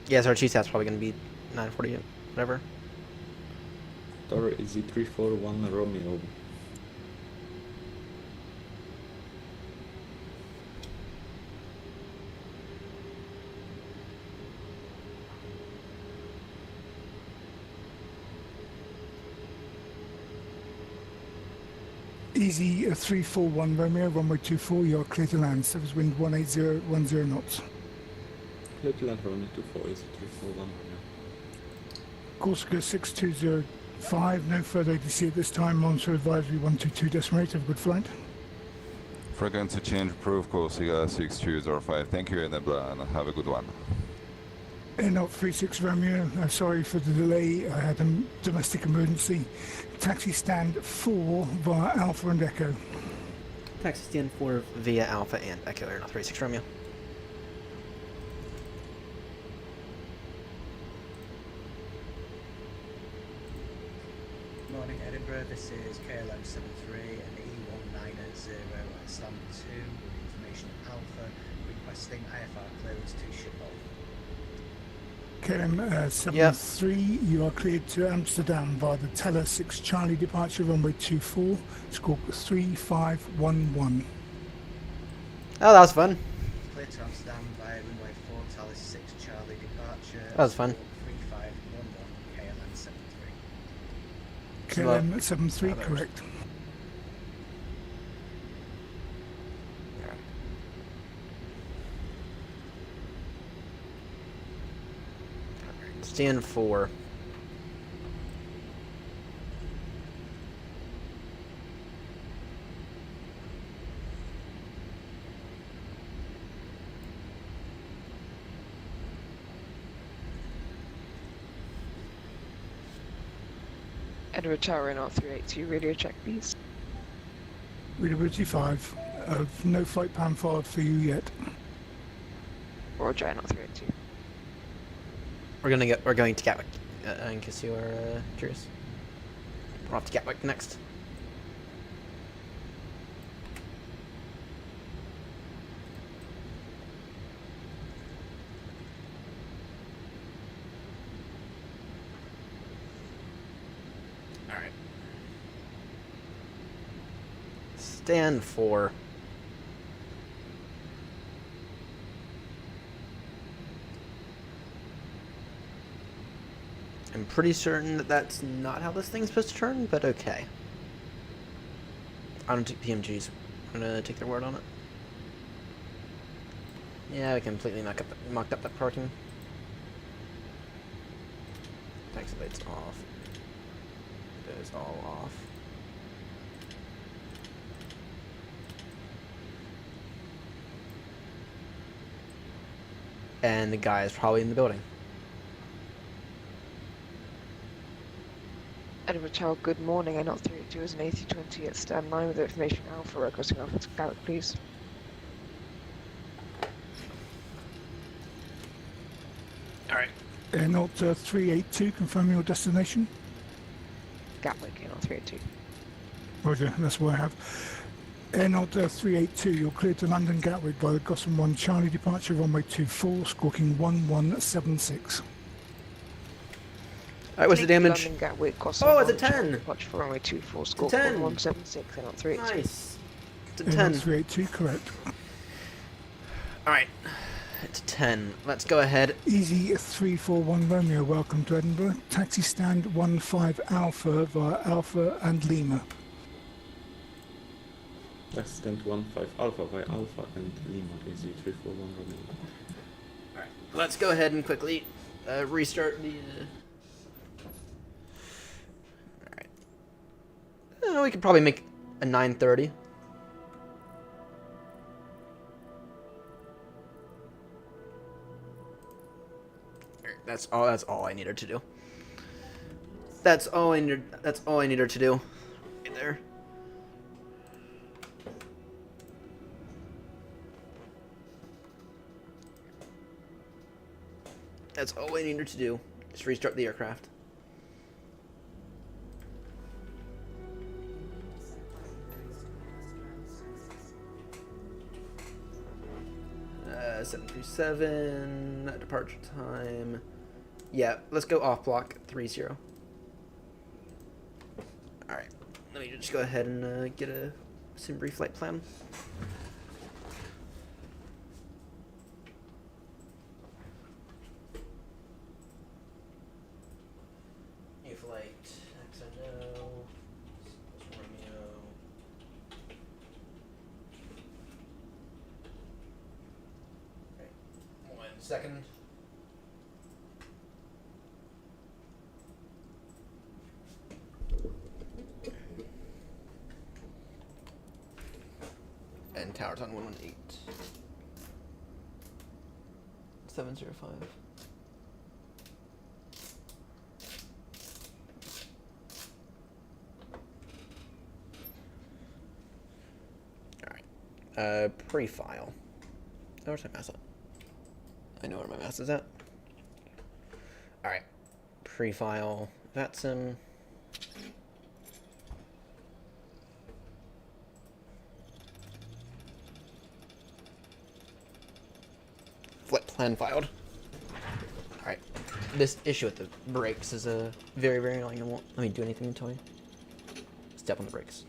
Yes, our GSAT's probably going to be 940, whatever. Tower Easy 341 Romeo. Easy 341 Romeo, runway 24, you are clear to land, service wind 180 at 10 knots. Clear to land Romeo 24, Easy 341 Romeo. Corsica 6205, no further ATC at this time, monitor advisory 122 decimal 8, have a good flight. Frequency change approved, Corsica 6205. Thank you, Enabler, and have a good one. AirNott 36 Romeo, sorry for the delay, I had a domestic emergency. Taxi stand 4 via Alpha and Echo. Taxi stand 4 via Alpha and Echo AirNott 36 Romeo. This is KLM-73 and E190 at stand 2 with information Alpha requesting IFR clearance to Schiphol. KLM-73, you are cleared to Amsterdam via the Teller 6 Charlie departure runway 24, squawk 3511. Oh, that was fun. Clear to Amsterdam via runway 4, Teller 6 Charlie departure. That was fun. Squawk 3511 KLM-73. KLM-73, correct. Stand 4. Edward Tower AirNott 382, radio check please. Readability 5. No flight plan filed for you yet. Roger, AirNott 382. We're going to Gatwick, in case you are curious. We're off to Gatwick next. All right. Stand 4. I'm pretty certain that that's not how this thing's supposed to turn, but okay. I don't take PMGs. I'm gonna take their word on it. Yeah, we completely mocked up that parking. Taxi lights off. Those all off. And the guy is probably in the building. Edward Tower, good morning. AirNott 382 is an AC-20 at stand 9 with information Alpha requesting Alpha to Gatwick please. Alright. AirNott 382, confirm your destination. Gatwick, AirNott 382. Roger, that's what I have. AirNott 382, you're cleared to London Gatwick by the Gotham 1 Charlie departure runway 24, squawking 1176. Alright, what's the damage? London Gatwick, Oh, it's a 10! Departure for runway 24, score 10. 1176, AirNott 382. Nice. It's a AirNott 10. 382, correct. Alright. It's a 10. Let's go ahead. Easy 341 Romeo, welcome to Edinburgh. Taxi stand 15 Alpha via Alpha and Lima. Stand 15 Alpha by Alpha and Lima, easy 341 Romeo. Alright. Let's go ahead and quickly restart the... Alright. We could probably make a 9:30. That's all I needed to do. That's all I needed to do. Right there. That's all I needed to do. Just restart the aircraft. Uh, 737 departure time. Yeah, let's go off block 30. Alright, let me just go ahead and get a sim brief flight plan. New flight, XNO, Romeo. Okay, 1 second. And tower's on 118. 705. Alright. Pre-file. Oh, where's my mass at? I know where my mass is at. Alright. Pre-file. VATSIM. plan filed. Alright. This issue with the brakes is a very, very annoying. It won't let me do anything until I step on the brakes.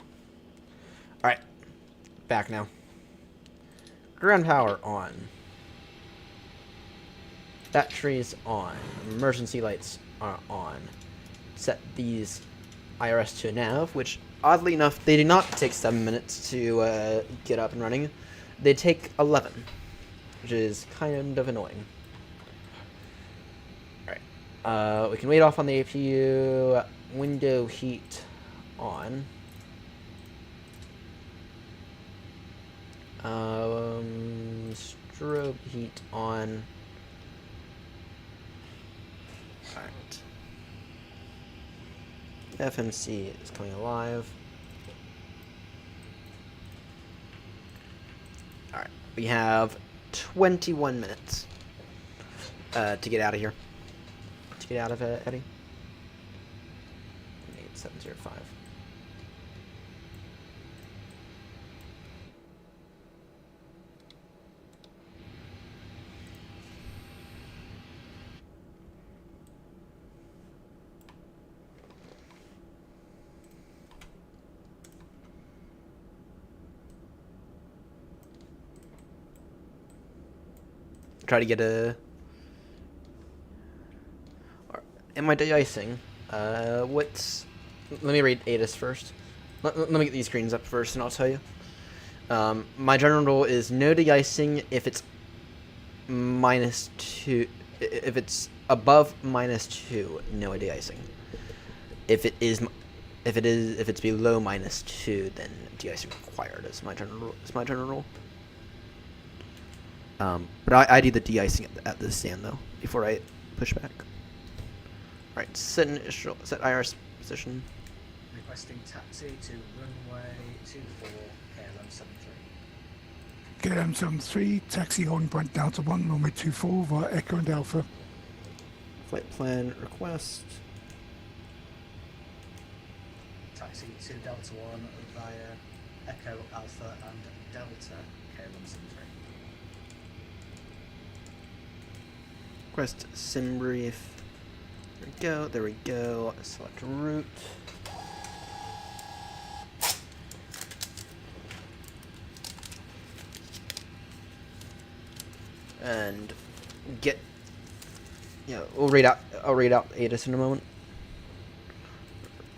Alright. Back now. Ground power on. Batteries on. Emergency lights are on. Set these IRS to a nav, which oddly enough, they do not take 7 minutes to get up and running. They take 11, which is kind of annoying. Alright. We can wait off on the APU. Window heat on. Strobe heat on. Alright. FMC is coming alive. Alright. We have 21 minutes to get out of here. To get out of Eddie. 8705. Try to get a... Am I de-icing? What's... Let me read ATIS first. Let me get these screens up first and I'll tell you. My general rule is no de-icing if it's -2... If it's above -2, no de-icing. If it's below -2, then de-icing required is my general rule. But I do the de-icing at the stand though before I push back. Alright, set IRS position. Requesting taxi to runway 24, KLM 73. KLM 73, taxi holding point Delta 1, runway 24 via Echo and Alpha. Flight plan request. Taxi to Delta 1 via Echo, Alpha and Delta, KLM 73. Request sim brief. There we go. Select route. And get... Yeah, I'll read out ATIS in a moment.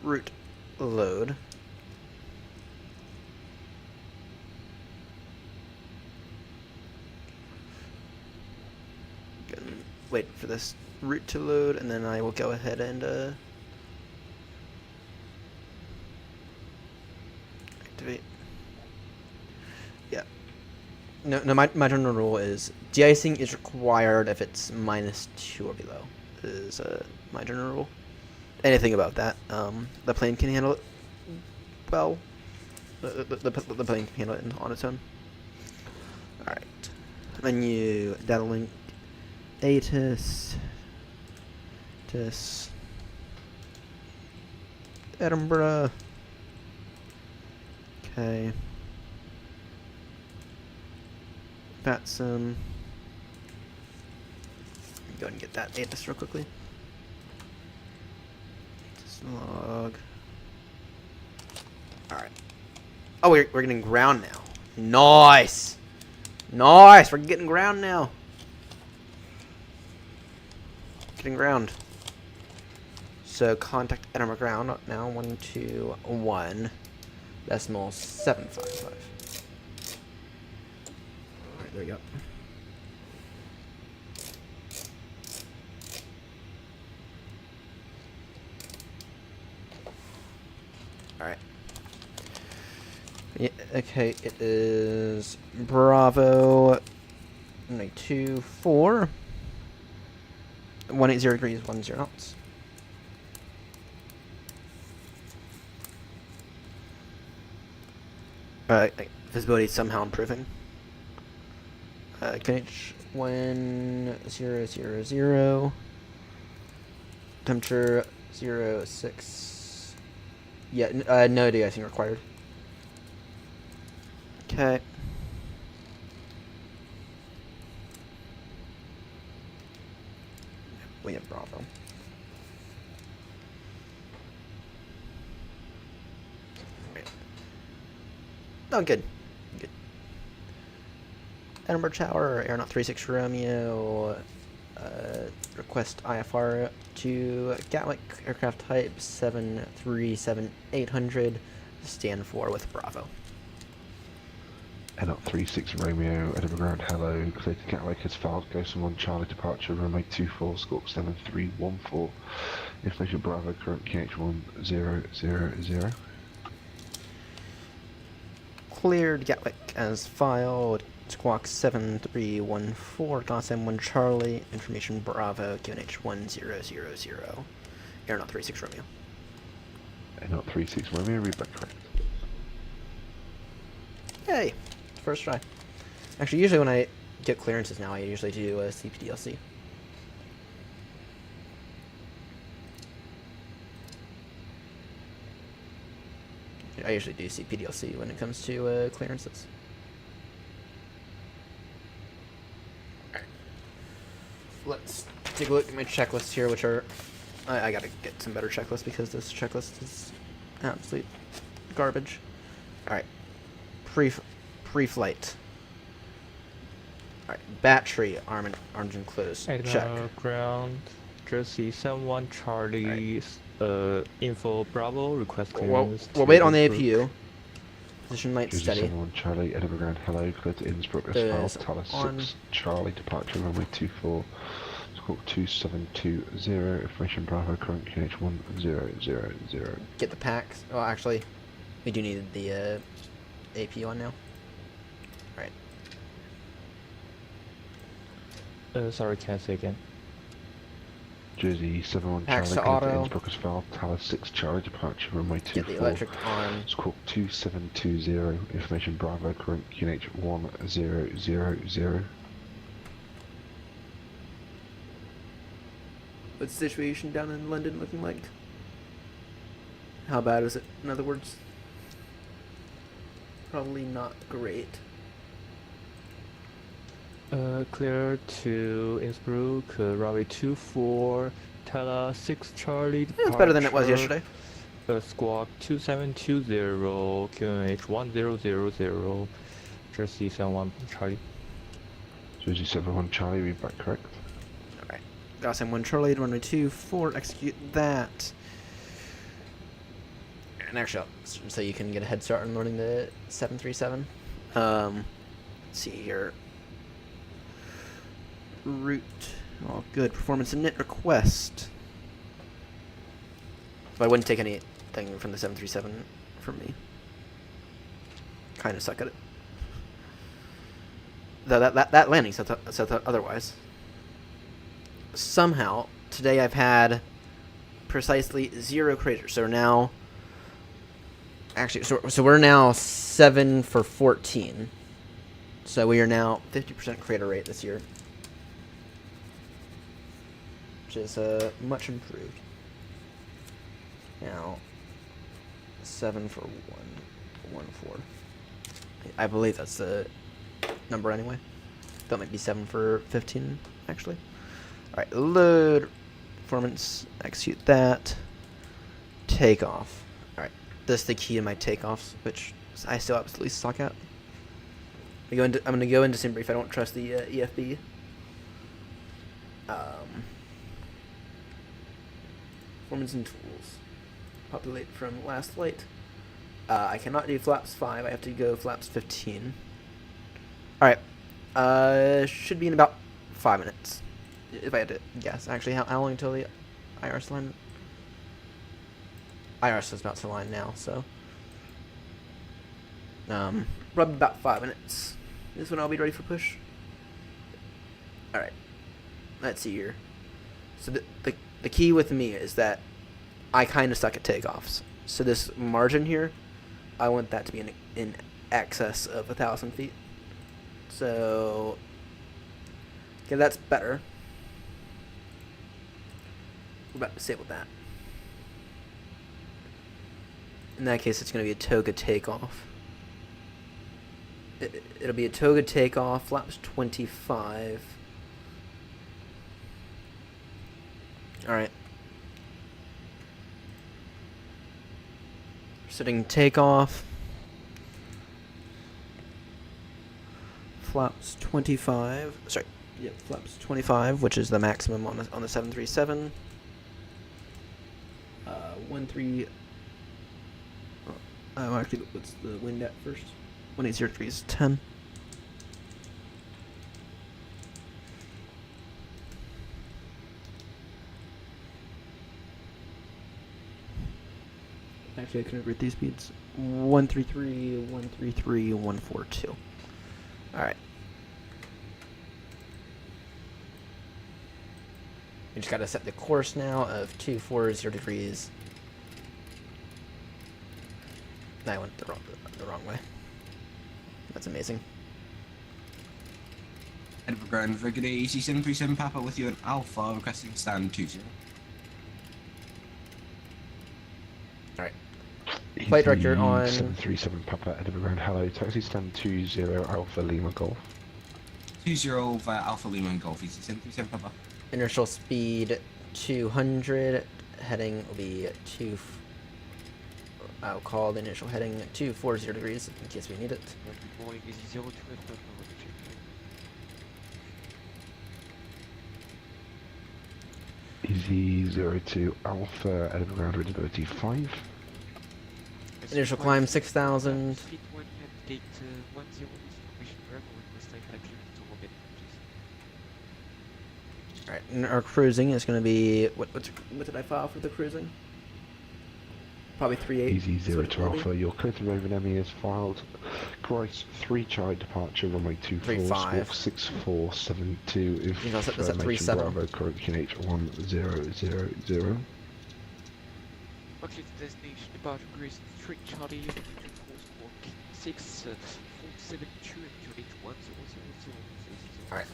Route load. Wait for this route to load, and then I will go ahead and activate. Yeah. No. My general rule is de-icing is required if it's -2 or below. Is my general rule. Anything about that, the plane can handle it well. The plane can handle it on its own. All right. Menu, data link. ATIS, Edinburgh. Okay. VATSIM. Go ahead and get that ATIS real quickly. ATIS log. Alright. Oh, we're getting ground now. Nice! Nice! We're getting ground now. Ground. So contact Edinburgh ground now 121 decimal 755. Alright, there we go. Alright. Yeah, okay, it is Bravo 24 180 degrees, 10 knots. Visibility somehow improving. KH 1000. Temperature 06. Yeah, no de-icing required. Okay. we have Bravo. Right. Oh, good. Good. Edinburgh Tower, AirNott 36 Romeo, request IFR to Gatwick, aircraft type 737-800, stand for with Bravo. AirNott 36 Romeo, Edinburgh Ground, hello, clear to Gatwick has filed, Ghost 1 Charlie departure, runway 24, Scorp 7314, information Bravo, current QH1000. Cleared Gatwick as filed, Squawk 7314, Goss M1 Charlie, information Bravo, QNH 1000, AirNott 36 Romeo. AirNott 36 Romeo, read back correct. Yay! First try. Actually, usually when I get clearances now, I usually do CPDLC. I usually do CPDLC when it comes to clearances. Alright. Let's take a look at my checklist here, which are... I gotta get some better checklists because this checklist is absolute garbage. Alright. Pre-flight. Alright, battery, armed and closed. Check. Ground, Jersey 71 Charlie, info Bravo, request clearance. We'll wait on the APU. Position light Jersey steady. 71 Charlie, Edinburgh Ground, hello, clear to Innsbruck as filed, Talis 6 Charlie, departure runway 24, Squawk 2720, information Bravo, current QH 1000. Get the packs. Oh, actually, we do need the APU on now. Right. Sorry, can I say again? Jersey 71 Packs Charlie, to clear to auto. Innsbruck as filed, Talis 6 Charlie, departure runway Get the 24, electric on. Squawk 2720, information Bravo, current QH 1000. What's the situation down in London looking like? How bad is it, in other words? Probably not great. Clear to Innsbruck, runway 24, Tela 6 Charlie. Yeah, it's better than it was yesterday. Squawk 2720, QNH 1000, Jersey 71 Charlie. Jersey 71 Charlie, read back correct. Alright. Goss M1 Charlie, runway 24, execute that. And actually, so you can get a head start on learning the 737. Let's see here. Route. Oh, good. Performance init request. But I wouldn't take anything from the 737 from me. Kind of suck at it. Though that landing said otherwise. Somehow, today I've had precisely 0 craters. So now... Actually, so we're now 7 for 14. So we are now 50% crater rate this year. Which is much improved. Now, 7 for 114. I believe that's the number anyway. That might be 7 for 15, actually. Alright, load. Performance, execute that. Takeoff. Alright, this is the key to my takeoffs, which I still absolutely suck at. I'm going to go into sim brief. I don't trust the EFB. Performance and tools. Populate from last flight. I cannot do flaps 5. I have to go flaps 15. Alright. Should be in about 5 minutes. If I had to guess. Actually, how long until the IRS line? IRS is about to line now, so. Probably about 5 minutes. This one I'll be ready for push. Alright. Let's see here. So the key with me is that I kind of suck at takeoffs. So this margin here, I want that to be in excess of 1,000 feet. So, okay, that's better. We're about to disable that. In that case, it's going to be a toga takeoff. It'll be a toga takeoff, flaps 25. Alright. Setting takeoff. Flaps 25. Sorry. Yep, flaps 25, which is the maximum on the 737. 13. Actually, what's the wind at first? 180 degrees 10. Actually, I couldn't read these speeds. 133, 133, 142. Alright. We just gotta set the course now of 240 degrees. I went the wrong way. That's amazing. Edinburgh Ground, very good day. EC737 Papa with you in Alpha, requesting stand 20. Alright. Flight director on 737 Papa, Edinburgh Ground, hello. Taxi stand 20 Alpha Lima Golf. 20 via Alpha Lima and Golf, EC737 Papa. Inertial speed 200. Heading will be I'll call the initial heading 240 degrees in case we need it. Good morning, EC02 EZ02 Alpha, Edinburgh Ground, readability 5. Initial climb 6,000. Alright, and our cruising is going to be... What did I file for the cruising? Probably 38. EZ02 Alpha, your clear to Rover Emmy is filed. Grice 3 Charlie departure, runway 24, squawk 6472. If I'll set this at 37. Bravo, current QNH 1000. Okay, destination departure Greece 3 Charlie, squawk 6472 and QNH 1000. Alright.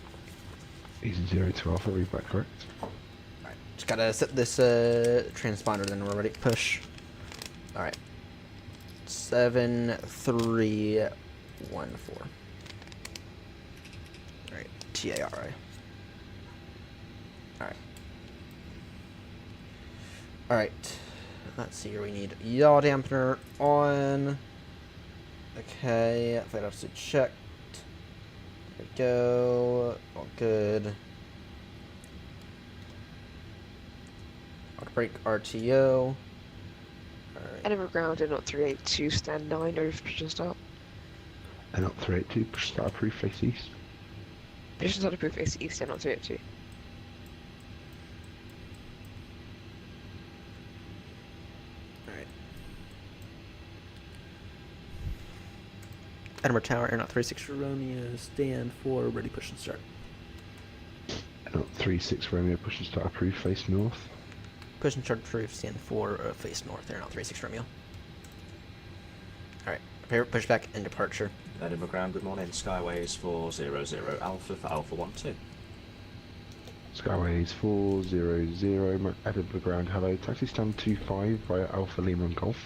EZ02 Alpha, read back correct. Alright, just gotta set this transponder, then we're ready to push. Alright. 7314. Alright, TARI. Alright. Alright. Let's see here, we need yaw dampener on. Okay, flight altitude checked. There we go. All good. Auto brake RTO. Edinburgh Ground, AirNott 382, stand 9, order for position start. AirNott 382, push start approved, face east. Position start approved, face east, AirNott 382. Alright. Edinburgh Tower, AirNott 36 Romeo, stand 4, ready, push and start. AirNott 36 Romeo, push and start approved, face north. Push and start approved, stand 4, face north, AirNott 36 Romeo. Alright, prepare push back and departure. Edinburgh Ground, good morning. Skyways 400 Alpha for Alpha 12. Skyways 400, Edinburgh Ground, hello. Taxi stand 25 via Alpha Lima and Golf.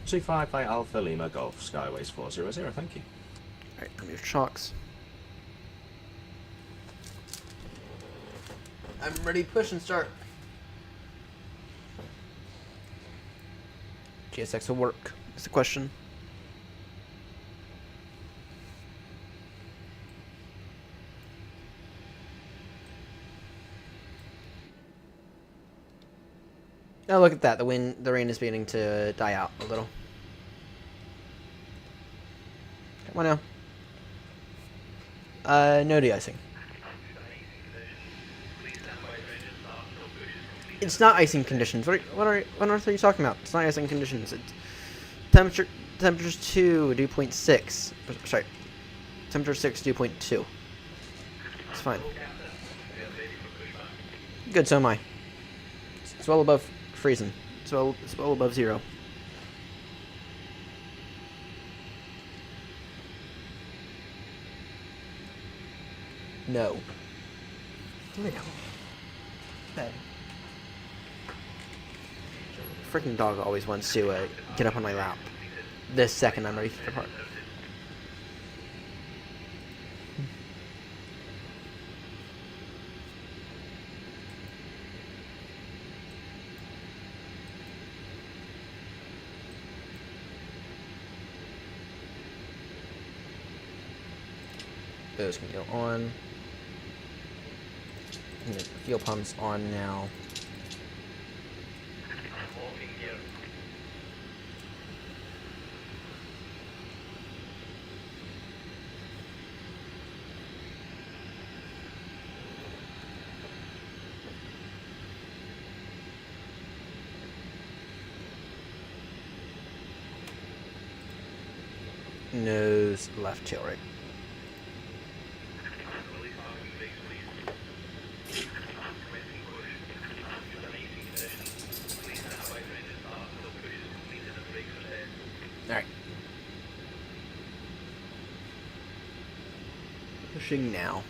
25 by Alpha Lima Golf, Skyways 400, thank you. Alright, remove shocks. I'm ready to push and start. GSX will work, is the question. Oh, look at that. The rain is beginning to die out a little. Come on now. No de-icing. It's not icing conditions. What on earth are you talking about? It's not icing conditions. It's temperature's 2, dew point 6. Sorry. Temperature 6, dew point 2. It's fine. Good, so am I. It's well above freezing. It's well above 0. No. No. Bed. Freaking dog always wants to get up on my lap. This second I'm ready to depart. Those can go on. And the fuel pump's on now. Nose left, tail right. Alright. Pushing now.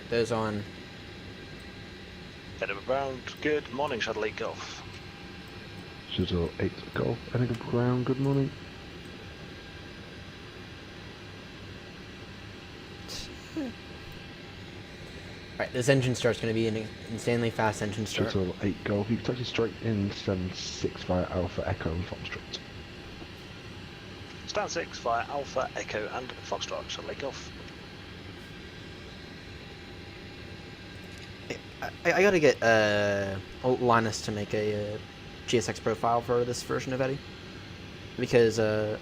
Those on. Edinburgh Ground, good morning, Shuttle 8 Golf. Shuttle 8 Golf, Edinburgh Ground, good morning. Alright, this engine start's going to be an insanely fast engine start. Shuttle 8 Golf, you can touch it straight in, stand 6 via Alpha, Echo and Foxtrot. Stand 6 via Alpha, Echo and Foxtrot, Shuttle 8 Golf. I gotta get Linus to make a GSX profile for this version of Eddie, because the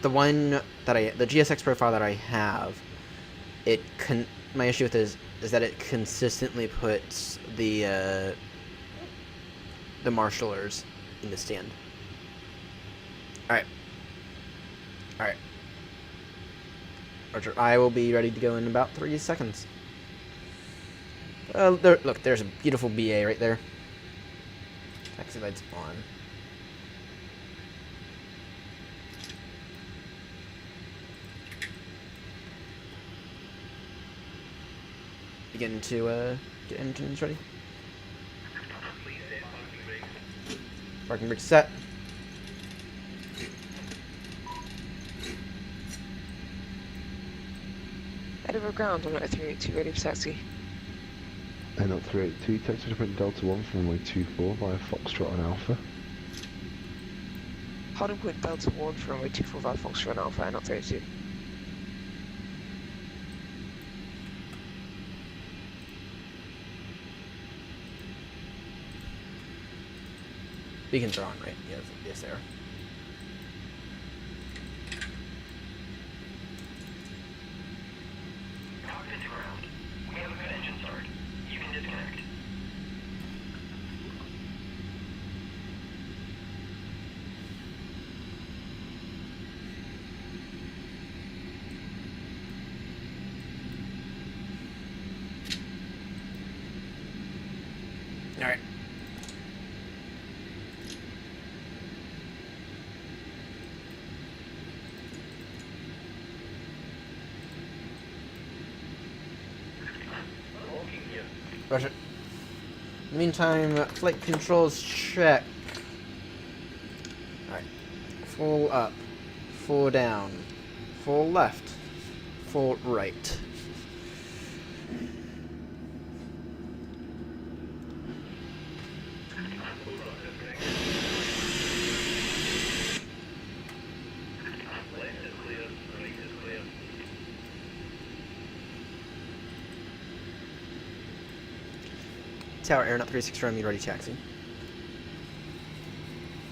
GSX profile that I have, my issue with it is that it consistently puts the marshallers in the stand. Alright. Roger, I will be ready to go in about 3 seconds. Look, there's a beautiful BA right there. Taxi lights on. Begin to get engines ready. Parking brake set. Edinburgh Ground, I'm at 382, ready for taxi. AirNott 382, taxi to print Delta 1 from runway 24 via Foxtrot and Alpha. Holding point Delta 1 from runway 24 via Foxtrot and Alpha, AirNott 382. Beacons are on, right? Yes, they are. Cockpit to ground. We have a good engine start. You can disconnect. All right. Roger. In the meantime, flight controls check. Alright. Full up. Full down. Full left. Full right. Tower AirNott 36 Romeo, ready taxi.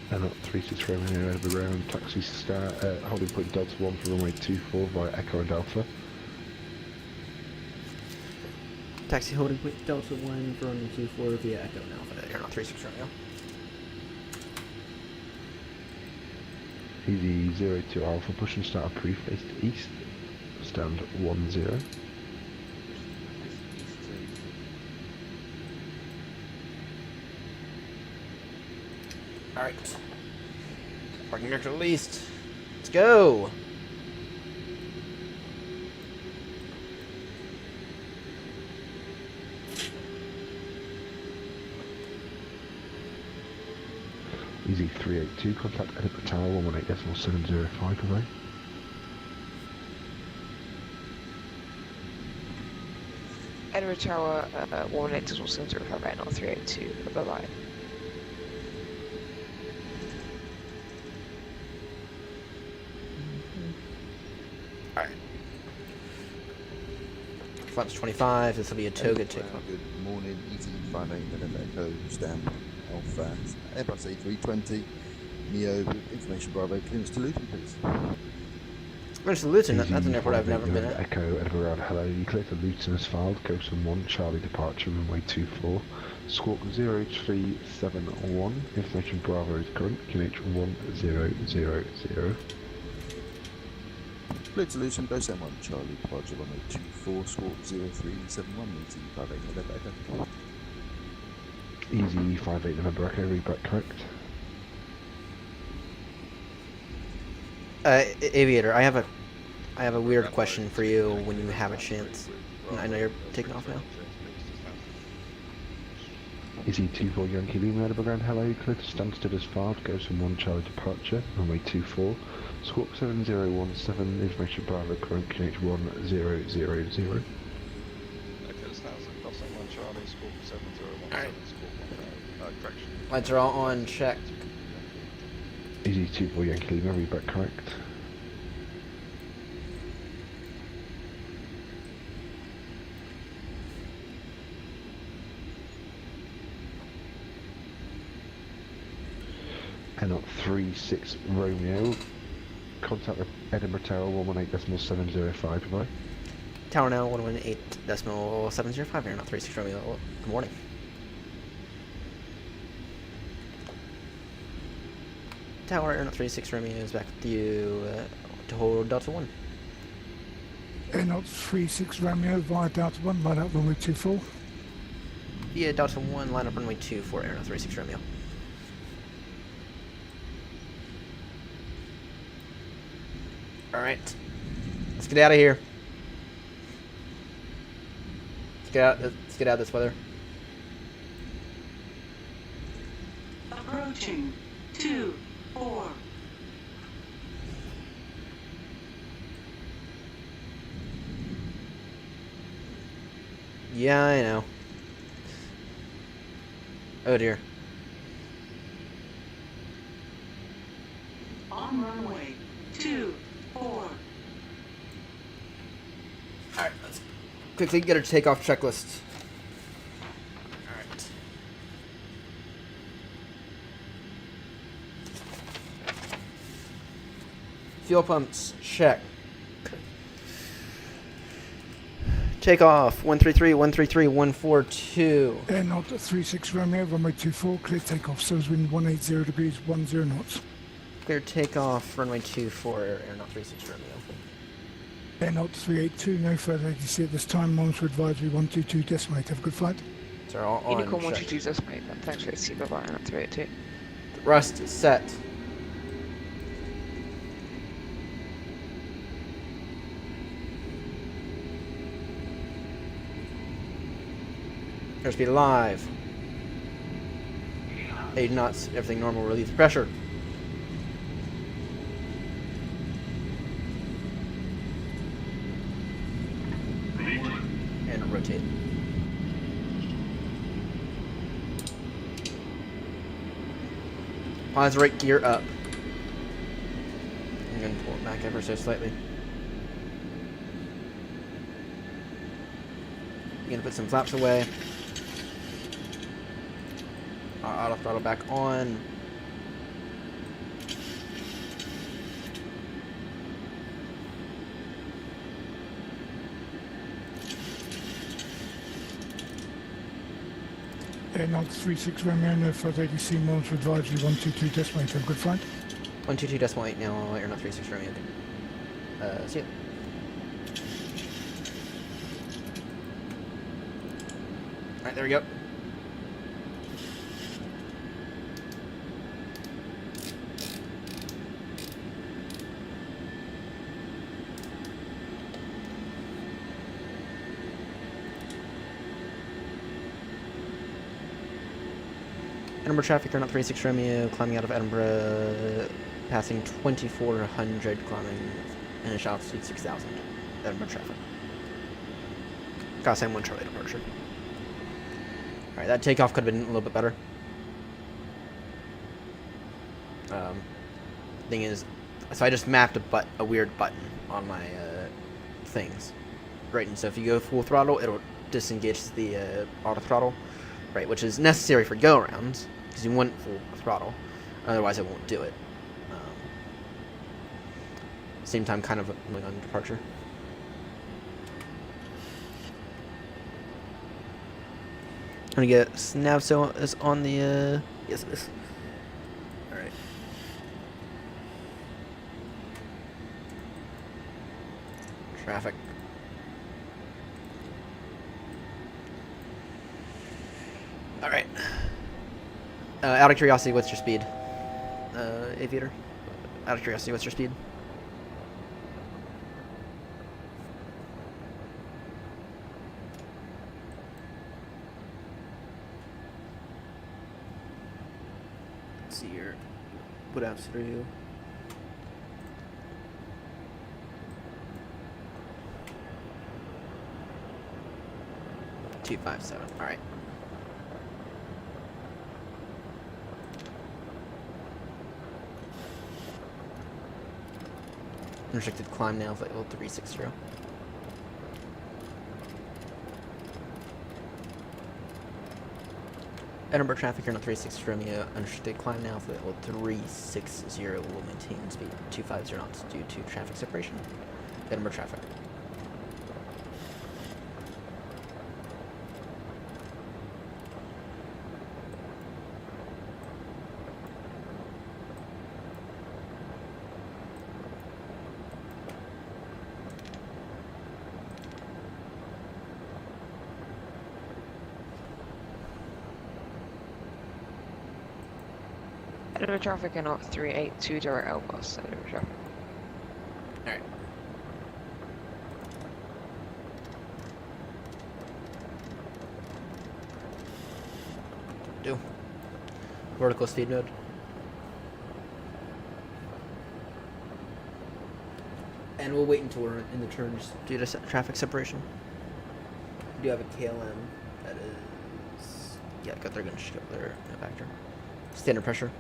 AirNott 36 Romeo, Edinburgh Ground, taxi start, holding point Delta 1 for runway 24 via Echo and Alpha. Taxi holding point Delta 1 for runway 24 via Echo and Alpha, AirNott 36 Romeo. Easy 02 Alpha, push and start approved, face to east, stand 10. Alright. Parking brake released. Let's go! Easy 382, contact Edinburgh Tower 118.705 away. Edinburgh Tower 118.705, AirNott 382, bye-bye. Alright. Flaps 25, this will be a toga takeoff. Good morning, easy 58 November Echo, stand Alpha, Airbus A320, Neo with information Bravo, clearance to Luton, please. Clearance to Luton, that's an airport I've never been at. Echo, Edinburgh, hello, you clear to Luton as filed, coast 1, Charlie departure, runway 24, squawk 0371, information Bravo is current, QNH 1000. Clear to Luton, go 1, Charlie departure, runway 24, squawk 0371, easy 58 November Echo. Easy 58 November Echo, read back correct. Aviator, I have a weird question for you when you have a chance. I know you're taking off now. Easy 24 Yankee Lima, Edinburgh, hello, clear to Stansted as filed, goes from 1 Charlie departure, runway 24, squawk 7017, information Bravo, current QNH 1000. Alright. Lights are all on, check. Easy 24 Yankee Lima, read back correct. AirNott 36 Romeo, contact Edinburgh Tower 118.705, goodbye. Tower now 118.705, AirNott 36 Romeo, good morning. Tower, AirNott 36 Romeo is back with you to hold Delta 1. AirNott 36 Romeo via Delta 1, line up runway 24. Yeah, Delta 1, line up runway 24, AirNott 36 Romeo. Alright. Let's get out of here. Let's get out of this weather. Approaching 2, 4. Yeah, I know. Oh dear. On runway 2, 4. Alright, let's quickly get our takeoff checklist. Alright. Fuel pumps, check. Takeoff, 133, 133, 142. AirNott 36 Romeo, runway 24, clear takeoff, so wind 180 degrees, 10 knots. Clear takeoff, runway 24, AirNott 36 Romeo. AirNott 382, no further ATC at this time, monitor advisory 122, decimate, have a good flight. So all on Unicorn check. 122 decimate, then thanks for ATC, bye-bye, AirNott 382. Rust set. Airspeed live. 8 knots, everything normal, release pressure. And rotate. Pause right gear up. I'm going to pull it back ever so slightly. I'm going to put some flaps away. Auto throttle back on. AirNott 36 Romeo, no further ATC, monitor advisory 122, decimate, have a good flight. 122.8 now, AirNott 36 Romeo. See ya. Alright, there we go. Edinburgh traffic, AirNott 36 Romeo, climbing out of Edinburgh, passing 2400, climbing initial altitude 6000. Edinburgh traffic. Gotta say 1 Charlie departure. Alright, that takeoff could have been a little bit better. Thing is, so I just mapped a weird button on my things. Right, and so if you go full throttle, it'll disengage the auto throttle, right, which is necessary for go-arounds, because you want full throttle, otherwise it won't do it. Same time, kind of like on departure. I'm gonna get Snavso is on the yes it is. Alright. Traffic. Alright. Out of curiosity, what's your speed? Aviator? Out of curiosity, what's your speed? Let's see here. What apps are you? $257. Alright. Unrestricted climb now, level 360. Edinburgh traffic, you're on 360 Romeo. Unrestricted climb now, level 360. Will maintain speed 250 knots due to traffic separation. Edinburgh traffic. Edinburgh traffic and not 382 direct L bus. Edinburgh traffic. Alright. Do. Vertical speed mode. And we'll wait until we're in the turns due to traffic separation. We do have a KLM that is... Yeah, they're going to show their factor. Standard pressure.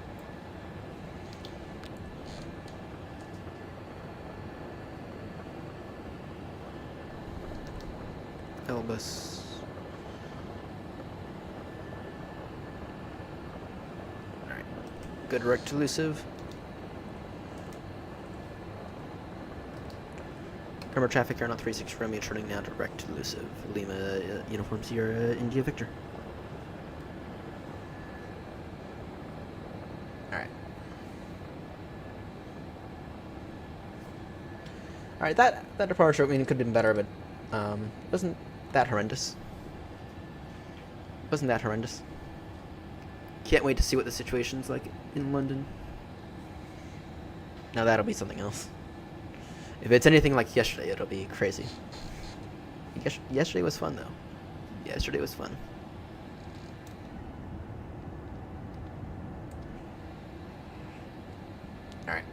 Elbus. Alright. Good direct to elusive. Number traffic, AirNott 36 Romeo, turning now direct to elusive. Lima, Uniform Sierra, India Victor. Alright. Alright, that departure, I mean, it could have been better, but wasn't that horrendous. Wasn't that horrendous. Can't wait to see what the situation's like in London. Now that'll be something else. If it's anything like yesterday, it'll be crazy. Yesterday was fun, though. Yesterday was fun. Alright.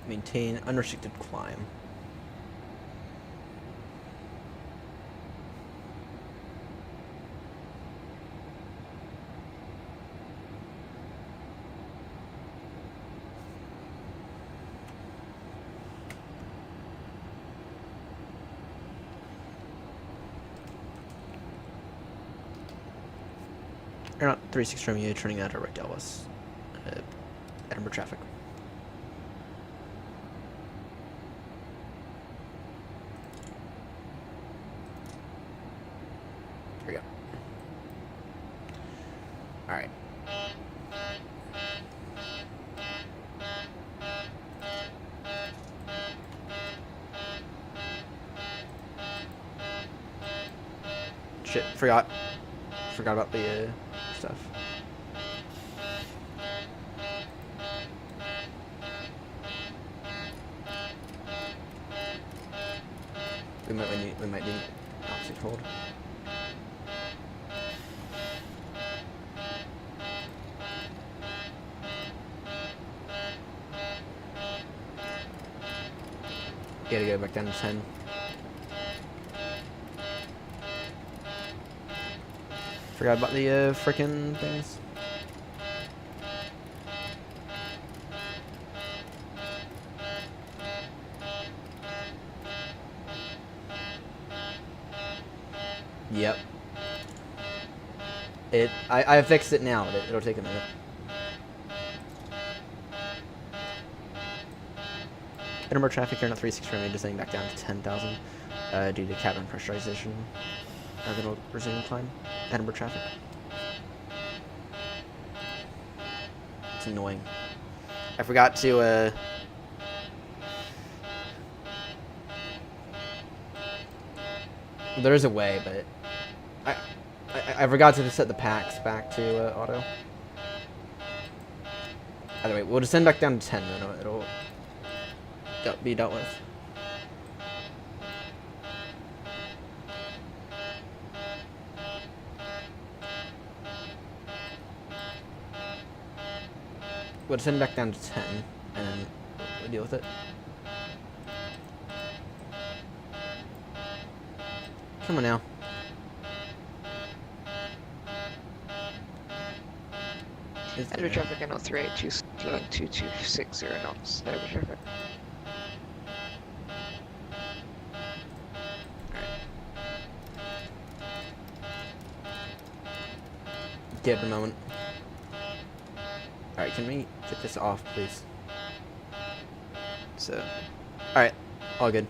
Maintain unrestricted climb. AirNott 36 Romeo, turning out direct Elvis. Edinburgh traffic. Here we go. Alright. shit, forgot about the stuff. We might need opposite hold. Gotta go back down to 10. Forgot about the frickin' things. Yep. I fixed it now. It'll take a minute. Edinburgh traffic here, not 363, just descending back down to 10,000 due to cabin pressurization. Then it'll resume climb. Edinburgh traffic. It's annoying. I forgot to there's a way, but I forgot to set the packs back to auto. Either way, we'll descend back down to 10, then it'll be dealt with. We'll descend back down to 10, and then we'll deal with it. Come on now. Edinburgh traffic AirNott 382, slowing 2260 knots. Edinburgh traffic. Give it a moment. Alright, can we get this off, please? So, alright, all good.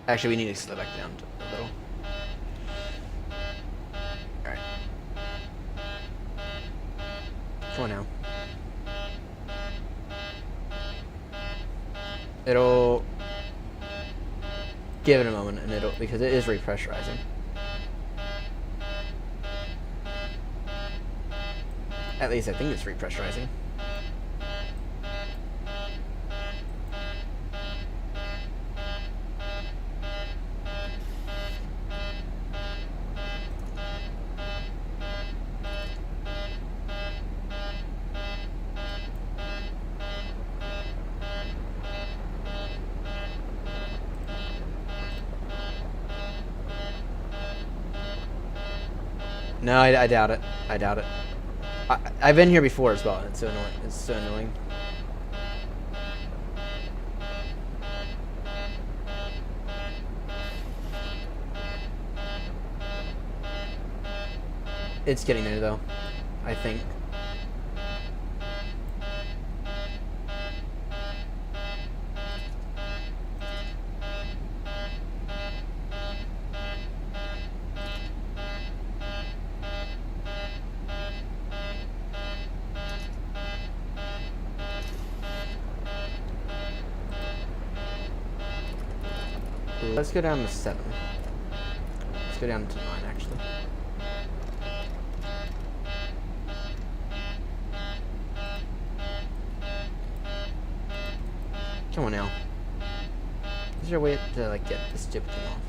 Actually, we need to slow back down a little. Alright. Come on now. It'll give it a moment, and it'll, because it is repressurizing. At least I think it's repressurizing. No, I doubt it. I doubt it. I've been here before as well. It's so annoying. It's so annoying. It's getting there though, I think. Let's go down to 7. Let's go down to 9, actually. Come on now. Is there a way to like get this stupid thing off?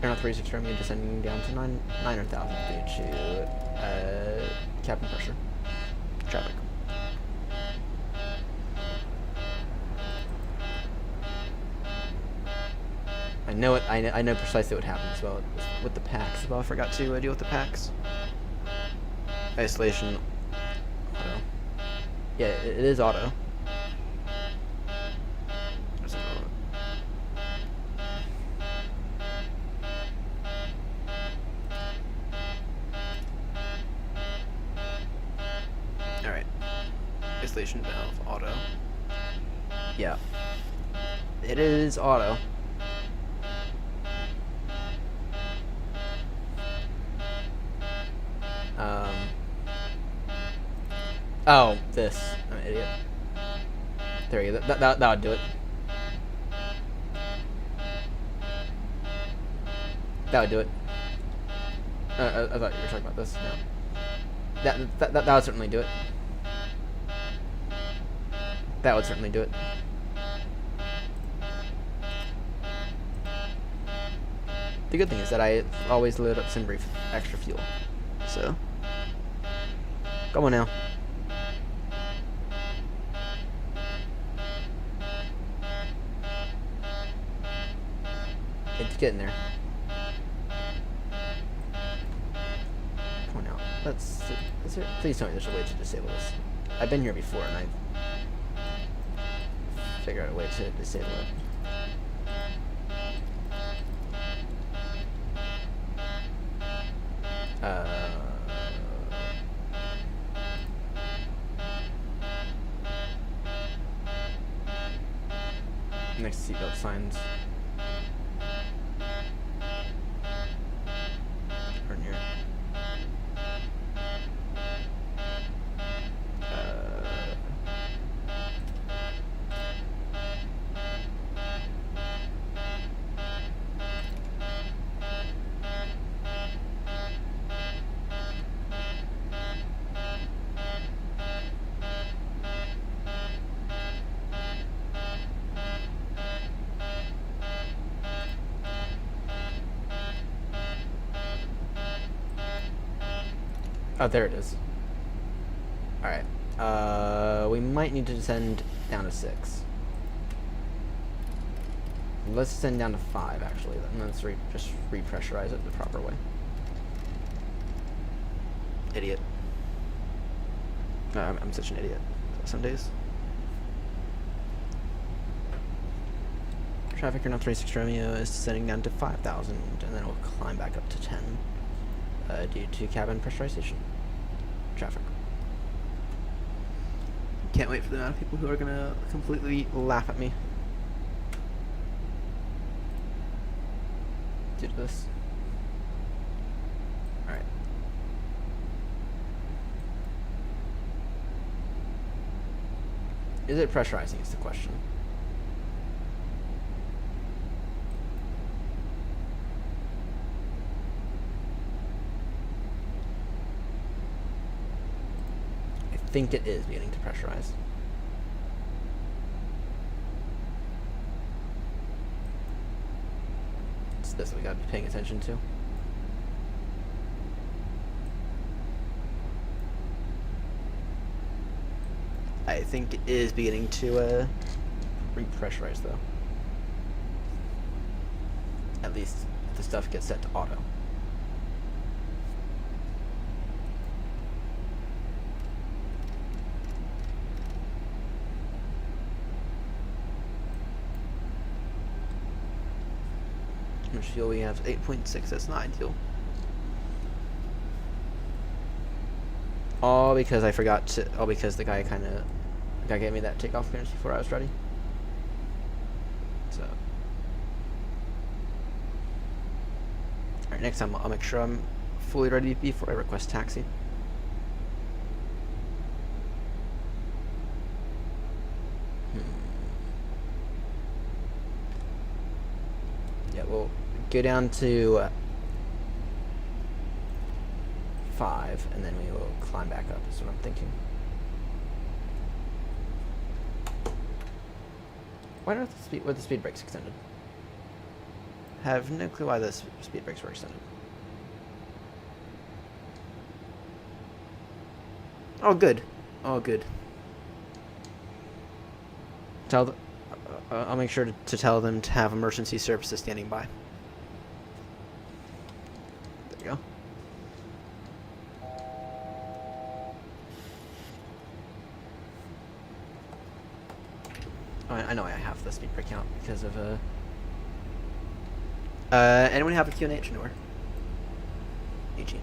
AirNott 36 from you descending down to 900,000 due to cabin pressure. Traffic. I know it. I know precisely what happened as well with the packs. Well, I forgot to deal with the packs. Isolation. Auto. Yeah, it is auto. All right. Isolation valve auto. Yeah. It is auto. Oh, this. I'm an idiot. There you go. That would do it. That would do it. I thought you were talking about this. No. That would certainly do it. That would certainly do it. The good thing is that I always load up some brief extra fuel. So, come on now. It's getting there. Come on now. Please tell me there's a way to disable this. I've been here before and I've figured out a way to disable it. Next seatbelt signs are near. Oh, there it is. Alright. We might need to descend down to 6. Let's descend down to 5, actually. And let's just repressurize it the proper way. Idiot. I'm such an idiot some days. Traffic, you're not 36 Romeo is descending down to 5,000, and then we'll climb back up to 10 due to cabin pressurization. Traffic. Can't wait for the amount of people who are gonna completely laugh at me due to this. Alright. Is it pressurizing is the question. I think it is beginning to pressurize. It's this we gotta be paying attention to. I think it is beginning to repressurize though. At least if the stuff gets set to auto. How much fuel we have? 8.6, that's not ideal. All because I forgot to, all because the guy gave me that takeoff clearance before I was ready. So. Alright, next time I'll make sure I'm fully ready before I request taxi. Yeah, we'll go down to 5, and then we will climb back up, is what I'm thinking. Why were the speed brakes extended? Have no clue why the speed brakes were extended. Oh, good. Oh, good. I'll make sure to tell them to have emergency services standing by. There you go. I know I have the speed brake count because of anyone have a QNH anywhere? EGT.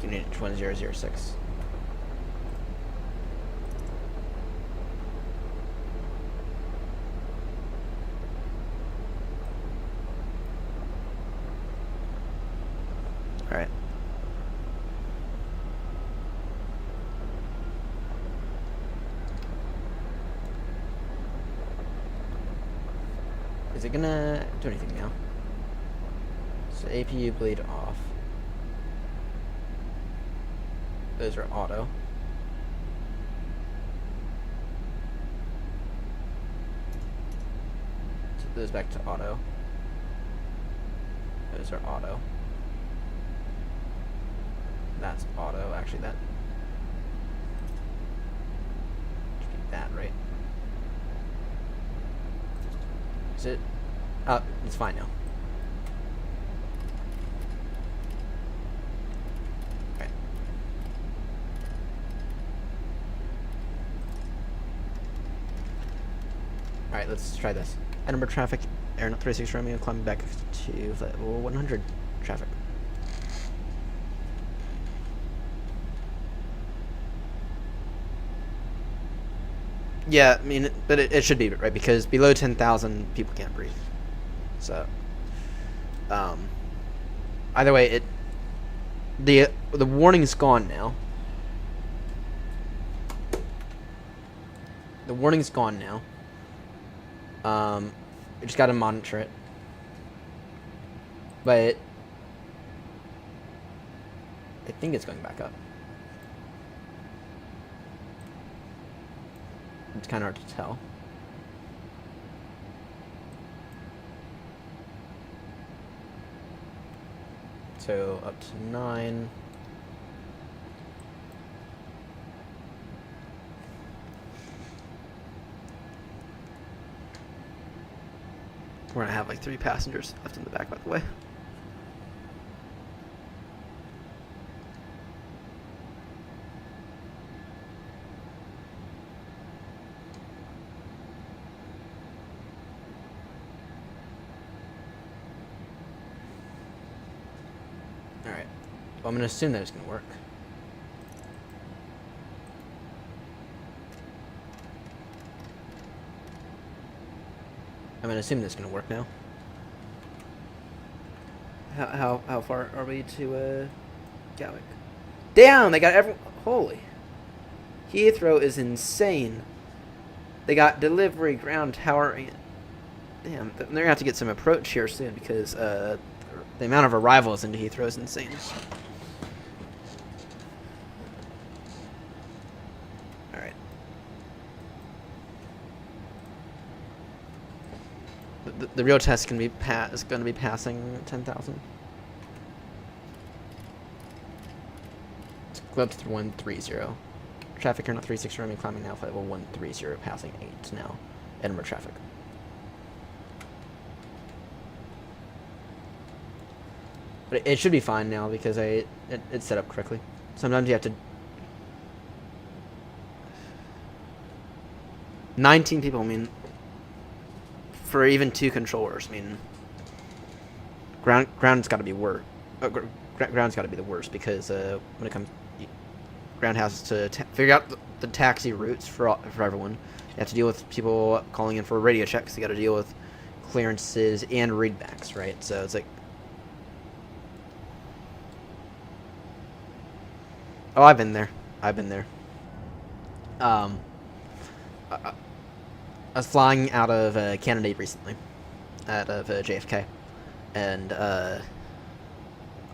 QNH 1006. Alright. Is it gonna do anything now? So APU bleed off. Those are auto. So those back to auto. Those are auto. That's auto. Actually, that should be that, right? Is it? It's fine now. Okay. Alright, let's try this. Edinburgh traffic, AirNott 36 Romeo, climbing back to level 100 traffic. Yeah, I mean, but it should be, right? Because below 10,000, people can't breathe. So, either way, the warning's gone now. The warning's gone now. We just gotta monitor it. But I think it's going back up. It's kind of hard to tell. So up to 9. We're gonna have like 3 passengers left in the back, by the way. Alright. Well, I'm gonna assume that it's gonna work. I'm gonna assume that's gonna work now. How far are we to Gatwick? Damn, they got every. Holy. Heathrow is insane. They got delivery, ground tower. Damn, they're gonna have to get some approach here soon because the amount of arrivals into Heathrow is insane. Alright. The real test can be is going to be passing 10,000. Let's go up to 130. Traffic AirNott 36 Romeo climbing now flight level 130, passing 8 now. Edinburgh traffic. But it should be fine now because it's set up correctly. Sometimes you have to. 19 people. I mean, for even 2 controllers. I mean, ground's got to be worse. Ground's got to be the worst because when it comes, ground has to figure out the taxi routes for everyone. You have to deal with people calling in for radio checks. You got to deal with clearances and readbacks, right? So it's like. Oh, I've been there. I've been there. I was flying out of Canada recently, out of JFK, and oh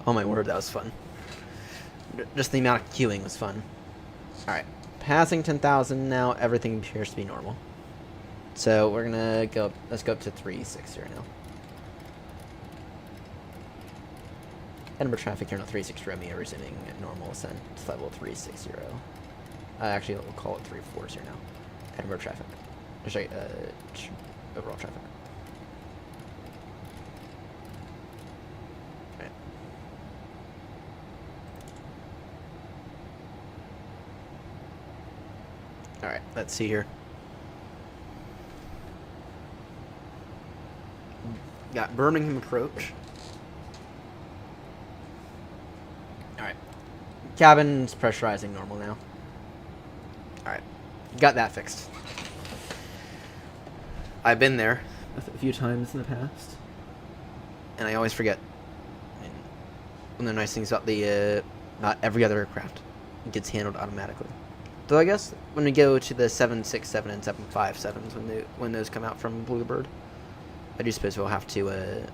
my word, that was fun. Just the amount of queuing was fun. All right, passing 10,000 now. Everything appears to be normal. So we're gonna go. Let's go up to 360 right now. Edinburgh traffic here, not 36 Romeo, resuming normal ascent to level 360. Actually, we'll call it 340 now. Edinburgh traffic. Sorry, overall traffic. Right. Alright, let's see here. Got Birmingham approach. Alright. Cabin's pressurizing normal now. Alright. Got that fixed. I've been there a few times in the past. And I always forget. I mean, one of the nice things about the not every other aircraft gets handled automatically. Though I guess when we go to the 767 and 757s when those come out from Bluebird, I do suppose we'll have to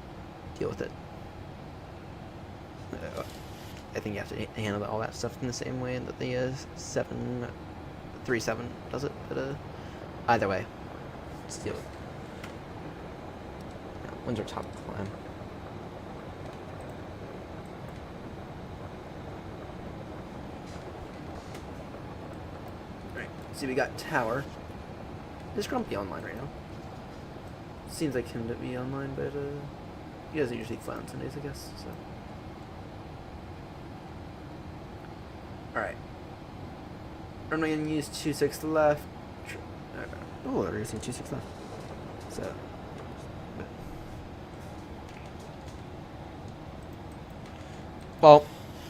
deal with it. I think you have to handle all that stuff in the same way that the 737 does it, but either way, let's deal with it. When's our top climb? Alright, see, we got Tower. Is Grumpy online right now? Seems like him to be online, but he doesn't usually fly on Sundays, I guess, so. Alright. I'm not gonna use 2.6 left. Oh, they're using 2.6 left. So. Well,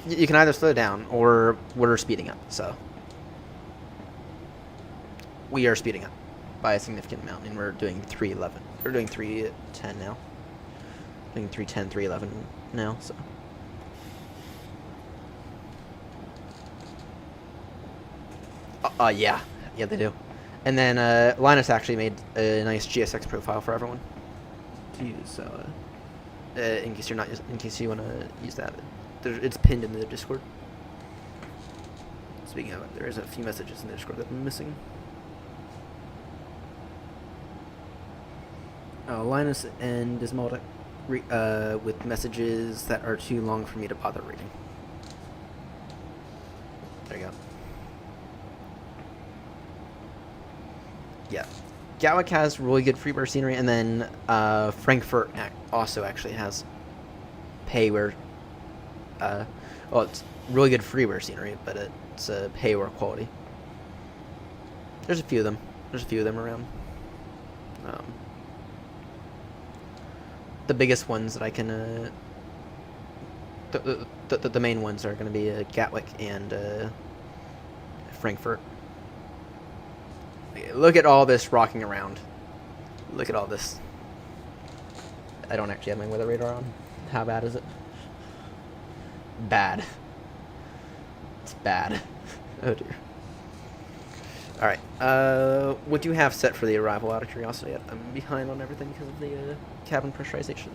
you can either slow down or we're speeding up, so. We are speeding up by a significant amount, and we're doing 3.11. We're doing 3.10 now. Doing 3.10, 3.11 now, so. Yeah, they do. And then Linus actually made a nice GSX profile for everyone to use. So, in case you want to use that, it's pinned in the Discord. Speaking of it, there is a few messages in the Discord that I'm missing. Linus and Dismaldic with messages that are too long for me to bother reading. There you go. Yeah, Gatwick has really good freeware scenery, and then Frankfurt also actually has payware. Well, it's really good freeware scenery, but it's payware quality. There's a few of them. Around. The biggest ones that I can, the main ones are going to be Gatwick and Frankfurt. Look at all this rocking around. Look at all this. I don't actually have my weather radar on. How bad is it? Bad. It's bad. Oh dear. Alright. What do you have set for the arrival, out of curiosity? I'm behind on everything because of the cabin pressurization.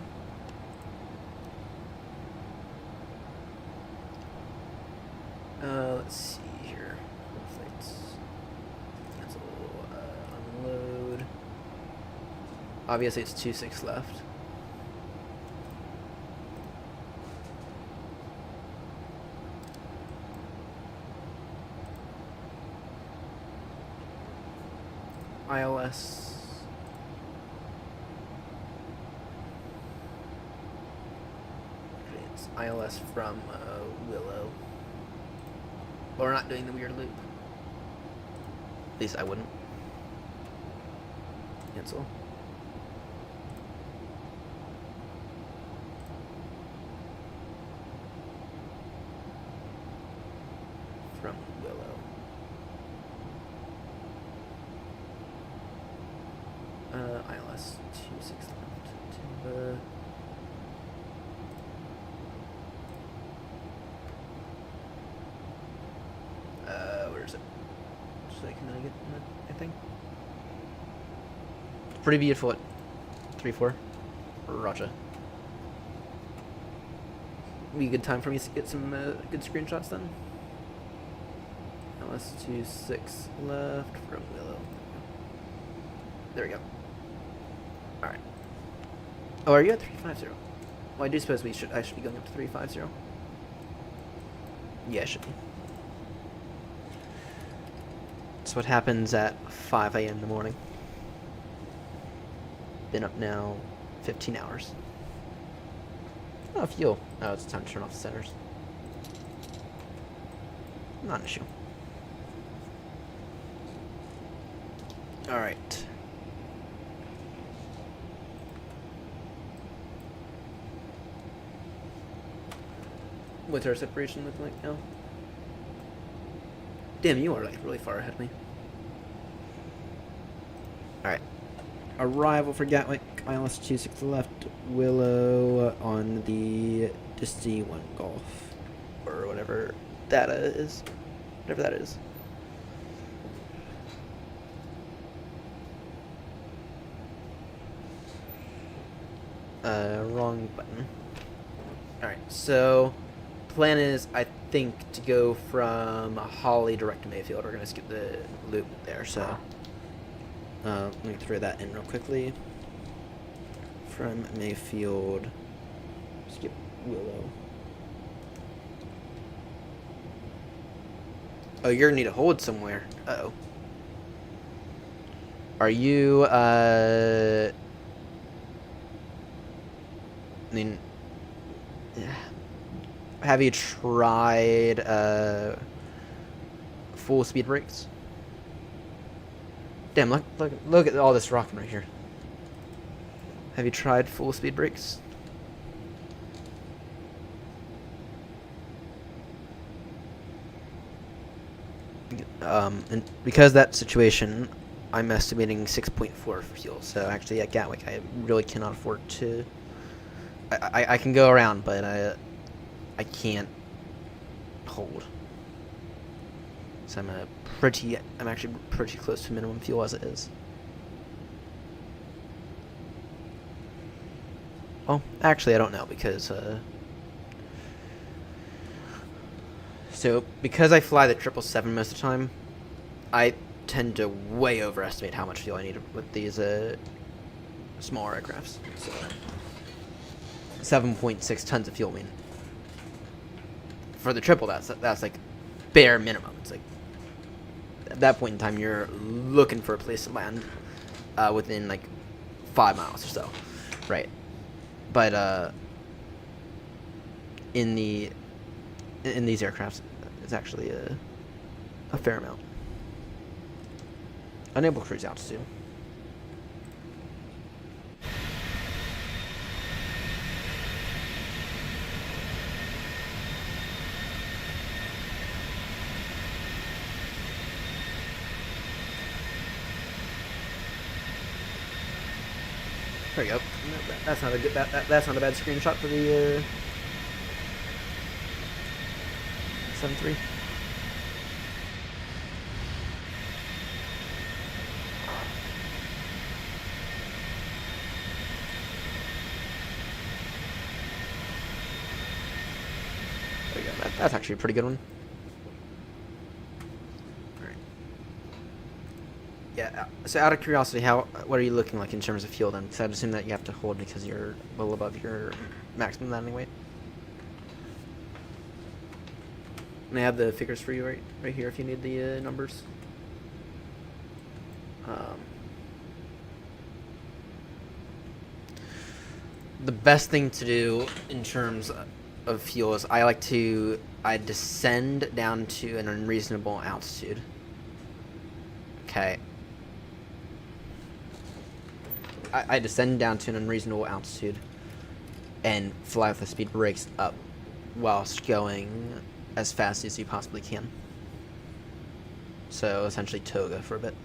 Let's see here. Flights. Cancel. Unload. Obviously, it's 2.6 left. ILS. It's ILS from Willow. But we're not doing the weird loop. At least I wouldn't. Cancel. From Willow. ILS 2.6 left. Timber. Where is it? Just like a nugget, I think. It's pretty beautiful at 3.4. Roger. Be a good time for me to get some good screenshots then. ILS 2.6 left from Willow. There we go. Alright. Oh, are you at 350? Well, I do suppose I should be going up to 350. Yeah, I should be. That's what happens at 5 a.m. in the morning. Been up now 15 hours. Oh, fuel. Oh, it's time to turn off the centers. Not an issue. Alright. What's our separation look like now? Damn, you are like really far ahead of me. Alright. Arrival for Gatwick, ILS 2.6 left, Willow on the DC-1 Golf. Or whatever that is. Whatever that is. Wrong button. Alright, so plan is, I think, to go from Holly direct to Mayfield. We're going to skip the loop there, so let me throw that in real quickly. From Mayfield, skip Willow. Oh, you're going to need to hold somewhere. Uh-oh. Are you, I mean, have you tried full speed brakes? Damn, look at all this rocking right here. Have you tried full speed brakes? And because of that situation, I'm estimating 6.4 for fuel. So actually at Gatwick, I really cannot afford to. I can go around, but I can't hold. So I'm actually pretty close to minimum fuel as it is. Well, actually, I don't know because so because I fly the 777 most of the time, I tend to way overestimate how much fuel I need with these smaller aircrafts. So 7.6 tons of fuel. I mean, for the triple, that's like bare minimum. It's like at that point in time, you're looking for a place to land within like 5 miles or so, right? But in these aircrafts, it's actually a fair amount. Unable cruise altitude. There you go. That's not a good. That's not a bad screenshot for the 7.3. There you go. That's actually a pretty good one. Yeah, so out of curiosity, what are you looking like in terms of fuel then? Because I'd assume that you have to hold because you're well above your maximum landing weight. And I have the figures for you right here if you need the numbers. The best thing to do in terms of fuel is I descend down to an unreasonable altitude. Okay. I descend down to an unreasonable altitude and fly with the speed brakes up whilst going as fast as you possibly can. So essentially toga for a bit.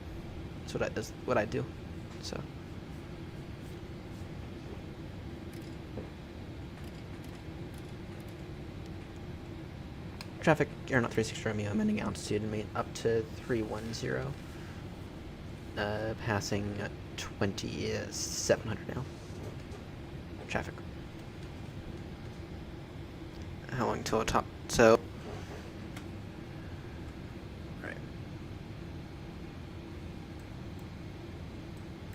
That's what I do. So traffic, AirNott 36 Romeo, amending altitude and up to 310. Passing 2,700 now. Traffic. How long till a top? So, alright.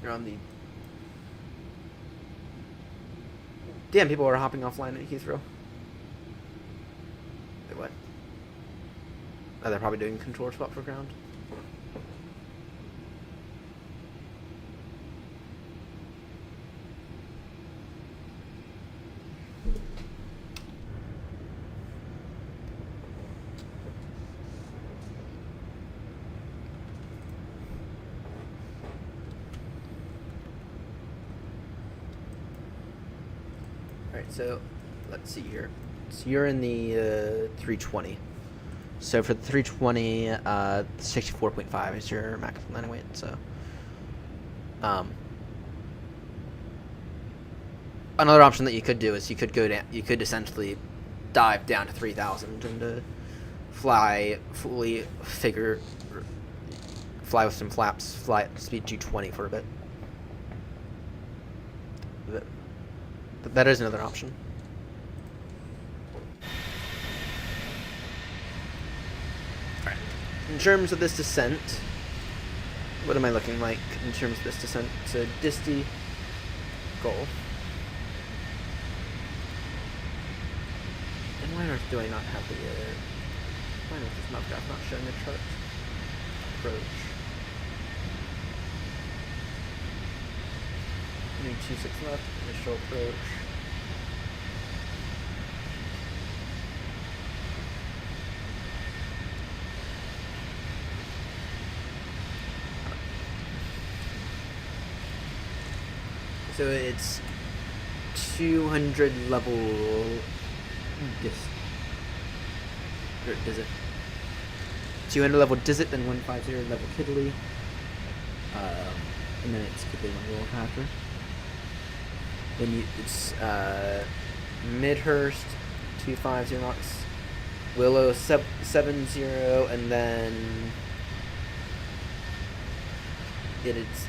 You're on the. Damn, people are hopping offline at Heathrow. Wait, what? Oh, they're probably doing control swap for ground. Alright, so let's see here. So you're in the 320. So for the 320, 64.5 is your maximum landing weight. So, another option that you could do is you could go down. You could essentially dive down to 3,000 and fly fly with some flaps, fly at speed 220 for a bit. That is another option. Alright. In terms of this descent, what am I looking like in terms of this descent? So Disty goal. And why on earth do I not have the why on earth is this graph not showing the chart? Approach. New 26 left, initial approach. So it's 200 level or does it? 200 level Dizit, then 150 level Kiddly. And then it's Kiddly one roll after. Then it's Midhurst 250 knots, Willow 70, and then it's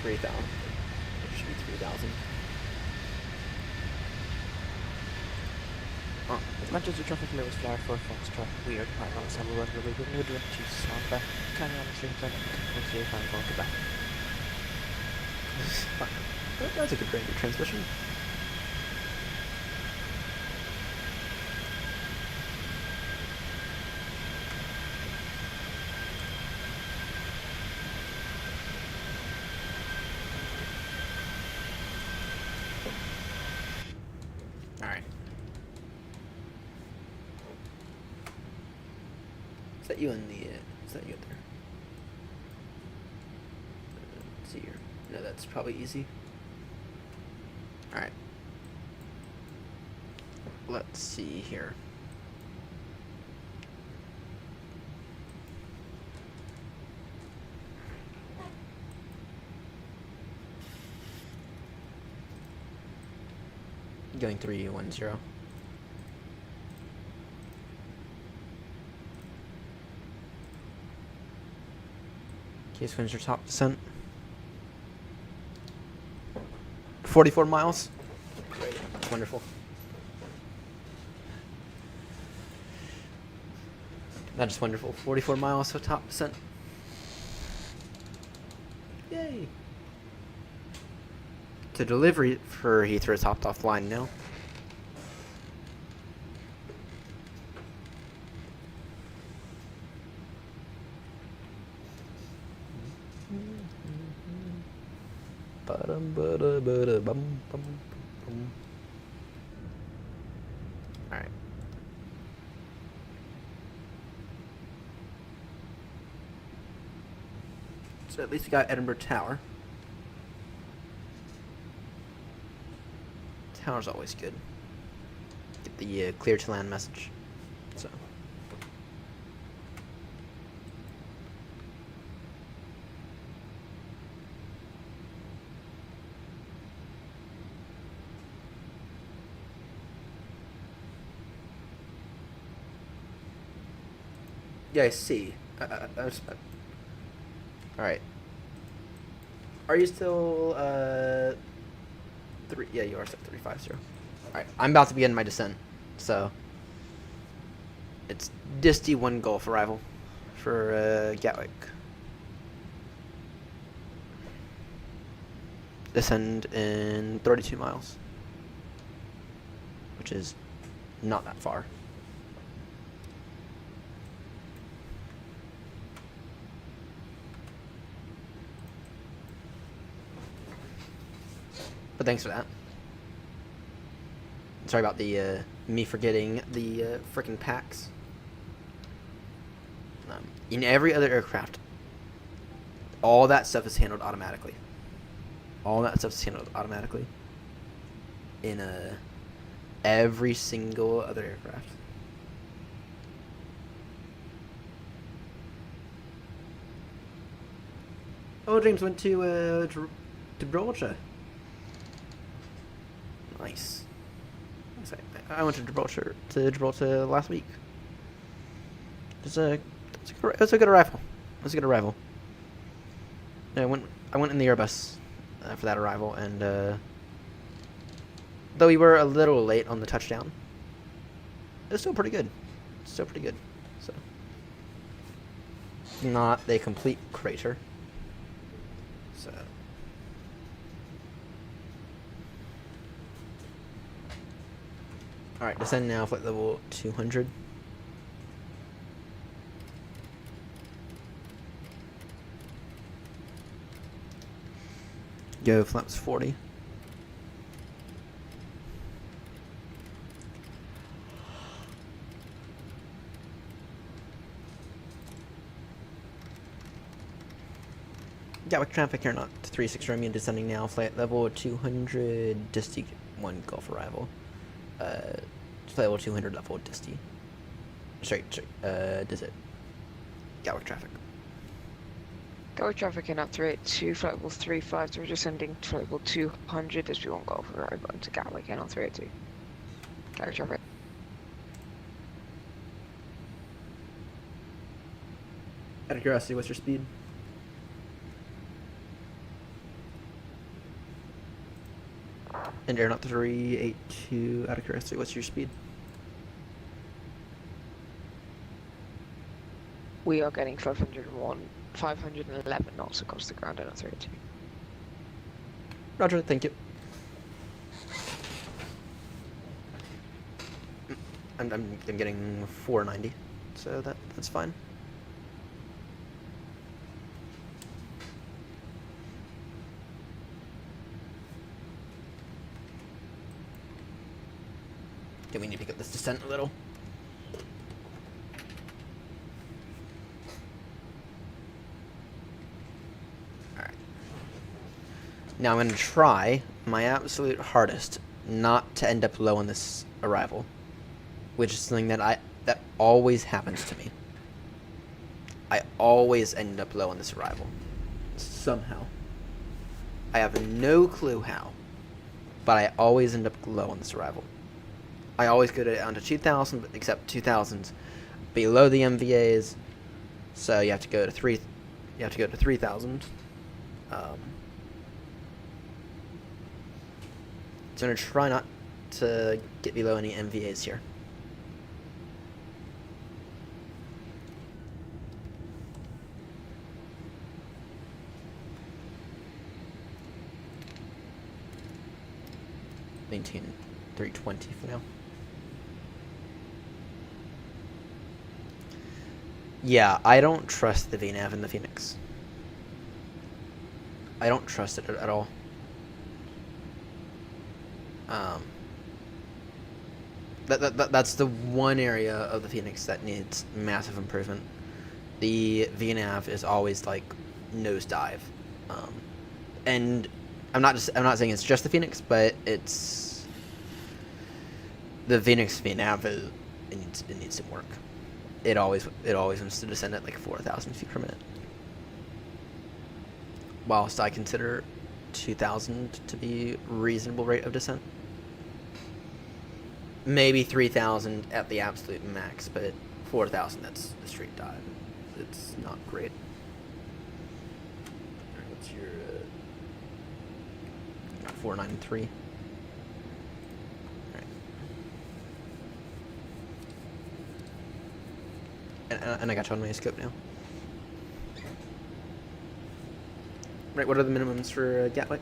3,000. It should be 3,000. Oh. As much as the traffic limit was flagged for Foxtrot, we are quite on some run really good. New direction to Samba. Carry on the same time. We'll see if I'm going to back. That's a good radio transmission. Alright. Is that you in the, is that you up there? Let's see here. No, that's probably easy. Alright. Let's see here. Going 310. Case wins your top descent. 44 miles. Great. That's wonderful. That is wonderful. 44 miles for top descent. Yay. To delivery for Heathrow's hopped offline now. Alright. So at least we got Edinburgh Tower. Tower's always good. Get the clear to land message. So. Yeah, I see. Alright. Are you still, yeah, you are still 350. Alright, I'm about to begin my descent. So, it's Disty 1 Gulf arrival for, Gatwick. Descend in 32 miles. Which is not that far. But thanks for that. Sorry about the me forgetting the frickin' packs. In every other aircraft, all that stuff is handled automatically. All that stuff is handled automatically. In every single other aircraft. Oh, James went to Gibraltar. Nice. I went to Gibraltar last week. It was a good arrival. It was a good arrival. Yeah, I went in the Airbus for that arrival, and Though we were a little late on the touchdown. It's still pretty good. Still pretty good. So, not a complete crater. So, all right, descend now, flight level 200. Go flaps 40. Gatwick traffic, AirNott 36 Romeo, descending now, flight level 200, Disty 1 Gulf arrival. Flight level 200, level Disty. Straight, does it? Gatwick traffic. Gatwick traffic in at 382, flight level 35, so we're descending to flight level 200 as we won't go for arrival into Gatwick in on 382. Gatwick traffic. Out of curiosity, what's your speed? And AirNott 382, out of curiosity, what's your speed? We are getting 511 knots across the ground in at 382. Roger, thank you. I'm getting 490, so that's fine. Do we need to pick up this descent a little? Alright. Now I'm going to try my absolute hardest not to end up low on this arrival, which is something that always happens to me. I always end up low on this arrival. Somehow. I have no clue how, but I always end up low on this arrival. I always go down to 2,000, except 2,000's below the MVAs, so you have to go to 3,000. So I'm gonna try not to get below any MVAs here. Maintain 320 for now. Yeah, I don't trust the VNAV in the Phoenix. I don't trust it at all. That's the one area of the Phoenix that needs massive improvement. The VNAV is always like nosedive, and I'm not saying it's just the Phoenix, but it's the Phoenix VNAV. It needs some work. It always wants to descend at like 4,000 feet per minute. Whilst I consider 2,000 to be reasonable rate of descent. Maybe 3,000 at the absolute max, but 4,000, that's a straight dive. It's not great. Alright, what's your 493? And I got you on my scope now. Right, what are the minimums for Gatwick?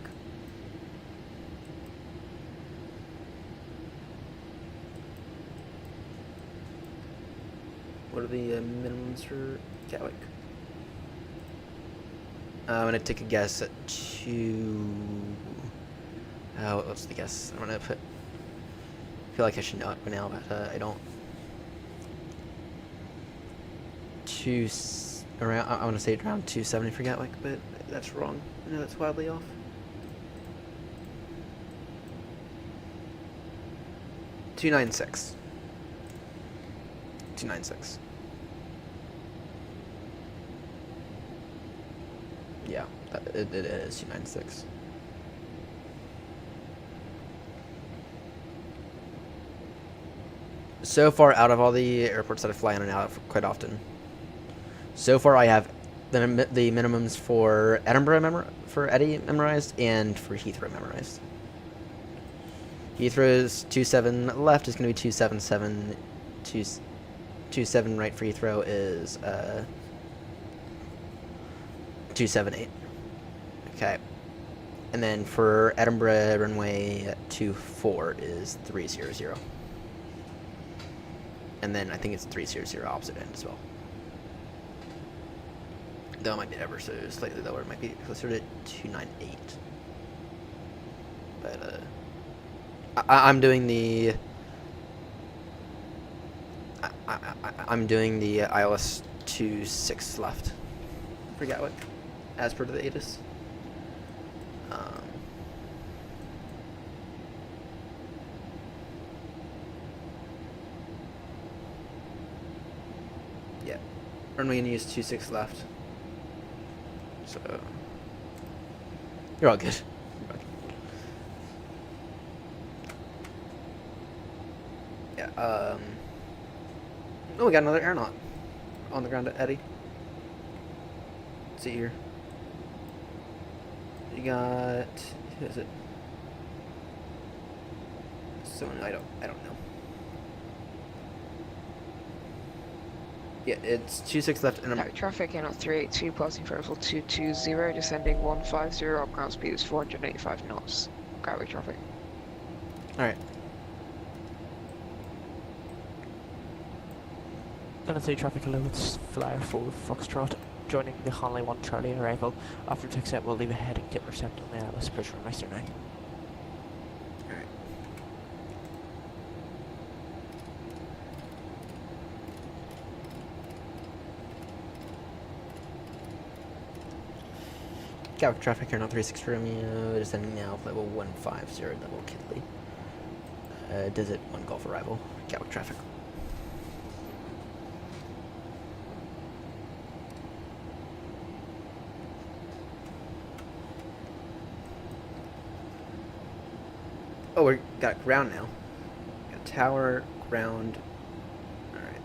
What are the minimums for Gatwick? I'm gonna take a guess at 2. What's the guess? I'm gonna put. I feel like I should know it by now, but I don't. Around, I want to say around 270 for Gatwick, but that's wrong. No, that's wildly off. $296. $296. Yeah, it is $296. So far, out of all the airports that I fly in and out of quite often, so far I have the minimums for Edinburgh for Eddie memorized and for Heathrow memorized. Heathrow's 27 left is going to be 277. 27 right for Heathrow is 278. Okay. And then for Edinburgh runway 24 is 300. And then I think it's 300 opposite end as well. Though it might be ever so slightly lower. It might be closer to 298. But I'm doing the I'm doing the ILS 26 left for Gatwick, as per the ATIS. Yeah, runway gonna use 26 left. So you're all good. Yeah. Oh, we got another AirNott on the ground at Eddie. Let's see here. You got, who is it? Someone I don't know. Yeah, it's 26 left, and I'm traffic AirNott 382, passing for level 220, descending 150, up ground speed is 485 knots. Gatwick traffic. All right. LNC traffic allowance flyer for Foxtrot, joining the Hanley 1 Charlie arrival. After taxi we'll leave a heading to intercept on the ILS pressure on Meister 9. Alright. Gatwick traffic here, not 36 Romeo, descending now, level 150, level Kidley. Desert 1 Golf arrival, Gatwick traffic. Oh, we got ground now. Got tower, ground. Alright.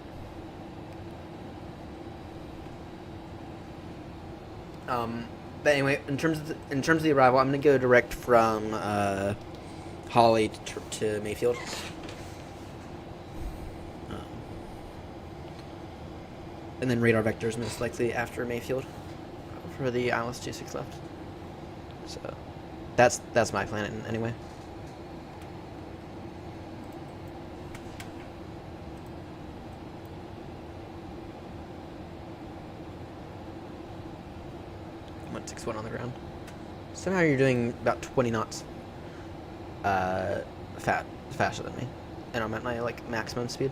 But anyway, in terms of the arrival, I'm gonna go direct from Holly to Mayfield. And then radar vectors most likely after Mayfield for the ILS 26 left. So that's my plan anyway. One on the ground. Somehow you're doing about 20 knots faster than me, and I'm at my like maximum speed.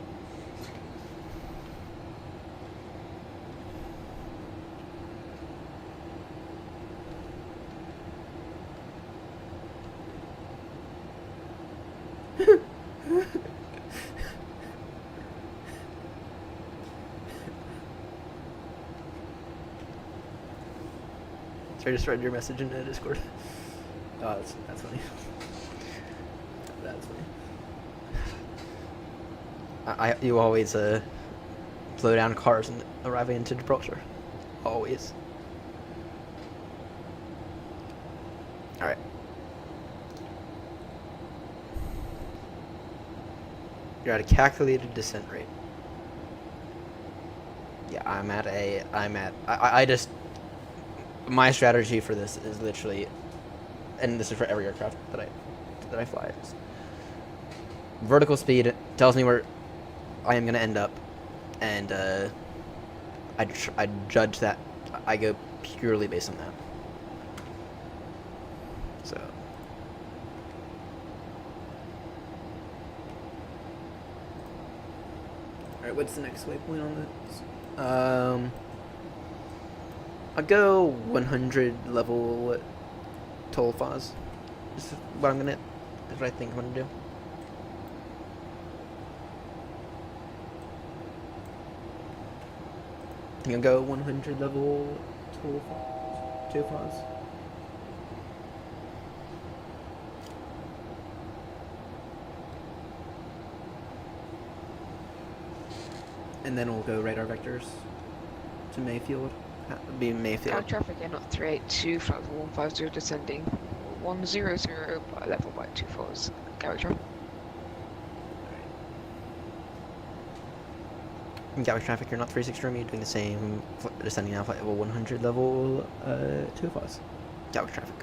I just read your message in the Discord. Oh, that's funny. That's funny. You always slow down cars and arriving into Gibraltar. Always. All right. You're at a calculated descent rate. Yeah, I just. My strategy for this is literally, and this is for every aircraft that I fly. Vertical speed tells me where I am going to end up, and I judge that. I go purely based on that. So. Alright, what's the next waypoint on this? I'll go 100 level toll Foz. This is what I'm gonna. That's what I think I'm gonna do. I'm gonna go 100 level toll Foz. And then we'll go radar vectors to Mayfield. Be Mayfield. Ground traffic AirNott 382, flight level 150, descending 100 by level by 24s. Gatwick traffic. Gatwick traffic, you're not 36 room, you're doing the same, descending now flight level 100 level 2 of us. Gatwick traffic.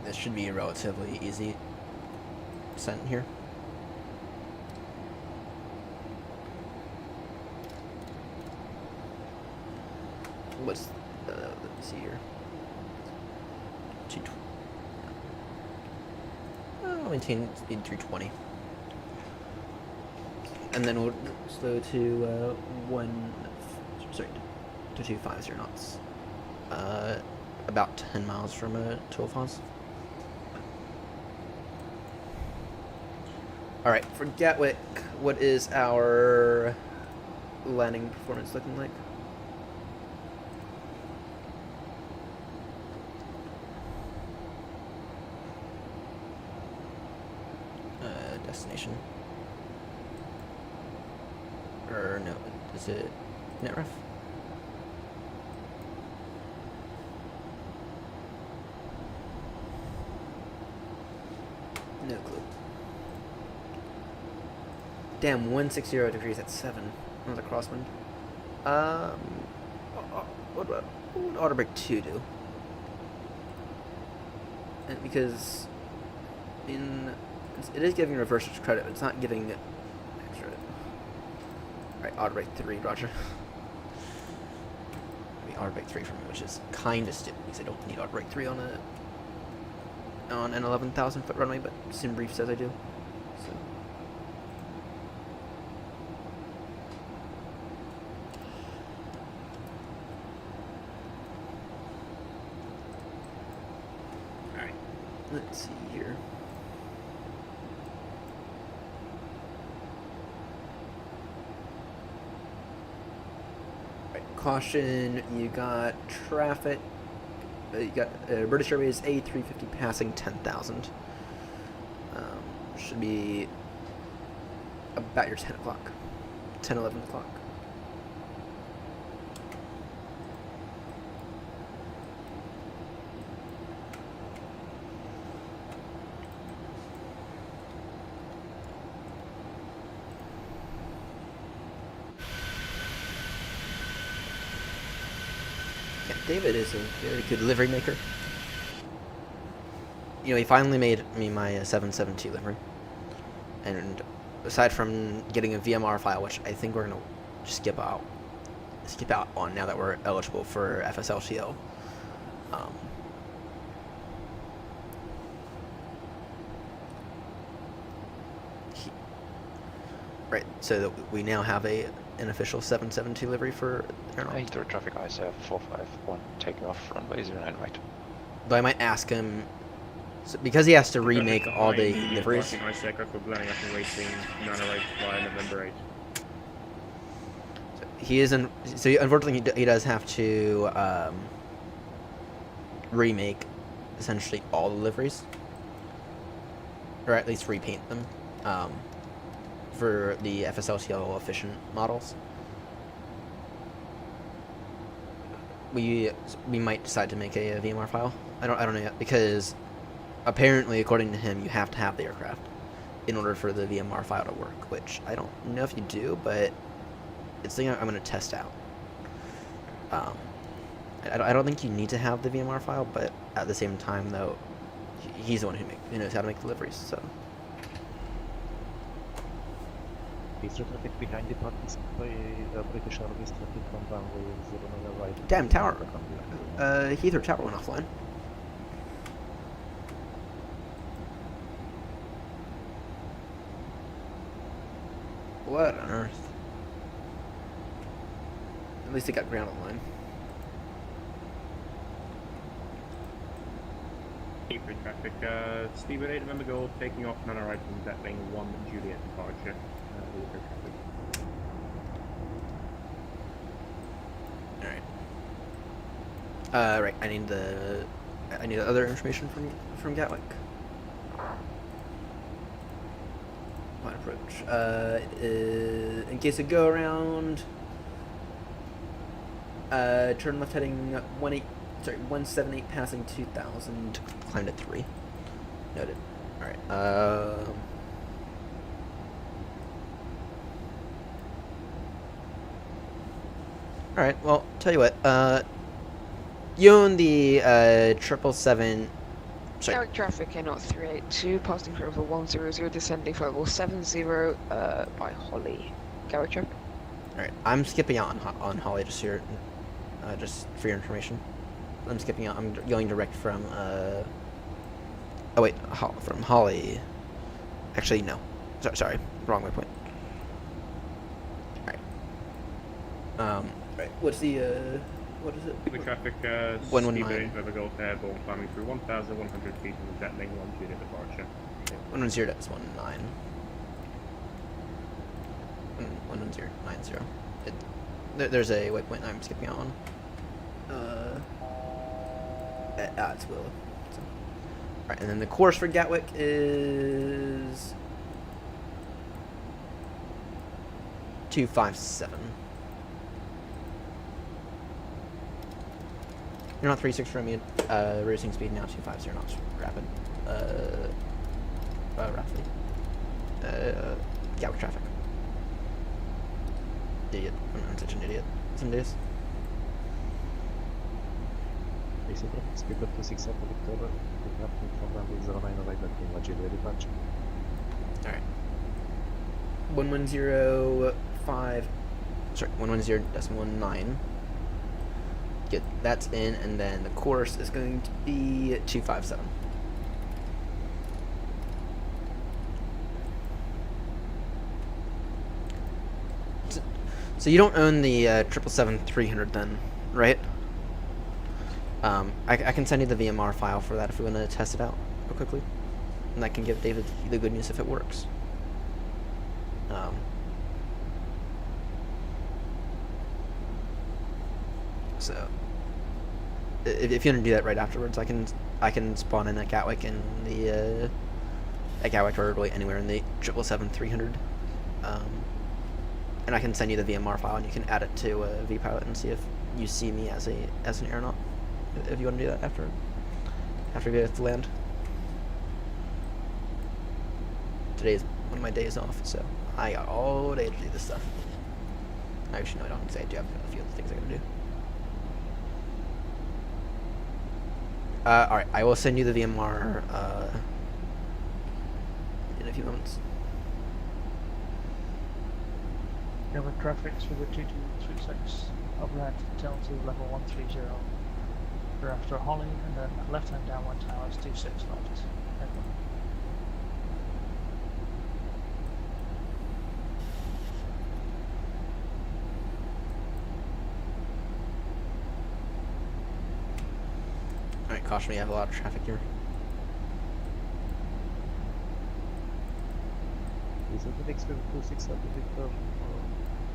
This should be a relatively easy descent here. What's let's see here. I'll maintain speed 320, and then we'll slow to 250 knots. About 10 miles from 12 Haas. Alright, for Gatwick, what is our landing performance looking like? Destination. Or no, is it NetRef? No clue. Damn, 160 degrees at 7. Another crosswind. What would auto brake 2 do? And because it is giving reversers credit, but it's not giving extra. Alright, auto brake 3, roger. Maybe auto brake 3 for me, which is kind of stupid because I don't need auto brake 3 on an 11,000 foot runway, but SimBrief says I do. So. Alright, let's see here. Right, caution, you got traffic. You got British Airways A350 passing 10,000. Should be about your 10 o'clock. 10, 11 o'clock. Yeah, David is a very good livery maker. You know, he finally made me my 772 livery. And aside from getting a VMR file, which I think we're gonna skip out on now that we're eligible for FSLTO. Right, so that we now have an official 772 livery for AirNott. Heathrow traffic ISF 451 taking off runway 09 right. Though I might ask him, so because he has to remake all the liveries. For blowing up and wasting non-right fly November 8. So he isn't. So unfortunately, he does have to remake essentially all the liveries, or at least repaint them for the FSLTL efficient models. We might decide to make a VMR file. I don't know yet, because apparently, according to him, you have to have the aircraft in order for the VMR file to work, which I don't know if you do, but it's something I'm going to test out. I don't think you need to have the VMR file, but at the same time, though, he's the one who knows how to make deliveries, so. Heathrow traffic behind departments by British Airways traffic from runway 09 right. Damn, tower. Heathrow tower went offline. What on earth? At least it got ground online. Heathrow traffic, Stephen 8 November Gold taking off none right from that lane 1 Juliet departure. Heathrow traffic. Right. I need the other information from Gatwick. Line approach. In case of go around, turn left heading 178 passing 2000, climbed at 3. Noted. All right. All right. Well, tell you what. You own the 777. Gatwick traffic AirNott 382, passing for level 100, descending for level 70 by Holly. Gatwick traffic. Alright, I'm skipping out on Holly just here, just for your information. I'm skipping out. I'm going direct from, oh wait, from Holly. Actually, no. Sorry, wrong waypoint. Alright. Right, what's the, what is it? The traffic, 119. Speedbird Golf Airborne climbing through 1,100 feet and jetting longitude at departure. 110, that's 19. 11090. There's a waypoint I'm skipping out on. It's Willow. So. Alright, and then the course for Gatwick is 257. You're not 36 from you. Racing speed now 250 knots. Rapid. Roughly. Gatwick traffic. Idiot. I'm such an idiot. Some days. Basic traffic speed of 267 Victor, departing from runway 09 right at Nigeria departure. Alright. 1105. Sorry, 110.19. Get that's in, and then the course is going to be 257. So you don't own the 777-300 then, right? I can send you the VMR file for that if we want to test it out real quickly, and that can give David the good news if it works. So if you want to do that right afterwards, I can spawn in at Gatwick and the at Gatwick or really anywhere in the 777-300, and I can send you the VMR file and you can add it to vPilot and see if you see me as an AirNott. If you want to do that after we get to land. Today's one of my days off, so I got all day to do this stuff. Actually, no, I don't, because I do have a few other things I gotta do. Alright, I will send you the VMR in a few moments. Gatwick traffic through the 2236, overhead down to level 130. After Holly, and then left hand downwind towers 26 left. Alright, caution me, I have a lot of traffic here. Is it the next 267 Victor,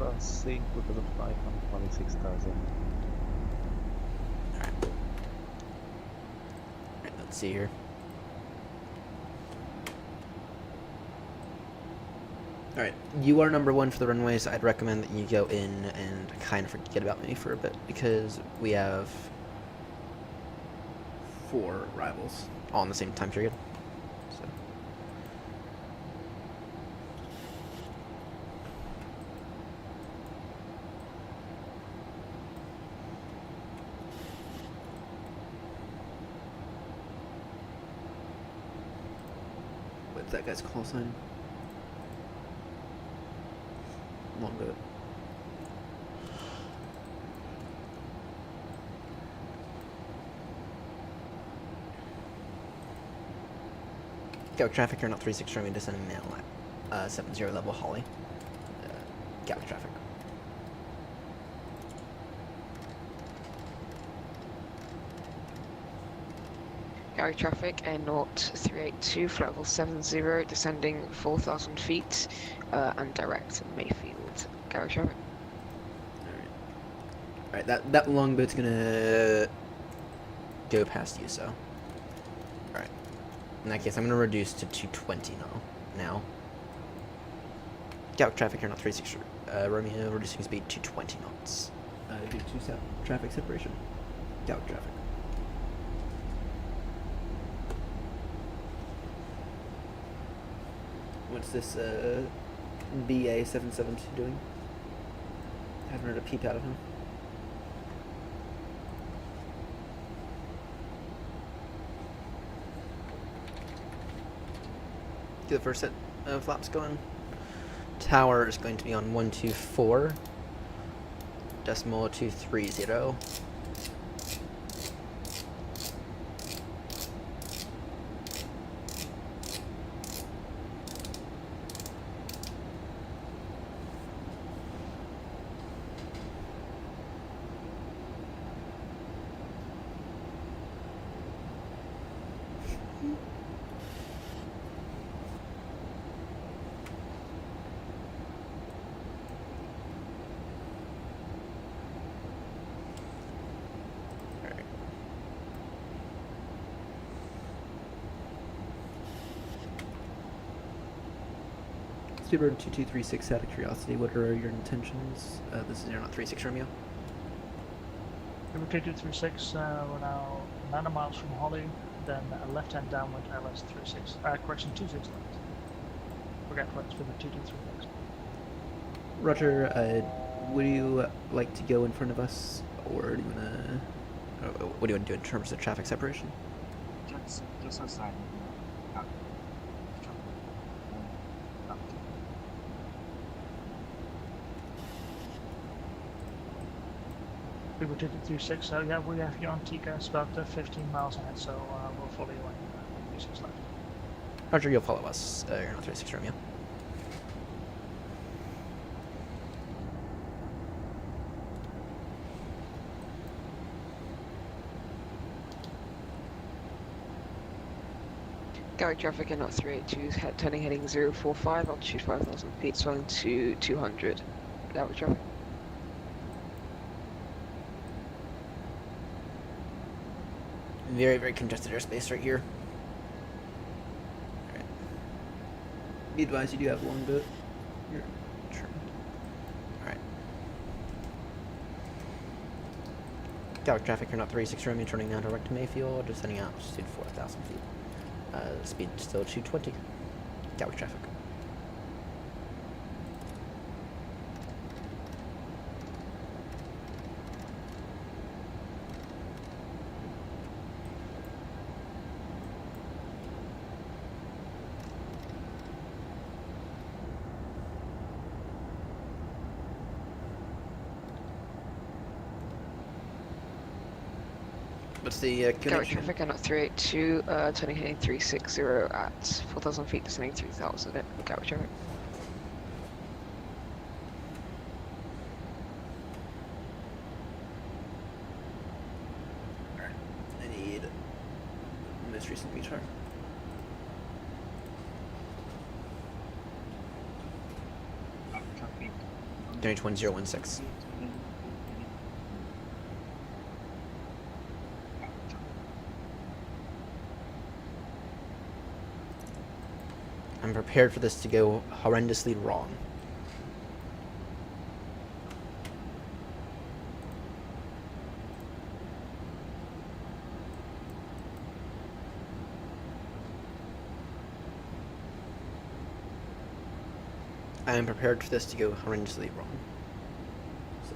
passing 2,526,000? Let's see here. Alright, you are number 1 for the runways. I'd recommend that you go in and kind of forget about me for a bit, because we have 4 rivals all in the same time period. So. What's that guy's call sign? Longboat. Gatwick traffic, AirNott 36 runway descending now at 70 level Holly. Gatwick traffic. Gatwick traffic, AirNott 382, flight level 70, descending 4,000 feet, and direct Mayfield. Gatwick traffic. Alright, that longboat's gonna go past you, so. Alright. In that case, I'm going to reduce to 220 now. Gallic traffic, AirNott 36, Romeo, reducing speed to 20 knots. Due to traffic separation. Gallic traffic. What's this, BA772 doing? Haven't heard a peep out of him. Get the first set of flaps going. Tower is going to be on 124. Decimal 230. Speedbird 2236, out of curiosity, what are your intentions? This is AirNott 36 Romeo. Number 2236, we're now 9 miles from Holly, then a left-hand downwind LS 36, correction 26 left. Forget flights for the 2236. Roger, would you like to go in front of us, or do you want to, what do you want to do in terms of traffic separation? Just outside. People 2236, yeah, we have you on Tika, it's about 15 miles ahead, so we'll follow you on 26 left. Roger, you'll follow us, AirNott 36 Romeo. Gallic traffic, AirNott 382, turning heading 045, altitude 5,000 feet, swelling to 200. Gallic traffic. Very, very congested airspace right here. Alright. Be advised, you do have a long boat. You're trimmed. Alright. Gallic traffic, AirNott 36 Romeo, turning now direct to Mayfield, descending out altitude 4,000 feet. Speed still 220. Gallic traffic. What's the Gallic traffic, AirNott 382, turning heading 360 at 4,000 feet, descending 3,000. Gallic traffic. I need most recent retard. Damage 1016. I'm prepared for this to go horrendously wrong. I am prepared for this to go horrendously wrong. So,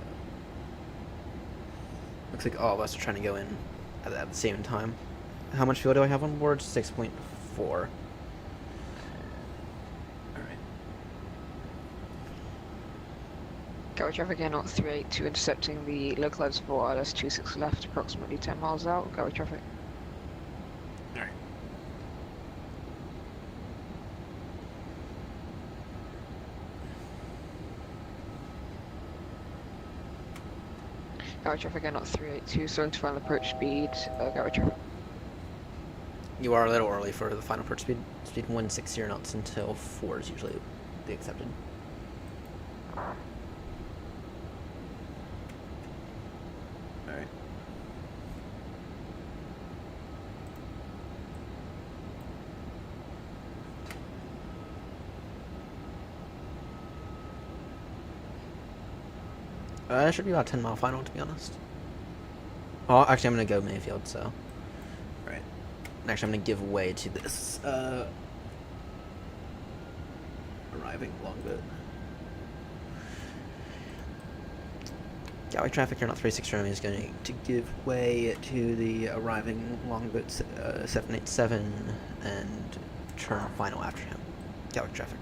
looks like all of us are trying to go in at the same time. How much fuel do I have on board? 6.4. Gallic traffic, AirNott 382, intercepting the localized for ILS 26 left, approximately 10 miles out. Gallic traffic. Alright. Gallic traffic, AirNott 382, starting to final approach speed. Gallic traffic. You are a little early for the final approach speed. Speed 160 knots until 4 is usually the accepted. Alright. It should be about 10-mile final, to be honest. Oh, actually, I'm going to go Mayfield, so... Right. Actually, I'm going to give way to this, arriving longboat. Galway traffic, AirNott 36 Romeo is going to give way to the arriving longboat 787 and turn final after him. Galway traffic.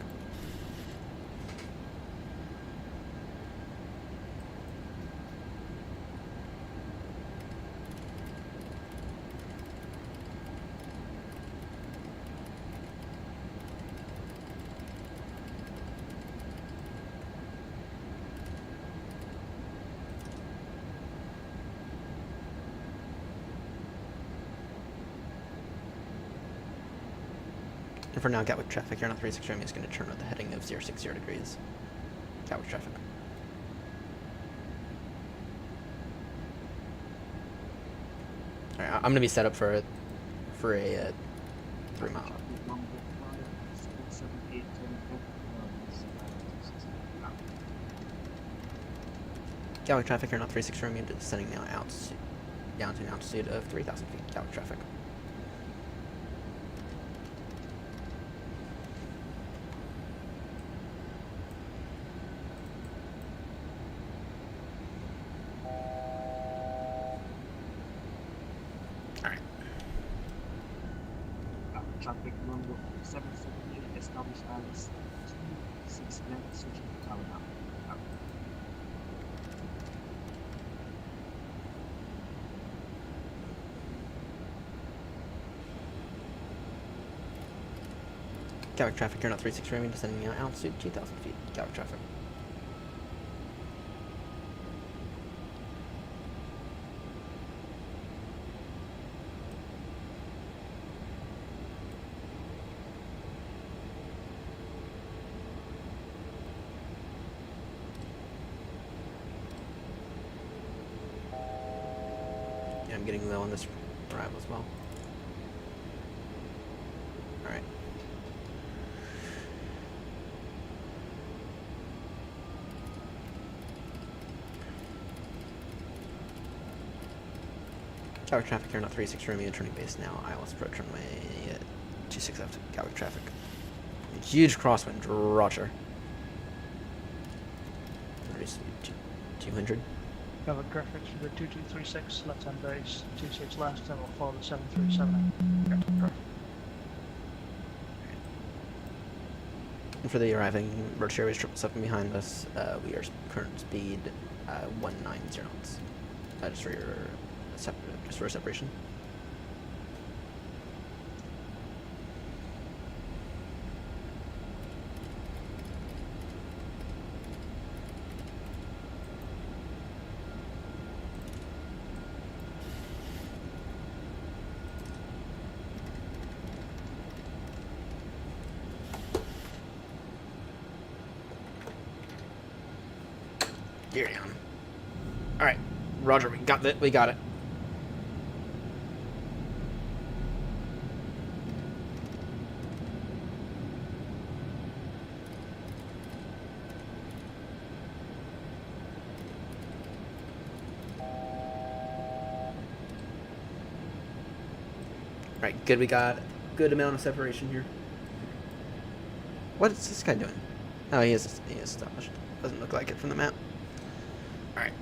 And for now, Gatwick traffic, AirNott 36 Romeo is going to turn at the heading of 060 degrees. Gatwick traffic. Alright, I'm going to be set up for a 3 mile. Gatwick traffic, AirNott 36 Romeo descending now down to an altitude of 3,000 feet. Gatwick traffic. Traffic number 778 established as 6 left switching to tower now. Gatwick traffic, AirNott 36 Romeo descending now altitude 2,000 feet. Gatwick traffic. I'm getting low on this arrival as well. Alright. Gatwick traffic, AirNott 36 Romeo turning base now. ILS approach runway 26 left. Gatwick traffic. Huge crosswind, roger. Reduce speed to 200. Gatwick traffic to the 2236, left hand base, 26 left, and we'll follow the 737. Gatwick traffic. And for the arriving British Airways 777 behind us, we are current speed 190 knots. Just for separation. Gear down. Alright. Roger, we got it. We got it. Alright, good. We got a good amount of separation here. What is this guy doing? Oh, he is established. Doesn't look like it from the map. Alright.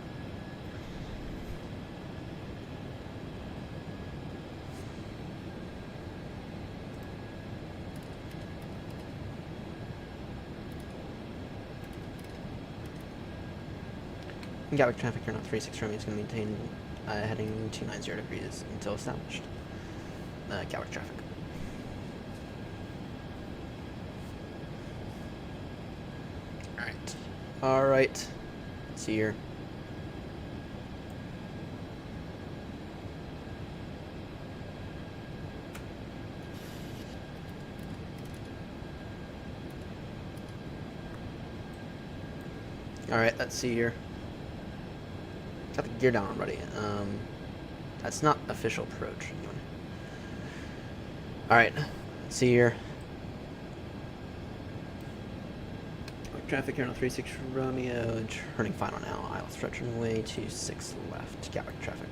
Gatwick traffic, AirNott 36 Romeo is going to maintain heading 290 degrees until established. Gatwick traffic. Alright. Alright. See here. Alright, let's see here. Got the gear down already. That's not official approach. Alright, let's see here. traffic, AirNott 36 Romeo, turning final now, Isle stretch runway 26 left, Gatwick traffic.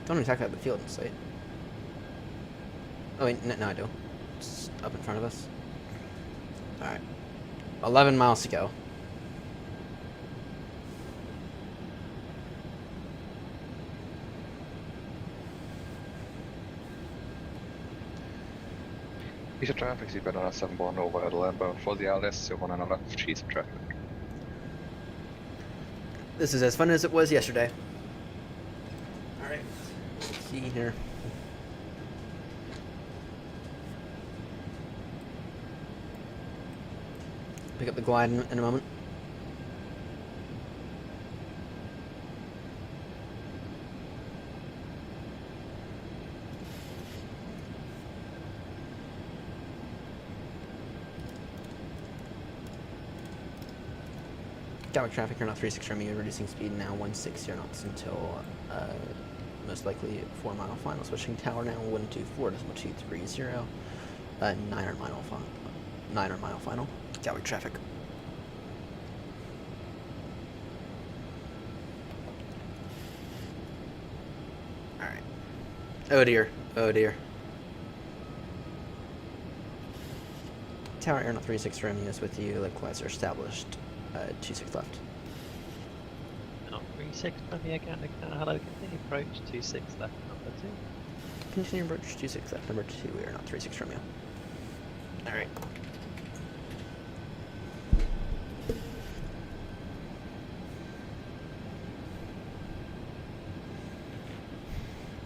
Don't exactly have the field in sight. Oh wait, no I do. It's up in front of us. Alright. 11 miles to go. Piece of traffic, you've been on a 7-1 over at Lambo, for the LS, 1 and a left, sheets of traffic. This is as fun as it was yesterday. Alright. Let's see here. Pick up the glide in a moment. Gatwick traffic, AirNott 36 Romeo, reducing speed now 16 knots until most likely 4 mile final. Switching tower now 124.230. 9 mile final. Gatwick traffic. Alright. Oh dear. Oh dear. Tower AirNott 36 Romeo is with you. Liquids are established. 26 left. AirNott 36 Romeo, hello, continue approach 26 left, number 2. Continue approach 26 left, number 2, AirNott 36 Romeo. Alright.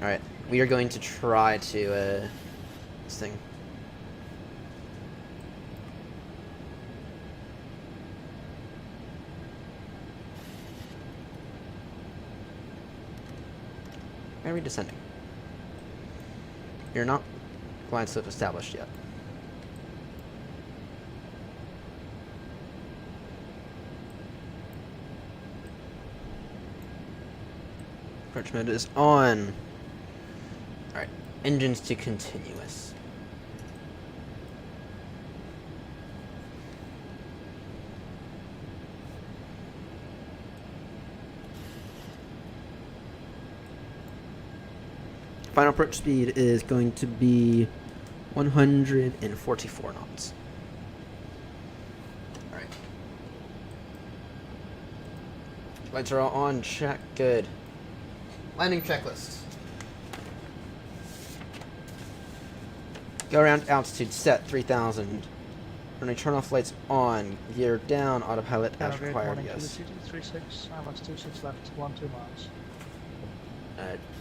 Alright, we are going to try to, this thing. Why are we descending? You're not glide slip established yet. Approach mode is on. Alright, engines to continuous. Final approach speed is going to be 144 knots. Alright. Lights are all on, check, good. Landing checklist. Go around altitude, set 3000. Running turn off lights on, gear down, autopilot as required, yes. 36, ILS 26 left, 12 miles.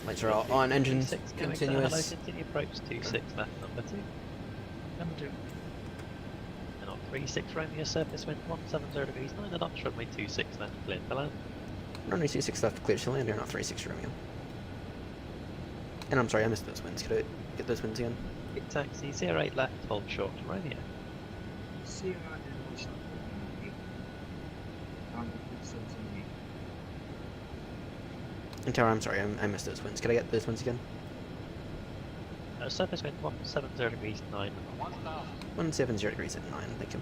Lights are all on, engines continuous. Hello, continue approach 26 left, number 2. Number 2. AirNott 36 Romeo, surface wind 170 degrees 9 knots, runway 26 left, clear to land. Runway 26 left, clear to land, AirNott 36 Romeo. And I'm sorry, I missed those winds. Could I get those winds again? Big taxi, 08 left, hold short to Romeo. And tower, I'm sorry, I missed those winds. Could I get those winds again? Surface wind 170 degrees 9. 170 degrees at 9, thank you.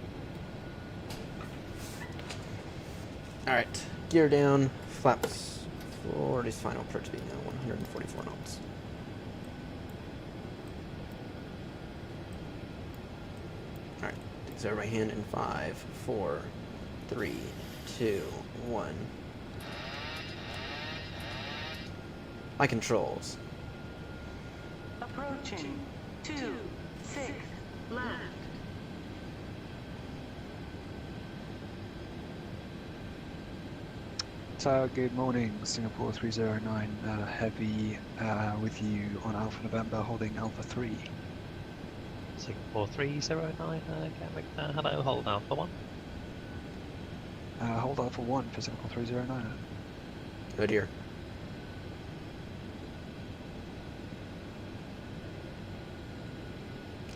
Alright, gear down, flaps forward is final approach speed now, 144 knots. Alright, so right hand in 5, 4, 3, 2, 1. My controls. Approaching 26 left. So good morning, Singapore 309 Heavy with you on Alpha November, holding Alpha 3. Singapore 309, Gatwick, hello, hold Alpha 1. Hold Alpha 1 for Singapore 309. Oh dear.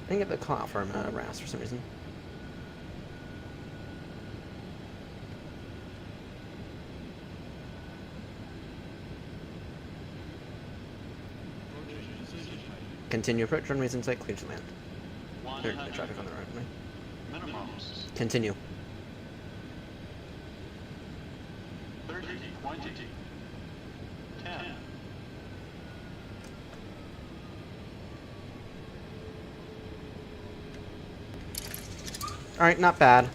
I didn't get the call out from RAS for some reason. Continue approach runways inside, clear to land. There, no traffic on the runway. Minimums. Continue. 30, 20, 10. Alright, not bad.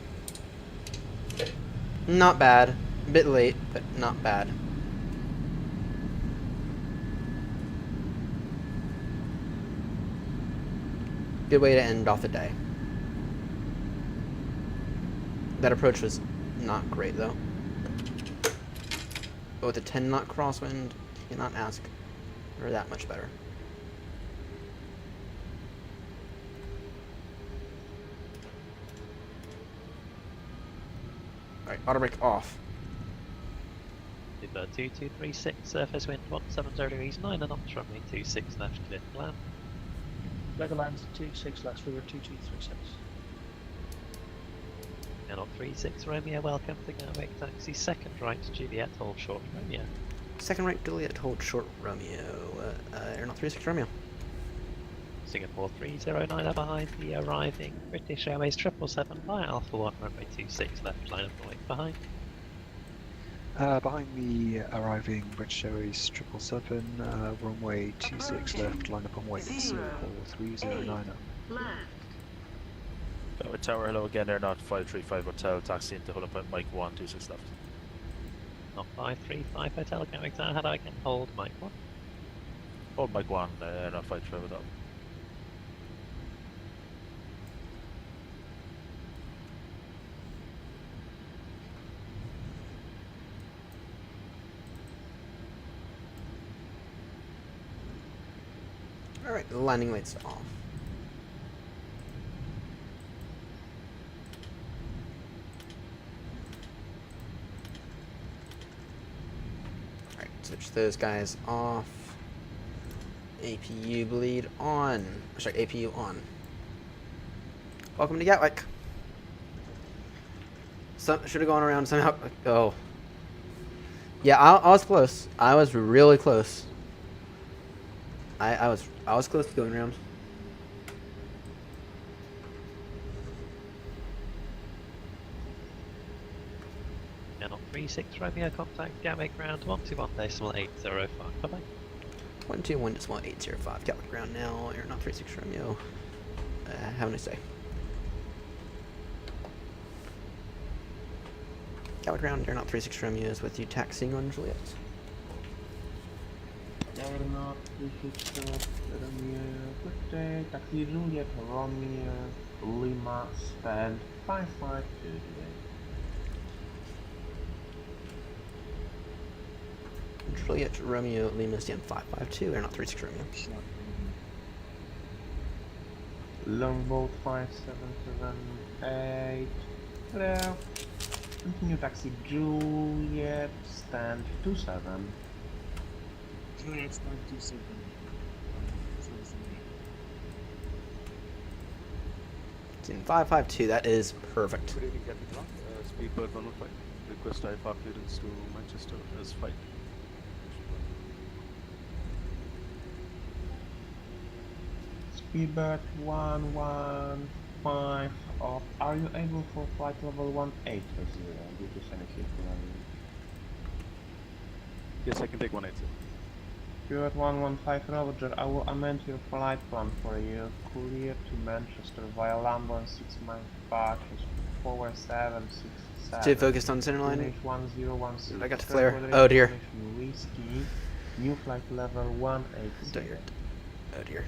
Not bad. A bit late, but not bad. Good way to end off the day. That approach was not great, though. But with a 10 knot crosswind, cannot ask for that much better. Alright, auto brake off. Super 2236, surface wind 170 degrees, 9 knots, runway 26 left, clear to land. Level lands 26 left, figure 2236. Airknot 36 Romeo, welcome to Gatwick taxi, second right Juliet, hold short Romeo. Second right Juliet, hold short Romeo. Airknot 36 Romeo. Singapore 309 are behind the arriving British Airways 777 by Alpha 1, runway 26 left, line of right behind. Behind the arriving British Airways 777, runway 26 left, line up on wait, 309. Tower, hello again, Airknot 535 Hotel, taxi into Holland Point, Mike 1, 26 left. Not 535 Hotel, Gatwick Tower, how do I can hold Mike 1? Hold Mike 1, Airknot 535 Hotel. Alright, the landing lights off. Alright, switch those guys off. APU bleed on. Sorry, APU on. Welcome to Gatwick. Should have gone around somehow. Oh. Yeah, I was close. I was really close. I was close to going around. Airknot 36 Romeo, contact Gatwick ground 121.805. Bye bye. 121.805 Gatwick ground now. Airknot 36 Romeo. Have a nice day. Gatwick ground. Airknot 36 Romeo is with you, taxiing on Juliet. Airknot 36 Romeo, good day, taxi Juliet Romeo, Lima, stand 552 today. Juliet Romeo, Lima, stand 552, Airknot 36 Romeo. Longboat 5778, hello. Continue taxi Juliet, stand 27. Juliet, stand 27. It's in 552, that is perfect. Good evening, Captain Clark. Speedbird 105. Request IFR clearance to Manchester as flight. Speedbird 115 off. Are you able for flight level 180 due to sanity? Yes, I can take 180. Speedbird 115 Roger, I will amend your flight plan for you. Clear to Manchester via Lambo and 6 mile departures. 4767. Stay focused on center line. 1016. I got to flare. Oh dear. Whiskey. New flight level 180. Oh dear.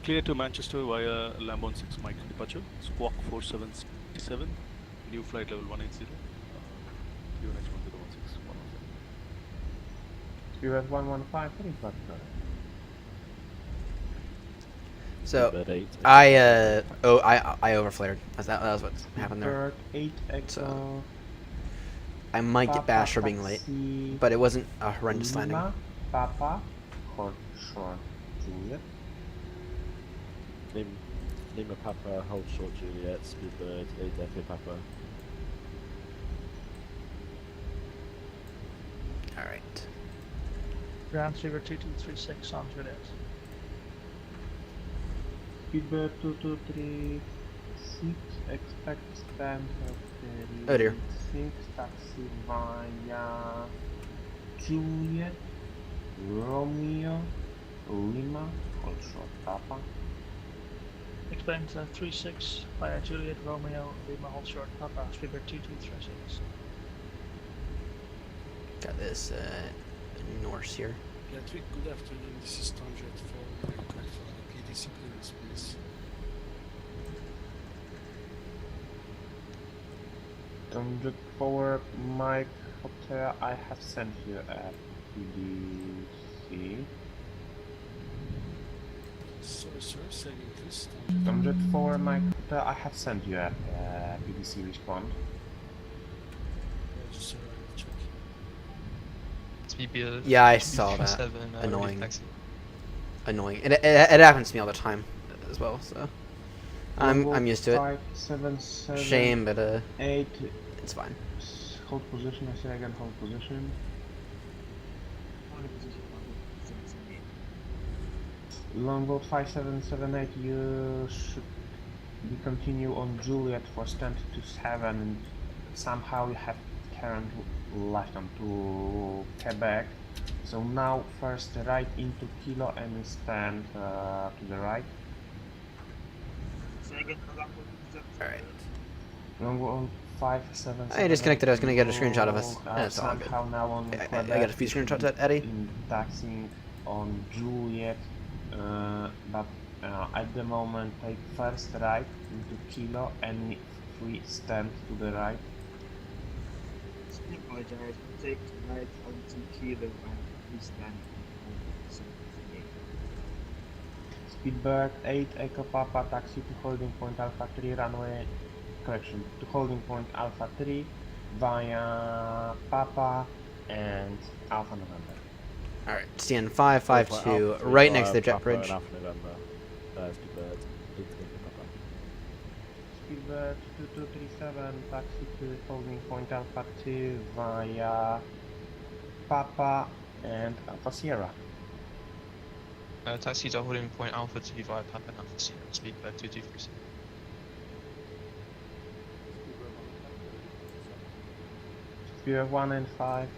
Clear to Manchester via Lambo 6 Mike departure. Squawk 4767. New flight level 180. UNH 1016. Speedbird 115 report. So I overflared. That was what happened there. So I might get bashed for being late, but it wasn't a horrendous landing. Papa, hold short Juliet. Lima Papa, hold short Juliet, Speedbird, Echo Papa. Alright. Ground Fever 2236 on Juliet. Speedbird 2236, expect stand of Oh dear. 6, taxi via Juliet, Romeo, Lima, hold short Papa. Expand 36 via Juliet, Romeo, Lima, hold short, Papa, Speedbird 2236. Got this Norse here. Gatwick, good afternoon. This is Tonjet for my request for the PDC clearance, please. Tonjet forward, Mike Hotel, I have sent you a PDC. Sorry, sir, say again, please. Tonjet forward, Mike Hotel, I have sent you a PDC respond. Just check. Yeah, I saw that. Annoying. Annoying. It happens to me all the time as well, so I'm used to it. 577 Shame, but 8. it's fine. Hold position, I say again, hold position. Longboat 5778, you should be continue on Juliet for stand to 7 and somehow you have turned left onto Quebec. So now first right into Kilo and stand to the right. Alright. Longboat 577. I disconnected. I was going to get a screenshot of us. That's all good. Somehow now on I got a few screenshots at Eddie. Taxing on Juliet, but at the moment take first right into Kilo and free stand to the right. I apologize. Take right onto Kilo and please stand. Speedbird 8 Echo Papa taxi to holding point Alpha 3 runway. Correction, to holding point Alpha 3 via Papa and Alpha November. Alright, stand 552 right next to the jet bridge. Speedbird 2237 taxi to holding point Alpha 2 via Papa and Alpha Sierra. Taxi to holding point Alpha 2 via Papa and Alpha Sierra, Speedbird 2237. Speedbird 1 and 5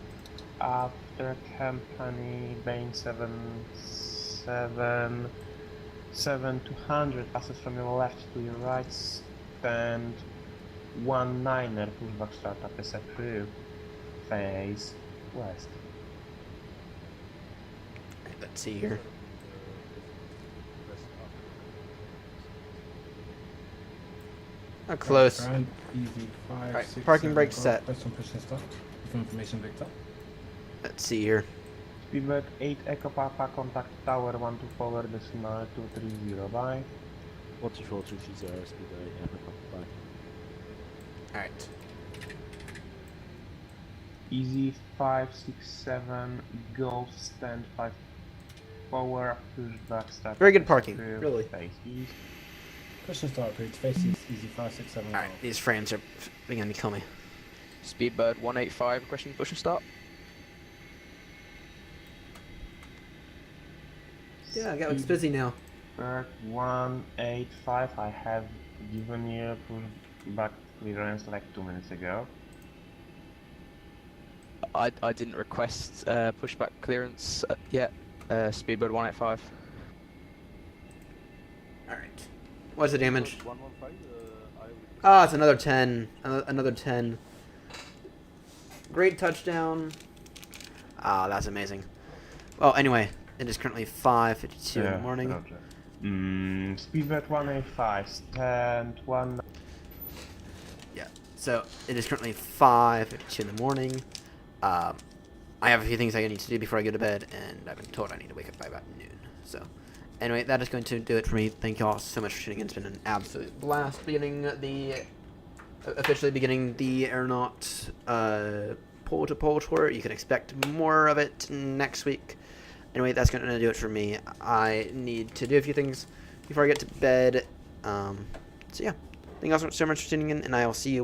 after company Bain 777 passes from your left to your right, stand 19er pushback startup is approved, face west. Let's see here. Close. Alright, parking brake set. Information Victor. Let's see here. Speedbird 8 Echo Papa, contact tower 12 forward decimal 230, bye. 124 Speedbird Echo Papa, bye. Alright. Easy 567, Golf stand 5 forward, pushback start. Very good parking, really. Face east. Question start approved. Face easy 567. Alright, these frames are beginning to kill me. Speedbird 185, question push and start. Yeah, it's busy now. Speedbird 185, I have given you pushback clearance like 2 minutes ago. I didn't request pushback clearance yet. Speedbird 185. Alright. What's the damage? Ah, it's another 10. Another 10. Great touchdown. Ah, that's amazing. Well, anyway, it is currently 5:52 in the morning. Speedbird 185, stand 1. Yeah, so it is currently 5:52 in the morning. I have a few things I need to do before I go to bed, and I've been told I need to wake up by about noon. So, anyway, that is going to do it for me. Thank you all so much for tuning in. It's been an absolute blast officially beginning the AirNott pole-to-pole tour. You can expect more of it next week. Anyway, that's going to do it for me. I need to do a few things before I get to bed. So yeah, thank you all so much for tuning in, and I will see you